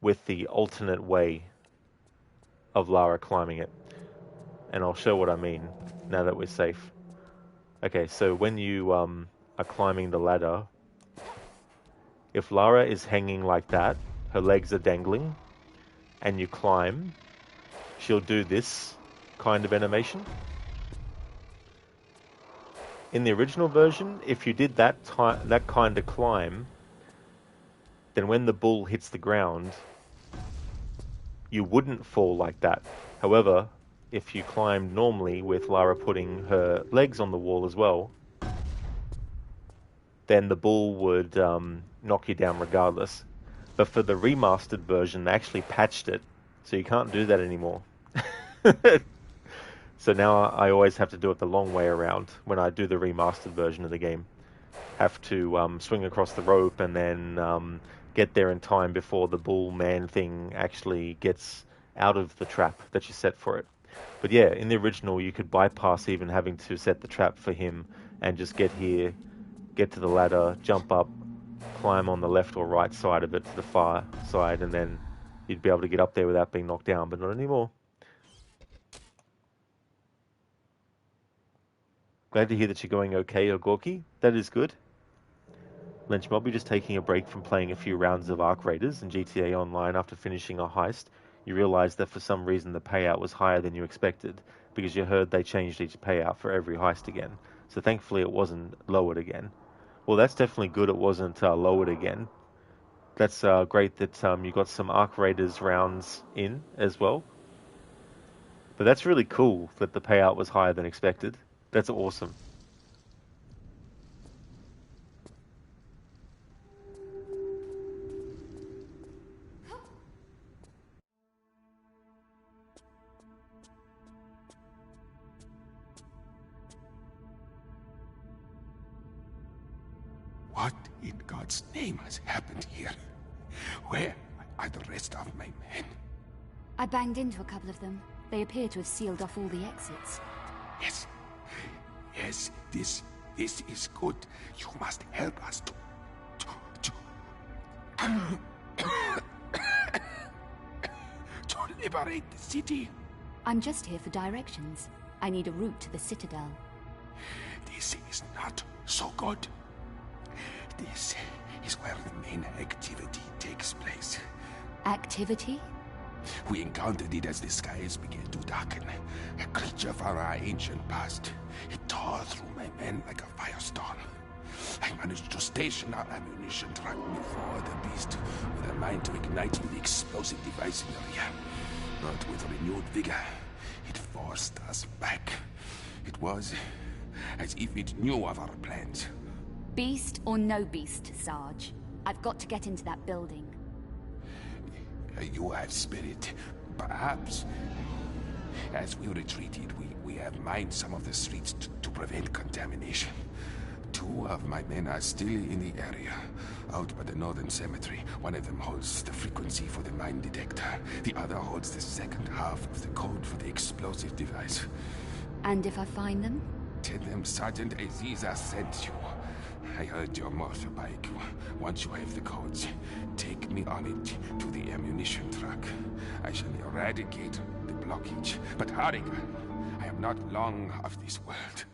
with the alternate way of Lara climbing it. And I'll show what I mean now that we're safe. Okay, so when you are climbing the ladder, if Lara is hanging like that, her legs are dangling, and you climb, she'll do this kind of animation. In the original version, if you did that kind of climb, then when the bull hits the ground, you wouldn't fall like that. However, if you climbed normally with Lara putting her legs on the wall as well, then the bull would knock you down regardless. But for the remastered version, they actually patched it, so you can't do that anymore. So now I always have to do it the long way around when I do the remastered version of the game. Have to swing across the rope and then get there in time before the bull man thing actually gets out of the trap that you set for it. But yeah, in the original, you could bypass even having to set the trap for him and just get here, get to the ladder, jump up, climb on the left or right side of it to the far side, and then you'd be able to get up there without being knocked down, but not anymore. Glad to hear that you're going okay, Ogorki. That is good. Lynch Mob, you're just taking a break from playing a few rounds of Arc Raiders and GTA Online after finishing a heist. You realized that for some reason the payout was higher than you expected, because you heard they changed each payout for every heist again. So thankfully it wasn't lowered again. Well, that's definitely good it wasn't lowered again. That's great that you got some Arc Raiders rounds in as well. But that's really cool that the payout was higher than expected. That's awesome. What in God's name has happened here? Where are the rest of my men? I banged into a couple of them. They appear to have sealed off all the exits. Yes. Yes, this is good. You must help us to liberate the city. I'm just here for directions. I need a route to the Citadel. This is not so good. This is where the main activity takes place. Activity? We encountered it as the skies began to darken. A creature from our ancient past. It tore through my men like a firestorm. I managed to station our ammunition truck before the beast, with a mind to igniting the explosive device in the rear. But with renewed vigor, it forced us back. It was as if it knew of our plans. Beast or no beast, Sarge. I've got to get into that building. You have spirit. Perhaps. As we retreated, we have mined some of the streets to prevent contamination. 2 of my men are still in the area, out by the northern cemetery. One of them holds the frequency for the mine detector. The other holds the second half of the code for the explosive device. And if I find them? Tell them Sergeant Aziza sent you. I heard your motorbike. Once you have the codes, take me on it to the ammunition truck. I shall eradicate the blockage. But hurry, I am not long of this world.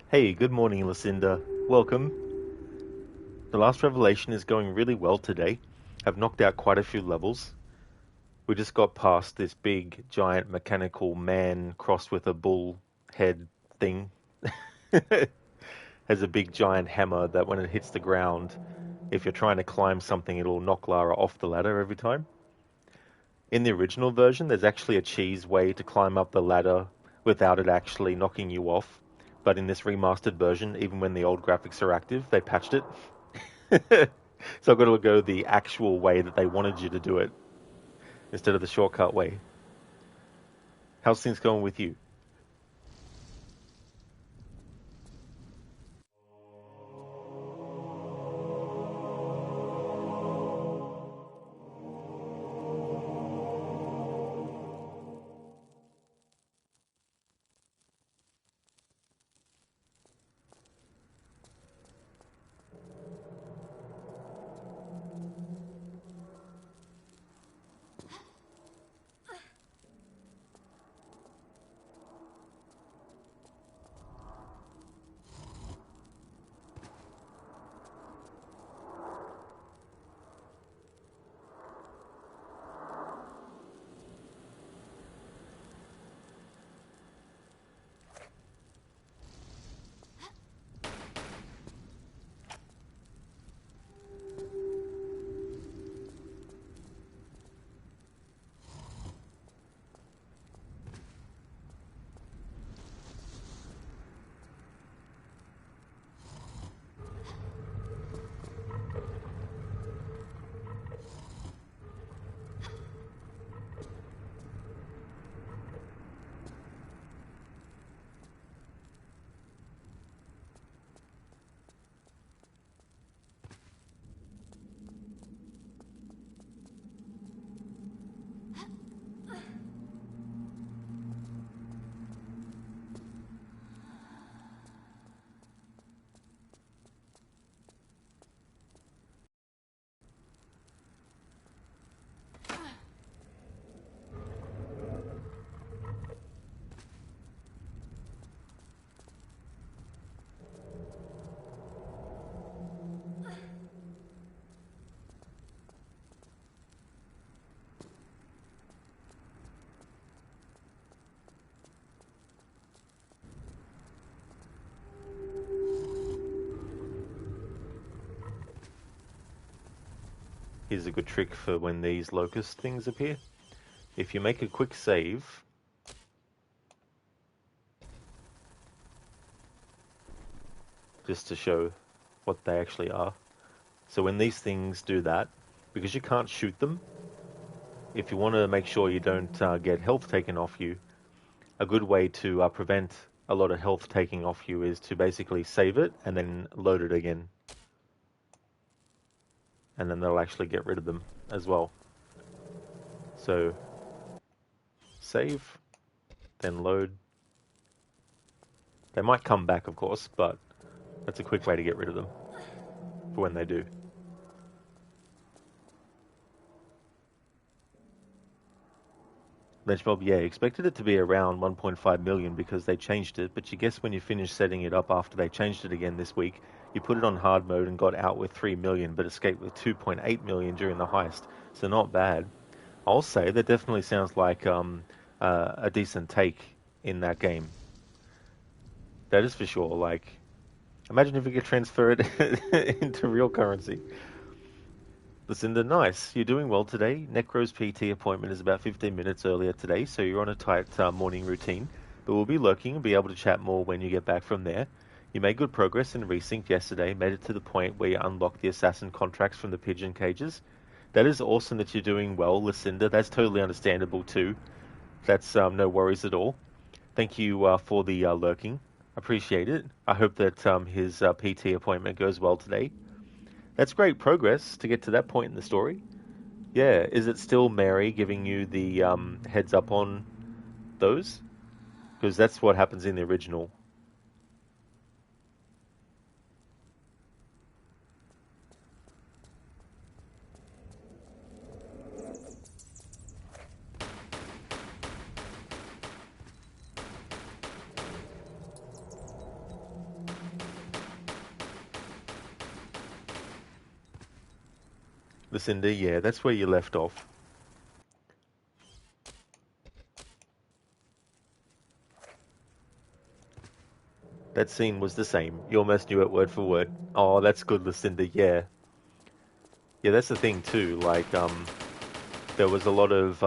Hey, good morning, Lucinda. Welcome. The last revelation is going really well today. I've knocked out quite a few levels. We just got past this big, giant mechanical man crossed with a bull head thing. Has a big, giant hammer that when it hits the ground, if you're trying to climb something, it'll knock Lara off the ladder every time. In the original version, there's actually a cheese way to climb up the ladder without it actually knocking you off. But in this remastered version, even when the old graphics are active, they patched it. So I've got to go the actual way that they wanted you to do it instead of the shortcut way. How's things going with you? Here's a good trick for when these locust things appear. If you make a quick save, just to show what they actually are. So when these things do that, because you can't shoot them, if you want to make sure you don't get health taken off you, a good way to prevent a lot of health taking off you is to basically save it and then load it again. And then they'll actually get rid of them as well. So save, then load. They might come back, of course, but that's a quick way to get rid of them for when they do. Lunchbob, yeah, expected it to be around 1.5 million because they changed it, but you guess when you finish setting it up after they changed it again this week, you put it on hard mode and got out with 3 million, but escaped with 2.8 million during the heist, so not bad. I'll say that definitely sounds like a decent take in that game. That is for sure. Like, imagine if we could transfer it into real currency. Lucinda, nice. You're doing well today. Necro's PT appointment is about 15 minutes earlier today, so you're on a tight morning routine. But we'll be lurking and be able to chat more when you get back from there. You made good progress in Resync yesterday, made it to the point where you unlocked the assassin contracts from the pigeon cages. That is awesome that you're doing well, Lucinda. That's totally understandable too. That's no worries at all. Thank you for the lurking. Appreciate it. I hope that his PT appointment goes well today. That's great progress to get to that point in the story. Yeah, is it still Mary giving you the heads up on those? Because that's what happens in the original. Lucinda, yeah, that's where you left off. That scene was the same. You almost knew it word for word. Oh, that's good, Lucinda, yeah. Yeah, that's the thing too, like, there was a lot of,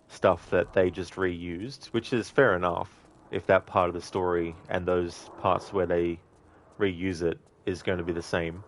stuff that they just reused, which is fair enough if that part of the story and those parts where they reuse it is going to be the same.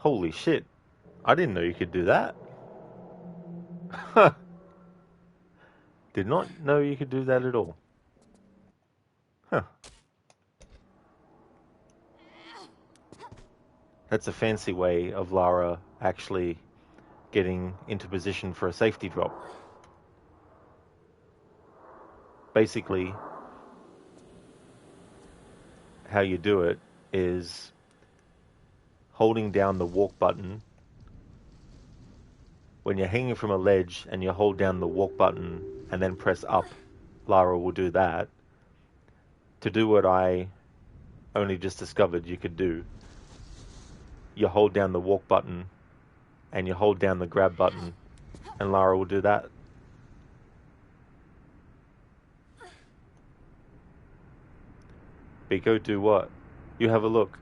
Holy shit. I didn't know you could do that. Did not know you could do that at all. Huh. That's a fancy way of Lara actually getting into position for a safety drop. Basically, how you do it is holding down the walk button. When you're hanging from a ledge and you hold down the walk button and then press up, Lara will do that. To do what I only just discovered you could do, you hold down the walk button and you hold down the grab button and Lara will do that. Biko, do what? You have a look.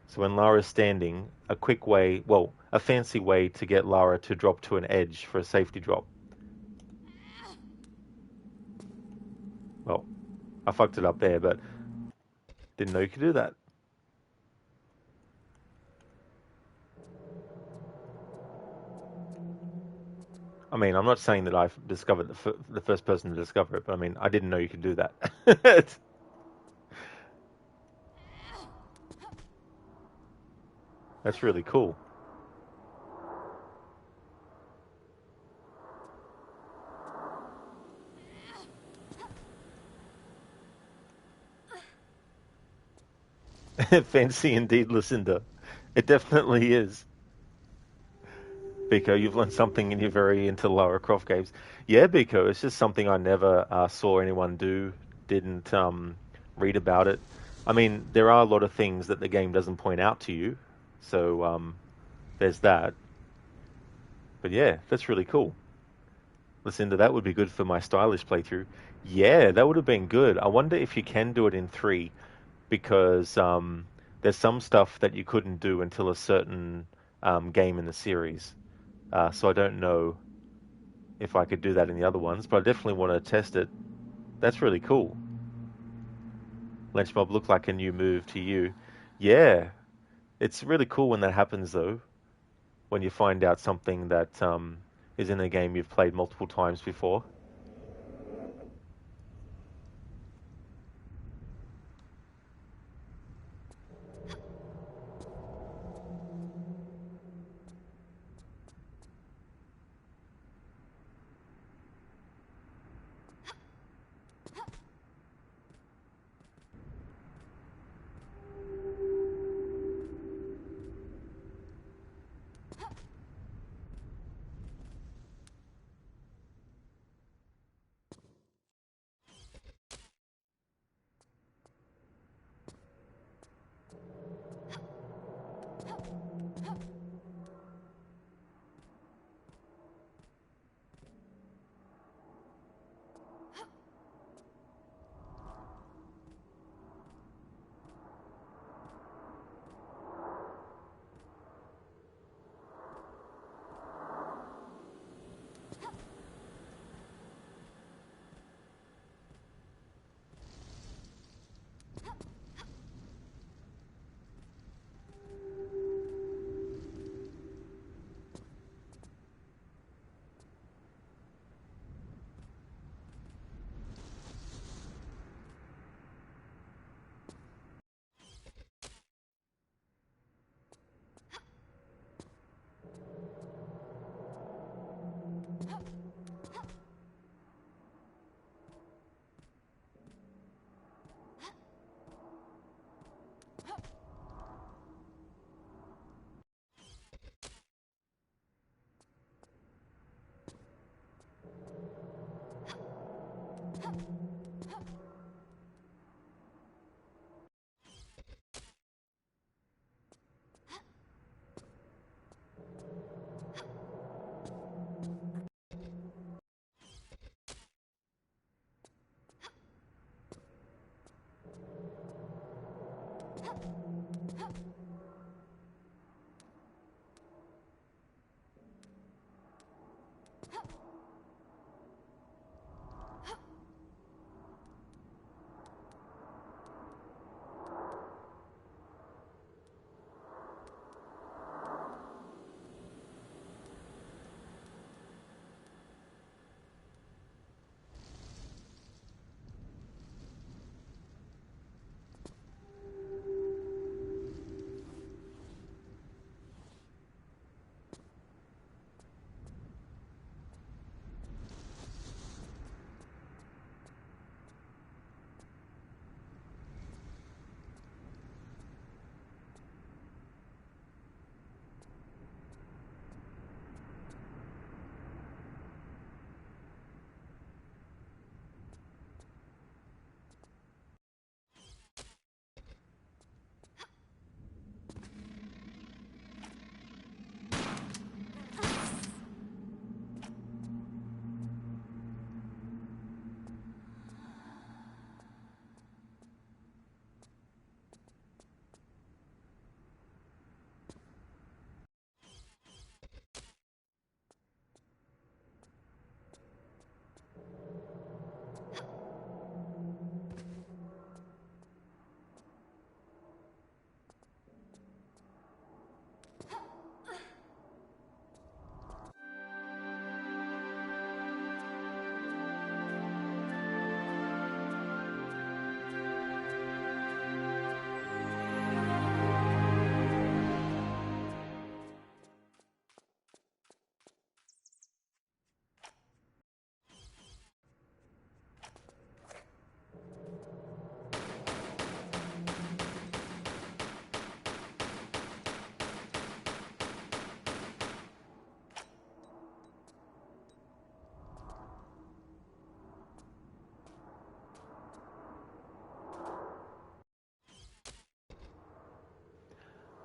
So when Lara's standing, a quick way, well, a fancy way to get Lara to drop to an edge for a safety drop. Well, I fucked it up there, but didn't know you could do that. I mean, I'm not saying that I've discovered the first person to discover it, but I mean, I didn't know you could do that. That's really cool. Fancy indeed, Lucinda. It definitely is. Biko, you've learned something and you're very into Lara Croft games. Yeah, Biko, it's just something I never saw anyone do, didn't read about it. I mean, there are a lot of things that the game doesn't point out to you, so there's that. But yeah, that's really cool. Lucinda, that would be good for my stylish playthrough. Yeah, that would have been good. I wonder if you can do it in 3, because there's some stuff that you couldn't do until a certain game in the series. So I don't know if I could do that in the other ones, but I definitely want to test it. That's really cool. Lynch Mob looked like a new move to you. Yeah, it's really cool when that happens though, when you find out something that is in a game you've played multiple times before.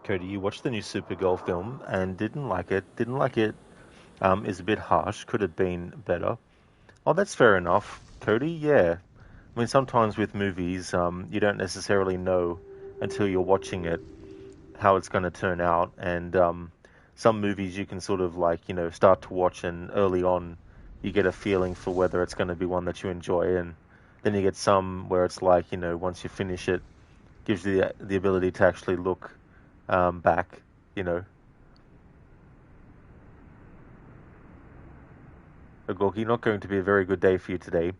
Cody, you watched the new Supergirl film and didn't like it. Didn't like it is a bit harsh. Could have been better. Oh, that's fair enough, Cody. Yeah. I mean, sometimes with movies, you don't necessarily know until you're watching it how it's going to turn out. And some movies you can sort of like, start to watch and early on you get a feeling for whether it's going to be one that you enjoy. And then you get some where it's like, once you finish it, gives you the ability to actually look back, you know. Ogorki, not going to be a very good day for you today.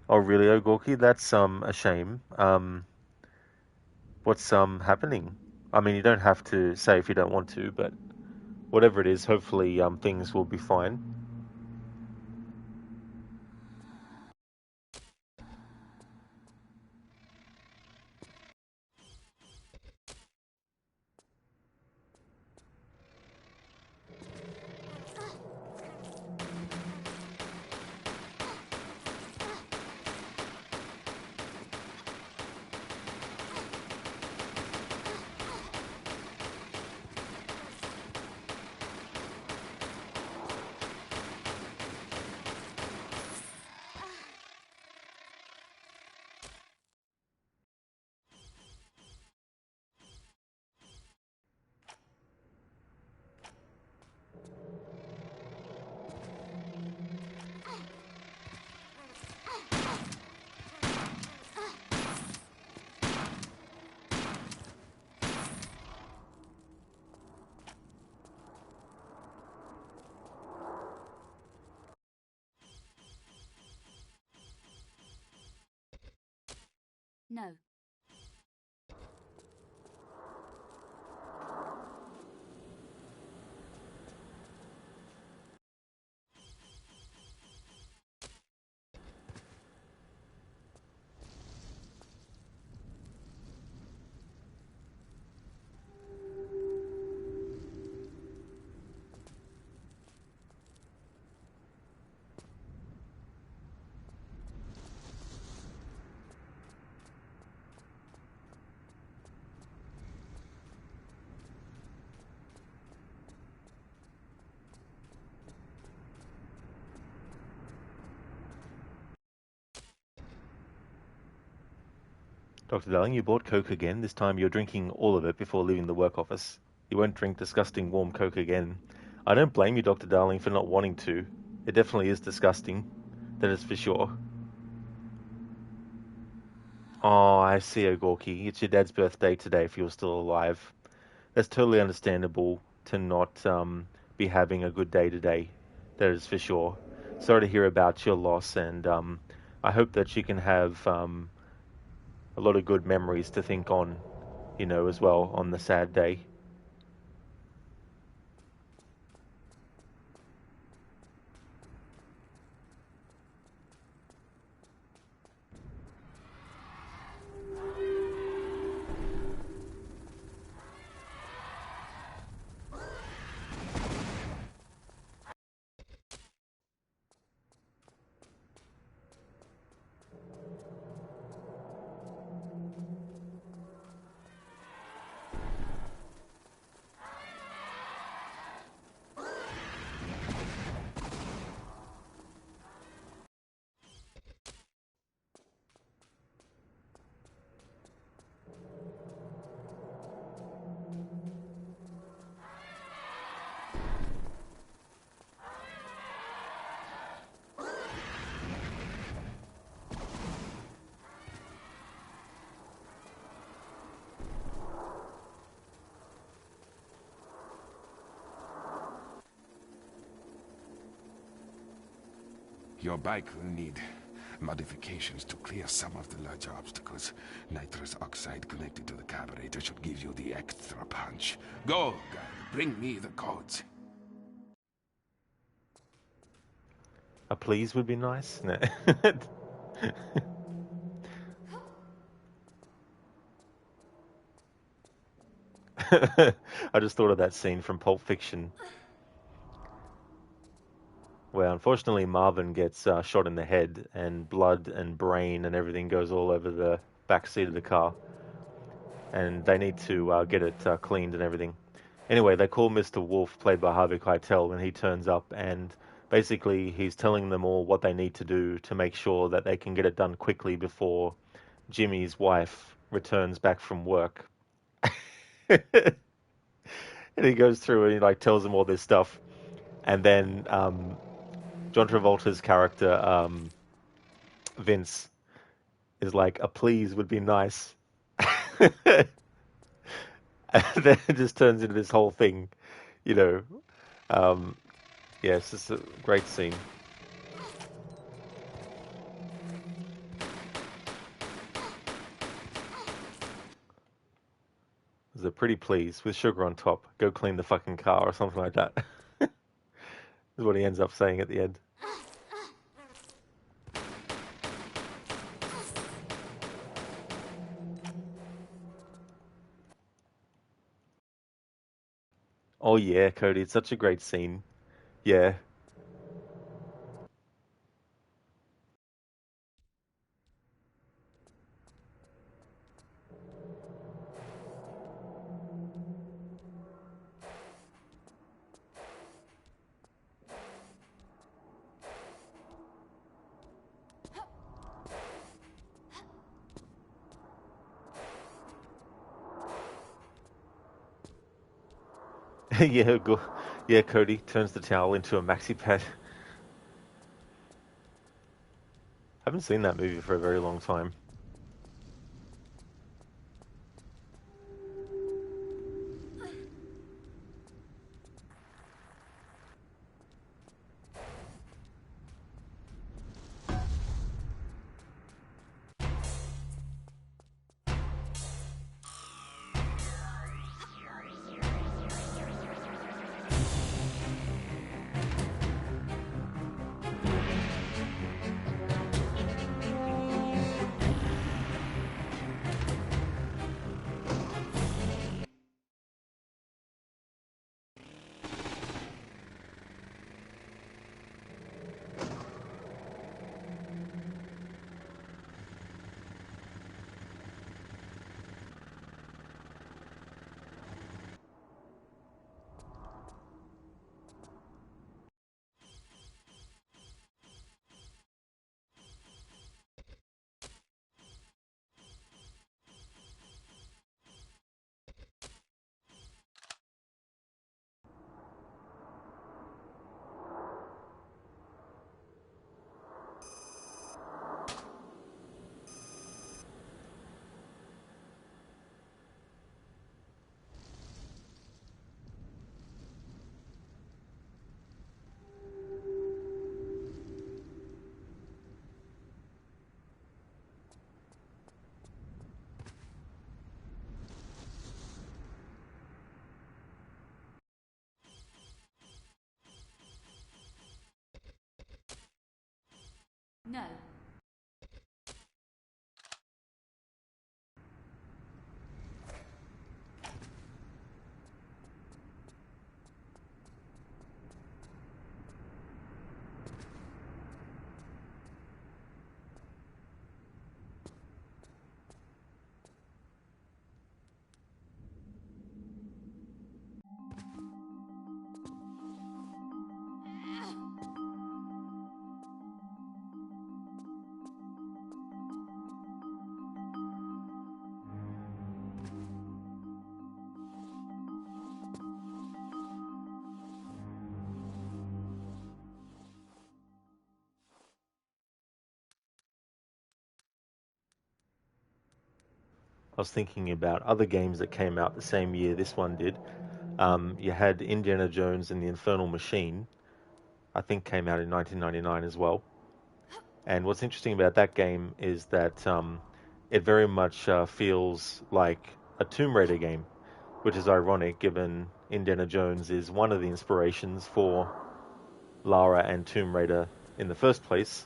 Oh, really, Ogorki? That's a shame. What's happening? I mean, you don't have to say if you don't want to, but whatever it is, hopefully things will be fine. No. Dr. Darling, you bought Coke again. This time you're drinking all of it before leaving the work office. You won't drink disgusting warm Coke again. I don't blame you, Dr. Darling, for not wanting to. It definitely is disgusting. That is for sure. Oh, I see, Ogorki. It's your dad's birthday today if you're still alive. That's totally understandable to not be having a good day today. That is for sure. Sorry to hear about your loss, and I hope that you can have a lot of good memories to think on, as well on the sad day. Your bike will need modifications to clear some of the large obstacles. Nitrous oxide connected to the carburetor should give you the extra punch. Go, guy. Bring me the codes. A please would be nice. No. I just thought of that scene from Pulp Fiction where unfortunately Marvin gets shot in the head and blood and brain and everything goes all over the back seat of the car. and they need to get it cleaned and everything. Anyway, they call Mr. Wolf, played by Harvey Keitel, and he turns up, and basically he's telling them all what they need to do to make sure that they can get it done quickly before Jimmy's wife returns back from work. And he goes through and he like tells them all this stuff, and then John Travolta's character Vince is like, a please would be nice. And then it just turns into this whole thing, you know. Um, yeah, it's just a great scene. There's a pretty please with sugar on top. Go clean the fucking car or something like that. Is what he ends up saying at the end. Oh yeah, Cody, it's such a great scene. Yeah. Yeah, go. Yeah, Cody turns the towel into a maxi pad. Haven't seen that movie for a very long time. No. I was thinking about other games that came out the same year this one did. You had Indiana Jones and the Infernal Machine, I think came out in 1999 as well. And what's interesting about that game is that it very much feels like a Tomb Raider game, which is ironic given Indiana Jones is one of the inspirations for Lara and Tomb Raider in the first place.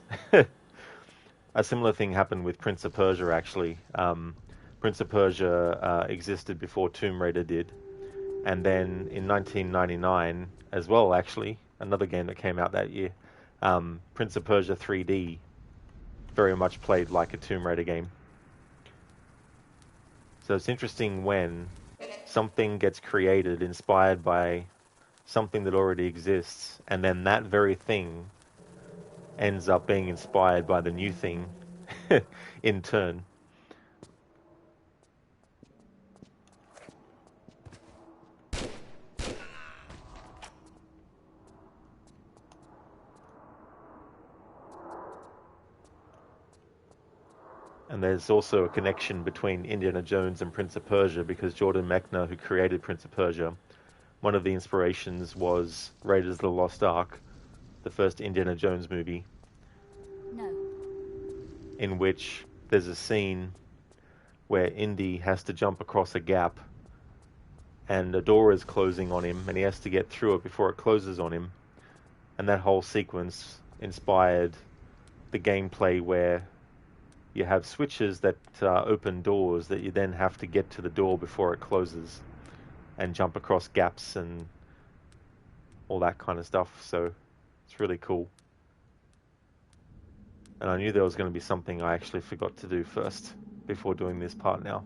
A similar thing happened with Prince of Persia, actually. Prince of Persia existed before Tomb Raider did. And then in 1999 as well, actually, another game that came out that year, Prince of Persia 3D, very much played like a Tomb Raider game. So it's interesting when something gets created inspired by something that already exists, and then that very thing ends up being inspired by the new thing in turn. And there's also a connection between Indiana Jones and Prince of Persia, because Jordan Mechner, who created Prince of Persia, one of the inspirations was Raiders of the Lost Ark, the first Indiana Jones movie, No. in which there's a scene where Indy has to jump across a gap and a door is closing on him and he has to get through it before it closes on him. And that whole sequence inspired the gameplay where you have switches that open doors that you then have to get to the door before it closes and jump across gaps and all that kind of stuff. So it's really cool. And I knew there was going to be something I actually forgot to do first before doing this part now.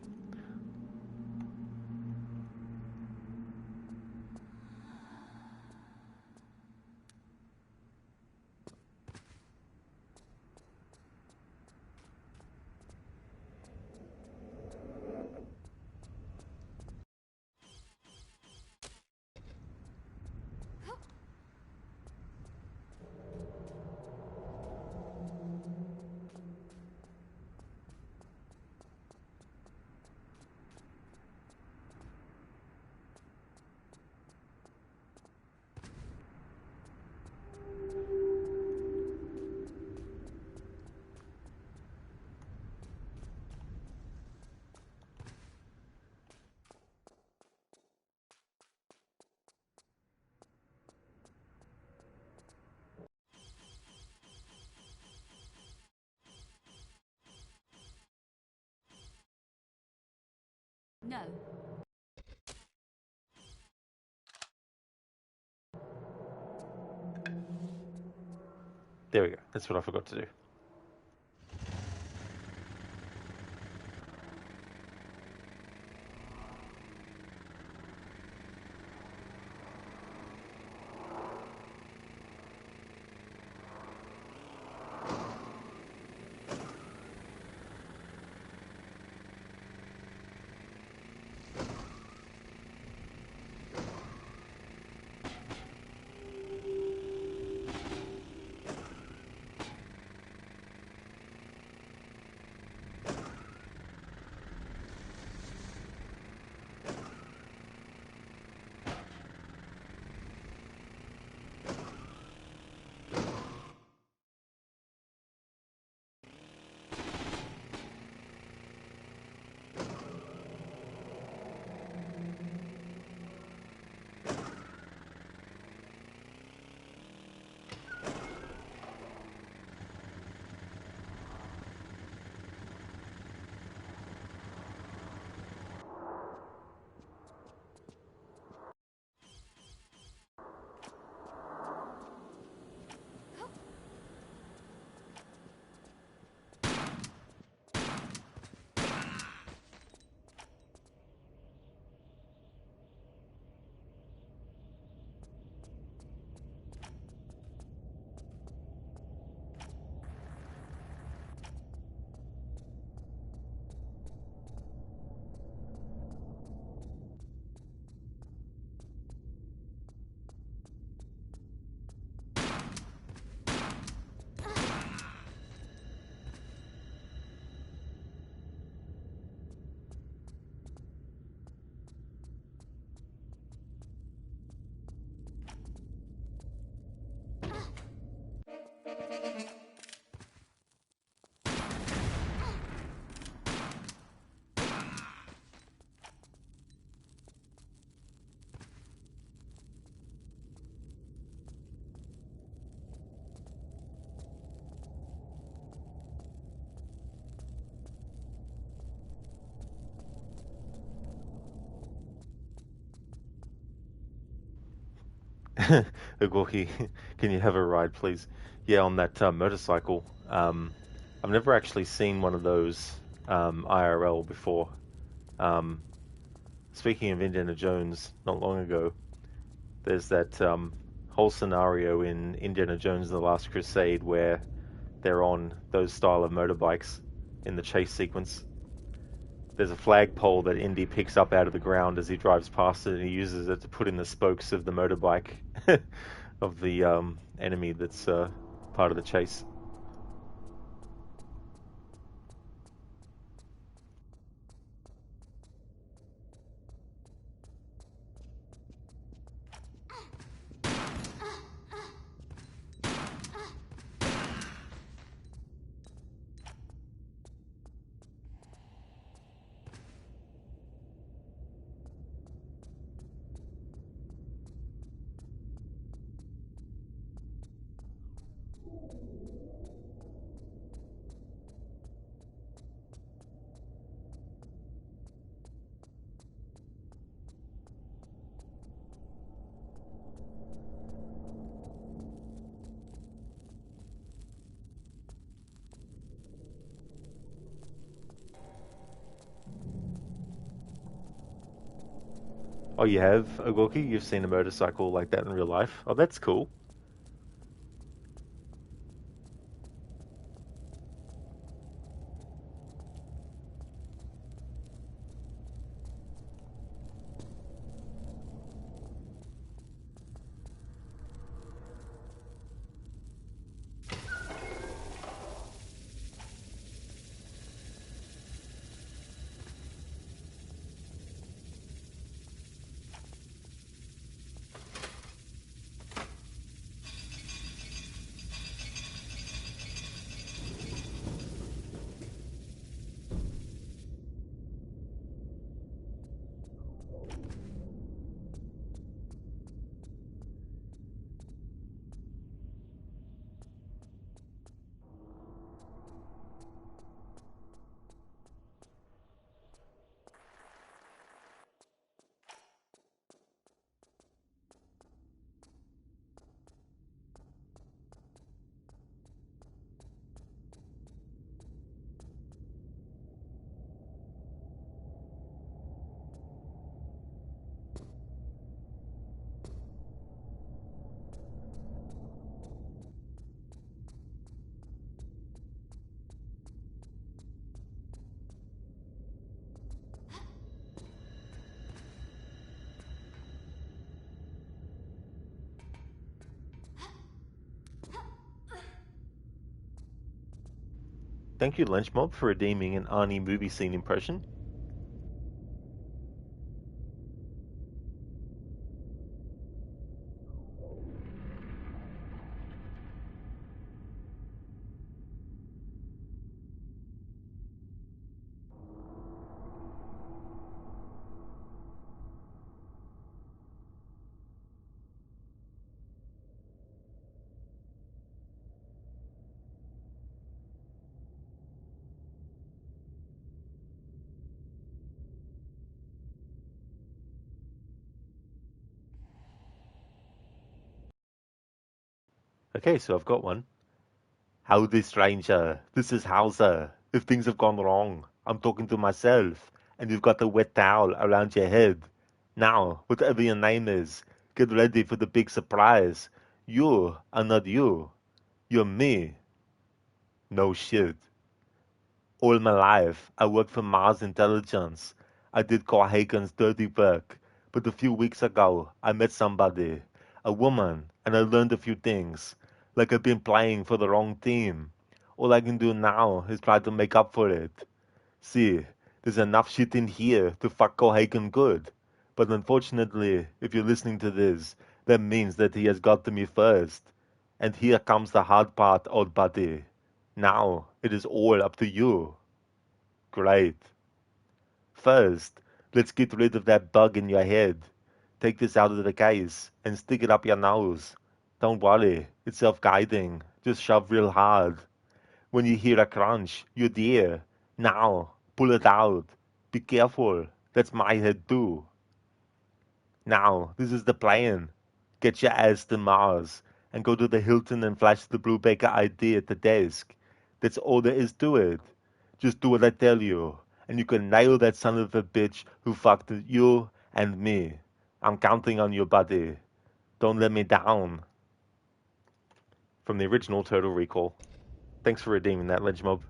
No. There we go. That's what I forgot to do. Ugorki, can you have a ride, please? Yeah, on that motorcycle. I've never actually seen one of those IRL before. Speaking of Indiana Jones, not long ago, there's that whole scenario in Indiana Jones: The Last Crusade where they're on those style of motorbikes in the chase sequence. There's a flagpole that Indy picks up out of the ground as he drives past it, and he uses it to put in the spokes of the motorbike of the enemy that's part of the chase. Oh, you have, Ogorki? You've seen a motorcycle like that in real life? Oh, that's cool. Thank you, Lynchmob, for redeeming an Arnie movie scene impression. Okay, so I've got one. Howdy, stranger. This is Hauser. If things have gone wrong, I'm talking to myself, and you've got a wet towel around your head. Now, whatever your name is, get ready for the big surprise. You are not you. You're me. No shit. All my life, I worked for Mars Intelligence. I did Cohagen's dirty work. But a few weeks ago, I met somebody, a woman, and I learned a few things. Like I've been playing for the wrong team. All I can do now is try to make up for it. See, there's enough shit in here to fuck Cohagen good. But unfortunately, if you're listening to this, that means that he has got to me first. And here comes the hard part, old buddy. Now, it is all up to you. Great. First, let's get rid of that bug in your head. Take this out of the case and stick it up your nose. Don't worry, it's self-guiding. Just shove real hard. When you hear a crunch, you're there. Now, pull it out. Be careful. That's my head too. Now, this is the plan. Get your ass to Mars and go to the Hilton and flash the Brubaker ID at the desk. That's all there is to it. Just do what I tell you, and you can nail that son of a bitch who fucked you and me. I'm counting on you, buddy. Don't let me down. From the original Total Recall. Thanks for redeeming that, Ledge Mob.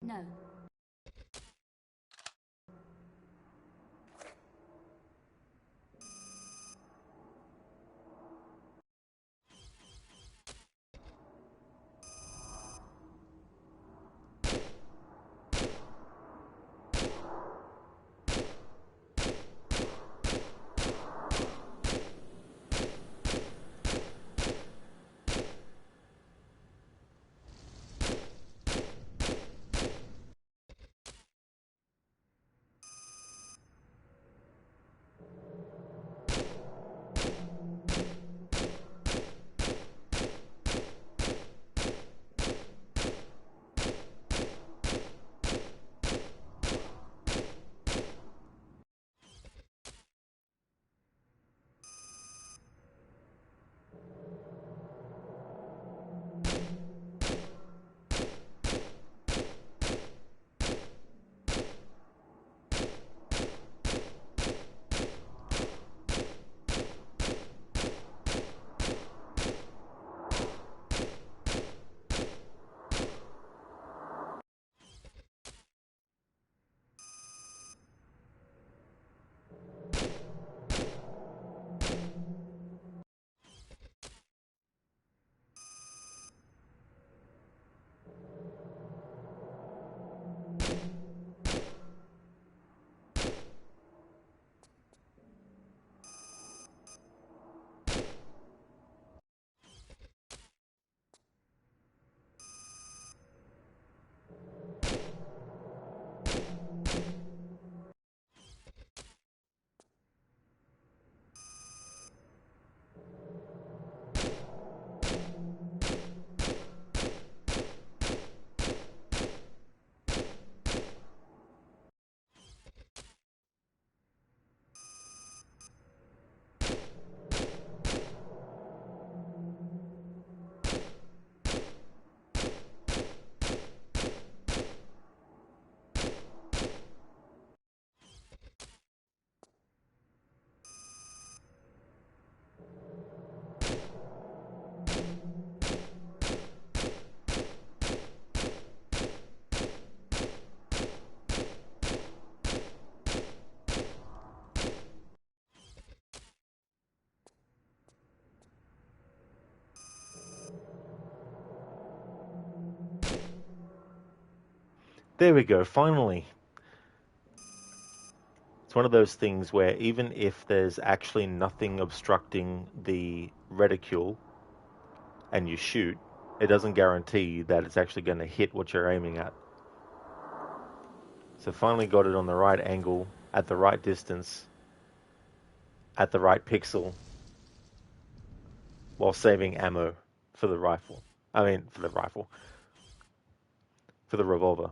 No. There we go, finally. It's one of those things where even if there's actually nothing obstructing the reticule and you shoot, it doesn't guarantee that it's actually going to hit what you're aiming at. So finally got it on the right angle, at the right distance, at the right pixel, while saving ammo for the rifle. For the revolver.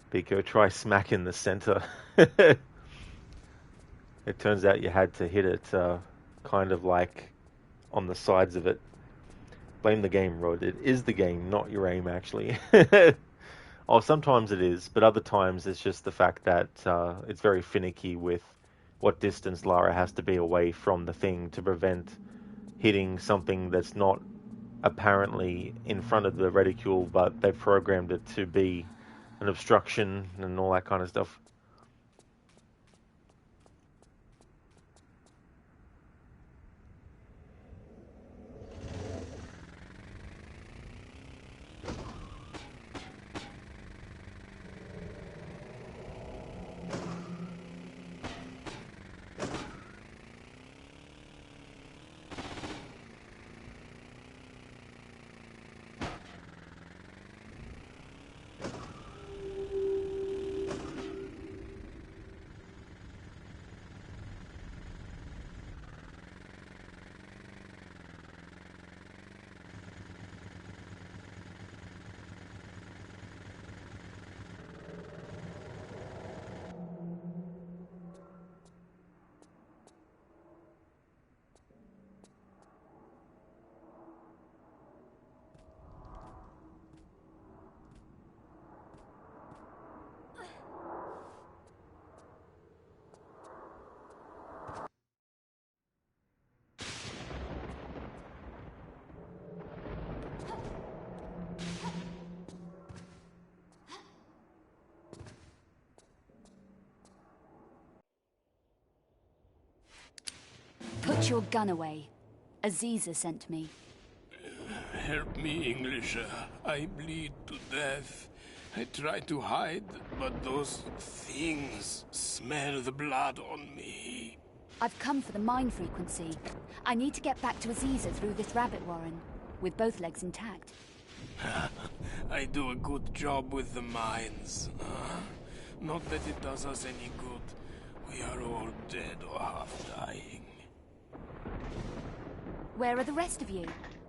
Pico, try smack in the center. It turns out you had to hit it kind of like on the sides of it. Blame the game, Rod. It is the game, not your aim, actually. Oh, sometimes it is, but other times it's just the fact that it's very finicky with what distance Lara has to be away from the thing to prevent hitting something that's not apparently in front of the reticule, but they've programmed it to be an obstruction and all that kind of stuff. Put your gun away. Aziza sent me. Help me, Englisher. I bleed to death. I try to hide, but those things smell the blood on me. I've come for the mine frequency. I need to get back to Aziza through this rabbit warren, with both legs intact. I do a good job with the mines. Not that it does us any good. We are all dead or half dying. Where are the rest of you?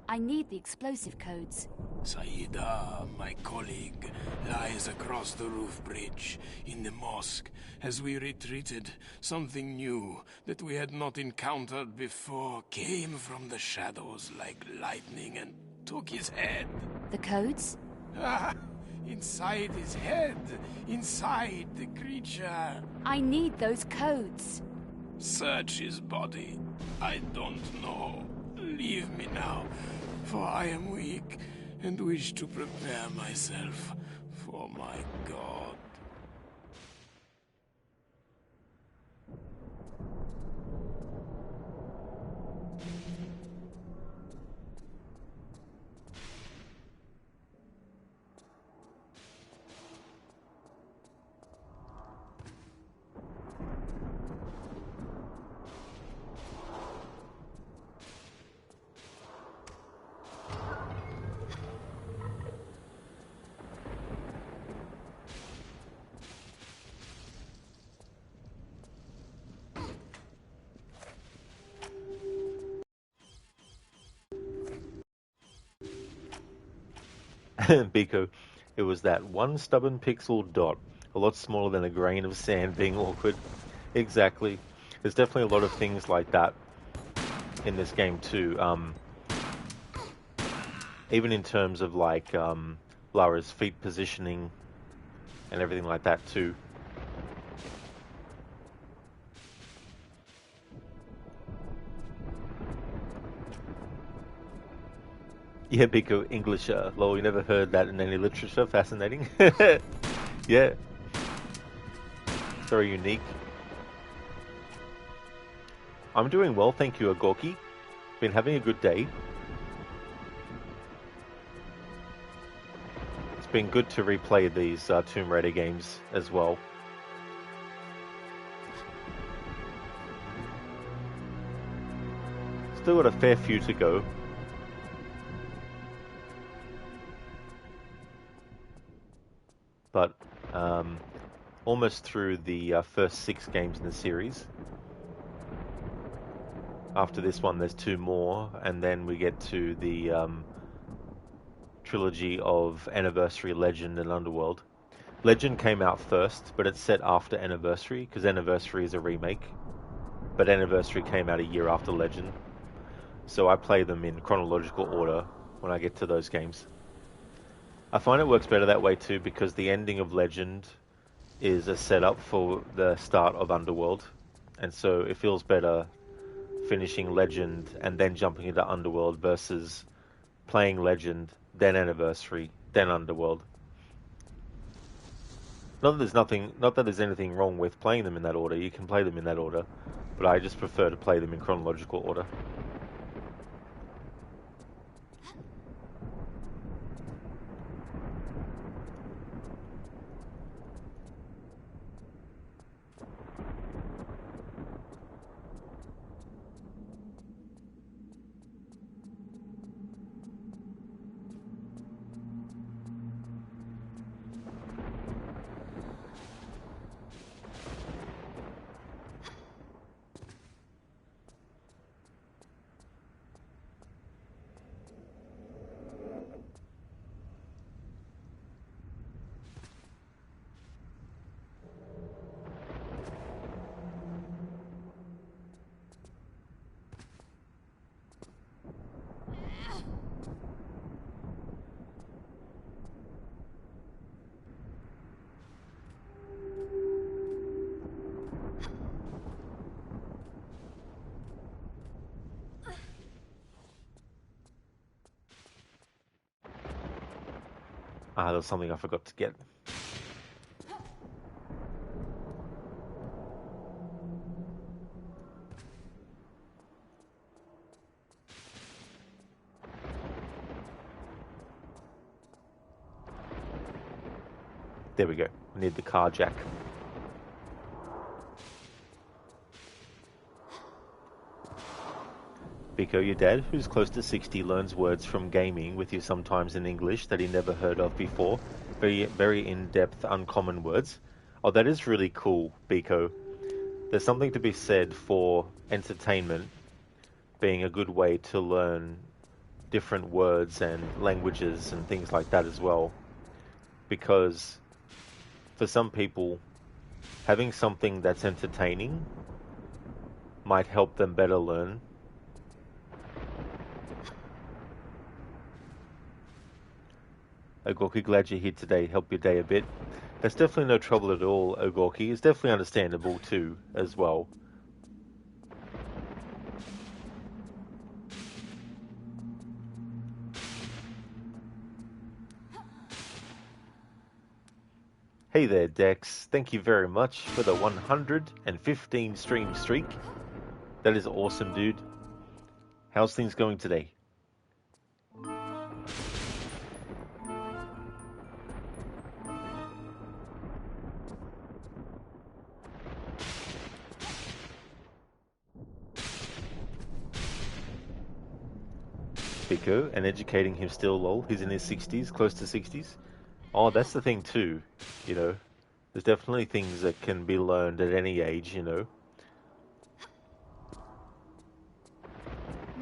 I need the explosive codes. Saida, my colleague, lies across the roof bridge in the mosque. As we retreated, something new that we had not encountered before came from the shadows like lightning and took his head. The codes? Ah, inside his head, inside the creature. I need those codes. Search his body. I don't know. Leave me now, for I am weak and wish to prepare myself for my god. Biko, it was that one stubborn pixel dot, a lot smaller than a grain of sand, being awkward. Exactly. There's definitely a lot of things like that in this game too. Even in terms of like Lara's feet positioning and everything like that too. Yeah, Biko, English, lol, you never heard that in any literature. Fascinating. Yeah. Very unique. I'm doing well, thank you, Agorki. Been having a good day. It's been good to replay these Tomb Raider games as well. Still got a fair few to go. But almost through the first 6 games in the series. After this one, there's 2 more, and then we get to the trilogy of Anniversary, Legend, and Underworld. Legend came out first, but it's set after Anniversary, because Anniversary is a remake. But Anniversary came out a year after Legend. So I play them in chronological order when I get to those games. I find it works better that way too, because the ending of Legend is a setup for the start of Underworld, and so it feels better finishing Legend and then jumping into Underworld versus playing Legend, then Anniversary, then Underworld. Not that there's anything wrong with playing them in that order. You can play them in that order, but I just prefer to play them in chronological order. Ah, there's something I forgot to get. There we go. We need the car jack. Biko, your dad, who's close to 60, learns words from gaming with you sometimes in English that he never heard of before. Very, very in-depth, uncommon words. Oh, that is really cool, Biko. There's something to be said for entertainment being a good way to learn different words and languages and things like that as well. Because for some people, having something that's entertaining might help them better learn. Ogorki, glad you're here today. Help your day a bit. That's definitely no trouble at all, Ogorki. It's definitely understandable too, as well. Hey there, Dex. Thank you very much for the 115 stream streak. That is awesome, dude. How's things going today? Biko, and educating him still, lol. He's in his 60s, close to 60s. Oh, that's the thing too, you know. There's definitely things that can be learned at any age, you know.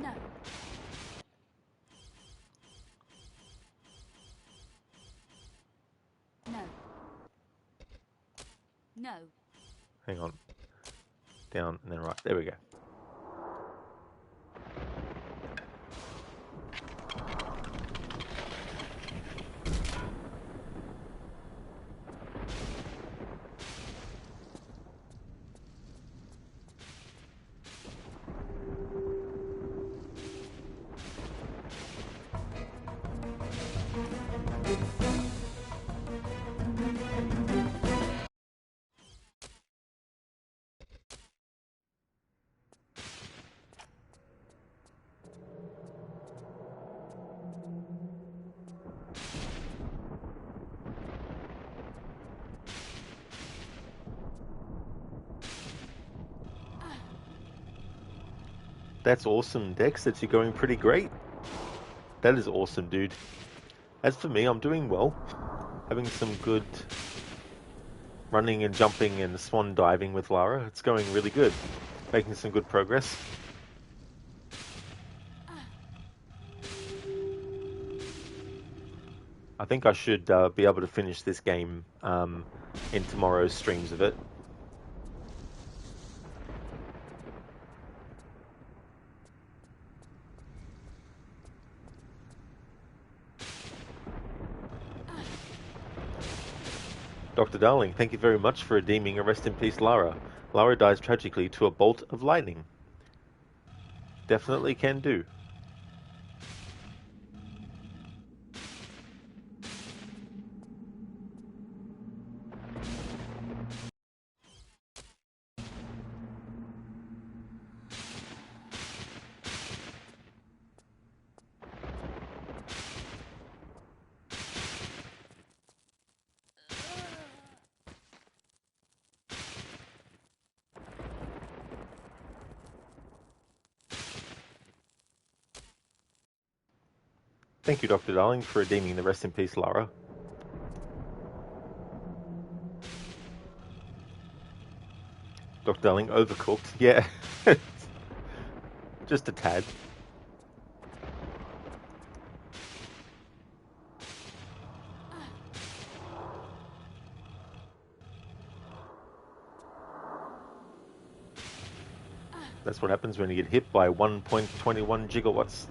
No. No. No. Hang on. Down and then right. There we go. That's awesome, Dex, that you're going pretty great. That is awesome, dude. As for me, I'm doing well. Having some good running and jumping and swan diving with Lara. It's going really good. Making some good progress. I think I should be able to finish this game in tomorrow's streams of it. Dr. Darling, thank you very much for redeeming a rest in peace Lara. Lara dies tragically to a bolt of lightning. Definitely can do. Thank you, Dr. Darling, for redeeming the rest in peace Lara. Dr. Darling, overcooked. Yeah. Just a tad. That's what happens when you get hit by 1.21 gigawatts.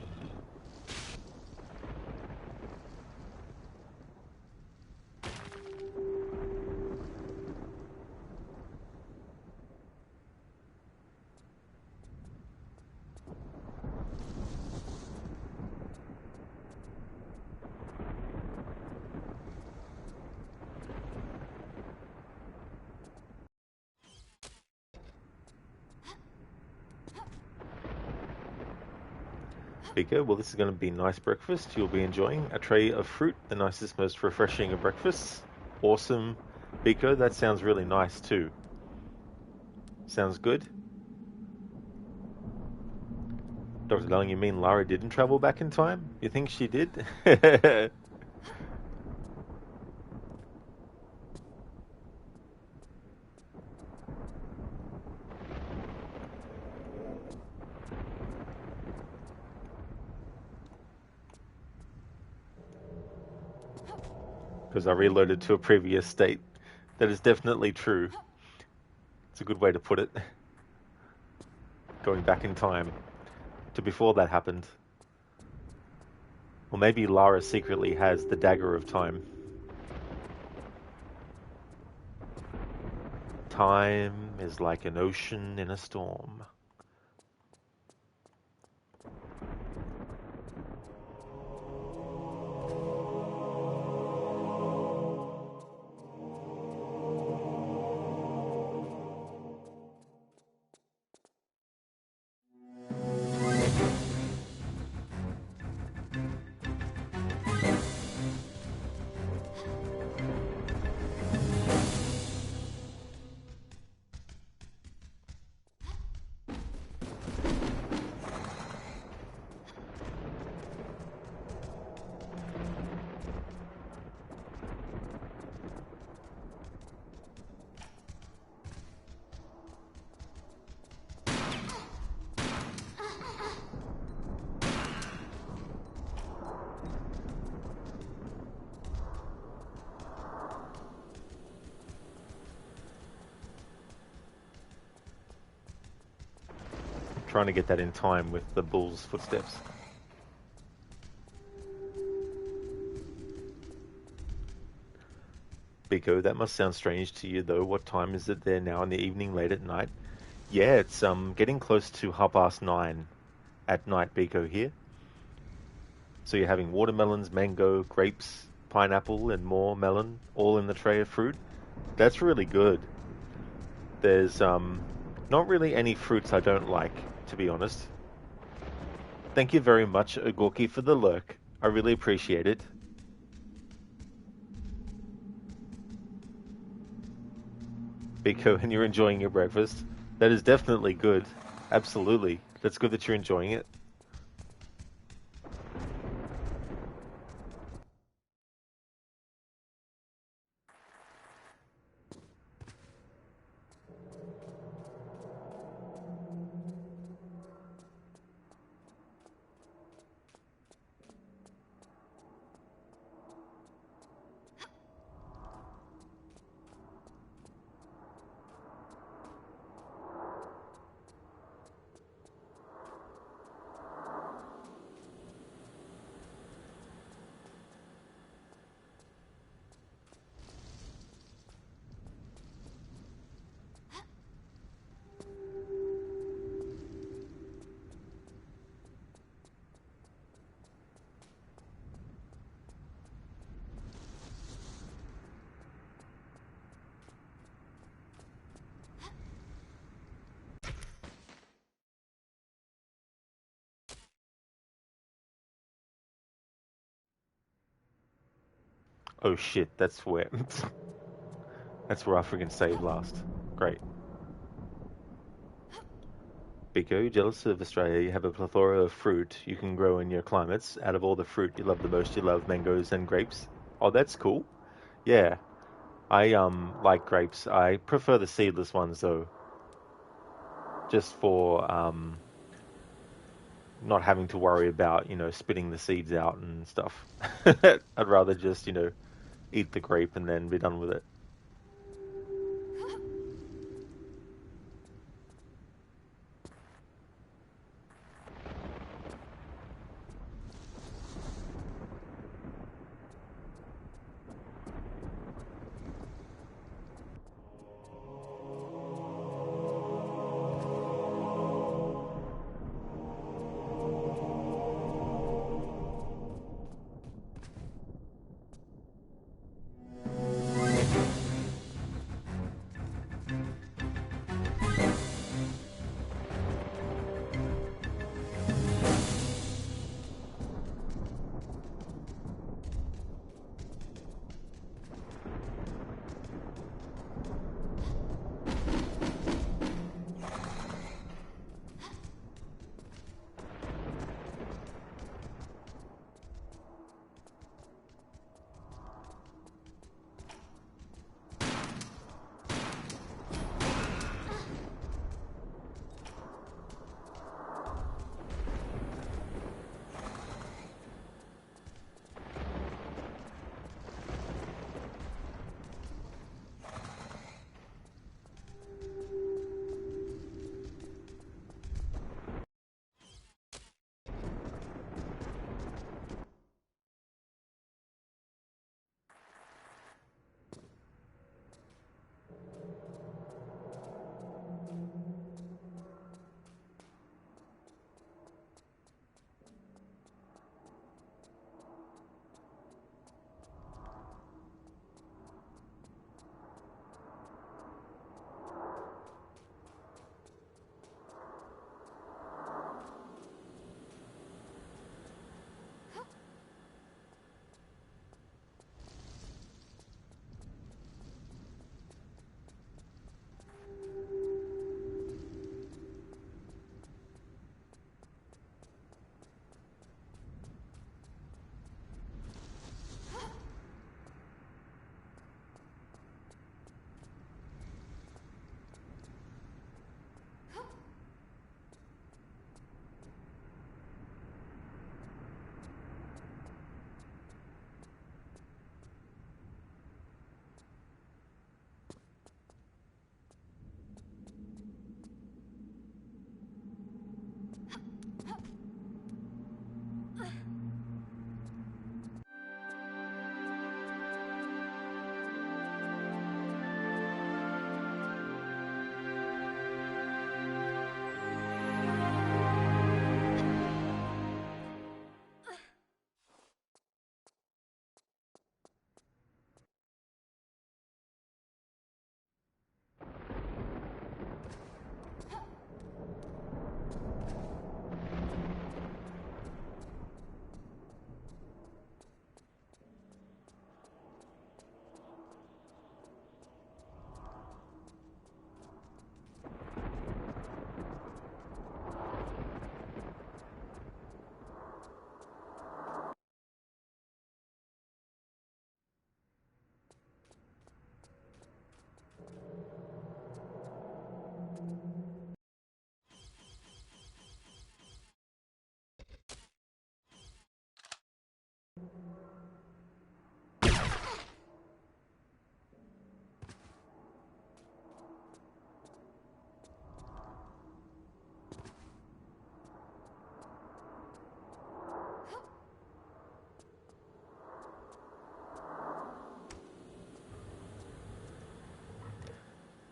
Biko, well, this is going to be a nice breakfast. You'll be enjoying a tray of fruit, the nicest, most refreshing of breakfasts. awesome, Biko. That sounds really nice too. Sounds good. Dr. Darling, you mean Lara didn't travel back in time? You think she did? Because I reloaded to a previous state. That is definitely true. It's a good way to put it. Going back in time to before that happened. Or maybe Lara secretly has the dagger of time. Time is like an ocean in a storm. Trying to get that in time with the bull's footsteps. Biko, that must sound strange to you though. What time is it there now in the evening, late at night? Yeah, it's getting close to 9:30 at night, Biko here. So you're having watermelons, mango, grapes, pineapple, and more melon, all in the tray of fruit. That's really good. There's not really any fruits I don't like, to be honest. Thank you very much, Agorki, for the lurk. I really appreciate it. Biko, and you're enjoying your breakfast. That is definitely good. Absolutely. That's good that you're enjoying it. Oh shit, that's where... that's where I freaking saved last. Great. Biko, jealous of Australia, you have a plethora of fruit you can grow in your climates. Out of all the fruit you love the most, you love mangoes and grapes. Oh, that's cool. Yeah. I like grapes. I prefer the seedless ones though. Just for not having to worry about, spitting the seeds out and stuff. I'd rather just, eat the grape and then be done with it.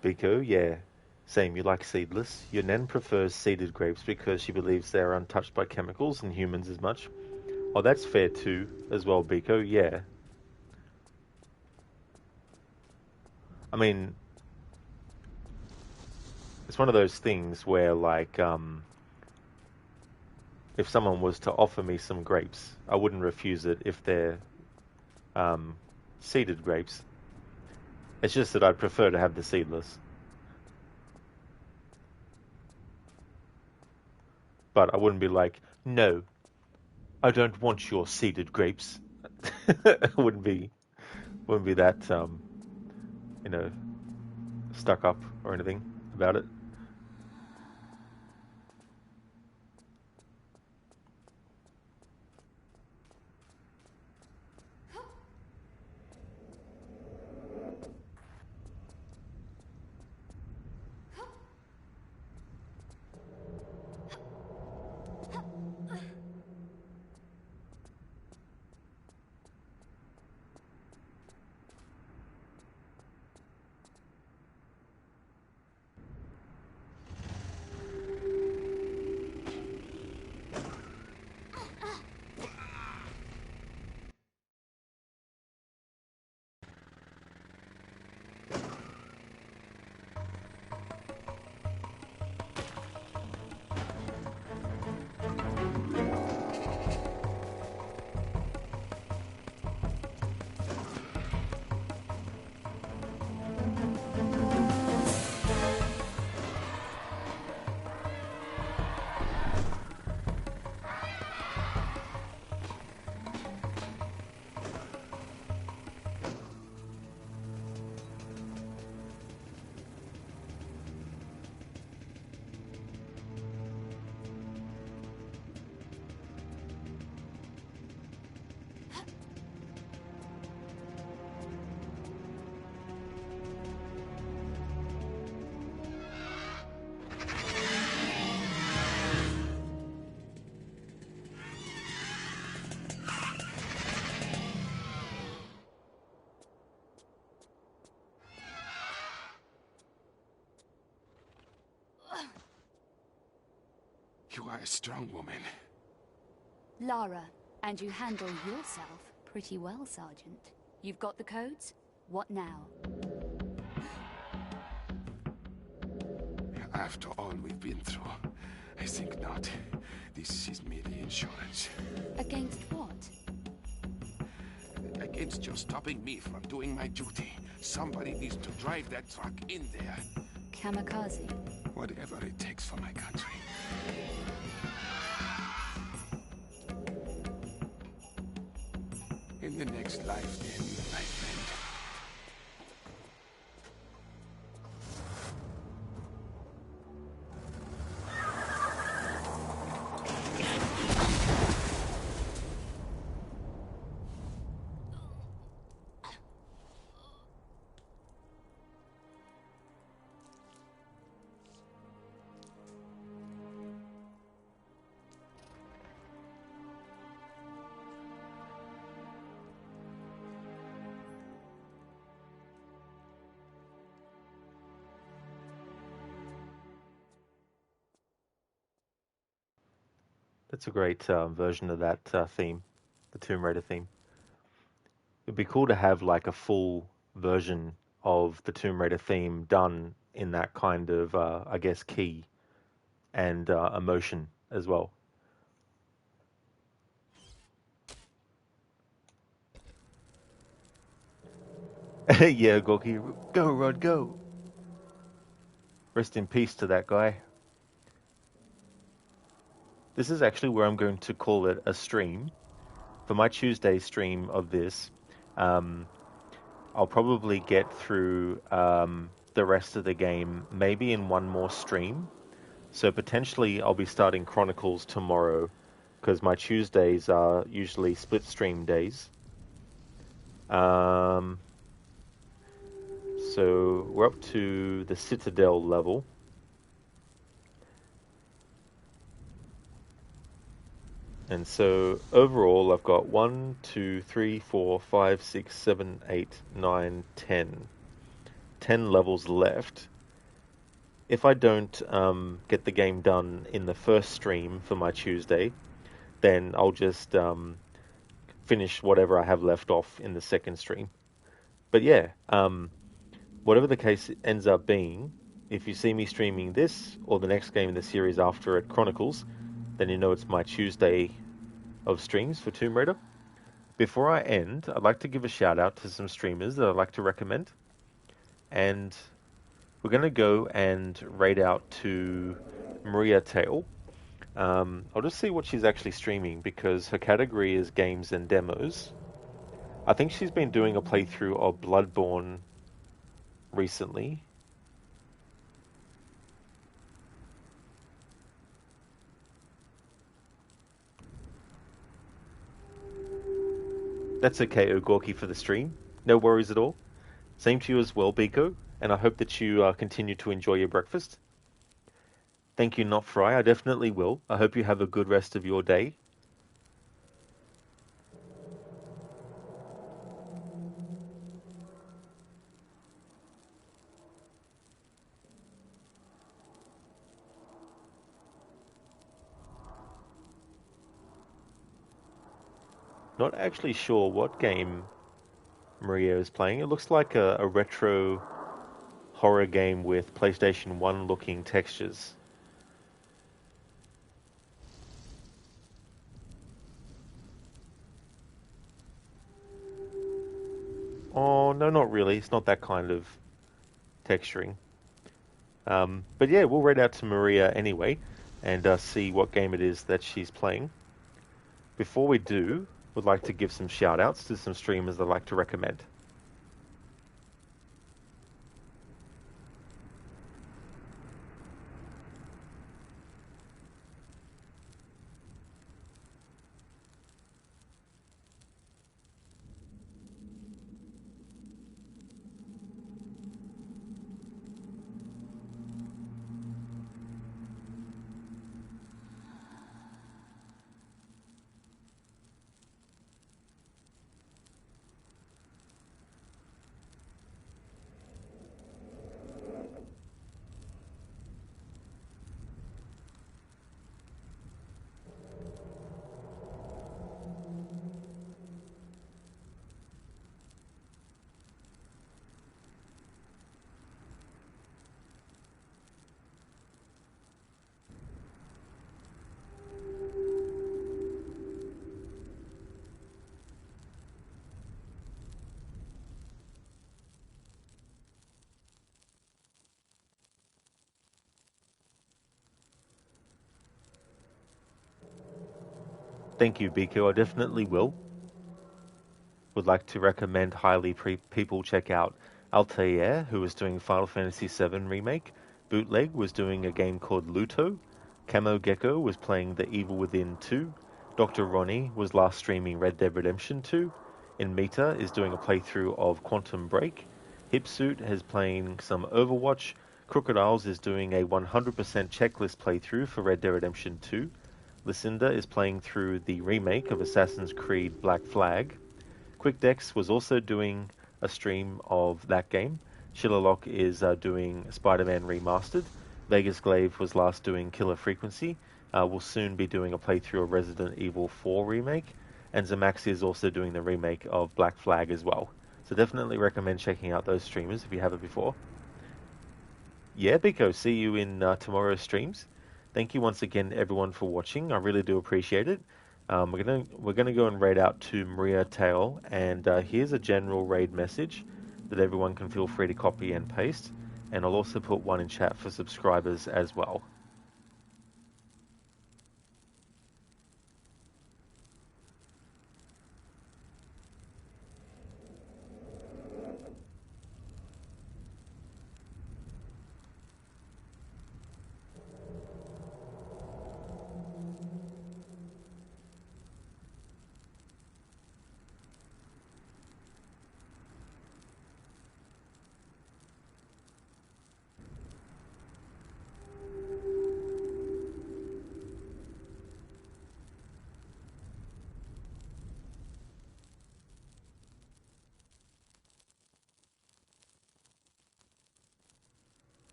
Biko, yeah. Same, you like seedless. Your Nen prefers seeded grapes because she believes they are untouched by chemicals and humans as much. Oh, that's fair too, as well, Biko, yeah. I mean, it's one of those things where, like, if someone was to offer me some grapes, I wouldn't refuse it if they're seeded grapes. It's just that I'd prefer to have the seedless. But I wouldn't be like, no, I don't want your seeded grapes. wouldn't be that you know, stuck up or anything about it. You are a strong woman. Lara, and you handle yourself pretty well, Sergeant. You've got the codes? What now? After all we've been through, I think not. This is merely insurance. Against what? Against you stopping me from doing my duty. Somebody needs to drive that truck in there. Kamikaze. Whatever it takes for my country. In the next life, then, my friend. That's a great version of that theme, the Tomb Raider theme. It'd be cool to have like a full version of the Tomb Raider theme done in that kind of, I guess, key and emotion as well. Yeah, Gorky, go, Rod, go. Rest in peace to that guy. This is actually where I'm going to call it a stream. For my Tuesday stream of this, I'll probably get through the rest of the game maybe in one more stream. So potentially I'll be starting Chronicles tomorrow, because my Tuesdays are usually split stream days. So we're up to the Citadel level. And so overall, I've got 1, 2, 3, 4, 5, 6, 7, 8, 9, 10. 10 levels left. If I don't get the game done in the first stream for my Tuesday, then I'll just finish whatever I have left off in the second stream. But yeah, whatever the case ends up being, if you see me streaming this or the next game in the series after it, Chronicles, then you know it's my Tuesday of streams for Tomb Raider. Before I end, I'd like to give a shout out to some streamers that I'd like to recommend. And we're going to go and raid out to Maria Tail. I'll just see what she's actually streaming because her category is games and demos. I think she's been doing a playthrough of Bloodborne recently. That's okay, Ogorki, for the stream. No worries at all. Same to you as well, Biko, and I hope that you continue to enjoy your breakfast. Thank you, Not Fry. I definitely will. I hope you have a good rest of your day. Not actually sure what game Maria is playing. It looks like a retro horror game with PlayStation 1 looking textures. Oh, no, not really. It's not that kind of texturing. But yeah, we'll read out to Maria anyway and see what game it is that she's playing. Before we do, would like to give some shout outs to some streamers I'd like to recommend. Thank you, Biko. I definitely will. Would like to recommend highly people check out Altair, who was doing Final Fantasy VII Remake. Bootleg was doing a game called Luto. Camo Gecko was playing The Evil Within 2. Dr. Ronnie was last streaming Red Dead Redemption 2. Inmeta is doing a playthrough of Quantum Break. Hipsuit is playing some Overwatch. Crocodiles is doing a 100% checklist playthrough for Red Dead Redemption 2. Lucinda is playing through the remake of Assassin's Creed Black Flag. QuickDex was also doing a stream of that game. Shillerlock is doing Spider-Man Remastered. Vegas Glaive was last doing Killer Frequency. Will soon be doing a playthrough of Resident Evil 4 Remake. And Zamaxi is also doing the remake of Black Flag as well. So definitely recommend checking out those streamers if you haven't before. Yeah, Biko, see you in tomorrow's streams. Thank you once again, everyone, for watching. I really do appreciate it. We're gonna go and raid out to Maria Tail, and here's a general raid message that everyone can feel free to copy and paste. And I'll also put one in chat for subscribers as well.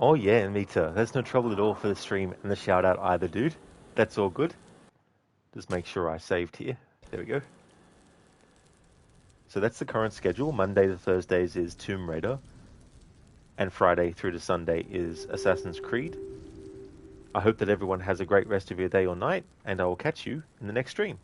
Oh yeah, me too. That's no trouble at all for the stream and the shout out either, dude. That's all good. Just make sure I saved here. There we go. So that's the current schedule. Monday to Thursdays is Tomb Raider, and Friday through to Sunday is Assassin's Creed. I hope that everyone has a great rest of your day or night, and I will catch you in the next stream.